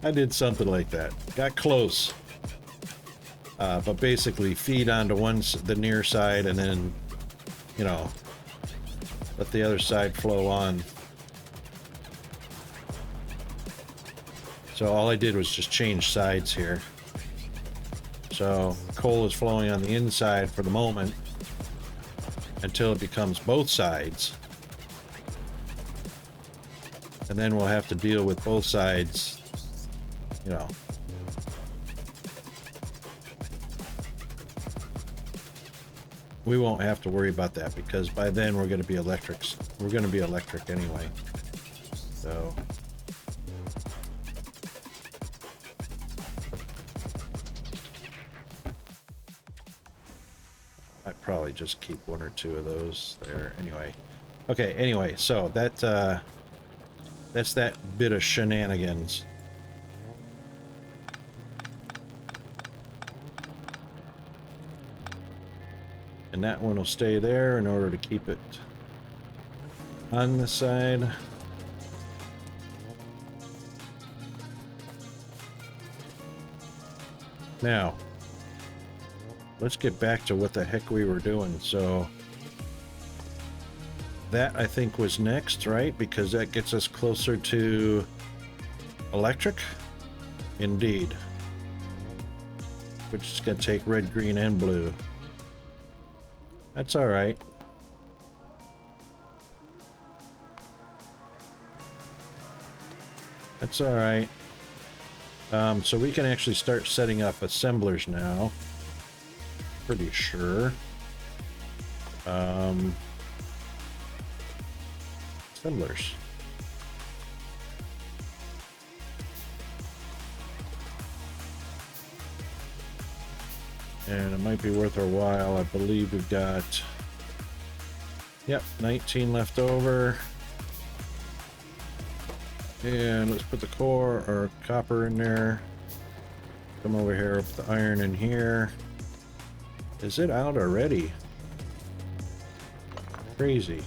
I did something like that. Got close. But basically feed onto the near side and then, you know, let the other side flow on. So all I did was just change sides here. So coal is flowing on the inside for the moment until it becomes both sides. And then we'll have to deal with both sides, you know. We won't have to worry about that because by then we're going to be electrics. We're going to be electric anyway. So I'd probably just keep one or two of those there anyway. Okay, anyway, so that's that bit of shenanigans. And that one will stay there in order to keep it on the side. Now, let's get back to what the heck we were doing. So that I think was next, right? Because that gets us closer to electric. Indeed. Which is going to take red, green, and blue. That's all right. That's all right. So we can actually start setting up assemblers now. Pretty sure. Assemblers. And it might be worth our while. I believe we've got, yep, 19 left over. And let's put the core or copper in there. Come over here, put the iron in here. Is it out already? Crazy. Of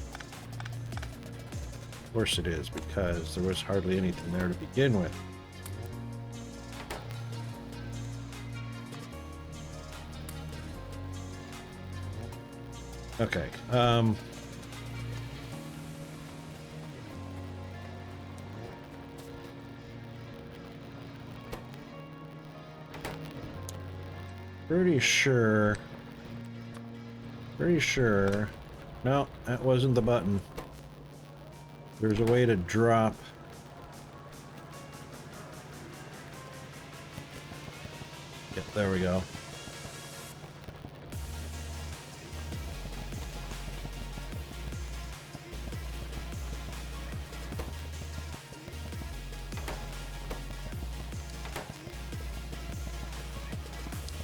course it is, because there was hardly anything there to begin with. Okay, pretty sure, no, that wasn't the button. There's a way to drop. Yep, there we go.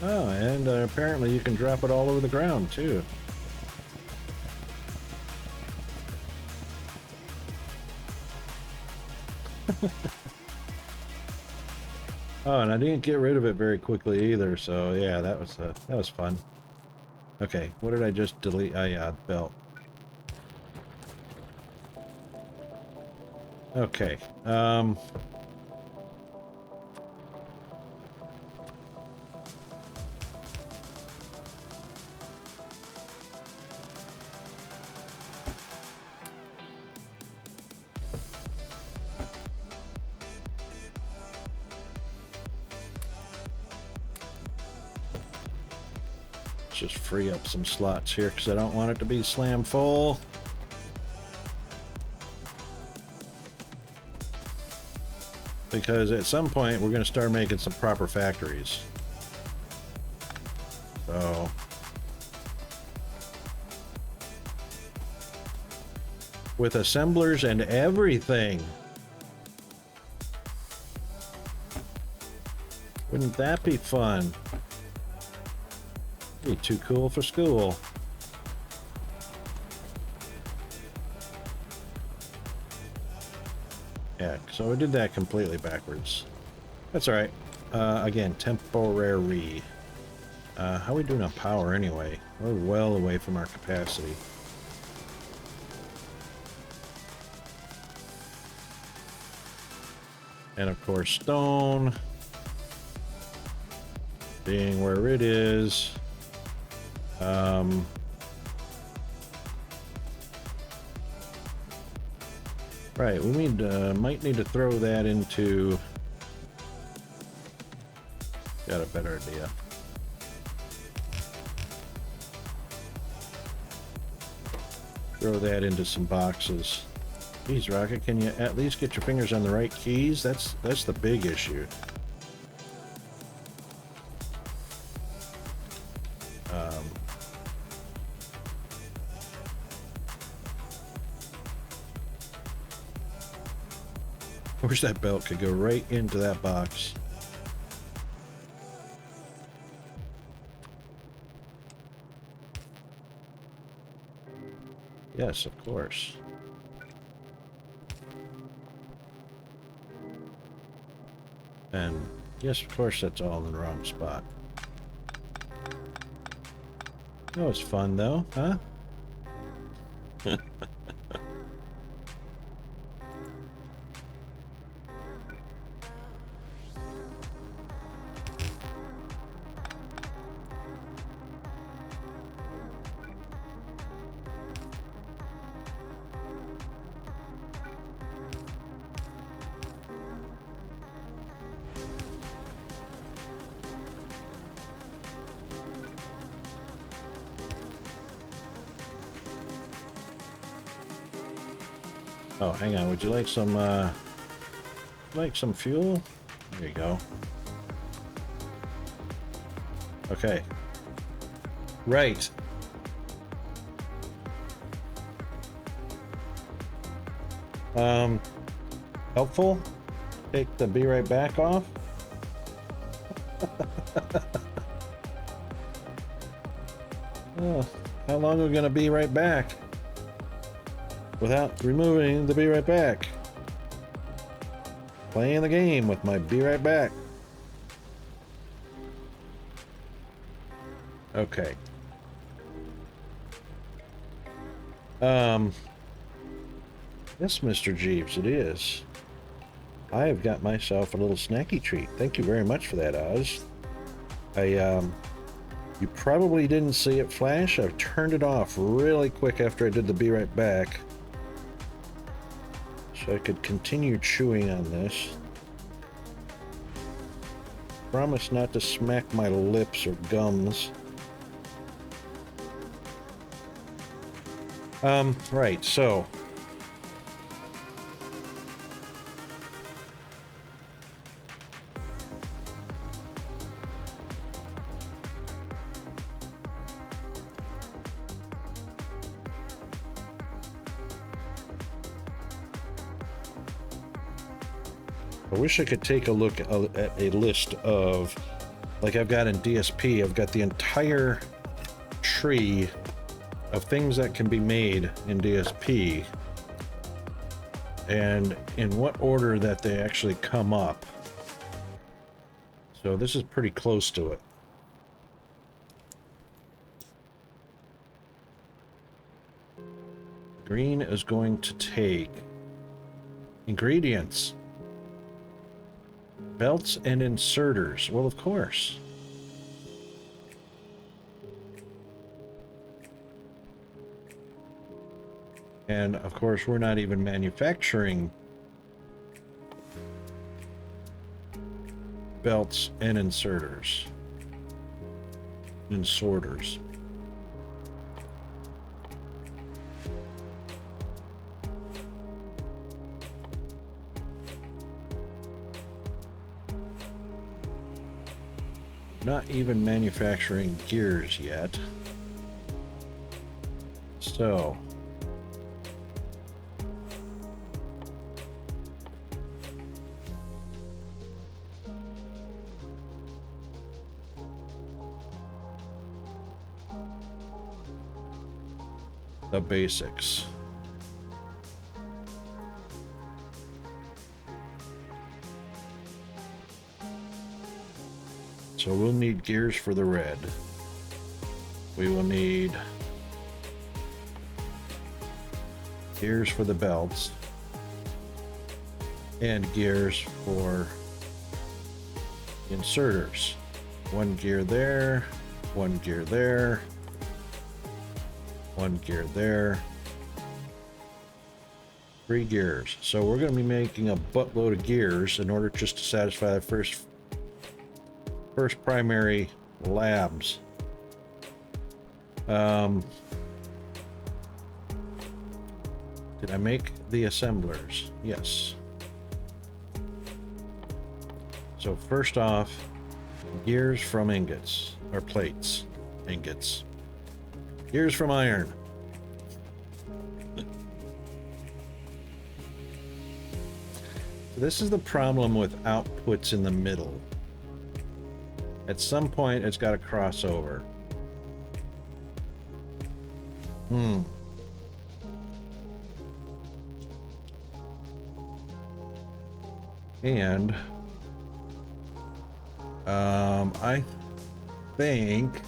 Oh, and apparently you can drop it all over the ground, too. Oh, and I didn't get rid of it very quickly either, so yeah, that was fun. Okay, what did I just delete? Oh yeah, belt. Okay, let's just free up some slots here because I don't want it to be slam full. Because at some point we're going to start making some proper factories. So with assemblers and everything. Wouldn't that be fun? Be too cool for school. Yeah, so I did that completely backwards. That's alright. Again, temporary. How are we doing on power anyway? We're well away from our capacity. And of course, stone. Being where it is. Right, we need might need to throw that into. Got a better idea. Throw that into some boxes. Geez, Rocket, can you at least get your fingers on the right keys? That's the big issue. I wish that belt could go right into that box. Yes, of course. And yes, of course, that's all in the wrong spot. That was fun, though, huh? Oh, hang on. Would you like some fuel? There you go. Okay. Right. Helpful? Take the be right back off. Oh, how long are we gonna be right back without removing the be right back? Playing the game with my be right back. Okay. Yes, Mr. Jeeves, it is. I have got myself a little snacky treat. Thank you very much for that, Oz. You probably didn't see it flash. I've turned it off really quick after I did the be right back, so I could continue chewing on this. Promise not to smack my lips or gums. Right, so I wish I could take a look at a list of, like I've got in DSP, I've got the entire tree of things that can be made in DSP and in what order that they actually come up. So this is pretty close to it. Green is going to take ingredients. Belts and inserters. Well, of course. And of course, we're not even manufacturing belts and inserters. And sorters. Not even manufacturing gears yet. So the basics. So we'll need gears for the red. We will need gears for the belts and gears for inserters. One gear there, one gear there, one gear there. 3 gears. So we're going to be making a buttload of gears in order just to satisfy the first primary labs. Did I make the assemblers? Yes. So first off, gears from ingots, or plates, ingots. Gears from iron. This is the problem with outputs in the middle. At some point, it's got to cross over. And I think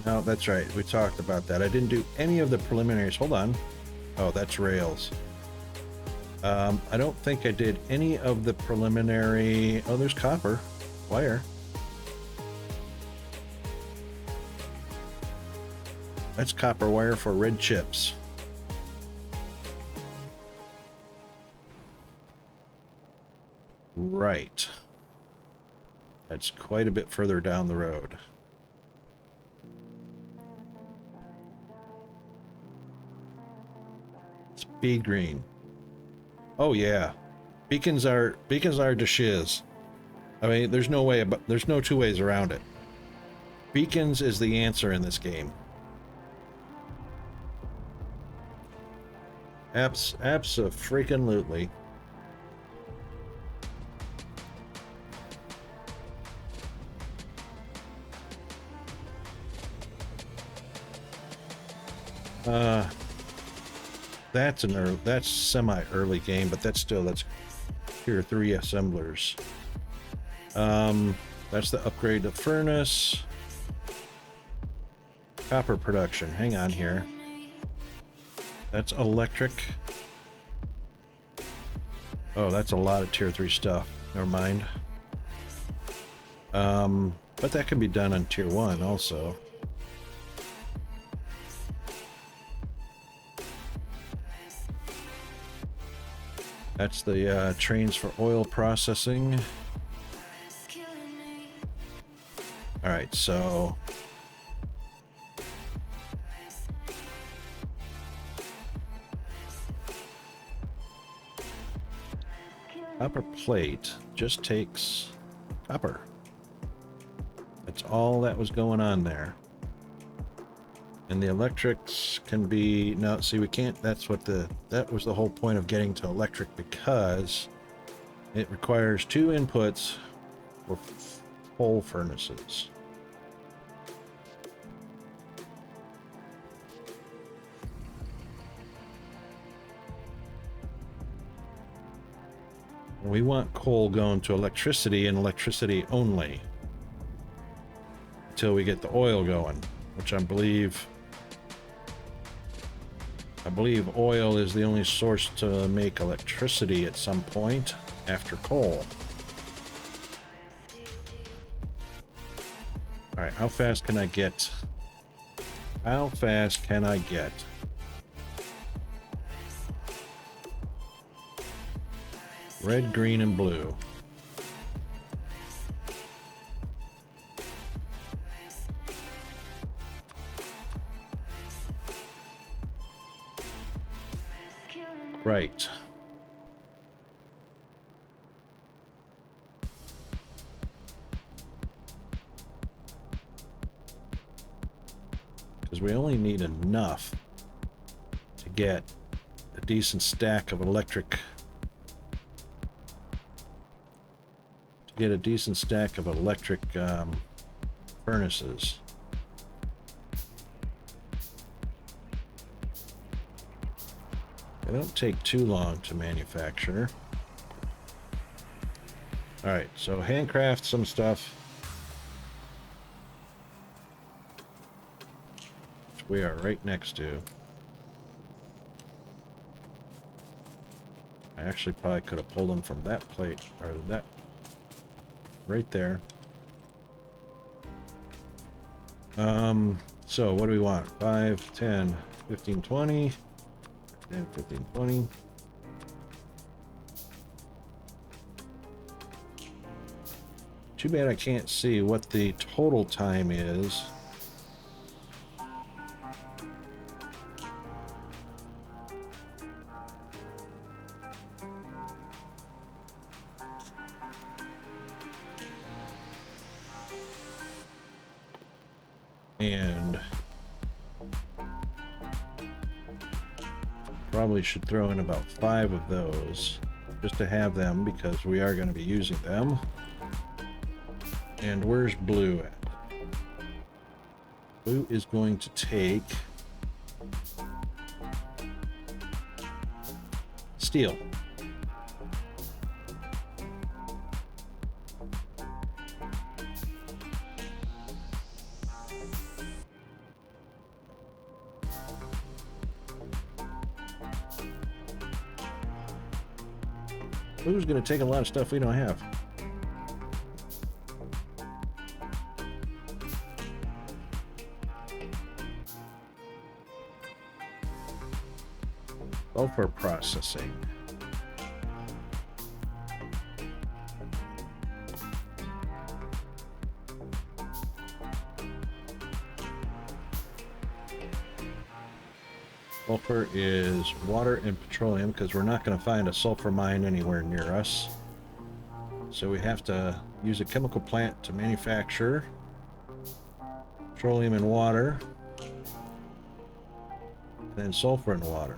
no, that's right. We talked about that. I didn't do any of the preliminaries. Hold on. Oh, that's rails. I don't think I did any of the preliminary. Oh, there's copper wire. That's copper wire for red chips. Right. That's quite a bit further down the road. Speed green. Oh yeah. Beacons are the shiz. I mean, there's no way, but there's no two ways around it. Beacons is the answer in this game. Abso-freaking-lutely. That's semi-early game, but that's tier 3 assemblers. That's the upgrade to furnace. Copper production. Hang on here. That's electric. Oh, that's a lot of tier 3 stuff. Never mind. But that can be done on tier 1 also. That's the trains for oil processing. Alright, so copper plate just takes copper. That's all that was going on there. And the electrics can be, no, see, we can't, that was the whole point of getting to electric, because it requires 2 inputs for full furnaces. We want coal going to electricity and electricity only until we get the oil going, which I believe oil is the only source to make electricity at some point after coal. All right, how fast can I get? How fast can I get? Red, green, and blue. Right. Because we only need enough to get a decent stack of electric. Furnaces. They don't take too long to manufacture. Alright, so handcraft some stuff. Which we are right next to. I actually probably could have pulled them from that plate, or that right there. So what do we want? 5, 10, 15, 20. 10, 15, 20. Too bad I can't see what the total time is. And probably should throw in about 5 of those just to have them, because we are going to be using them. And where's blue at? Blue is going to take steel. Blue's going to take a lot of stuff we don't have. Sulfur processing. Sulfur is water and petroleum because we're not going to find a sulfur mine anywhere near us. So we have to use a chemical plant to manufacture petroleum and water, and then sulfur and water.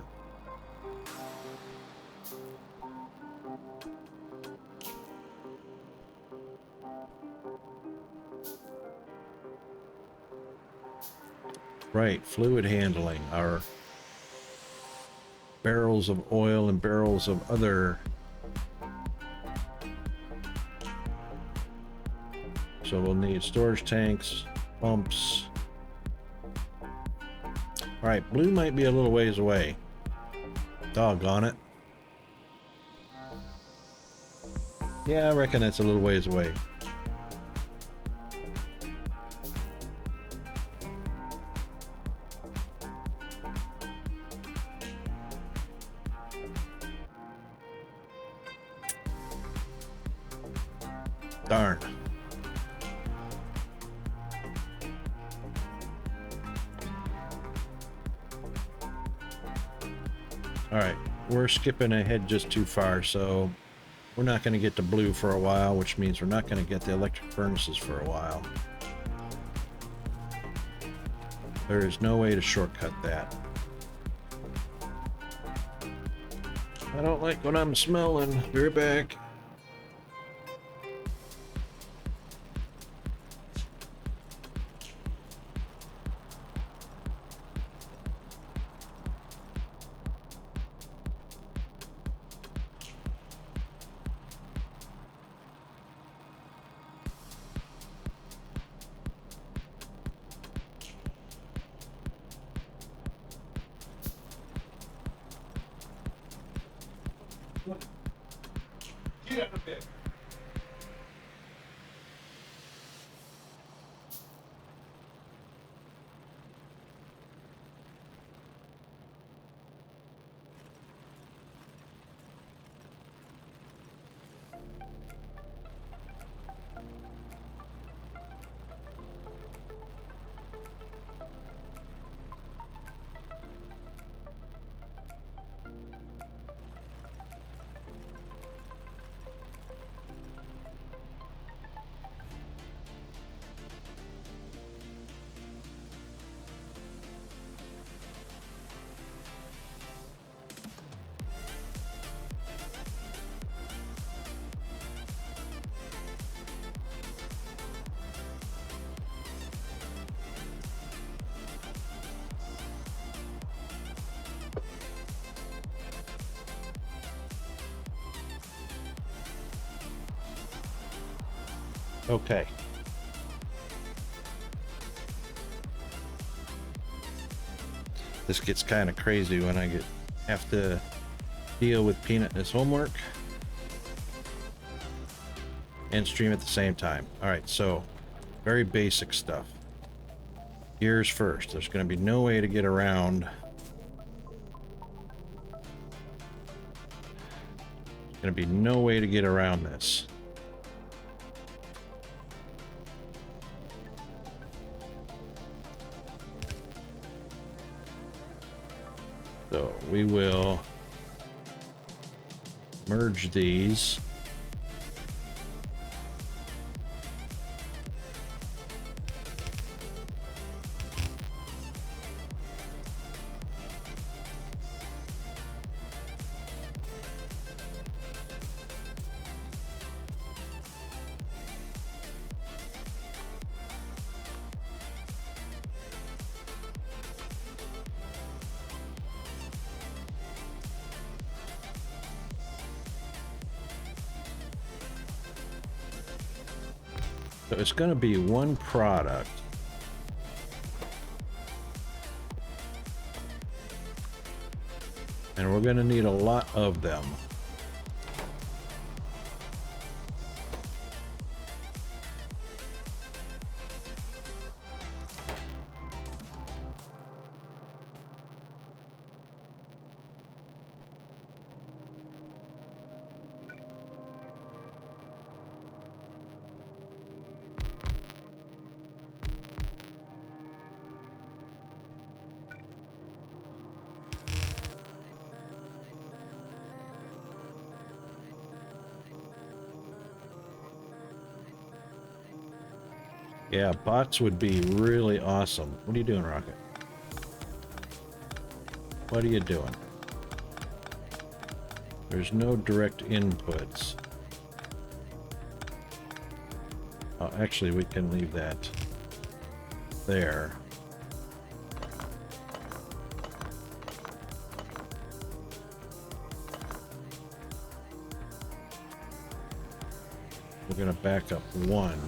Right, fluid handling. Our barrels of oil and barrels of other. So we'll need storage tanks, pumps. All right, blue might be a little ways away. Doggone it. Yeah, I reckon that's a little ways away. Darn. All right, we're skipping ahead just too far, so we're not going to get to blue for a while, which means we're not going to get the electric furnaces for a while. There is no way to shortcut that. I don't like what I'm smelling. Be right back. Get up a bit. Okay. This gets kind of crazy when I have to deal with Peanut and his homework and stream at the same time. All right, so very basic stuff. Gears first. There's going to be no way to get around. There's going to be no way to get around this. So we will merge these. So it's going to be one product. And we're going to need a lot of them. Yeah, bots would be really awesome. What are you doing, Rocket? What are you doing? There's no direct inputs. Oh, actually, we can leave that there. We're going to back up one.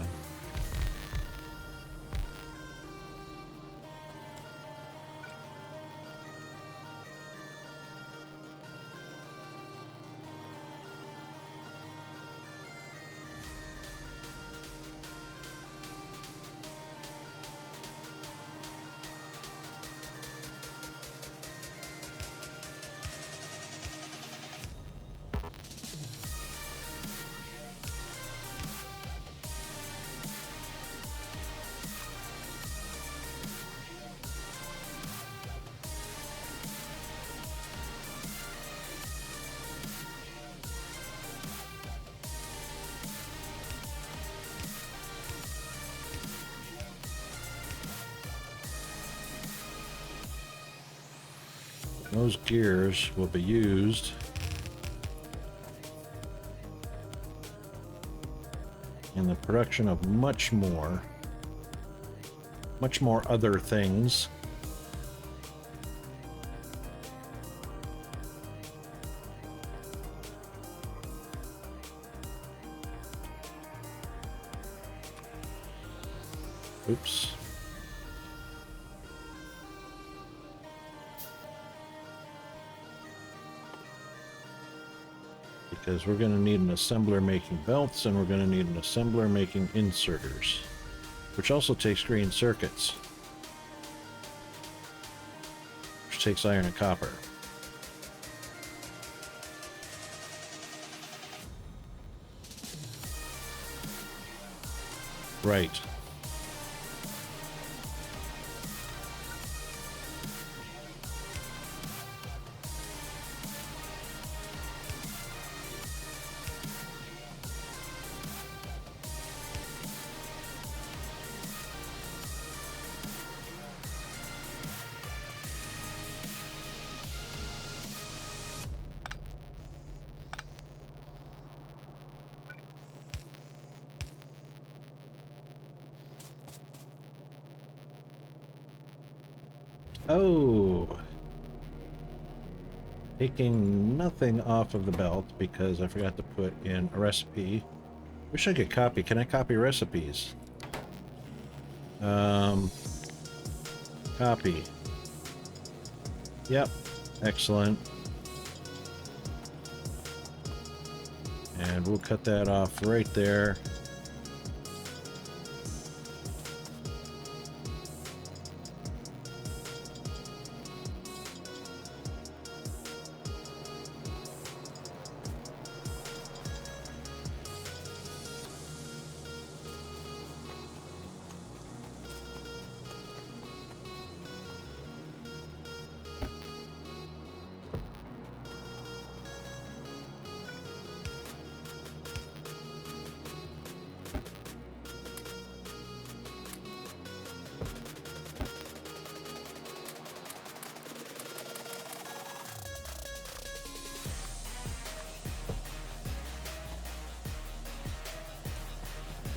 Those gears will be used in the production of much more other things. Oops. Because we're going to need an assembler making belts, and we're going to need an assembler making inserters, which also takes green circuits, which takes iron and copper. Right. Oh, taking nothing off of the belt because I forgot to put in a recipe. Wish I could copy. Can I copy recipes? Copy. Yep, excellent. And we'll cut that off right there.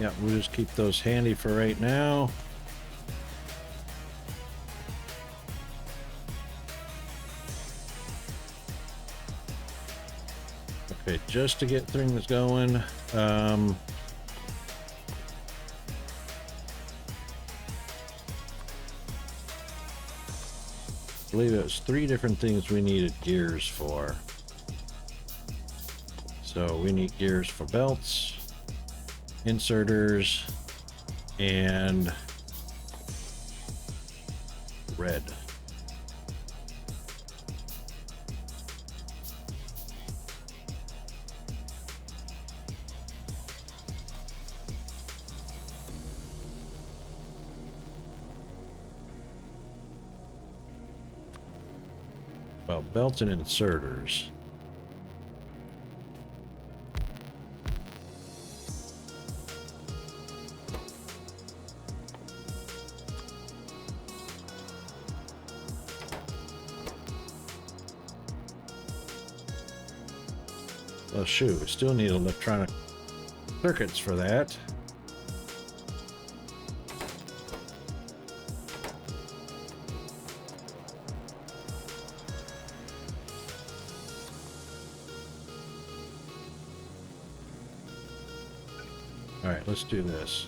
Yeah, we'll just keep those handy for right now. Okay, just to get things going, I believe it was 3 different things we needed gears for. So we need gears for belts, inserters, and red. Well, belts and inserters. Oh shoot, we still need electronic circuits for that. All right, let's do this.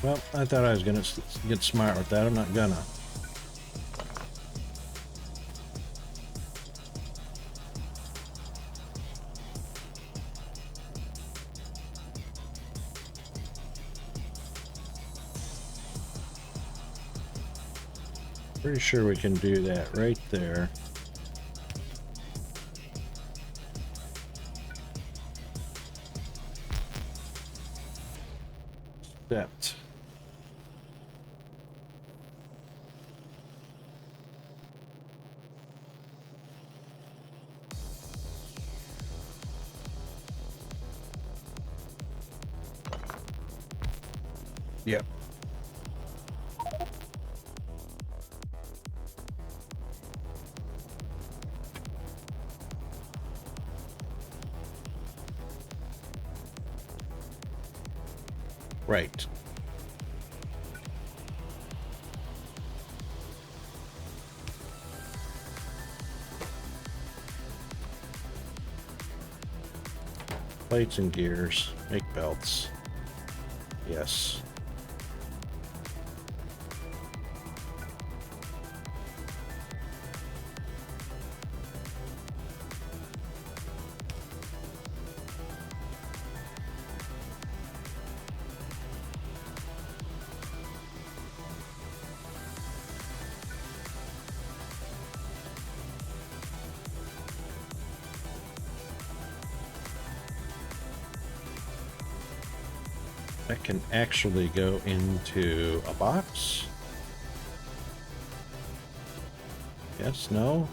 Well, I thought I was gonna get smart with that. I'm not gonna. Pretty sure we can do that right there. Stepped. Yep. Right. Plates and gears. Make belts. Yes. That can actually go into a box. Yes, no.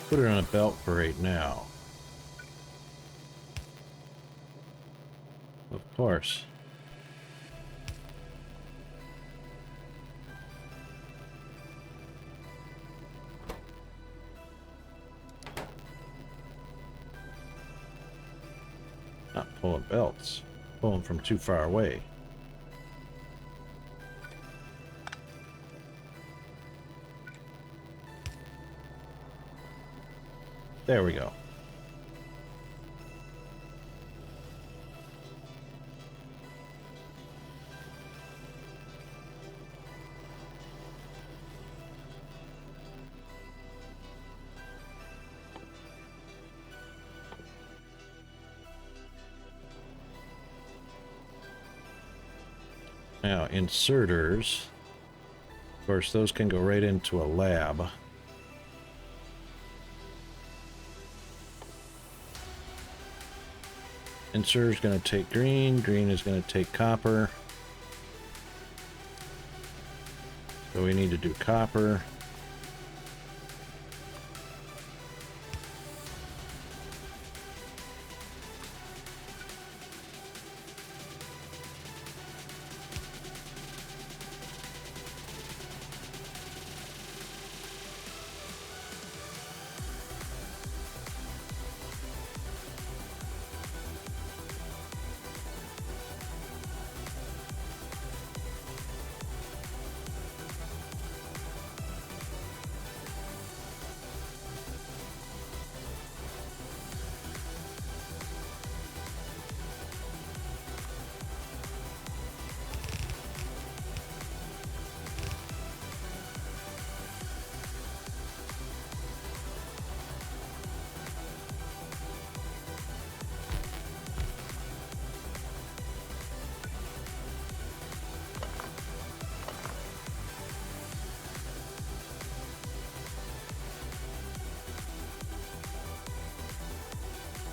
Put it on a belt for right now. Of course. Not pulling belts. Pulling from too far away. There we go. Now, inserters. Of course, those can go right into a lab. Inserter is going to take green. Green is going to take copper. So we need to do copper.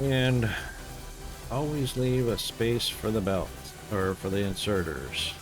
And always leave a space for the belt, or for the inserters.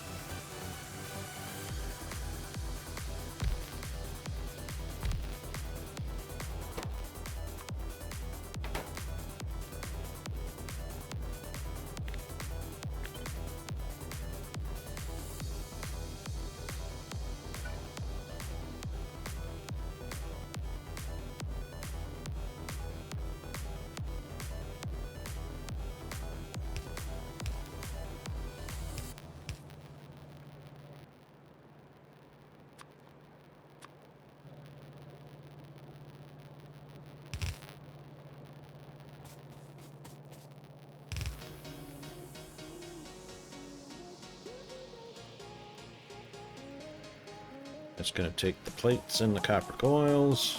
It's going to take the plates and the copper coils.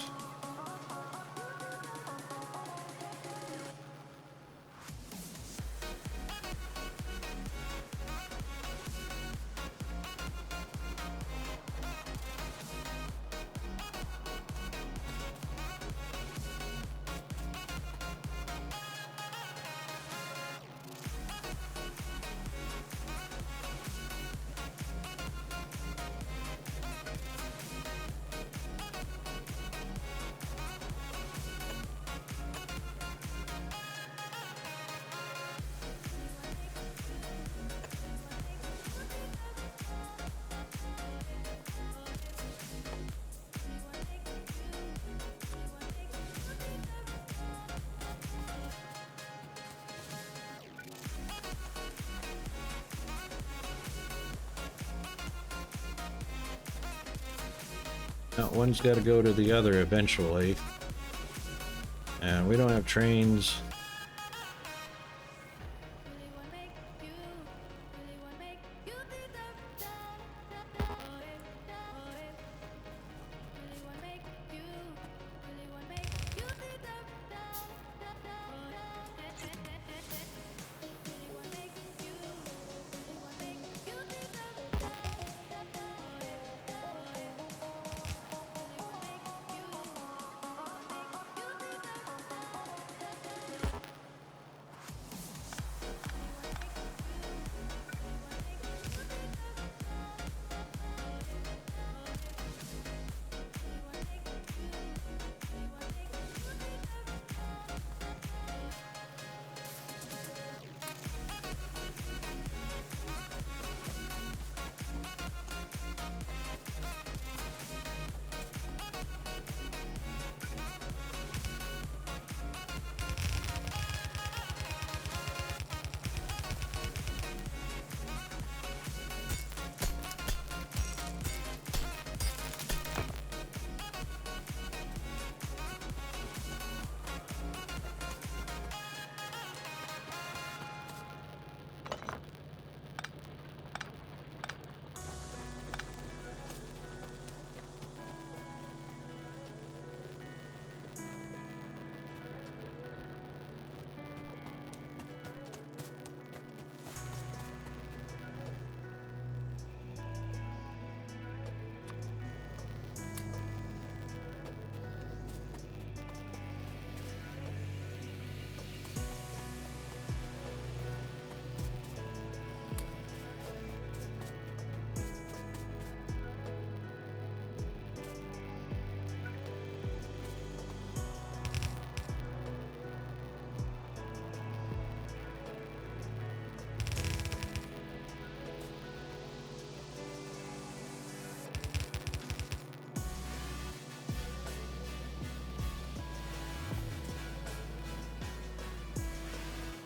Now, one's got to go to the other eventually. And we don't have trains.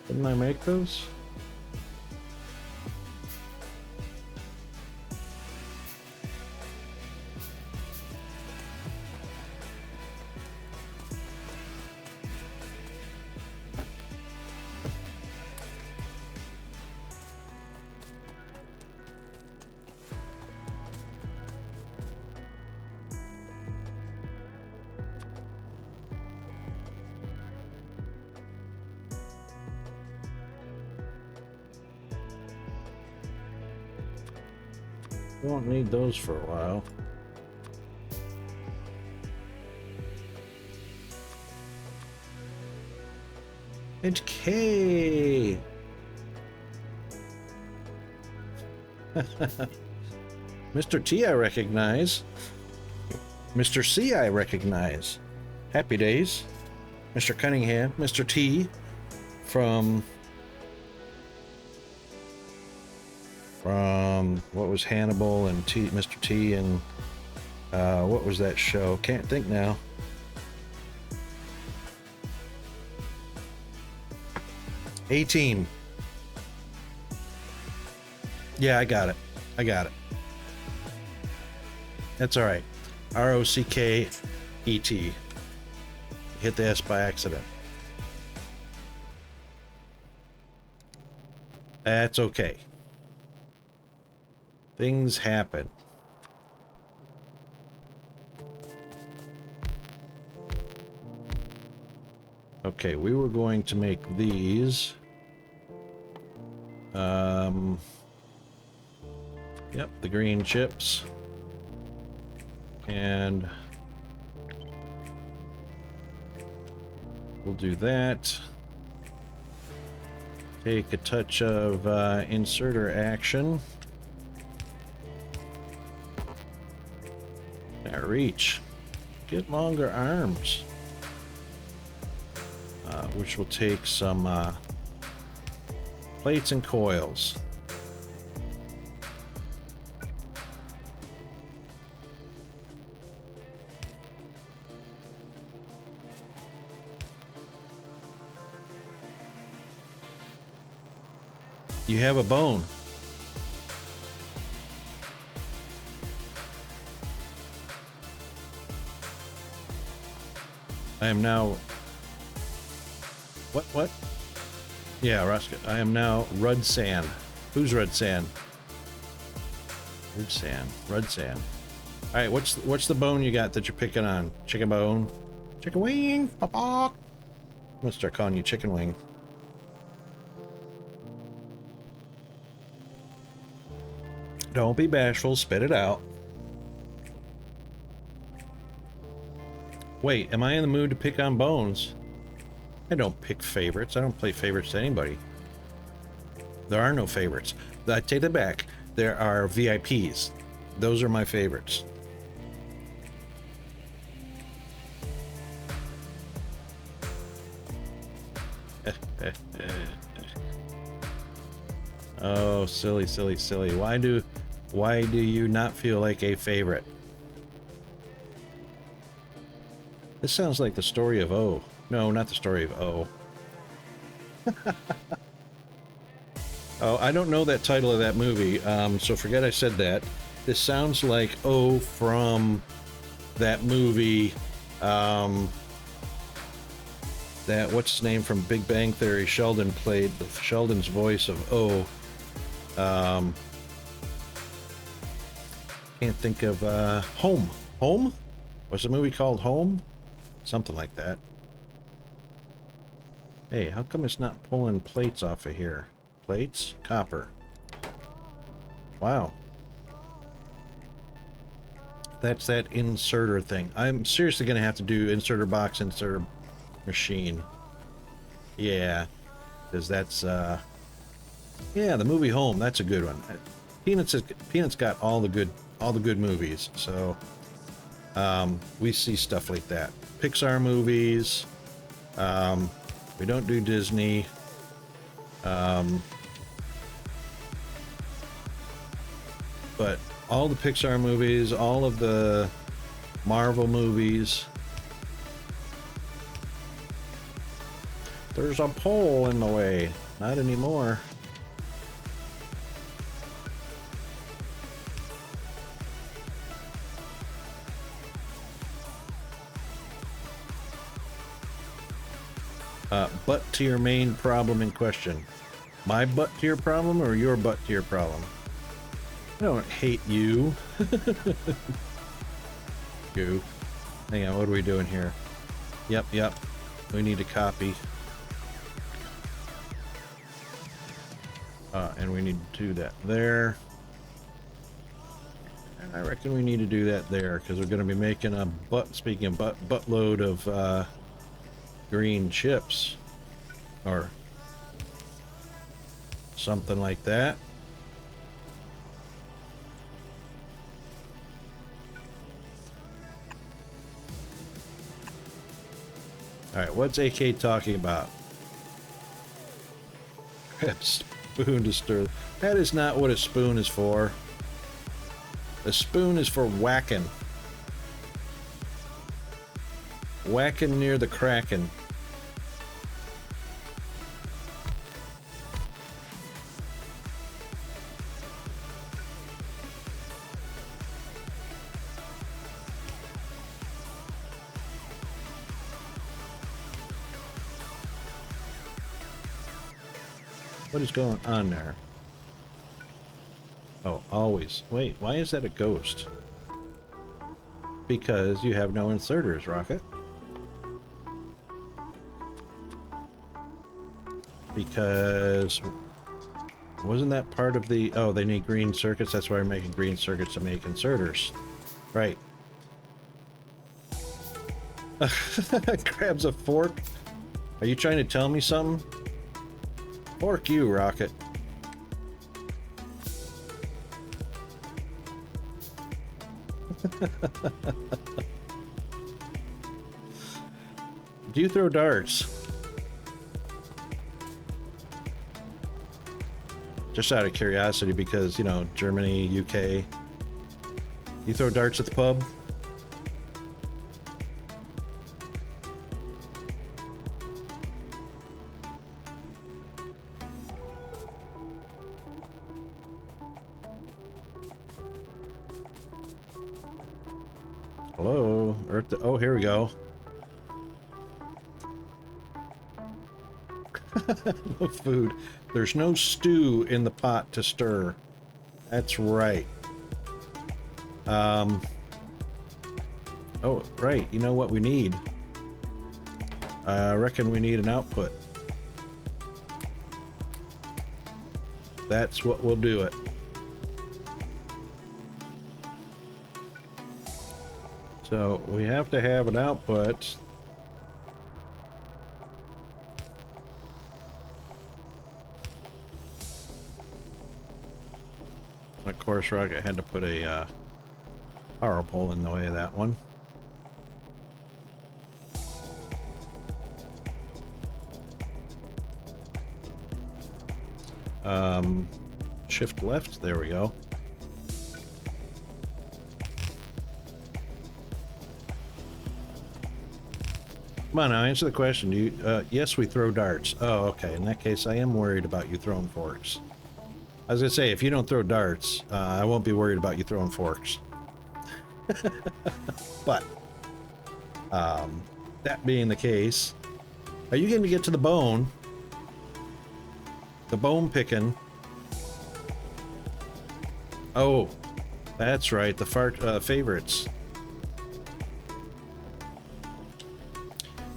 Didn't I make those? Won't need those for a while. It's K. Mr. T, I recognize. Mr. C, I recognize. Happy days. Mr. Cunningham, Mr. T, from what was Hannibal and Mr. T and what was that show? Can't think now. A-Team. Yeah, I got it. I got it. That's all right. R-O-C-K-E-T. Hit the S by accident. That's okay. Things happen. Okay, we were going to make these. Yep, the green chips. And we'll do that. Take a touch of inserter action. Now reach. Get longer arms. Which will take some plates and coils. You have a bone. I am now... What? Yeah, Roscoe. I am now Rudd Sand. Who's Rudd Sand? Rudd Sand. Alright, what's the bone you got that you're picking on? Chicken bone? Chicken wing? Pop-pop! I'm gonna start calling you chicken wing. Don't be bashful, spit it out. Wait, am I in the mood to pick on bones? I don't pick favorites. I don't play favorites to anybody. There are no favorites. I take that back. There are VIPs. Those are my favorites. Oh, silly, silly, silly. Why do you not feel like a favorite? This sounds like the story of O. No, not the story of O. Oh, I don't know that title of that movie, so forget I said that. This sounds like O from that movie, that, what's his name from Big Bang Theory? Sheldon played Sheldon's voice of O. Can't think of, Home. Home? Was the movie called Home? Something like that. Hey, how come it's not pulling plates off of here? Plates? Copper. Wow. That's that inserter thing. I'm seriously gonna have to do inserter box, inserter machine. Yeah. Because that's, yeah, the movie Home, that's a good one. Peanuts got all the good movies, so we see stuff like that. Pixar movies, we don't do Disney. But all the Pixar movies, all of the Marvel movies. There's a pole in the way. Not anymore. Butt to your main problem in question. My butt to your problem or your butt to your problem? I don't hate you. You. Hang on, what are we doing here? Yep. We need to copy. And we need to do that there. And I reckon we need to do that there because we're going to be making a buttload of green chips. or something like that. All right, what's AK talking about? Spoon to stir. That is not what a spoon is for. A spoon is for whacking. Whacking near the kraken. What is going on there? Oh, always. Wait, why is that a ghost? Because you have no inserters, Rocket. Because wasn't that part of the... Oh, they need green circuits. That's why we're making green circuits to make inserters. Right. Grabs a fork. Are you trying to tell me something? Fork you, Rocket. Do you throw darts? Just out of curiosity, because, you know, Germany, UK. You throw darts at the pub? Hello? Oh, here we go. No food. There's no stew in the pot to stir. That's right. Oh, right. You know what we need? I reckon we need an output. That's what will do it. So we have to have an output. Of course, Rocket had to put a power pole in the way of that one. Shift left. There we go. Come on now, answer the question. Do you, yes, we throw darts. Oh, okay. In that case, I am worried about you throwing forks. I was gonna say, if you don't throw darts, I won't be worried about you throwing forks. But, that being the case, are you going to get to the bone? The bone picking. Oh, that's right, the favorites.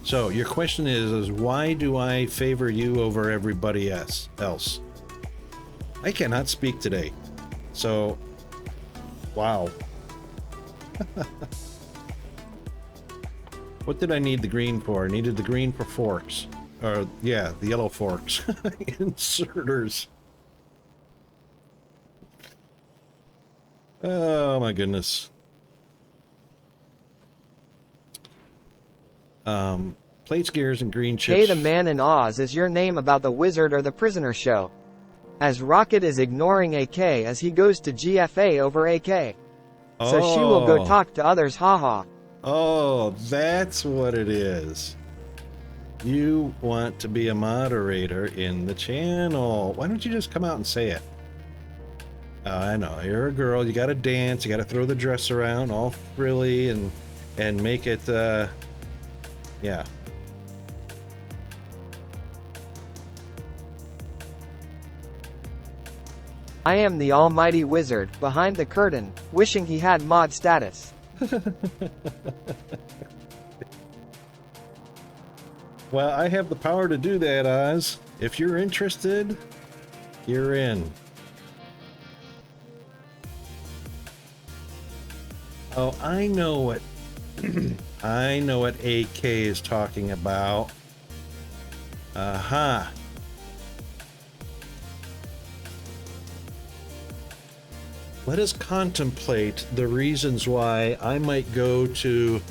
So, your question is why do I favor you over everybody else? I cannot speak today. So, wow. What did I need the green for? I needed the green for forks. Or, yeah, the yellow forks. Inserters. Oh my goodness. Plates, gears, and green chips. Hey, the man in Oz is your name about the wizard or the prisoner show. As Rocket is ignoring AK as he goes to GFA over AK. So she will go talk to others, haha. Oh, that's what it is. You want to be a moderator in the channel. Why don't you just come out and say it? I know, you're a girl, you gotta dance, you gotta throw the dress around all frilly and make it, yeah. I am the almighty wizard, behind the curtain, wishing he had mod status. Well, I have the power to do that, Oz. If you're interested, you're in. Oh, I know what I know what AK is talking about. Aha. Let us contemplate the reasons why I might go to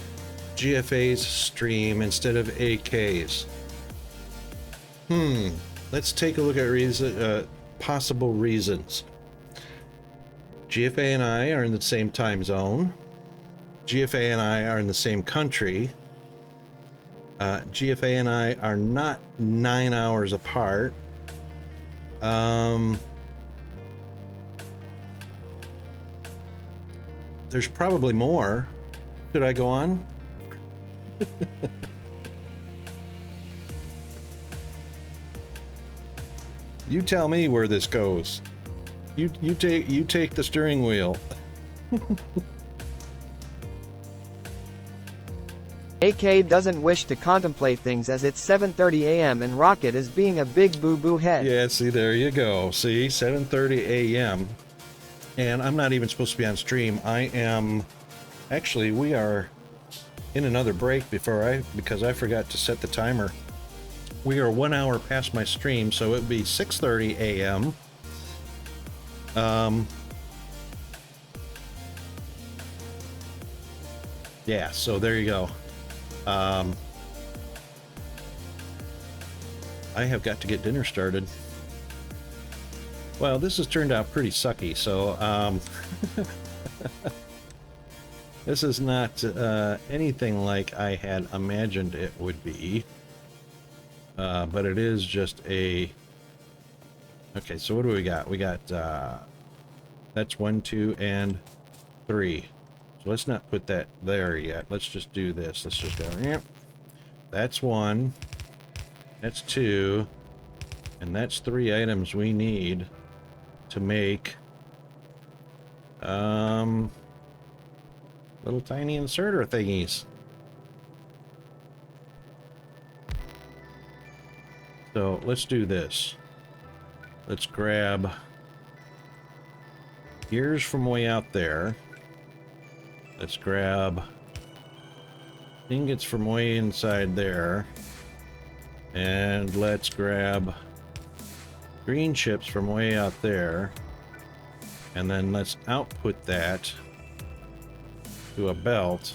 GFA's stream instead of AK's. Let's take a look at possible reasons. GFA and I are in the same time zone. GFA and I are in the same country. GFA and I are not 9 hours apart. There's probably more. Should I go on? You tell me where this goes. You take the steering wheel. AK doesn't wish to contemplate things as it's 7:30 a.m. and Rocket is being a big boo-boo head. Yeah, see, there you go. See, 7:30 a.m. And I'm not even supposed to be on stream. I am... Actually, we are in another break because I forgot to set the timer. We are 1 hour past my stream, so it would be 6:30 a.m. Yeah, so there you go. I have got to get dinner started. Well, this has turned out pretty sucky, so this is not anything like I had imagined it would be. But it is just a... Okay, so what do we got? We got, that's 1, 2, and 3. So let's not put that there yet. Let's just do this. Let's just go, yep. That's 1. That's 2. And that's 3 items we need to make, little tiny inserter thingies. So let's do this. Let's grab gears from way out there. Let's grab ingots from way inside there. And let's grab green chips from way out there. And then let's output that to a belt.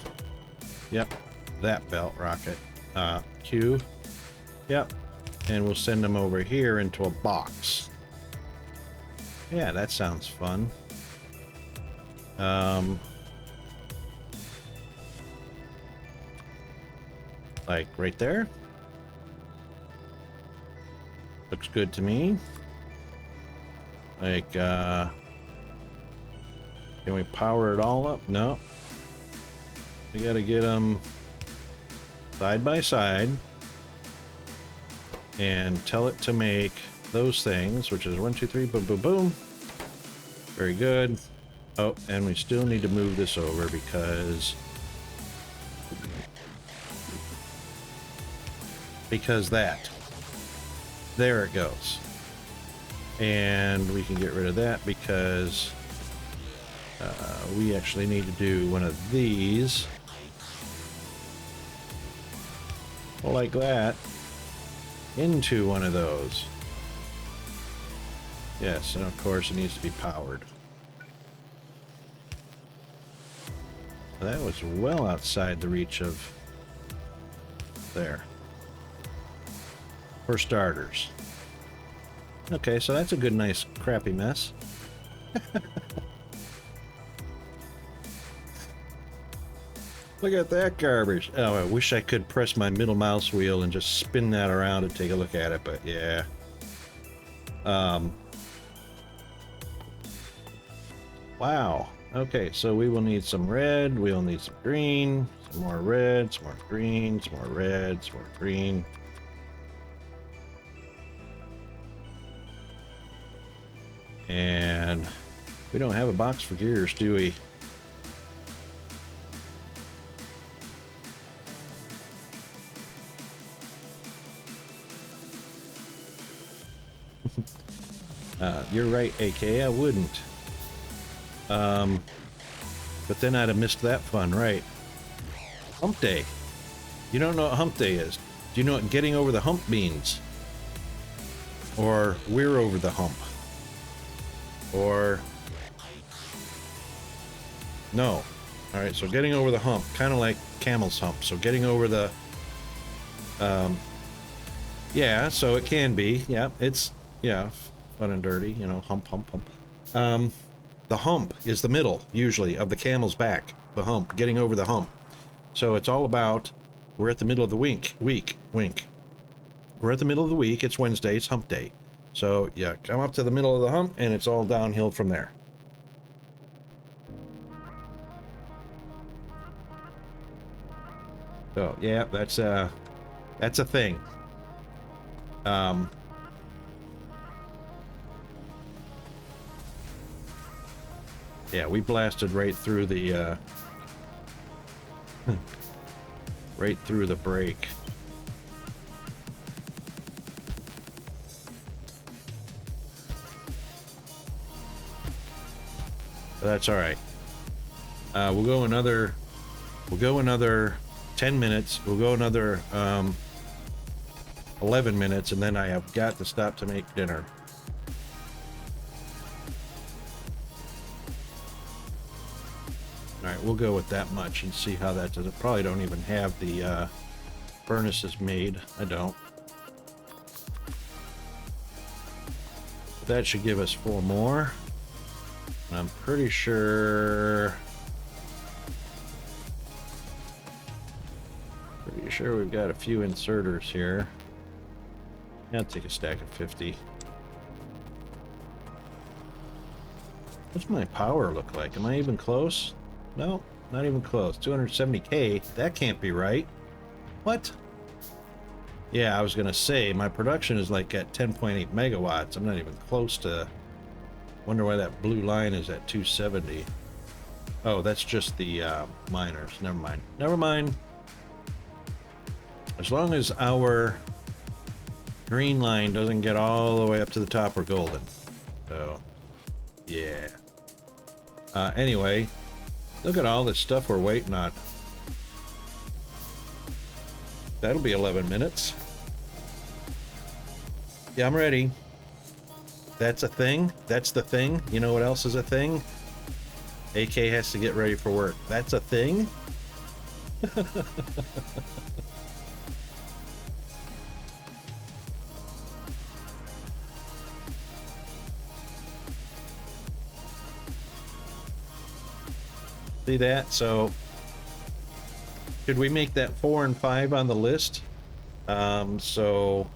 Yep, that belt, Rocket. Q. Yep. And we'll send them over here into a box. Yeah, that sounds fun. Like right there. Looks good to me. Like, can we power it all up? No. We gotta get them side by side and tell it to make those things, which is 1, 2, 3, boom, boom, boom. Very good. Oh, and we still need to move this over because that. There it goes. And we can get rid of that because we actually need to do one of these. Like that. Into one of those. Yes, and of course it needs to be powered. That was well outside the reach of there. For starters. Okay, so that's a good, nice, crappy mess. Look at that garbage. Oh, I wish I could press my middle mouse wheel and just spin that around and take a look at it, but yeah. Wow. Okay, so we will need some red, we'll need some green, some more red, some more green, some more red, some more green. And we don't have a box for gears, do we? You're right, AK, I wouldn't. But then I'd have missed that fun, right? Hump Day. You don't know what Hump Day is. Do you know what getting over the hump means? Or we're over the hump. Or no. All right, so getting over the hump, kind of like camel's hump. So getting over the, yeah, so it can be. Yeah, it's, yeah, fun and dirty, you know, hump, hump, hump. The hump is the middle, usually, of the camel's back. The hump, getting over the hump. So it's all about, we're at the middle of the week. We're at the middle of the week. It's Wednesday. It's hump day. So, yeah, come up to the middle of the hump, and it's all downhill from there. So, yeah, that's a thing. Yeah, we blasted right through the, right through the break. But that's all right. We'll go another 10 minutes. We'll go another 11 minutes, and then I have got to stop to make dinner. All right, we'll go with that much and see how that does. I probably don't even have the furnaces made. I don't. But that should give us 4 more. And I'm pretty sure we've got a few inserters here. I'll take a stack of 50. What's my power look like? Am I even close? No, not even close. 270K? That can't be right. What? Yeah, I was gonna say, my production is like at 10.8 megawatts. I'm not even close to... Wonder why that blue line is at 270. Oh, that's just the miners. Never mind. Never mind. As long as our green line doesn't get all the way up to the top, we're golden. So, yeah. Anyway, look at all this stuff we're waiting on. That'll be 11 minutes. Yeah, I'm ready. That's a thing. That's the thing. You know what else is a thing? AK has to get ready for work. That's a thing? See that? So, should we make that 4 and 5 on the list? So,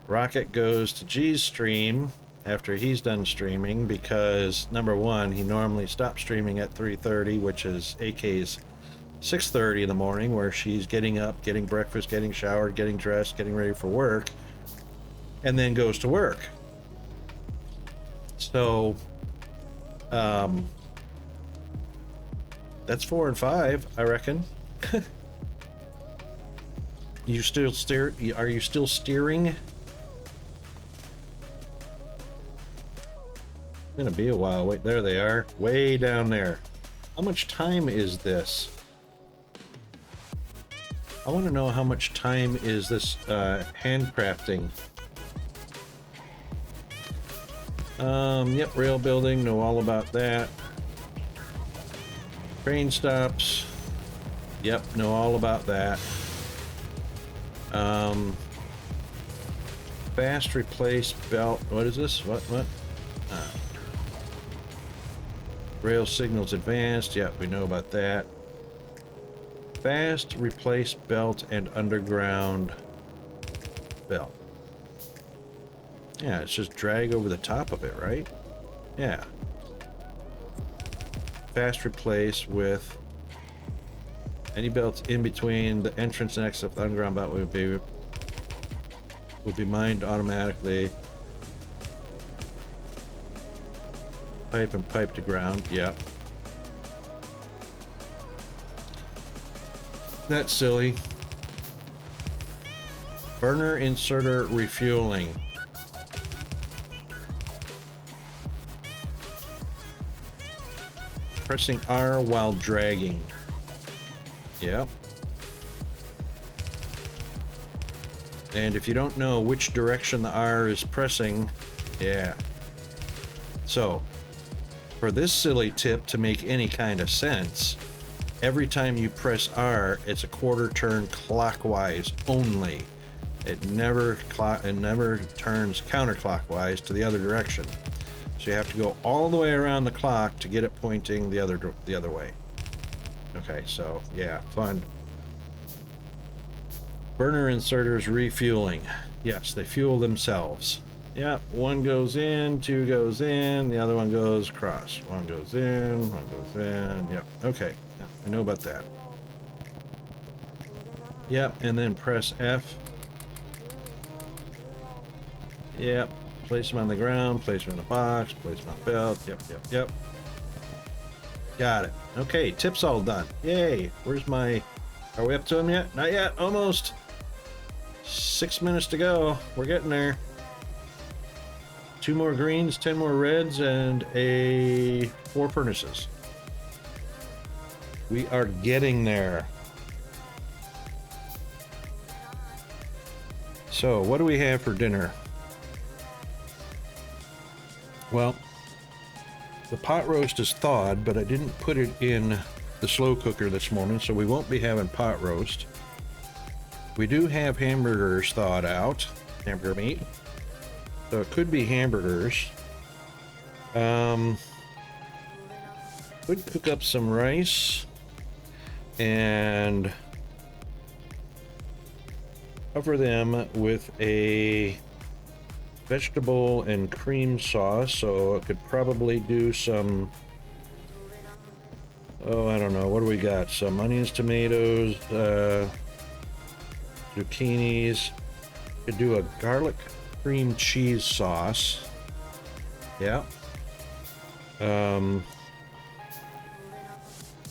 Rocket goes to G's stream after he's done streaming because, number one, he normally stops streaming at 3:30, which is AK's 6:30 in the morning, where she's getting up, getting breakfast, getting showered, getting dressed, getting ready for work, and then goes to work. So, that's 4 and 5, I reckon. You still steer? Are you still steering? It's gonna be a while. Wait, there they are, way down there. How much time is this? I want to know how much time is this handcrafting. Yep, rail building, know all about that. Train stops. Yep, know all about that. Fast replace belt. What is this? What? Rail signals advanced. Yep, we know about that. Fast replace belt and underground belt. Yeah, it's just drag over the top of it, right? Yeah. Fast replace with any belts in between the entrance and exit of the underground belt would be mined automatically. Pipe and pipe to ground. Yep. That's silly. Burner inserter refueling. Pressing R while dragging. Yep. And if you don't know which direction the R is pressing, yeah. So, for this silly tip to make any kind of sense, every time you press R, it's a quarter turn clockwise only. It never turns counterclockwise to the other direction. So you have to go all the way around the clock to get it pointing the other way. Okay, so yeah, fun. Burner inserters refueling. Yes, they fuel themselves. Yeah, one goes in, two goes in, the other one goes across. One goes in, one goes in. Yep, okay. Yeah, I know about that. Yep, and then press F. Yep, place them on the ground, place them in a box, place them on the belt. Yep. Got it. Okay, tip's all done. Yay. Where's my... Are we up to them yet? Not yet. Almost. 6 minutes to go. We're getting there. 2 more greens, 10 more reds, and 4 furnaces. We are getting there. So, what do we have for dinner? Well, the pot roast is thawed, but I didn't put it in the slow cooker this morning, so we won't be having pot roast. We do have hamburgers thawed out, hamburger meat. So it could be hamburgers. Would cook up some rice and cover them with a vegetable and cream sauce. So I could probably do some, I don't know, what do we got? Some onions, tomatoes, zucchinis. Could do a garlic cream cheese sauce. Yeah. And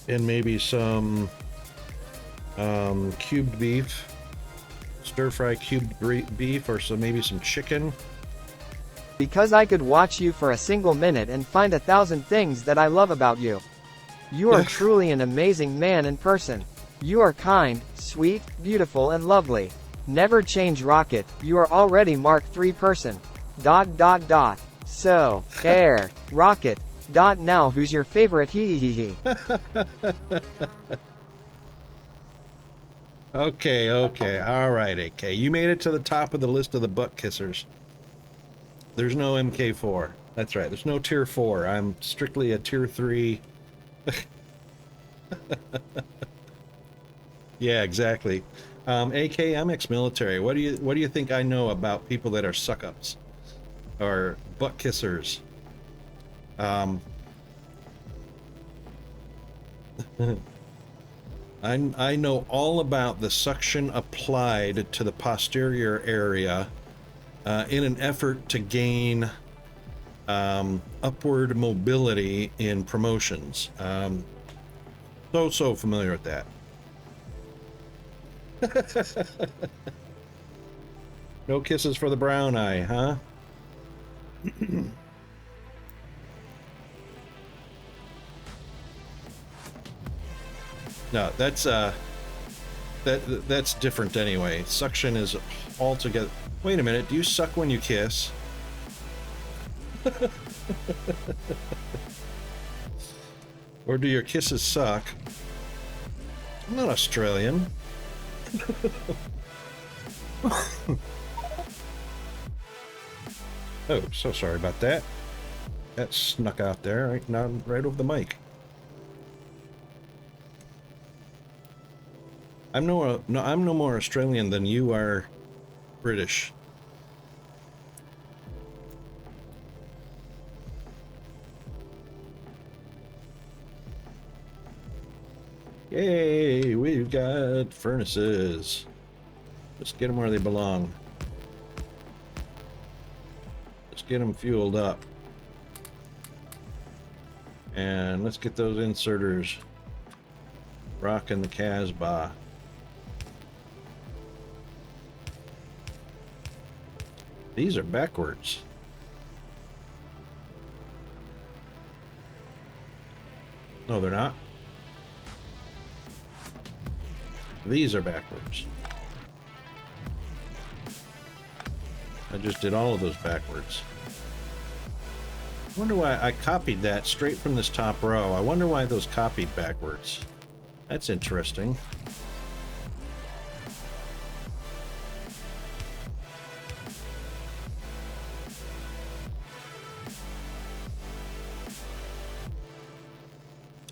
maybe some cubed beef, stir-fry cubed beef, or maybe some chicken. Because I could watch you for a single minute and find 1,000 things that I love about you. You are truly an amazing man in person. You are kind, sweet, beautiful and lovely. Never change, Rocket. You are already Mark III person. ... So, Rocket. Now who's your favorite hee. Okay, all right, AK. You made it to the top of the list of the butt kissers. There's no MK4. That's right, there's no tier 4. I'm strictly a tier 3. Yeah, exactly. AK, I'm ex-military. What do you think I know about people that are suck-ups or butt kissers? I know all about the suction applied to the posterior area in an effort to gain upward mobility in promotions. So familiar with that. No kisses for the brown eye, huh? No, that's different anyway. Suction is altogether. Wait a minute, do you suck when you kiss? Or do your kisses suck? I'm not Australian. Oh, so sorry about that. That snuck out there, right over the mic. I'm no more Australian than you are British. Yay, we've got furnaces. Let's get them where they belong. Let's get them fueled up. And let's get those inserters rocking the Casbah. These are backwards. No, they're not. These are backwards. I just did all of those backwards. I wonder why I copied that straight from this top row. I wonder why those copied backwards. That's interesting.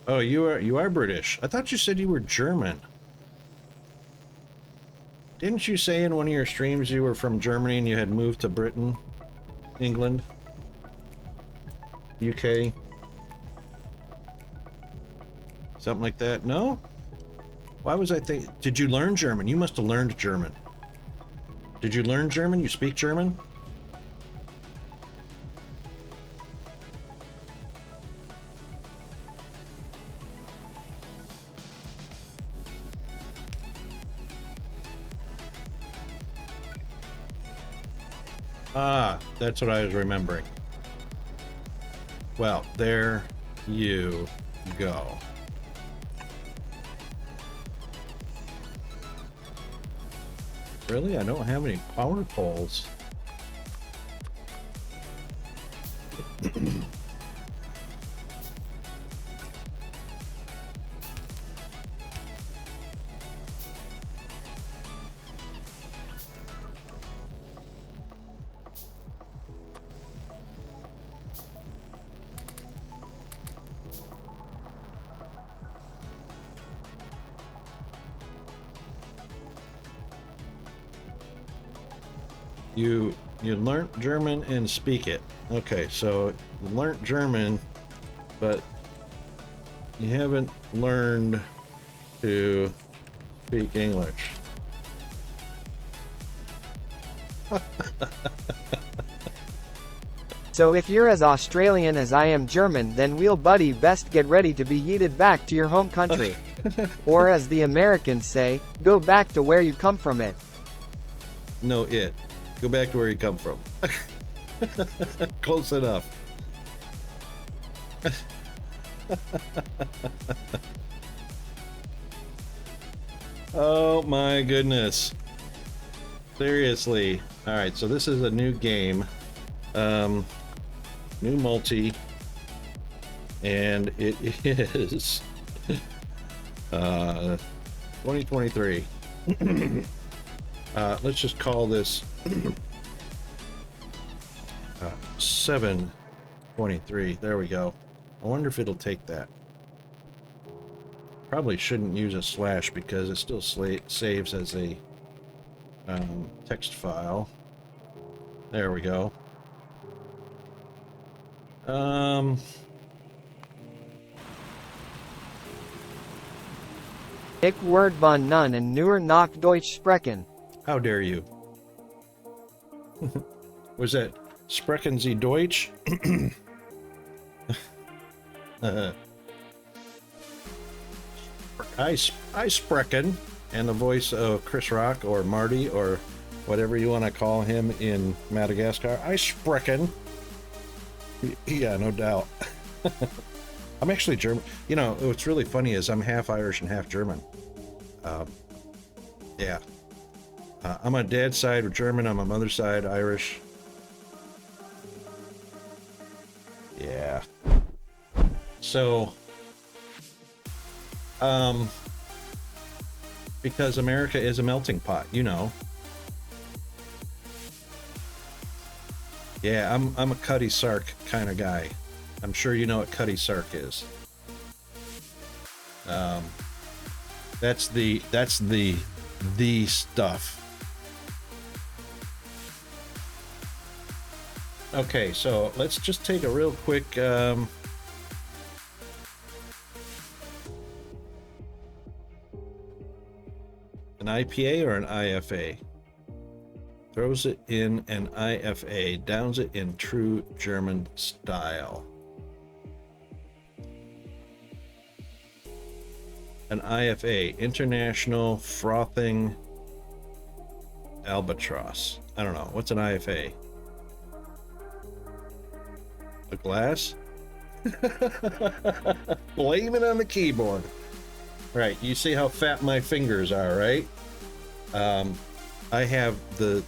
Oh, you are British. I thought you said you were German. Didn't you say in one of your streams you were from Germany and you had moved to Britain, England, UK? Something like that? No? Why was I think? Did you learn German? You must have learned German. Did you learn German? You speak German? Ah, that's what I was remembering. Well, there you go. Really? I don't have any power poles. You learnt German and speak it. Okay, so you learnt German, but you haven't learned to speak English. So if you're as Australian as I am German, then we'll buddy best get ready to be yeeted back to your home country. Or as the Americans say, go back to where you come from it. No, it. Go back to where you come from. Close enough. Oh my goodness. Seriously. Alright, so this is a new game. New multi. And it is 2023. Let's just call this 723. There we go. I wonder if it'll take that. Probably shouldn't use a slash because it still saves as a text file. There we go. Ich word von nun und nur noch Deutsch sprechen. How dare you? Was that Sprechen Sie Deutsch? I sprechen, and the voice of Chris Rock or Marty or whatever you want to call him in Madagascar. I sprechen. Yeah, no doubt. I'm actually German. You know, what's really funny is I'm half Irish and half German. Yeah. I'm on dad's side German, on my mother's side Irish. Yeah. So, because America is a melting pot, you know. Yeah, I'm a Cutty Sark kind of guy. I'm sure you know what Cutty Sark is. That's the stuff. Okay, so let's just take a real quick an IPA or an IFA. Throws it in an IFA, downs it in true German style. An IFA, International Frothing Albatross. I don't know. What's an IFA? A glass? Blame it on the keyboard. Right, you see how fat my fingers are, right? I have the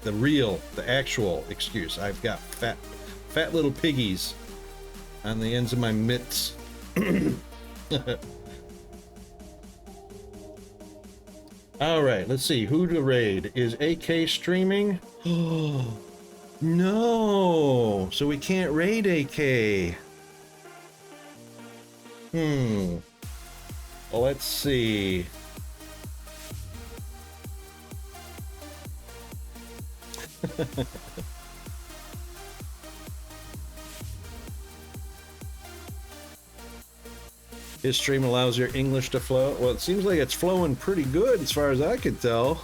the actual excuse. I've got fat little piggies on the ends of my mitts. All right, let's see who to raid. Is AK streaming? Oh no, so we can't raid AK. Well, let's see. His stream allows your English to flow. Well, it seems like it's flowing pretty good as far as I can tell.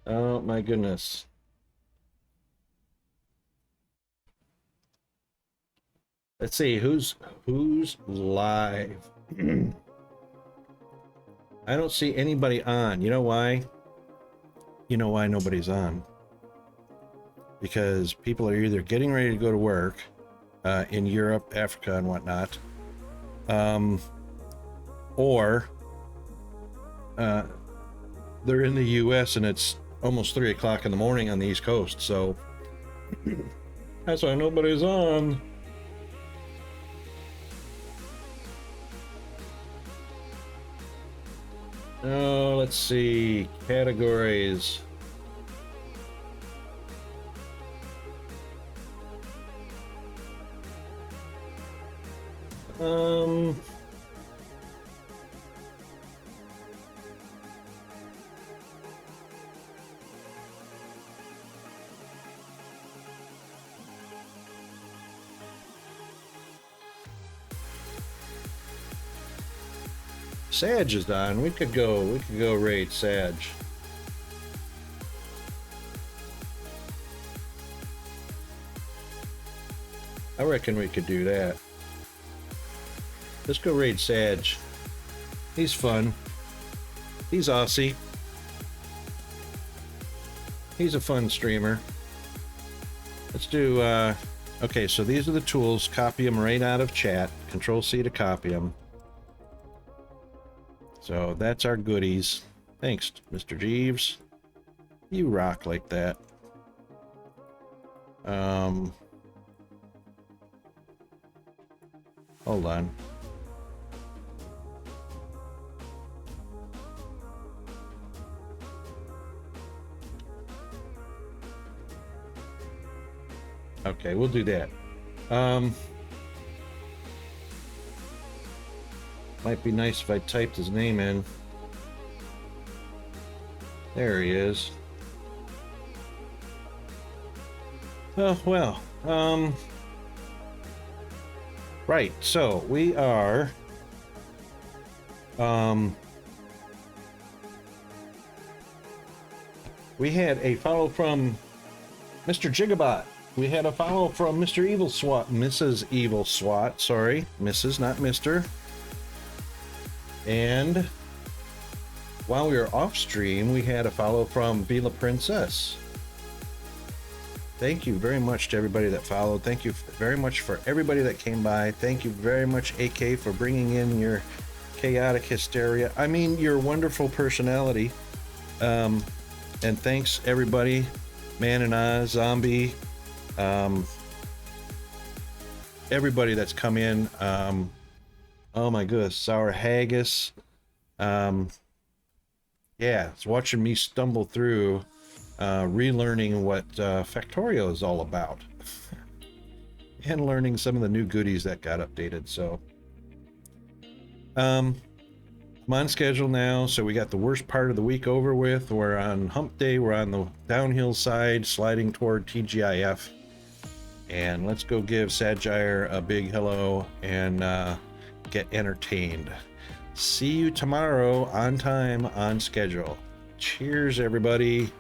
Oh my goodness. Let's see who's live. I don't see anybody on. You know why? You know why nobody's on? Because people are either getting ready to go to work in Europe, Africa, and whatnot, or they're in the US and it's almost 3 o'clock in the morning on the East Coast. So that's why nobody's on. Oh, let's see. Categories. Sag is on. We could go raid Sag. I reckon we could do that. Let's go raid Sag. He's fun. He's Aussie. He's a fun streamer. Let's do, okay, so these are the tools. Copy them right out of chat. Control C to copy them. So that's our goodies. Thanks, Mr. Jeeves. You rock like that. Hold on. Okay, we'll do that. Might be nice if I typed his name in. There he is. Oh, well. Right, so we are... we had a follow from Mr. Jigabot. We had a follow from Mr. Evil Swat, Mrs. Evil Swat, sorry. Mrs., not Mr. And while we were off stream, we had a follow from Vila Princess. Thank you very much to everybody that followed. Thank you very much for everybody that came by. Thank you very much, AK, for bringing in your chaotic hysteria. I mean, your wonderful personality. And thanks, everybody. Man and Oz, Zombie. Everybody that's come in. Oh my goodness, Sour Haggis. Yeah, it's watching me stumble through relearning what Factorio is all about. And learning some of the new goodies that got updated. So I'm on schedule now, so we got the worst part of the week over with. We're on Humpday, we're on the downhill side, sliding toward TGIF. And let's go give Sagire a big hello and get entertained. See you tomorrow on time, on schedule. Cheers, everybody.